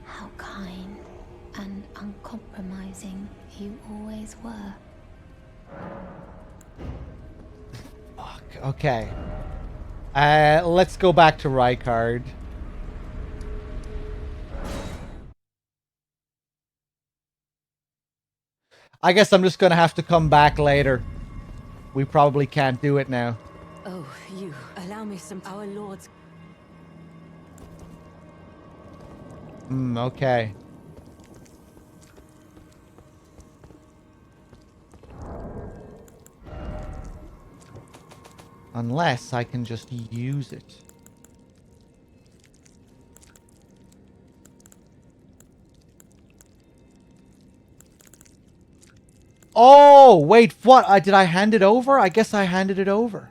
how kind and uncompromising you always were. Fuck. Okay. Let's go back to Rykard. I guess I'm just gonna have to come back later. We probably can't do it now. Oh, you. Allow me some... Our lord's... Okay. Unless I can just use it. Oh, wait, what? Did I hand it over? I guess I handed it over.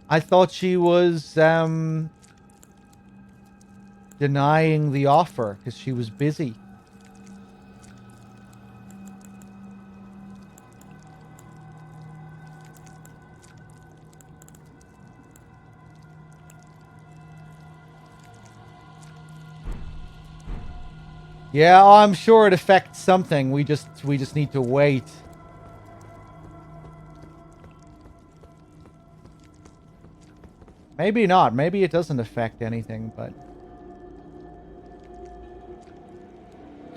I thought she was, denying the offer because she was busy. Yeah, oh, I'm sure it affects something. We just need to wait. Maybe not. Maybe it doesn't affect anything, but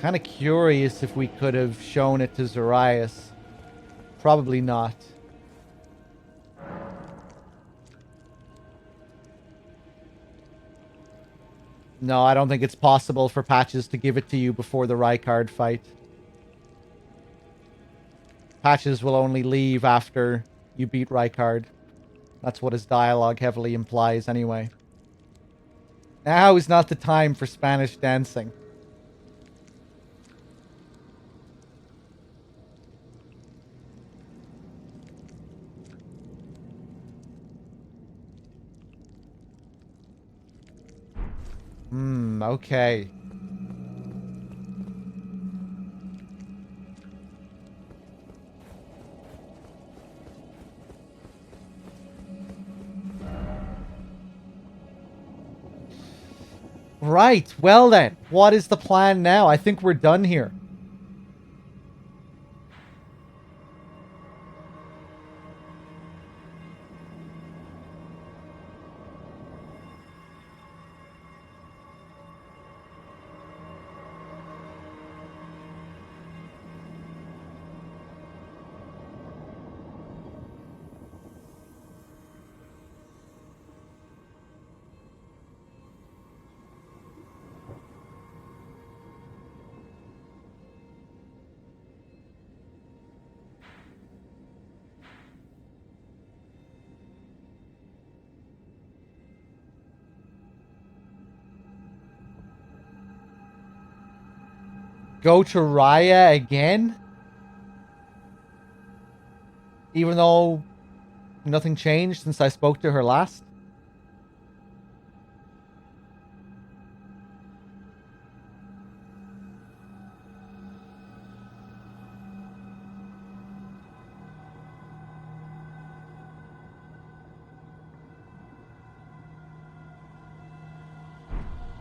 kind of curious if we could have shown it to Zarias. Probably not. No, I don't think it's possible for Patches to give it to you before the Rykard fight. Patches will only leave after you beat Rykard. That's what his dialogue heavily implies anyway. Now is not the time for Spanish dancing. Okay. Right, well then, what is the plan now? I think we're done here. Go to Raya again? Even though nothing changed since I spoke to her last?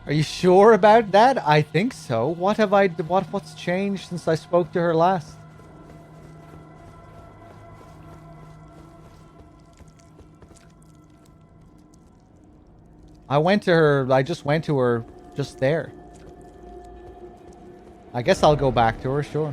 Are you sure about that? I think so. What's changed since I spoke to her last? I just went to her just there. I guess I'll go back to her, sure.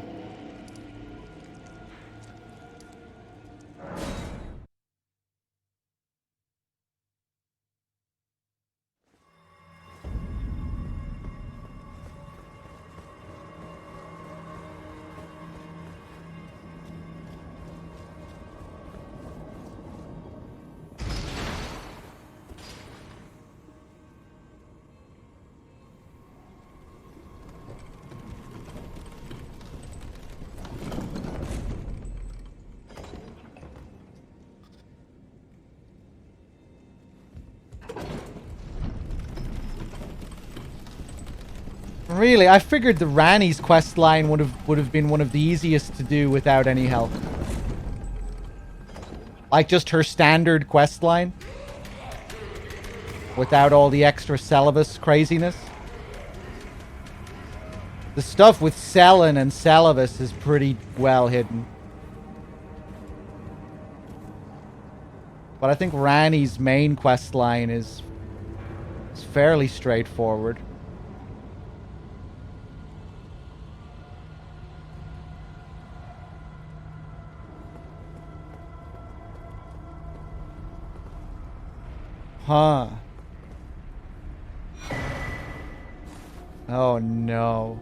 Really, I figured the Ranni's quest line would have been one of the easiest to do without any help. Like just her standard quest line. Without all the extra Celavus craziness. The stuff with Selen and Celavus is pretty well hidden. But I think Ranni's main quest line is fairly straightforward. Huh. Oh no.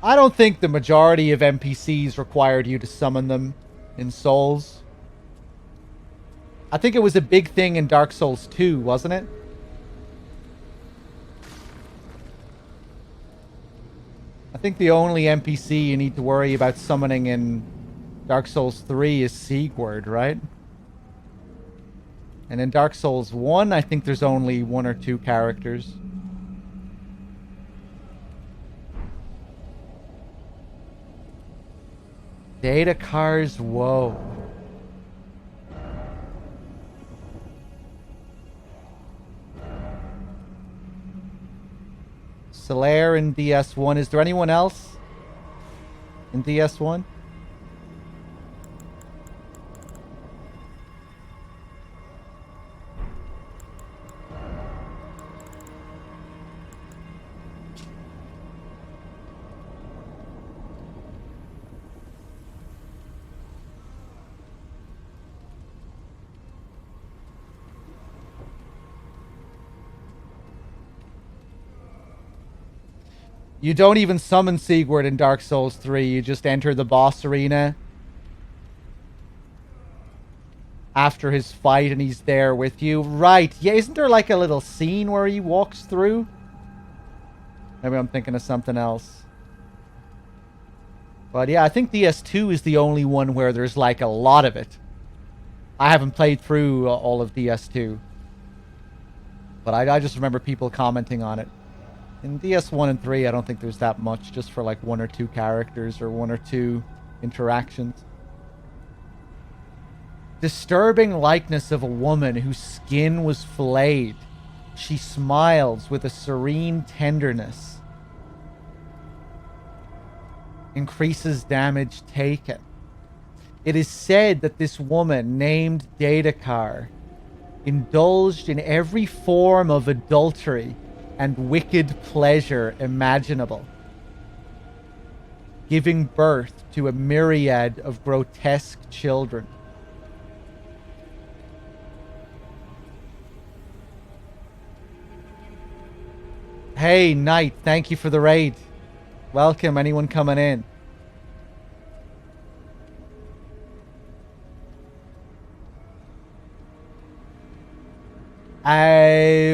I don't think the majority of NPCs required you to summon them in Souls. I think it was a big thing in Dark Souls 2, wasn't it? I think the only NPC you need to worry about summoning in Dark Souls 3 is Sigurd, right? And in Dark Souls 1, I think there's only 1 or 2 characters. Data cars, whoa. Solaire in DS1. Is there anyone else in DS1? You don't even summon Sigurd in Dark Souls 3. You just enter the boss arena after his fight and he's there with you. Right. Yeah, isn't there like a little scene where he walks through? Maybe I'm thinking of something else. But yeah, I think DS2 is the only one where there's like a lot of it. I haven't played through all of DS2. But I just remember people commenting on it. In DS1 and 3, I don't think there's that much, just for like 1 or 2 characters or 1 or 2 interactions. Disturbing likeness of a woman whose skin was flayed. She smiles with a serene tenderness. Increases damage taken. It is said that this woman, named Daedakar, indulged in every form of adultery and wicked pleasure imaginable, giving birth to a myriad of grotesque children. Hey, Knight, thank you for the raid. Welcome, anyone coming in.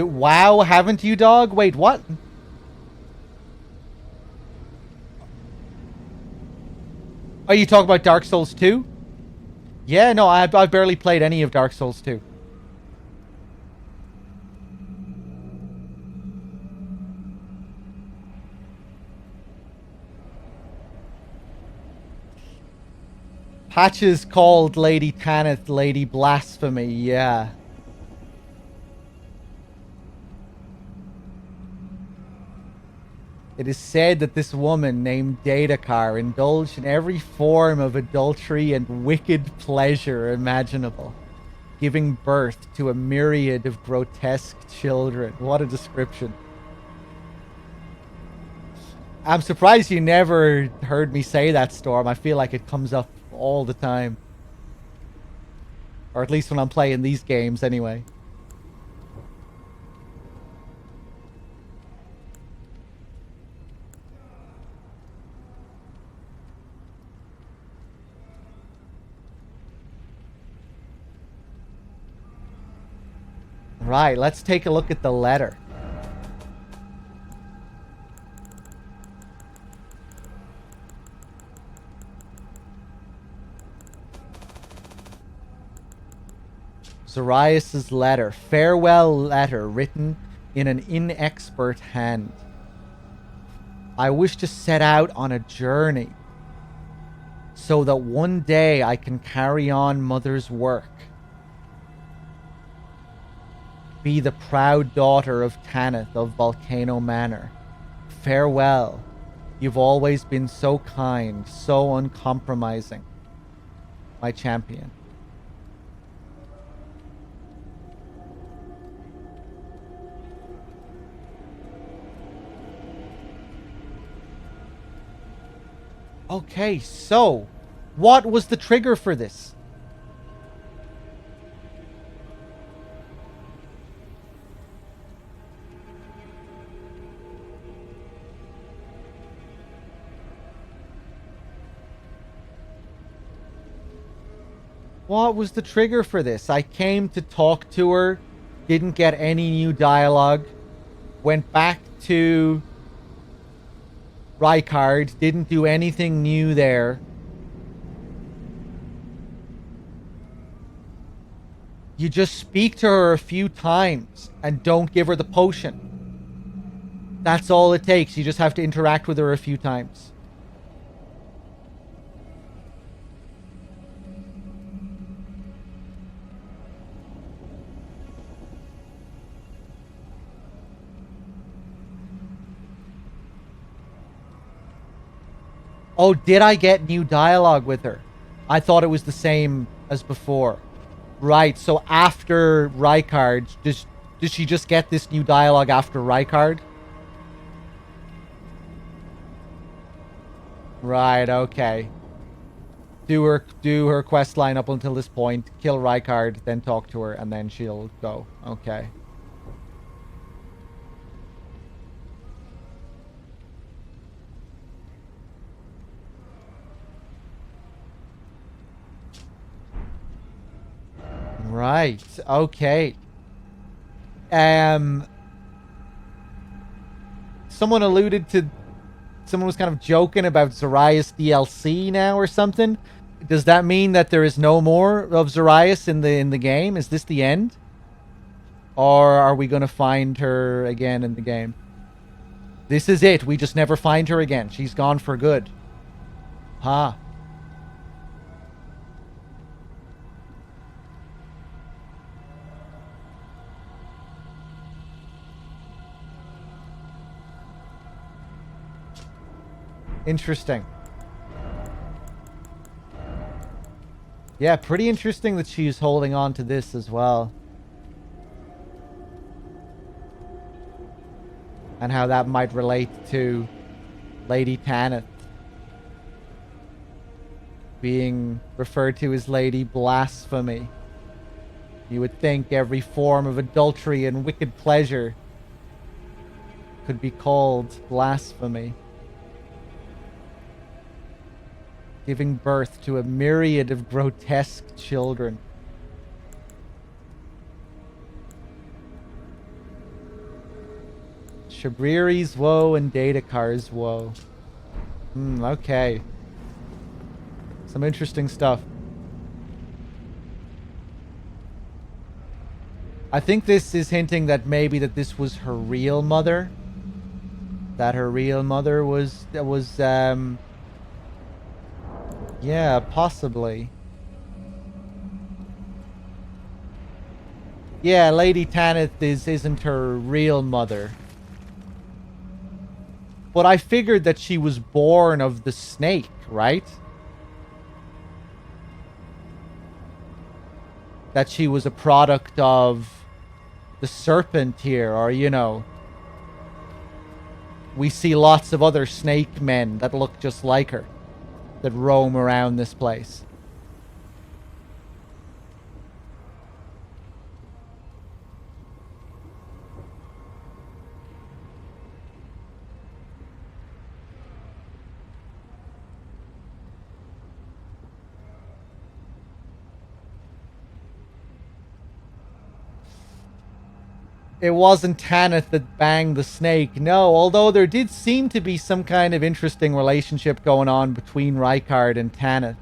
Wow, haven't you, dog? Wait, what? Oh, you talking about Dark Souls 2? Yeah, no, I've barely played any of Dark Souls 2. Patches called Lady Tanith Lady Blasphemy, yeah. It is said that this woman named Daedakar indulged in every form of adultery and wicked pleasure imaginable, giving birth to a myriad of grotesque children. What a description. I'm surprised you never heard me say that, Storm. I feel like it comes up all the time. Or at least when I'm playing these games, anyway. Right, let's take a look at the letter. Zarias' letter. Farewell letter written in an inexpert hand. I wish to set out on a journey so that one day I can carry on Mother's work. Be the proud daughter of Tanith of Volcano Manor. Farewell. You've always been so kind, so uncompromising. My champion. Okay, so what was the trigger for this? What was the trigger for this? I came to talk to her, didn't get any new dialogue, went back to Rykard, didn't do anything new there. You just speak to her a few times and don't give her the potion. That's all it takes. You just have to interact with her a few times. Oh, did I get new dialogue with her? I thought it was the same as before. Right, so after Rykard, does she just get this new dialogue after Rykard? Right, okay. Do her quest line up until this point, kill Rykard, then talk to her, and then she'll go. Okay. Right, okay. Someone alluded to... Someone was kind of joking about Zarias DLC now or something. Does that mean that there is no more of Zarias in the game? Is this the end? Or are we going to find her again in the game? This is it. We just never find her again. She's gone for good. Huh. Interesting. Yeah, pretty interesting that she's holding on to this as well. And how that might relate to Lady Tanith being referred to as Lady Blasphemy. You would think every form of adultery and wicked pleasure could be called blasphemy. Giving birth to a myriad of grotesque children. Shabriri's woe and Datakar's woe. Okay. Some interesting stuff. I think this is hinting that maybe that this was her real mother. That her real mother was yeah, possibly. Yeah, Lady Tanith isn't her real mother. But I figured that she was born of the snake, right? That she was a product of the serpent here, or, you know. We see lots of other snake men that look just like her, that roam around this place. It wasn't Tanith that banged the snake, no, although there did seem to be some kind of interesting relationship going on between Rykard and Tanith.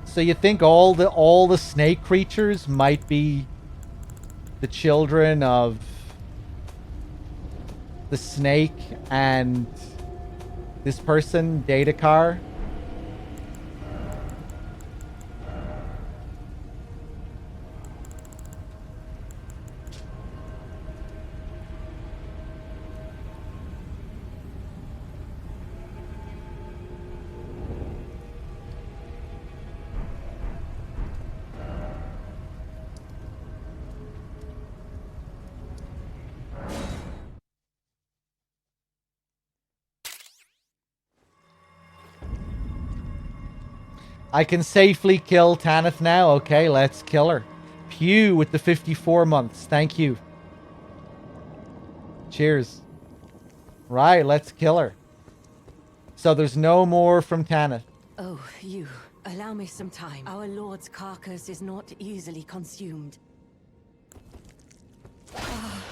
So you think all the snake creatures might be the children of the snake and this person, Datakar? I can safely kill Tanith now. Okay, let's kill her. Pew with the 54 months. Thank you. Cheers. Right, let's kill her. So there's no more from Tanith. Oh, you. Allow me some time. Our lord's carcass is not easily consumed. Ah,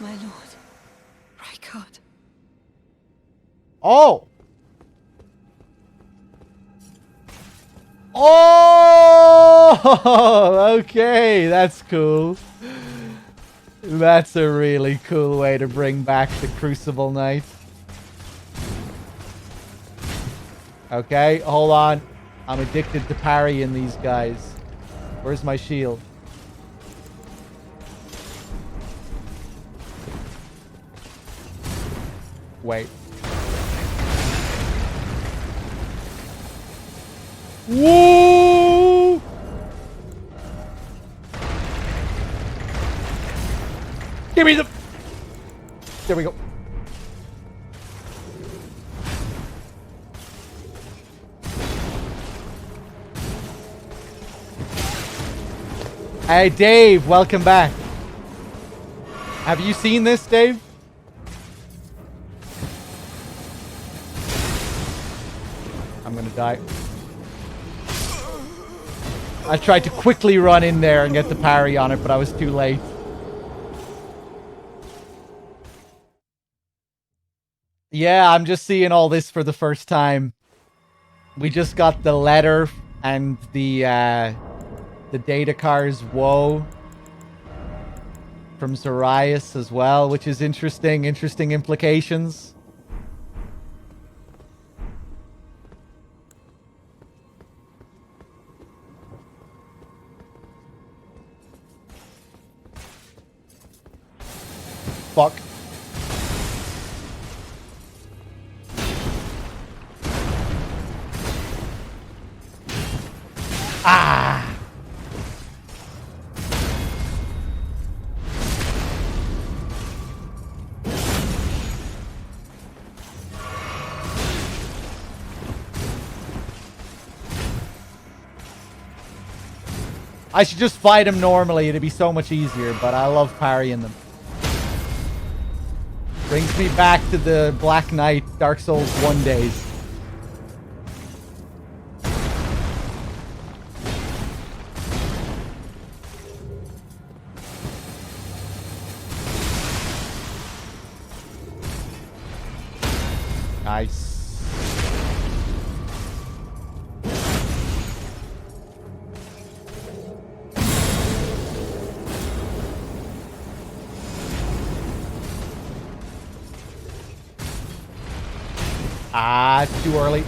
my lord. Rykard. Oh! Oh! Okay, that's cool. That's a really cool way to bring back the Crucible Knight. Okay, hold on. I'm addicted to parrying these guys. Where's my shield? Wait. Woo! Give me the... There we go. Hey, Dave, welcome back. Have you seen this, Dave? I'm gonna die. I tried to quickly run in there and get the parry on it, but I was too late. Yeah, I'm just seeing all this for the first time. We just got the letter and the Daedakar's woe from Zarias as well, which is interesting. Interesting implications. Fuck. Ah! I should just fight him normally. It'd be so much easier, but I love parrying them. Brings me back to the Black Knight Dark Souls 1 days. Nice. Ah, too early.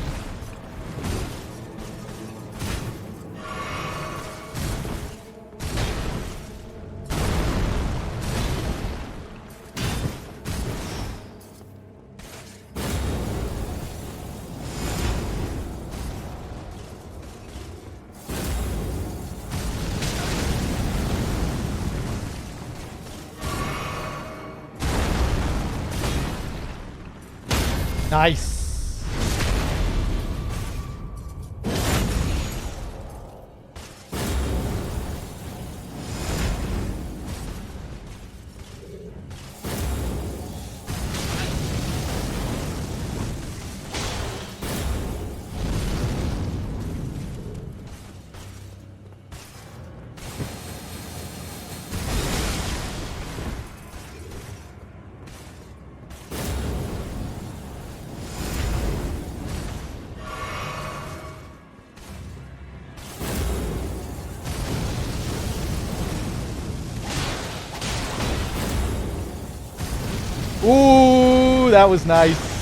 Nice. Ooh, that was nice.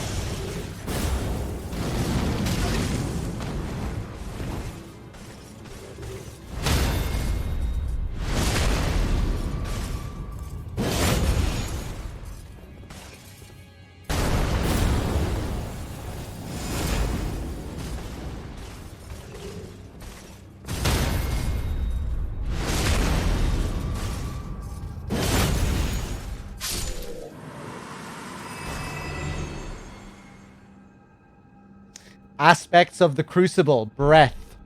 Aspects of the Crucible. Breath.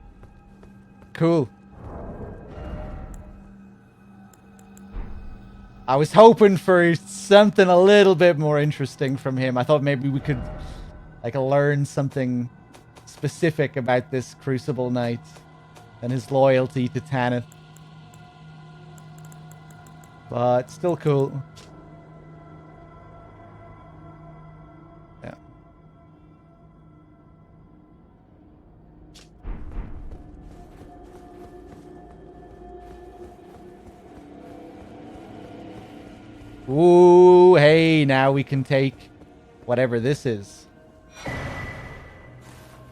Cool. I was hoping for something a little bit more interesting from him. I thought maybe we could, like, learn something specific about this Crucible Knight and his loyalty to Tanith. But still cool. Yeah. Ooh, hey, now we can take whatever this is.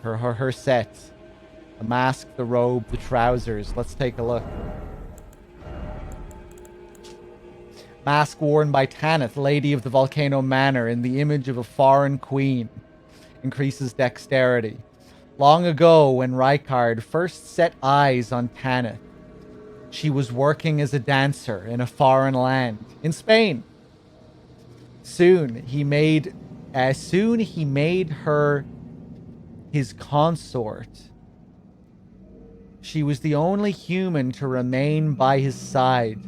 Her set. The mask, the robe, the trousers. Let's take a look. Mask worn by Tanith, Lady of the Volcano Manor, in the image of a foreign queen. Increases dexterity. Long ago, when Rykard first set eyes on Tanith, she was working as a dancer in a foreign land, in Spain. Soon he made her his consort. She was the only human to remain by his side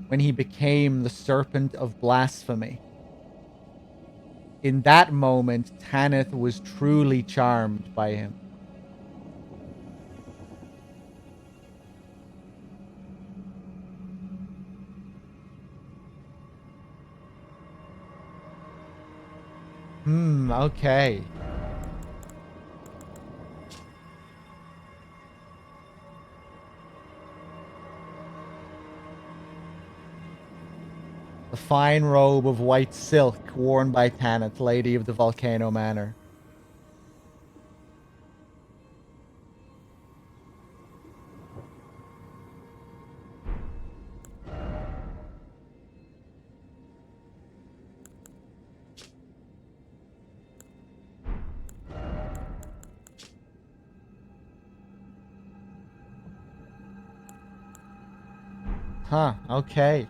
when he became the Serpent of Blasphemy. In that moment, Tanith was truly charmed by him. Okay. The fine robe of white silk worn by Tanith, Lady of the Volcano Manor. Huh, okay.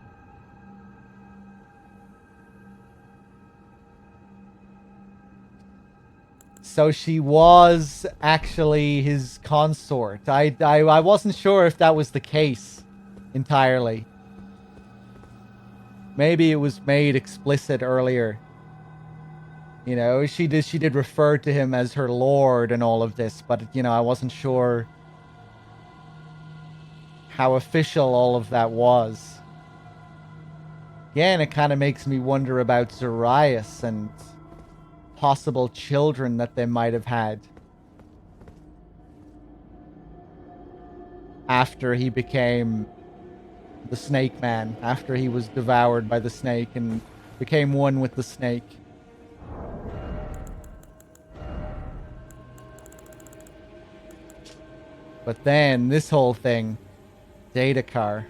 So she was actually his consort. I wasn't sure if that was the case entirely. Maybe it was made explicit earlier. You know, she did refer to him as her lord and all of this, but you know, I wasn't sure how official all of that was. Again, it kind of makes me wonder about Zarias and possible children that they might have had after he became the Snake Man, after he was devoured by the snake and became one with the snake. But then this whole thing, Datakar.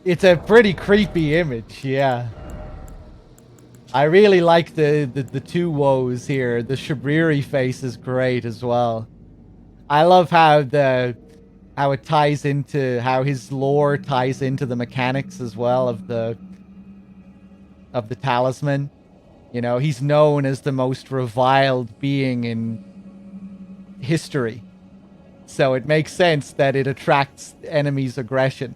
It's a pretty creepy image, yeah. I really like the two woes here. The Shabriri face is great as well. I love how it ties into how his lore ties into the mechanics as well of the talisman. You know, he's known as the most reviled being in history. So it makes sense that it attracts enemies' aggression.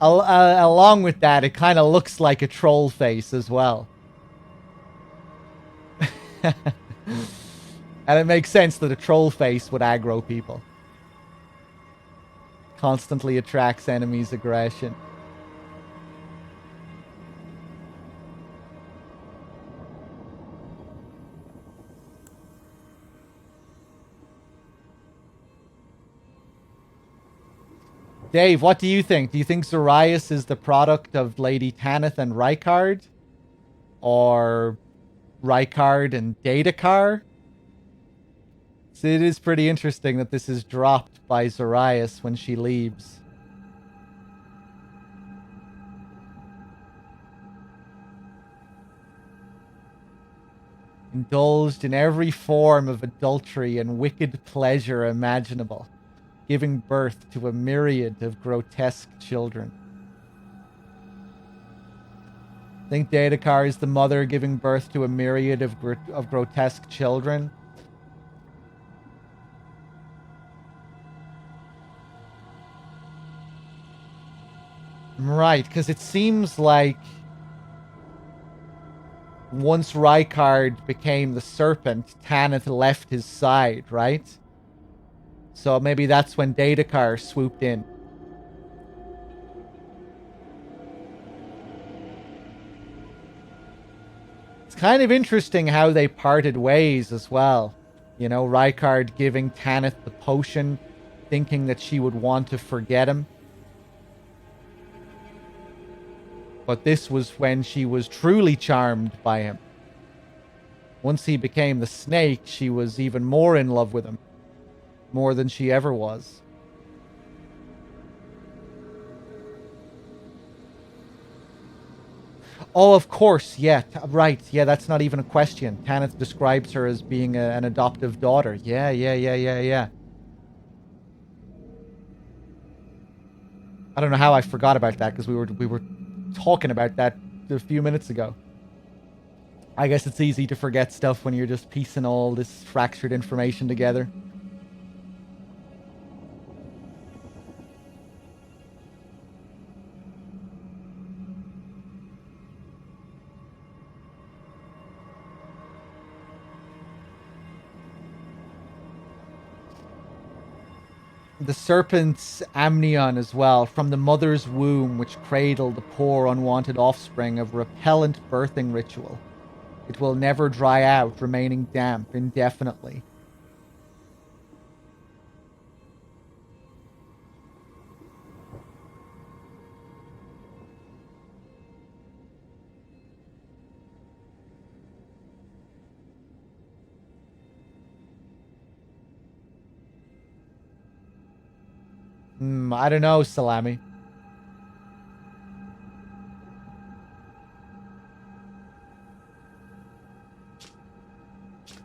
Along with that, it kind of looks like a troll face as well. And it makes sense that a troll face would aggro people. Constantly attracts enemies' aggression. Dave, what do you think? Do you think Zarias is the product of Lady Tanith and Rykard? Or Rykard and Datakar? So it is pretty interesting that this is dropped by Zarias when she leaves. Indulged in every form of adultery and wicked pleasure imaginable, giving birth to a myriad of grotesque children. think Daedakar is the mother giving birth to a myriad of grotesque children. Right, because it seems like once Rykard became the serpent, Tanith left his side, right? So maybe that's when Daedakar swooped in. It's kind of interesting how they parted ways as well. You know, Rykard giving Tanith the potion, thinking that she would want to forget him. But this was when she was truly charmed by him. Once he became the snake, she was even more in love with him. More than she ever was. Oh, of course, yeah, right. Yeah, that's not even a question. Tanith describes her as being an adoptive daughter. Yeah. I don't know how I forgot about that, because we were talking about that a few minutes ago. I guess it's easy to forget stuff when you're just piecing all this fractured information together. The serpent's amnion as well, from the mother's womb which cradled the poor unwanted offspring of repellent birthing ritual. It will never dry out, remaining damp indefinitely. I don't know, Salami.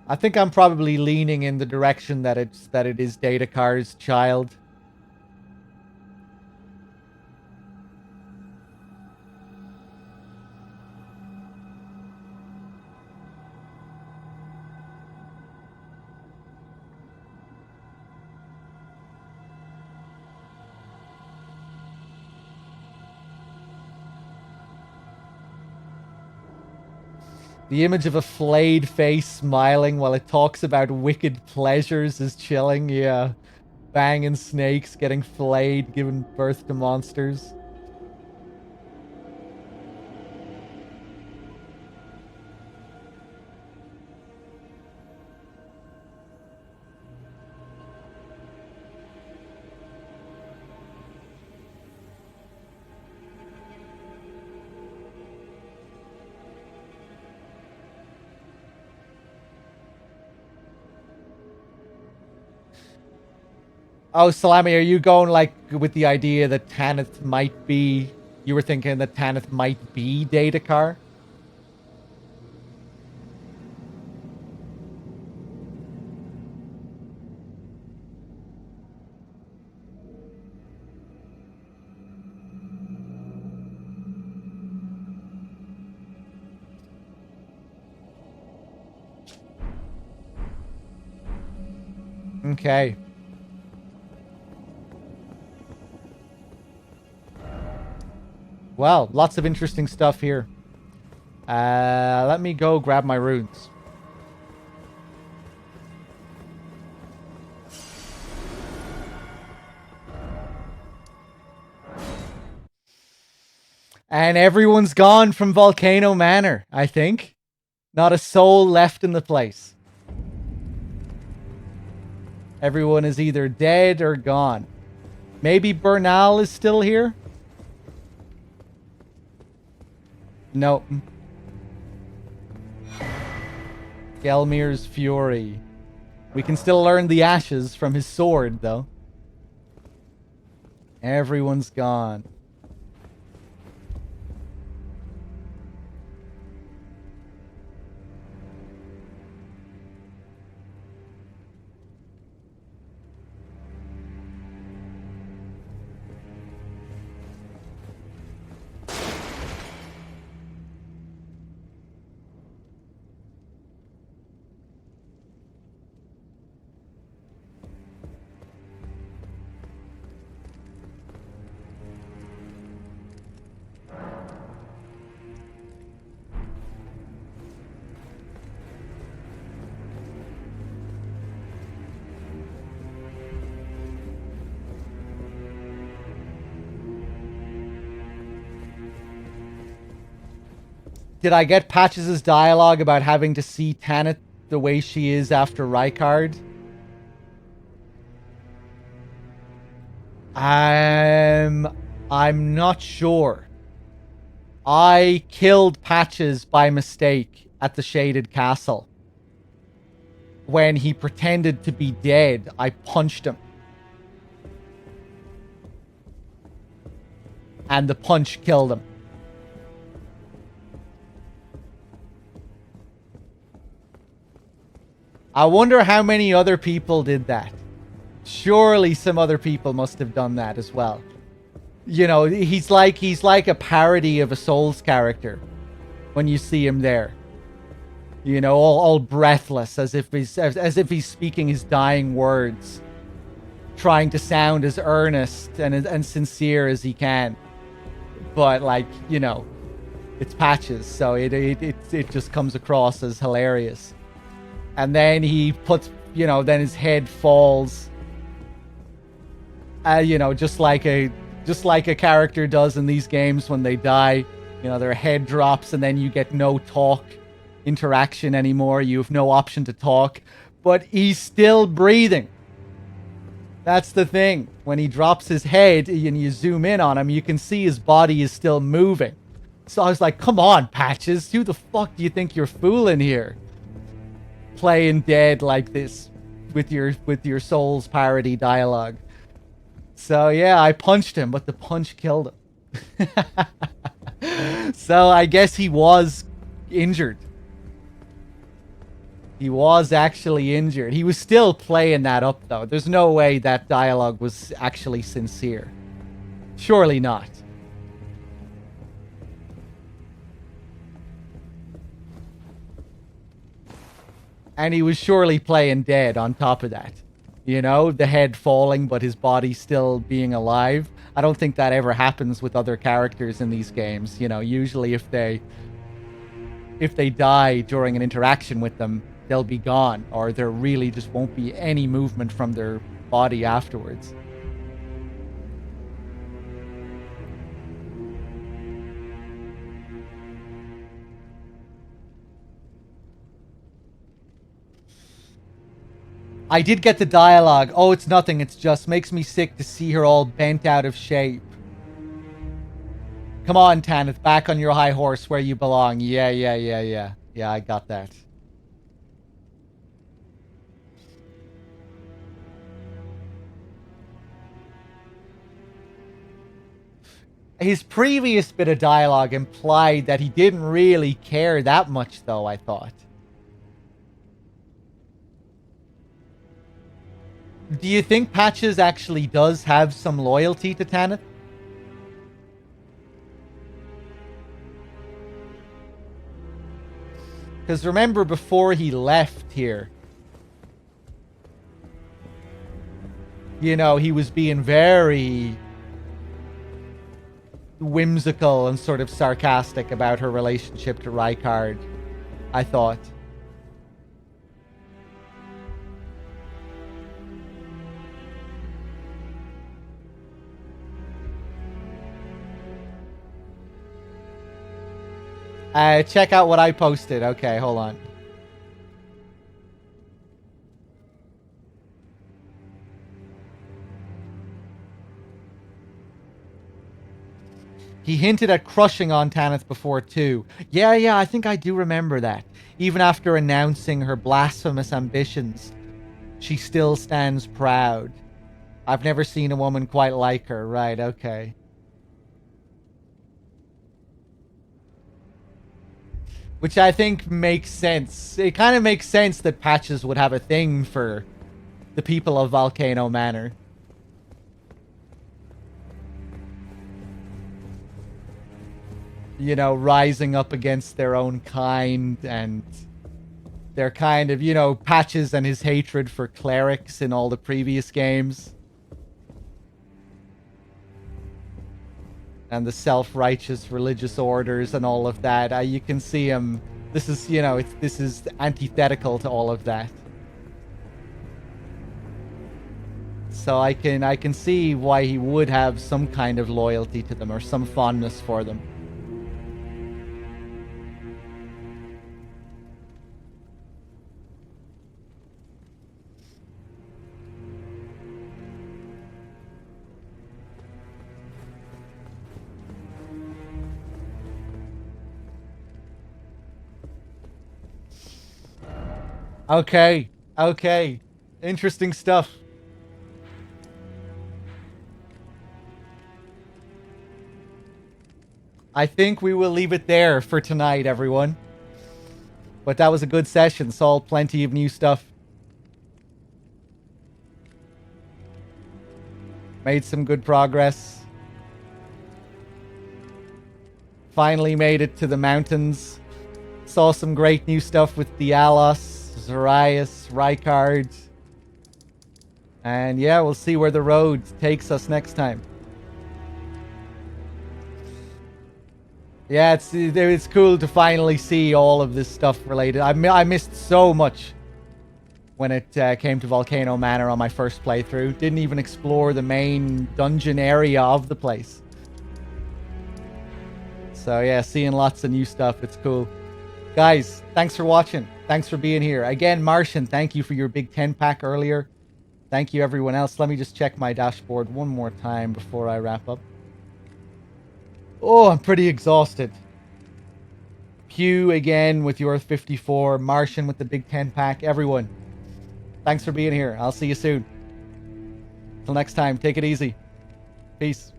I think I'm probably leaning in the direction that it is Daedakar's child. The image of a flayed face smiling while it talks about wicked pleasures is chilling, yeah. Banging snakes, getting flayed, giving birth to monsters. Oh, Salami, are you going like with the idea that Tanith might be... You were thinking that Tanith might be Daedakar? Okay. Well, lots of interesting stuff here. Let me go grab my runes. And everyone's gone from Volcano Manor, I think. Not a soul left in the place. Everyone is either dead or gone. Maybe Bernal is still here? No. Gelmir's Fury. We can still learn the ashes from his sword, though. Everyone's gone. Did I get Patches' dialogue about having to see Tanith the way she is after Rykard? I'm not sure. I killed Patches by mistake at the Shaded Castle. When he pretended to be dead, I punched him. And the punch killed him. I wonder how many other people did that. Surely some other people must have done that as well. You know, he's like a parody of a Souls character when you see him there. You know, all breathless, as if he's speaking his dying words, trying to sound as earnest and sincere as he can. But like, you know, it's Patches, so it just comes across as hilarious. And then he puts, you know, then his head falls. You know, just like a character does in these games when they die. You know, their head drops and then you get no talk interaction anymore. You have no option to talk, but he's still breathing. That's the thing. When he drops his head and you zoom in on him, you can see his body is still moving. So I was like, come on, Patches, who the fuck do you think you're fooling here? Playing dead like this with your Souls parody dialogue. So yeah, I punched him, but the punch killed him. So I guess he was injured. He was actually injured. He was still playing that up, though. There's no way that dialogue was actually sincere. Surely not. And he was surely playing dead on top of that. You know, the head falling, but his body still being alive. I don't think that ever happens with other characters in these games. You know, usually if they die during an interaction with them, they'll be gone, or there really just won't be any movement from their body afterwards. I did get the dialogue. Oh, it's nothing. It's just makes me sick to see her all bent out of shape. Come on, Tanith, back on your high horse where you belong. Yeah. Yeah, I got that. His previous bit of dialogue implied that he didn't really care that much, though, I thought. Do you think Patches actually does have some loyalty to Tanith? Because remember, before he left here, you know, he was being very whimsical and sort of sarcastic about her relationship to Rykard, I thought. Check out what I posted. Okay, hold on. He hinted at crushing on Tanith before, too. Yeah, I think I do remember that. Even after announcing her blasphemous ambitions, she still stands proud. I've never seen a woman quite like her. Right, okay. Which I think makes sense. It kind of makes sense that Patches would have a thing for the people of Volcano Manor. You know, rising up against their own kind, and their kind of, you know, Patches and his hatred for clerics in all the previous games. And the self-righteous religious orders and all of that. You can see him. This is, you know, this is antithetical to all of that. So I can see why he would have some kind of loyalty to them or some fondness for them. Okay. Okay. Interesting stuff. I think we will leave it there for tonight, everyone. But that was a good session. Saw plenty of new stuff. Made some good progress. Finally made it to the mountains. Saw some great new stuff with Dialos, Zarias, Rykard. And yeah, we'll see where the road takes us next time. Yeah, it's cool to finally see all of this stuff related. I missed so much when it came to Volcano Manor on my first playthrough. Didn't even explore the main dungeon area of the place. So yeah, seeing lots of new stuff. It's cool. Guys, thanks for watching. Thanks for being here. Again, Martian, thank you for your big 10-pack earlier. Thank you, everyone else. Let me just check my dashboard one more time before I wrap up. Oh, I'm pretty exhausted. Pew again with your 54. Martian with the big 10-pack. Everyone, thanks for being here. I'll see you soon. Till next time, take it easy. Peace.